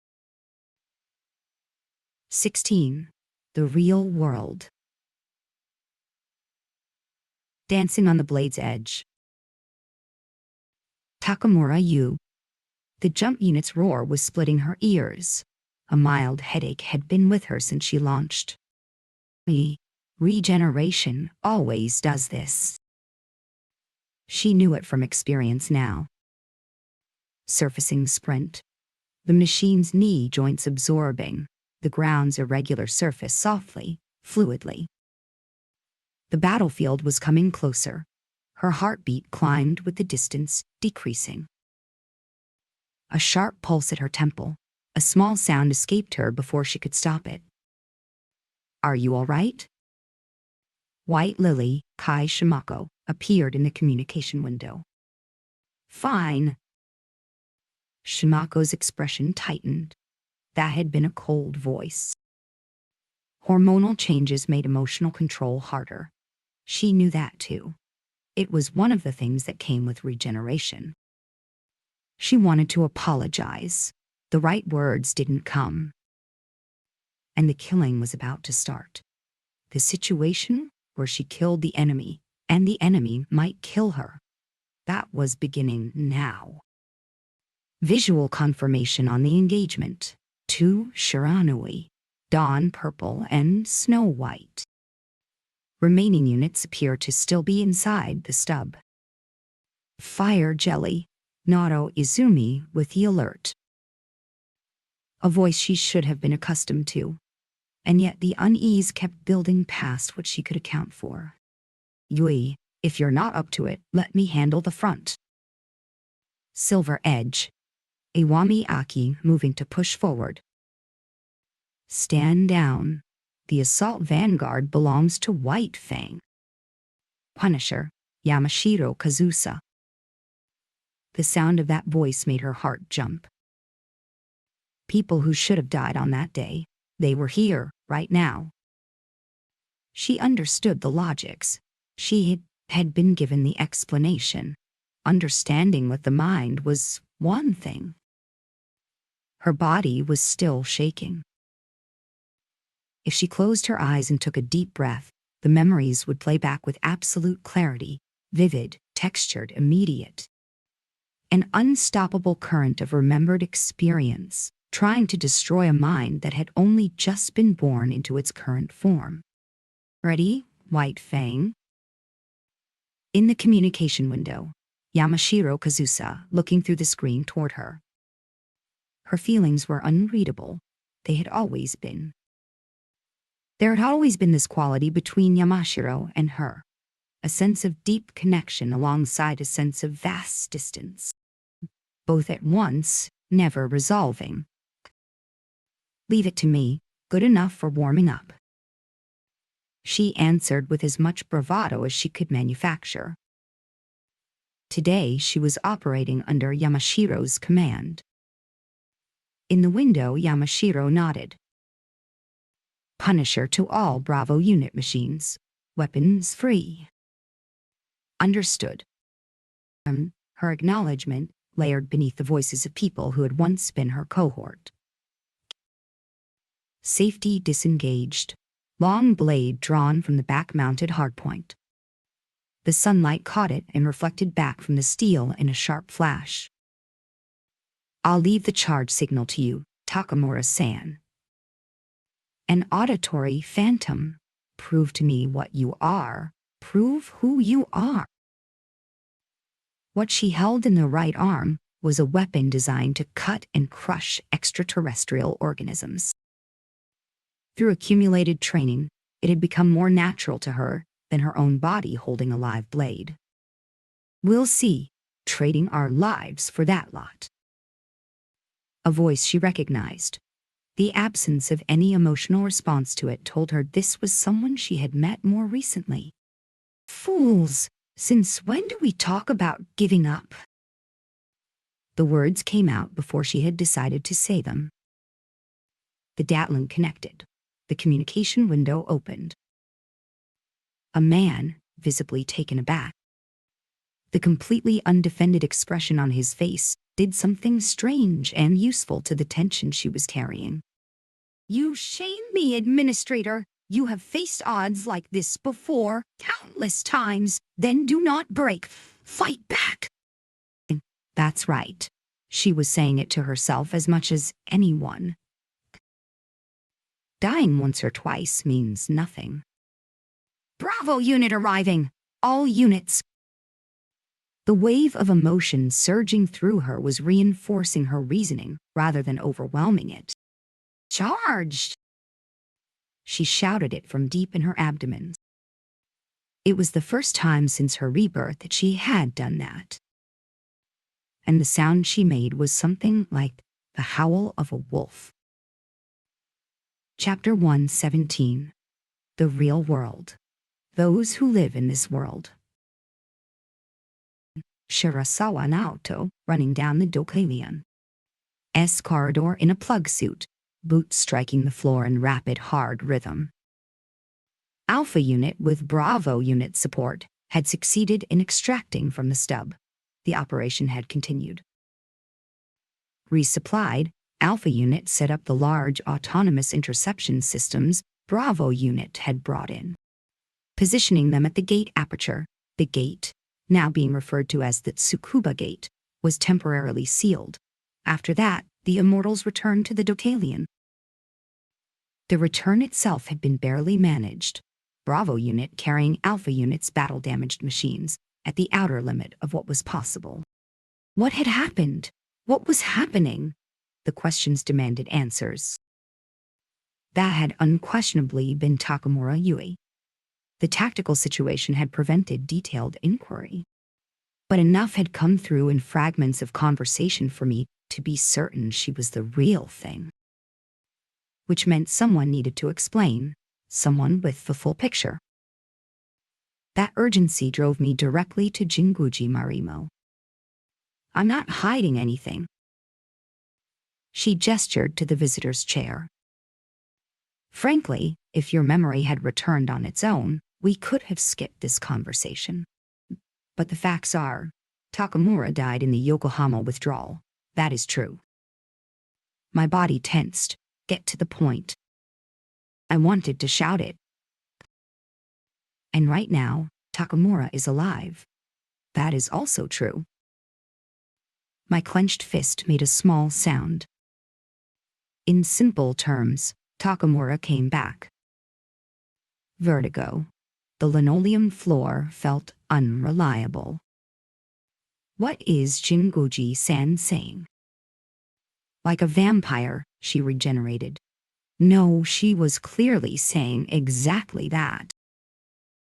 16. The real world. Dancing on the blade's edge. Takamura Yu. The jump unit's roar was splitting her ears. A mild headache had been with her since she launched. Regeneration always does this. She knew it from experience now. Surfacing sprint. The machine's knee joints absorbing, the ground's irregular surface softly, fluidly. The battlefield was coming closer. Her heartbeat climbed with the distance decreasing. A sharp pulse at her temple. A small sound escaped her before she could stop it. Are you all right? White Lily, Kai Shimako, appeared in the communication window. Fine. Shimako's expression tightened. That had been a cold voice. Hormonal changes made emotional control harder. She knew that too. It was one of the things that came with regeneration. She wanted to apologize. The right words didn't come. And the killing was about to start. The situation where she killed the enemy, and the enemy might kill her. That was beginning now. Visual confirmation on the engagement. 2 Shiranui, Dawn Purple and Snow White. Remaining units appear to still be inside the stub. Fire Jelly, Nato Izumi with the alert. A voice she should have been accustomed to, and yet the unease kept building past what she could account for. Yui, if you're not up to it, let me handle the front. Silver Edge, Iwami Aki moving to push forward. Stand down. The assault vanguard belongs to White Fang. Punisher, Yamashiro Kazusa. The sound of that voice made her heart jump. People who should have died on that day, they were here, right now. She understood the logics. She had been given the explanation. Understanding with the mind was one thing. Her body was still shaking. If she closed her eyes and took a deep breath, the memories would play back with absolute clarity, vivid, textured, immediate. An unstoppable current of remembered experience, trying to destroy a mind that had only just been born into its current form. Ready, White Fang? In the communication window, Yamashiro Kazusa looking through the screen toward her. Her feelings were unreadable. they had always been. There had always been this quality between Yamashiro and her, a sense of deep connection alongside a sense of vast distance, both at once, never resolving. "Leave it to me, good enough for warming up," she answered with as much bravado as she could manufacture. Today she was operating under Yamashiro's command. In the window, Yamashiro nodded. "Punisher to all Bravo unit machines. Weapons free." "Understood." Her acknowledgement layered beneath the voices of people who had once been her cohort. Safety disengaged, long blade drawn from the back-mounted hardpoint. The sunlight caught it and reflected back from the steel in a sharp flash. "I'll leave the charge signal to you, Takamura-san." "An auditory phantom. Prove to me what you are. Prove who you are." What she held in the right arm was a weapon designed to cut and crush extraterrestrial organisms. Through accumulated training, it had become more natural to her than her own body holding a live blade. "We'll see, trading our lives for that lot." A voice she recognized. The absence of any emotional response to it told her this was someone she had met more recently. "Fools, since when do we talk about giving up?" The words came out before she had decided to say them. The Datlin connected. The communication window opened. A man, visibly taken aback. The completely undefended expression on his face did something strange and useful to the tension she was carrying. "You shame me, Administrator. You have faced odds like this before, countless times. Then do not break. Fight back." That's right. She was saying it to herself as much as anyone. Dying once or twice means nothing. "Bravo unit arriving! All units!" The wave of emotion surging through her was reinforcing her reasoning rather than overwhelming it. "Charged!" She shouted it from deep in her abdomen. It was the first time since her rebirth that she had done that. And the sound she made was something like the howl of a wolf. Chapter 117. The Real World. Those who live in this world. Shirasawa Naoto running down the Dokalian-S corridor in a plug suit, boots striking the floor in rapid, hard rhythm. Alpha Unit with Bravo Unit support had succeeded in extracting from the stub. The operation had continued. Resupplied, Alpha Unit set up the large autonomous interception systems Bravo Unit had brought in. Positioning them at the gate aperture, the gate, now being referred to as the Tsukuba Gate, was temporarily sealed. After that, the Immortals returned to the Dokalian. The return itself had been barely managed, Bravo Unit carrying Alpha Unit's battle-damaged machines at the outer limit of what was possible. What had happened? What was happening? The questions demanded answers. That had unquestionably been Takamura Yui. The tactical situation had prevented detailed inquiry. But enough had come through in fragments of conversation for me to be certain she was the real thing. Which meant someone needed to explain, someone with the full picture. That urgency drove me directly to Jinguji Marimo. "I'm not hiding anything." She gestured to the visitor's chair. "Frankly, if your memory had returned on its own, we could have skipped this conversation. But the facts are, Takamura died in the Yokohama withdrawal. That is true." My body tensed. Get to the point. I wanted to shout it. "And right now, Takamura is alive. That is also true." My clenched fist made a small sound. In simple terms, Takamura came back. Vertigo. The linoleum floor felt unreliable. What is Jinguji-san saying? Like a vampire, she regenerated, No, she was clearly saying exactly that.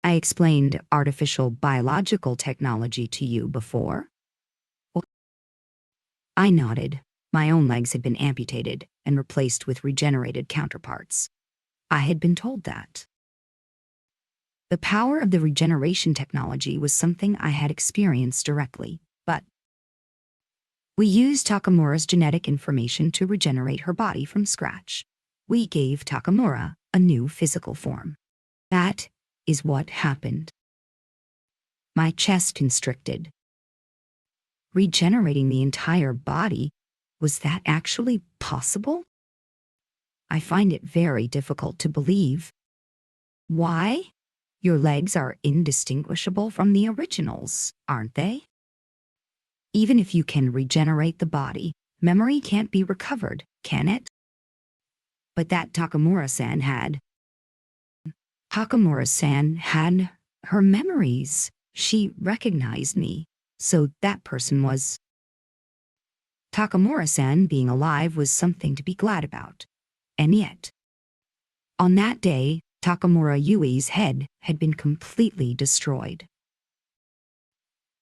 I explained artificial biological technology to you before. I nodded. My own legs had been amputated and replaced with regenerated counterparts. I had been told that. The power of the regeneration technology was something I had experienced directly, but we used Takamura's genetic information to regenerate her body from scratch. We gave Takamura a new physical form. That is what happened. My chest constricted. Regenerating the entire body, was that actually possible? I find it very difficult to believe. Why? Your legs are indistinguishable from the originals, aren't they? Even if you can regenerate the body, memory can't be recovered, can it? But that Takamura-san had. Takamura-san had her memories. She recognized me, so that person was. Takamura-san being alive was something to be glad about. And yet, on that day, Takamura Yui's head had been completely destroyed.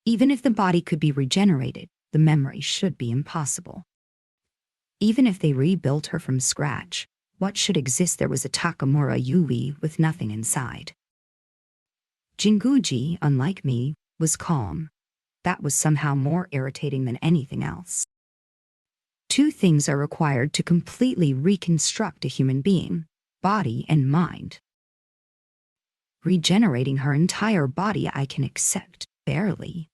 Even if the body could be regenerated, the memory should be impossible. Even if they rebuilt her from scratch, what should exist there was a Takamura Yui with nothing inside. Jinguji, unlike me, was calm. That was somehow more irritating than anything else. Two things are required to completely reconstruct a human being: body and mind. Regenerating her entire body I can accept, barely.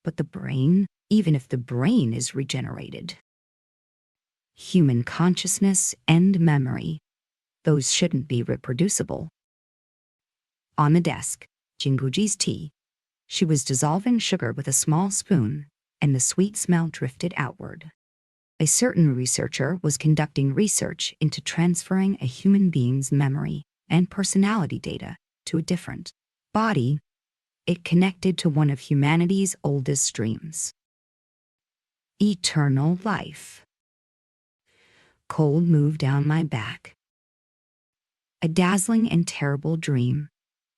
But the brain, even if the brain is regenerated. Human consciousness and memory, those shouldn't be reproducible. On the desk, Jinguji's tea. She was dissolving sugar with a small spoon, and the sweet smell drifted outward. A certain researcher was conducting research into transferring a human being's memory and personality data to a different body. It connected to one of humanity's oldest dreams: eternal life. Cold moved down my back. A dazzling and terrible dream,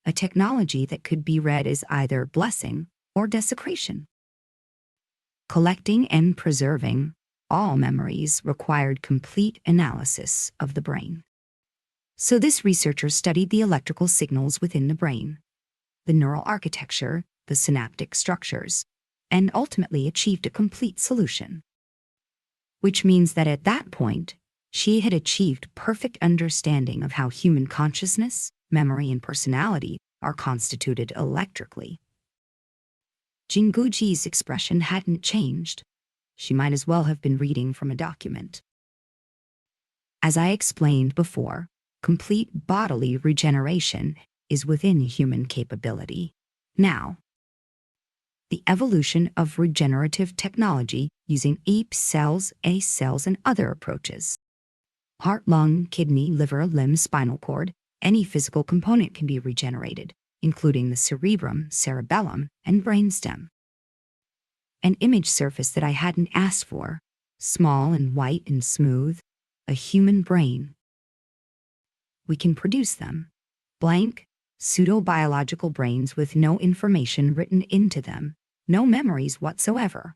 a technology that could be read as either blessing or desecration. Collecting and preserving all memories required complete analysis of the brain. So this researcher studied the electrical signals within the brain, the neural architecture, the synaptic structures, and ultimately achieved a complete solution. Which means that at that point, she had achieved perfect understanding of how human consciousness, memory, and personality are constituted electrically. Jinguji's expression hadn't changed. She might as well have been reading from a document. As I explained before, complete bodily regeneration is within human capability. Now, the evolution of regenerative technology using EAP cells, A cells, and other approaches. Heart, lung, kidney, liver, limb, spinal cord, any physical component can be regenerated, including the cerebrum, cerebellum, and brainstem. An image surface that I hadn't asked for, small and white and smooth, a human brain. We can produce them, blank, pseudo-biological brains with no information written into them, no memories whatsoever.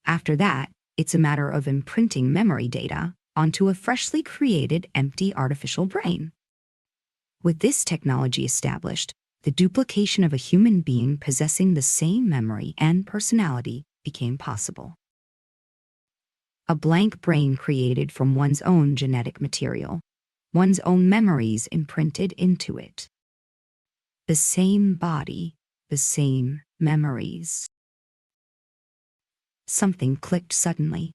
After that, it's a matter of imprinting memory data onto a freshly created empty artificial brain. With this technology established, the duplication of a human being possessing the same memory and personality became possible. A blank brain created from one's own genetic material, one's own memories imprinted into it. The same body, the same memories. Something clicked suddenly.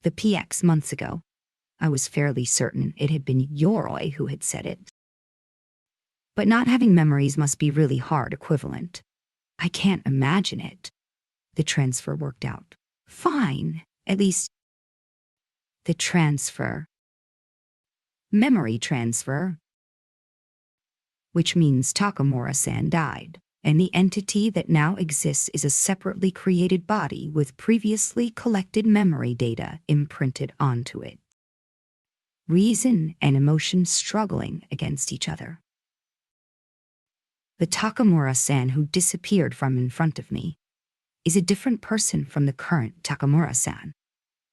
The PX months ago, I was fairly certain it had been Yoroi who had said it. But not having memories must be really hard equivalent. I can't imagine it. The transfer worked out fine, at least. The transfer. Memory transfer. Which means Takamura-san died, and the entity that now exists is a separately created body with previously collected memory data imprinted onto it. reason and emotion struggling against each other. The Takamura-san who disappeared from in front of me is a different person from the current Takamura-san,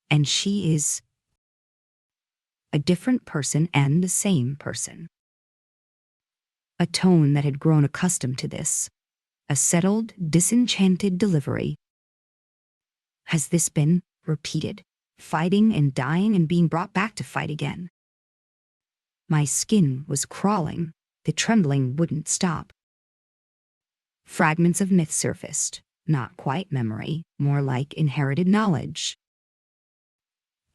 and she is a different person and the same person. A tone that had grown accustomed to this, a settled, disenchanted delivery. Has this been repeated, fighting and dying and being brought back to fight again? My skin was crawling, the trembling wouldn't stop. Fragments of myth surfaced, not quite memory, more like inherited knowledge.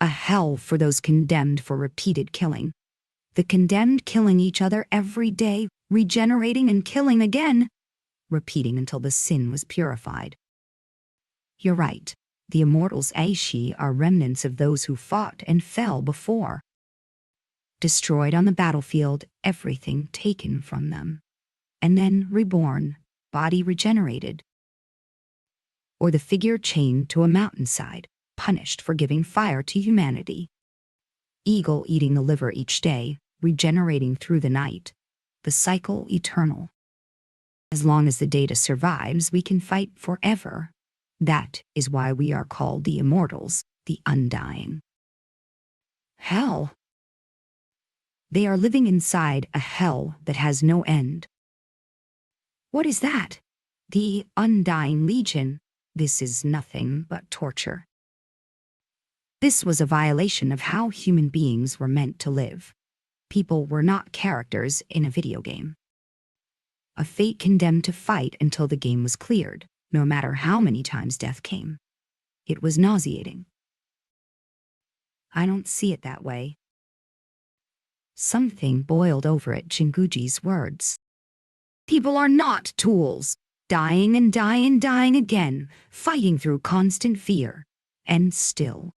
A hell for those condemned for repeated killing. The condemned killing each other every day, regenerating and killing again, repeating until the sin was purified. You're right, the immortals Aishi are remnants of those who fought and fell before. Destroyed on the battlefield, everything taken from them, and then reborn, body regenerated. Or the figure chained to a mountainside, punished for giving fire to humanity. Eagle eating the liver each day, regenerating through the night. The cycle eternal. As long as the data survives, we can fight forever. That is why we are called the immortals, the undying. Hell. They are living inside a hell that has no end. What is that? The Undying Legion. This is nothing but torture. This was a violation of how human beings were meant to live. People were not characters in a video game. A fate condemned to fight until the game was cleared, no matter how many times death came. It was nauseating. I don't see it that way. Something boiled over at Jinguji's words. People are not tools, dying and dying and dying again, fighting through constant fear, and still.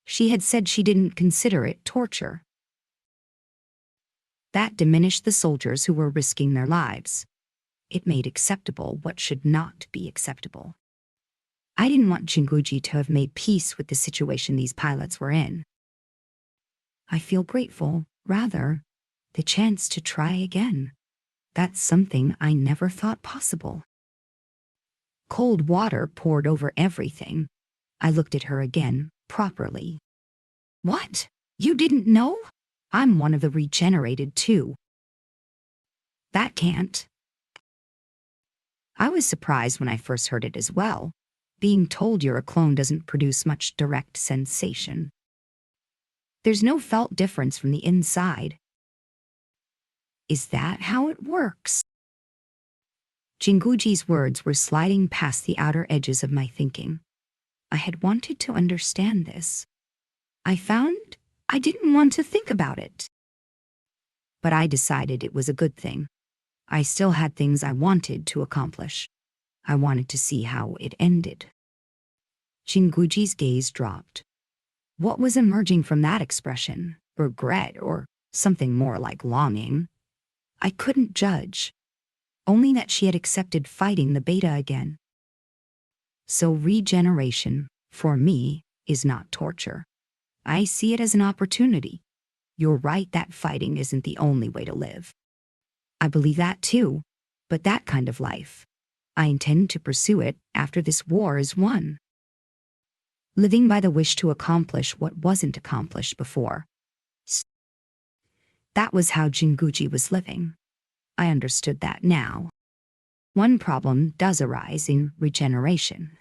She had said she didn't consider it torture. That diminished the soldiers who were risking their lives. It made acceptable what should not be acceptable. I didn't want Jinguji to have made peace with the situation these pilots were in. I feel grateful, rather, the chance to try again. That's something I never thought possible. Cold water poured over everything. I looked at her again, properly. What? You didn't know? I'm one of the regenerated too. That can't. I was surprised when I first heard it as well. Being told you're a clone doesn't produce much direct sensation. There's no felt difference from the inside. Is that how it works? Jinguji's words were sliding past the outer edges of my thinking. I had wanted to understand this. I found I didn't want to think about it. But I decided it was a good thing. I still had things I wanted to accomplish. I wanted to see how it ended. Jinguji's gaze dropped. What was emerging from that expression? Regret or something more like longing? I couldn't judge. Only that she had accepted fighting the beta again. So regeneration, for me, is not torture. I see it as an opportunity. You're right that fighting isn't the only way to live. I believe that too, but that kind of life. I intend to pursue it after this war is won. Living by the wish to accomplish what wasn't accomplished before. That was how Jinguji was living. I understood that now. One problem does arise in regeneration.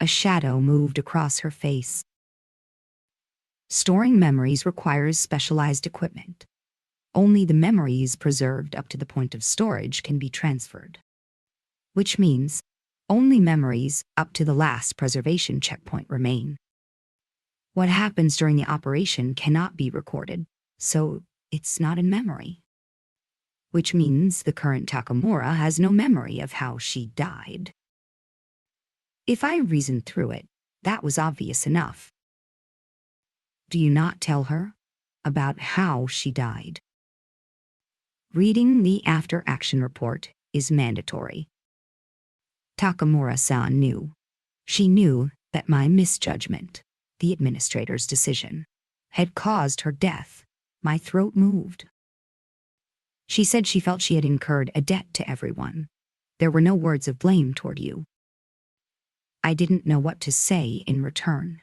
A shadow moved across her face. Storing memories requires specialized equipment. Only the memories preserved up to the point of storage can be transferred. Which means only memories up to the last preservation checkpoint remain. What happens during the operation cannot be recorded, so it's not in memory. Which means the current Takamura has no memory of how she died. If I reasoned through it, that was obvious enough. Do you not tell her about how she died? Reading the after-action report is mandatory. Takamura-san knew. She knew that my misjudgment, the administrator's decision, had caused her death. My throat moved. She said she felt she had incurred a debt to everyone. There were no words of blame toward you. I didn't know what to say in return.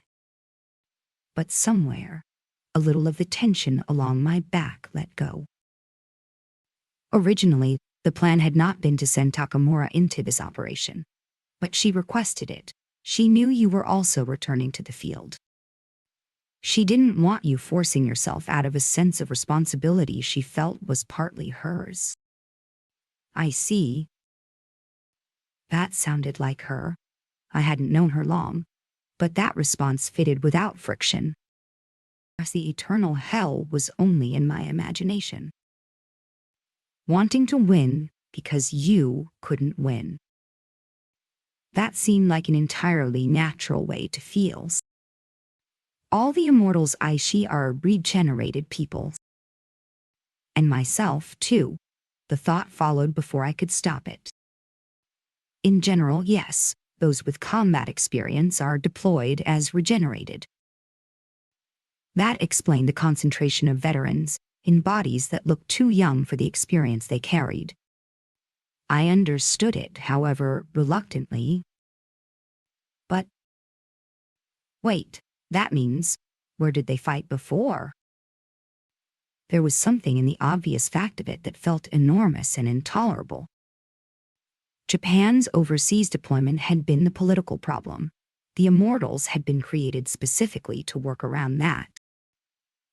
But somewhere, a little of the tension along my back let go. Originally, the plan had not been to send Takamura into this operation, but she requested it. She knew you were also returning to the field. She didn't want you forcing yourself out of a sense of responsibility she felt was partly hers. I see. That sounded like her. I hadn't known her long, but that response fitted without friction. As the eternal hell was only in my imagination. Wanting to win because you couldn't win. That seemed like an entirely natural way to feel. All the immortals I see are regenerated people. And myself, too. The thought followed before I could stop it. In general, yes, those with combat experience are deployed as regenerated. That explained the concentration of veterans in bodies that looked too young for the experience they carried. I understood it, however, reluctantly. But wait, that means, where did they fight before? There was something in the obvious fact of it that felt enormous and intolerable. Japan's overseas deployment had been the political problem. The Immortals had been created specifically to work around that.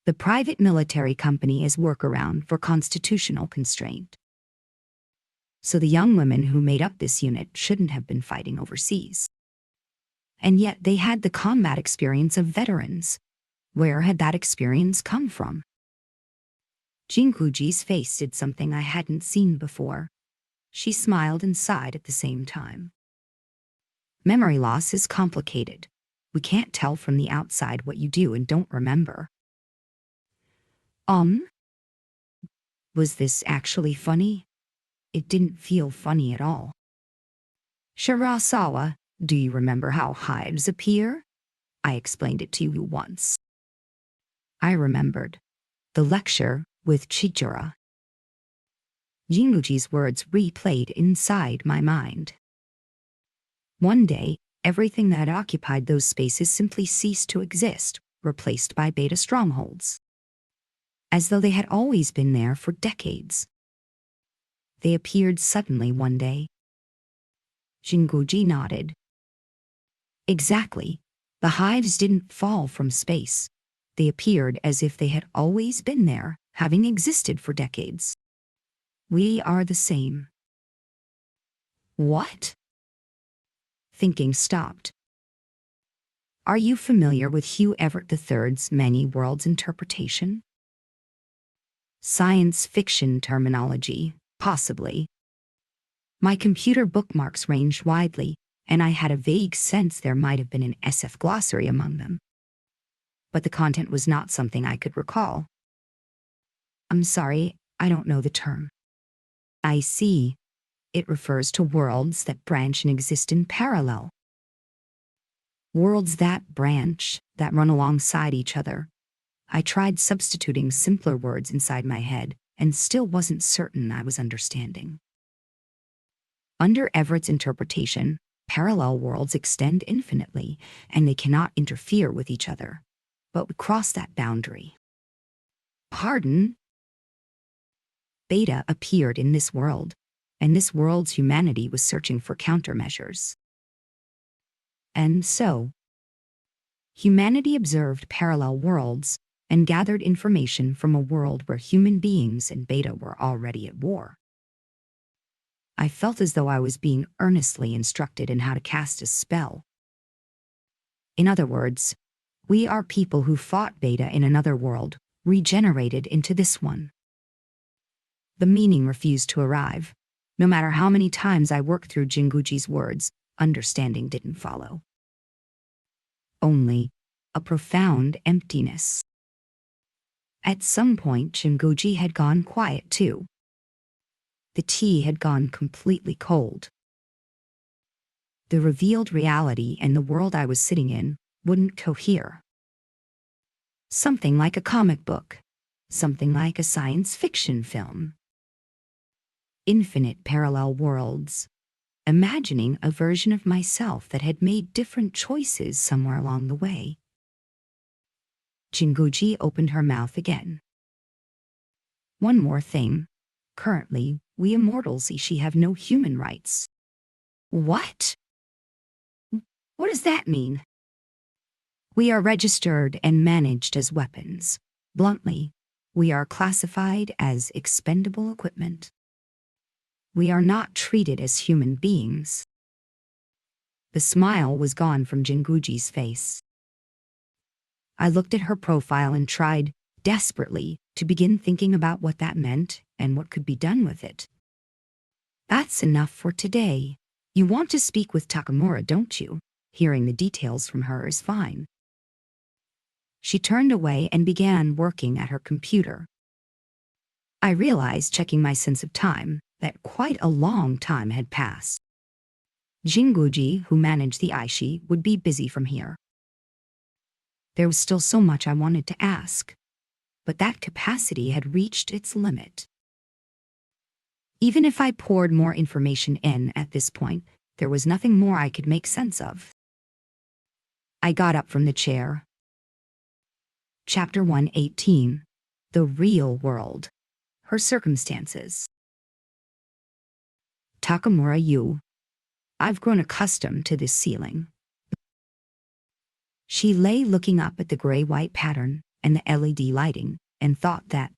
The private military company as workaround for constitutional constraint. So the young women who made up this unit shouldn't have been fighting overseas. And yet they had the combat experience of veterans. Where had that experience come from? Jinguji's face did something I hadn't seen before. She smiled and sighed at the same time. Memory loss is complicated. We can't tell from the outside what you do and don't remember. Was this actually funny? It didn't feel funny at all. Shirasawa, do you remember how hives appear? I explained it to you once. I remembered. The lecture with Chijura. Jinguji's words replayed inside my mind. One day, everything that occupied those spaces simply ceased to exist, replaced by beta strongholds. As though they had always been there for decades. They appeared suddenly one day. Jinguji nodded. Exactly. The hives didn't fall from space. They appeared as if they had always been there, having existed for decades. We are the same. What? Thinking stopped. Are you familiar with Hugh Everett III's many worlds interpretation? Science fiction terminology, possibly. My computer bookmarks ranged widely, and I had a vague sense there might have been an SF glossary among them. But the content was not something I could recall. I'm sorry, I don't know the term. I see. It refers to worlds that branch and exist in parallel. Worlds that branch, that run alongside each other. I tried substituting simpler words inside my head and still wasn't certain I was understanding. Under Everett's interpretation, parallel worlds extend infinitely, and they cannot interfere with each other. But we cross that boundary. Pardon? Beta appeared in this world, and this world's humanity was searching for countermeasures. And so, humanity observed parallel worlds and gathered information from a world where human beings and Beta were already at war. I felt as though I was being earnestly instructed in how to cast a spell. In other words, we are people who fought Beta in another world, regenerated into this one. The meaning refused to arrive. No matter how many times I worked through Jinguji's words, understanding didn't follow. Only a profound emptiness. At some point, Jinguji had gone quiet too. The tea had gone completely cold. The revealed reality and the world I was sitting in wouldn't cohere. Something like a comic book. Something like a science fiction film. Infinite parallel worlds. Imagining a version of myself that had made different choices somewhere along the way. Jinguji opened her mouth again. One more thing. Currently, we immortals Ishi have no human rights. What? What does that mean? We are registered and managed as weapons. Bluntly, we are classified as expendable equipment. We are not treated as human beings. The smile was gone from Jinguji's face. I looked at her profile and tried, desperately, to begin thinking about what that meant and what could be done with it. That's enough for today. You want to speak with Takamura, don't you? Hearing the details from her is fine. She turned away and began working at her computer. I realized, checking my sense of time, that quite a long time had passed. Jinguji, who managed the Aishi, would be busy from here. There was still so much I wanted to ask, but that capacity had reached its limit. Even if I poured more information in at this point, there was nothing more I could make sense of. I got up from the chair. Chapter 118. The Real World. Her Circumstances. Takamura Yu. I've grown accustomed to this ceiling. She lay looking up at the gray-white pattern and the LED lighting and thought that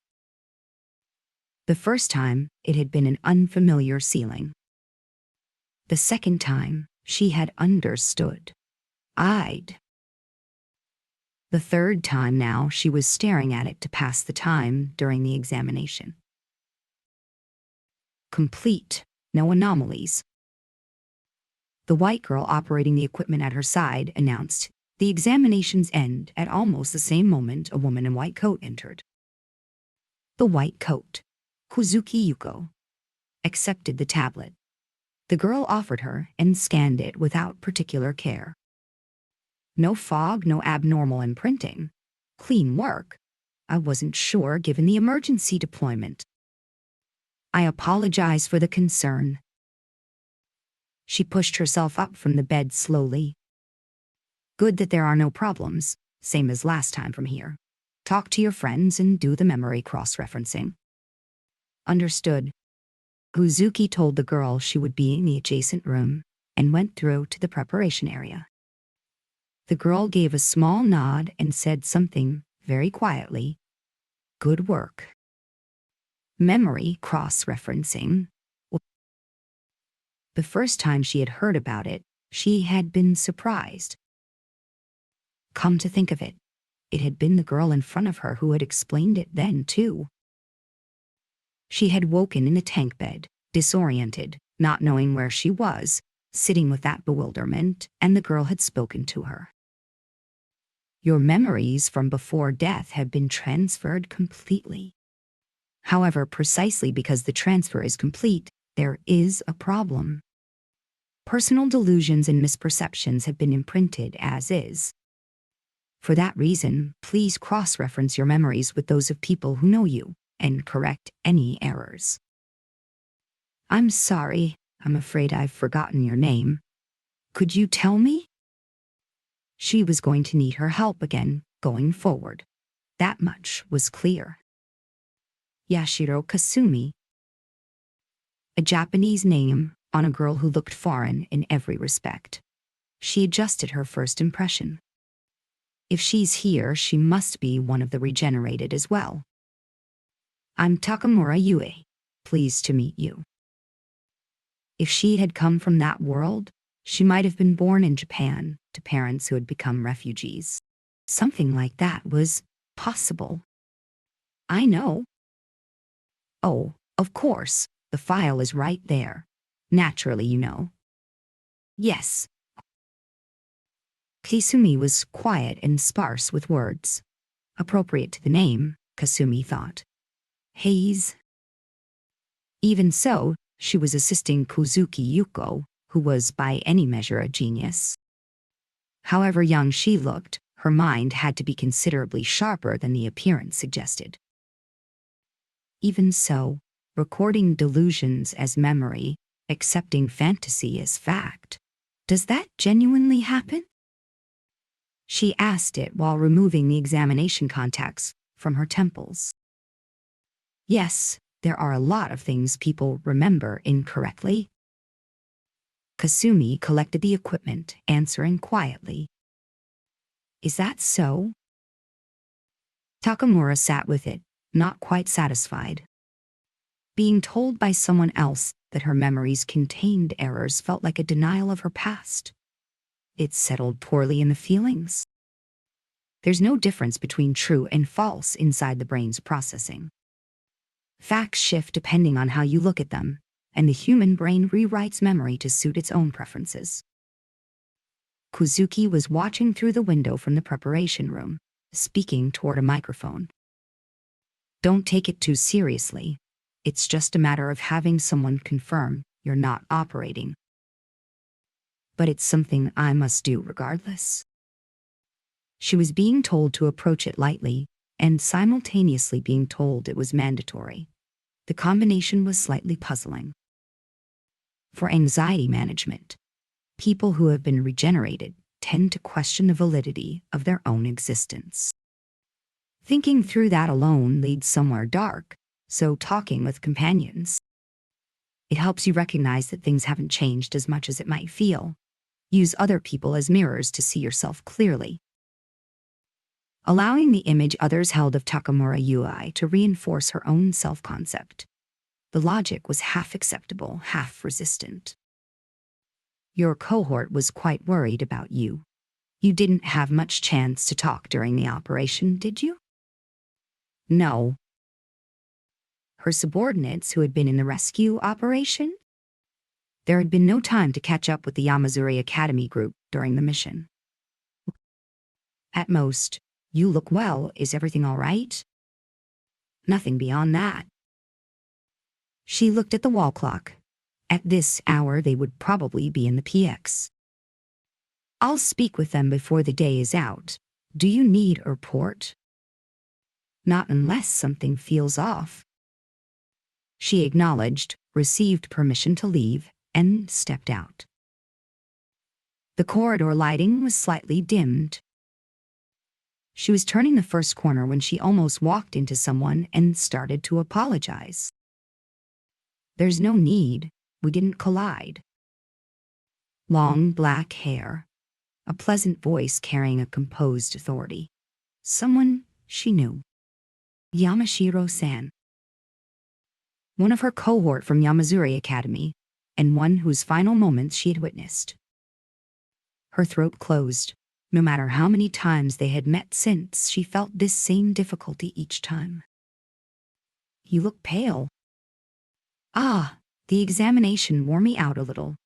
the first time it had been an unfamiliar ceiling. The second time she had understood. The third time now she was staring at it to pass the time during the examination. Complete, no anomalies. The white girl operating the equipment at her side announced, "The examinations end at almost the same moment a woman in white coat entered." The white coat, Kuzuki Yuko, accepted the tablet. The girl offered her and scanned it without particular care. No fog, no abnormal imprinting. Clean work. I wasn't sure given the emergency deployment. I apologize for the concern. She pushed herself up from the bed slowly. Good that there are no problems, same as last time from here. Talk to your friends and do the memory cross-referencing. Understood. Kuzuki told the girl she would be in the adjacent room and went through to the preparation area. The girl gave a small nod and said something very quietly. Good work. Memory cross-referencing. The first time she had heard about it, she had been surprised. Come to think of it, it had been the girl in front of her who had explained it then, too. She had woken in the tank bed, disoriented, not knowing where she was, sitting with that bewilderment, and the girl had spoken to her. Your memories from before death have been transferred completely. However, precisely because the transfer is complete, there is a problem. Personal delusions and misperceptions have been imprinted as is. For that reason, please cross-reference your memories with those of people who know you and correct any errors. I'm sorry, I'm afraid I've forgotten your name. Could you tell me? She was going to need her help again, going forward. That much was clear. Yashiro Kasumi. A Japanese name on a girl who looked foreign in every respect. She adjusted her first impression. If she's here, she must be one of the regenerated as well. I'm Takamura Yue. Pleased to meet you. If she had come from that world, she might have been born in Japan to parents who had become refugees. Something like that was possible. I know. Oh, of course, the file is right there. Naturally, you know. Yes. Kasumi was quiet and sparse with words. Appropriate to the name, Kasumi thought. Haze. Even so, she was assisting Kuzuki Yuko, who was by any measure a genius. However young she looked, Her mind had to be considerably sharper than the appearance suggested. Even so, recording delusions as memory, accepting fantasy as fact, does that genuinely happen? She asked it while removing the examination contacts from her temples. Yes, there are a lot of things people remember incorrectly. Kasumi collected the equipment, answering quietly. Is that so? Takamura sat with it, not quite satisfied. Being told by someone else that her memories contained errors felt like a denial of her past. It settled poorly in the feelings. There's no difference between true and false inside the brain's processing. Facts shift depending on how you look at them, and the human brain rewrites memory to suit its own preferences. Kuzuki was watching through the window from the preparation room, speaking toward a microphone. Don't take it too seriously. It's just a matter of having someone confirm you're not operating. But it's something I must do regardless. She was being told to approach it lightly, and simultaneously being told it was mandatory. The combination was slightly puzzling. For anxiety management, people who have been regenerated tend to question the validity of their own existence. Thinking through that alone leads somewhere dark, so talking with companions. It helps you recognize that things haven't changed as much as it might feel. Use other people as mirrors to see yourself clearly. Allowing the image others held of Takamura Yui to reinforce her own self-concept. The logic was half acceptable, half resistant. Your cohort was quite worried about you. You didn't have much chance to talk during the operation, did you? No. Her subordinates who had been in the rescue operation? There had been no time to catch up with the Yamazuri Academy group during the mission. At most, you look well, is everything all right? Nothing beyond that. She looked at the wall clock. At this hour they would probably be in the PX. I'll speak with them before the day is out. Do you need a report? Not unless something feels off. She acknowledged, received permission to leave, and stepped out. The corridor lighting was slightly dimmed. She was turning the first corner when she almost walked into someone and started to apologize. There's no need, we didn't collide. Long black hair, a pleasant voice carrying a composed authority. Someone she knew. Yamashiro-san. One of her cohort from Yamazuri Academy, and one whose final moments she had witnessed. Her throat closed. No matter how many times they had met since, she felt this same difficulty each time. You look pale. Ah, the examination wore me out a little.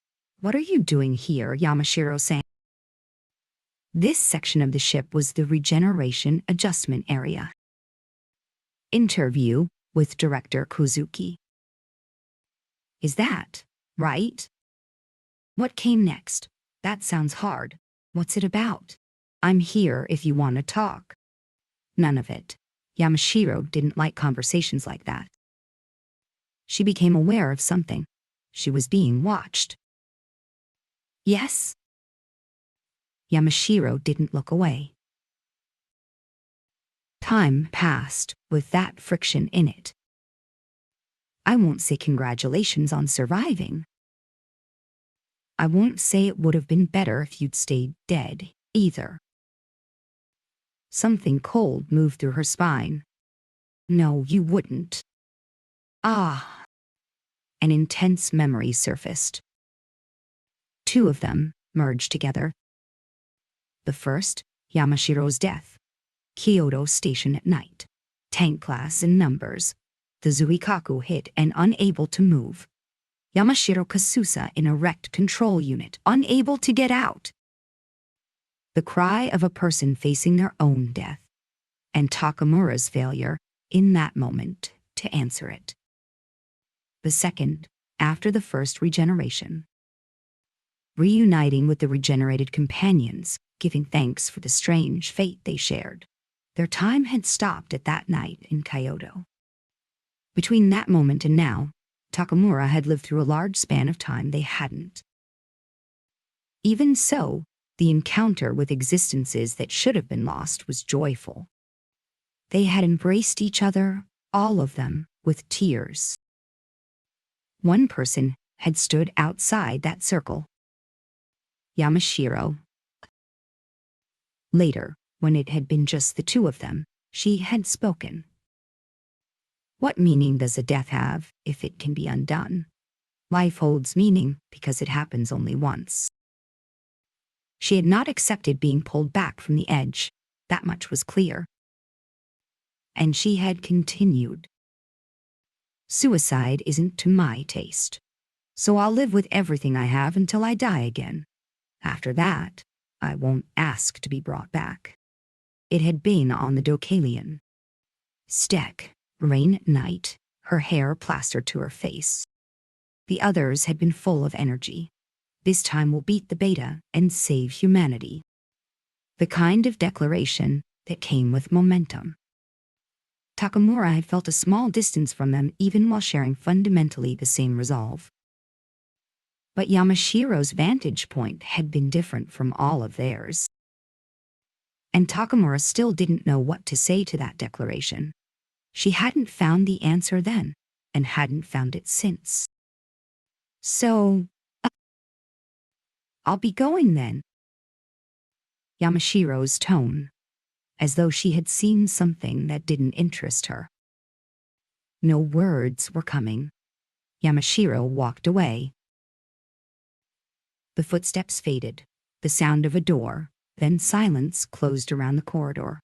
What are you doing here, Yamashiro-san? This section of the ship was the regeneration adjustment area. Interview with Director Kuzuki. Is that right? What came next? That sounds hard. What's it about? I'm here if you want to talk. None of it. Yamashiro didn't like conversations like that. She became aware of something. She was being watched. Yes? Yamashiro didn't look away. Time passed with that friction in it. I won't say congratulations on surviving. I won't say it would have been better if you'd stayed dead, either. Something cold moved through her spine. No, you wouldn't. Ah. An intense memory surfaced. Two of them merged together. The first, Yamashiro's death. Kyoto Station at night. Tank class in numbers. The Zuikaku hit and unable to move. Yamashiro Kasusa in a wrecked control unit, unable to get out. The cry of a person facing their own death, and Takamura's failure, in that moment, to answer it. The second, after the first regeneration. Reuniting with the regenerated companions, giving thanks for the strange fate they shared. Their time had stopped at that night in Kyoto. Between that moment and now, Takamura had lived through a large span of time they hadn't. Even so, the encounter with existences that should have been lost was joyful. They had embraced each other, all of them, with tears. One person had stood outside that circle. Yamashiro. Later, when it had been just the two of them, she had spoken. What meaning does a death have if it can be undone? Life holds meaning because it happens only once. She had not accepted being pulled back from the edge, that much was clear. And she had continued. Suicide isn't to my taste, so I'll live with everything I have until I die again. After that, I won't ask to be brought back. It had been on the Docalion. Stek, rain night, her hair plastered to her face. The others had been full of energy. This time we'll beat the beta and save humanity. The kind of declaration that came with momentum. Takamura had felt a small distance from them even while sharing fundamentally the same resolve. But Yamashiro's vantage point had been different from all of theirs. And Takamura still didn't know what to say to that declaration. She hadn't found the answer then, and hadn't found it since. So, I'll be going then. Yamashiro's tone, as though she had seen something that didn't interest her. No words were coming. Yamashiro walked away. The footsteps faded, the sound of a door, then silence closed around the corridor.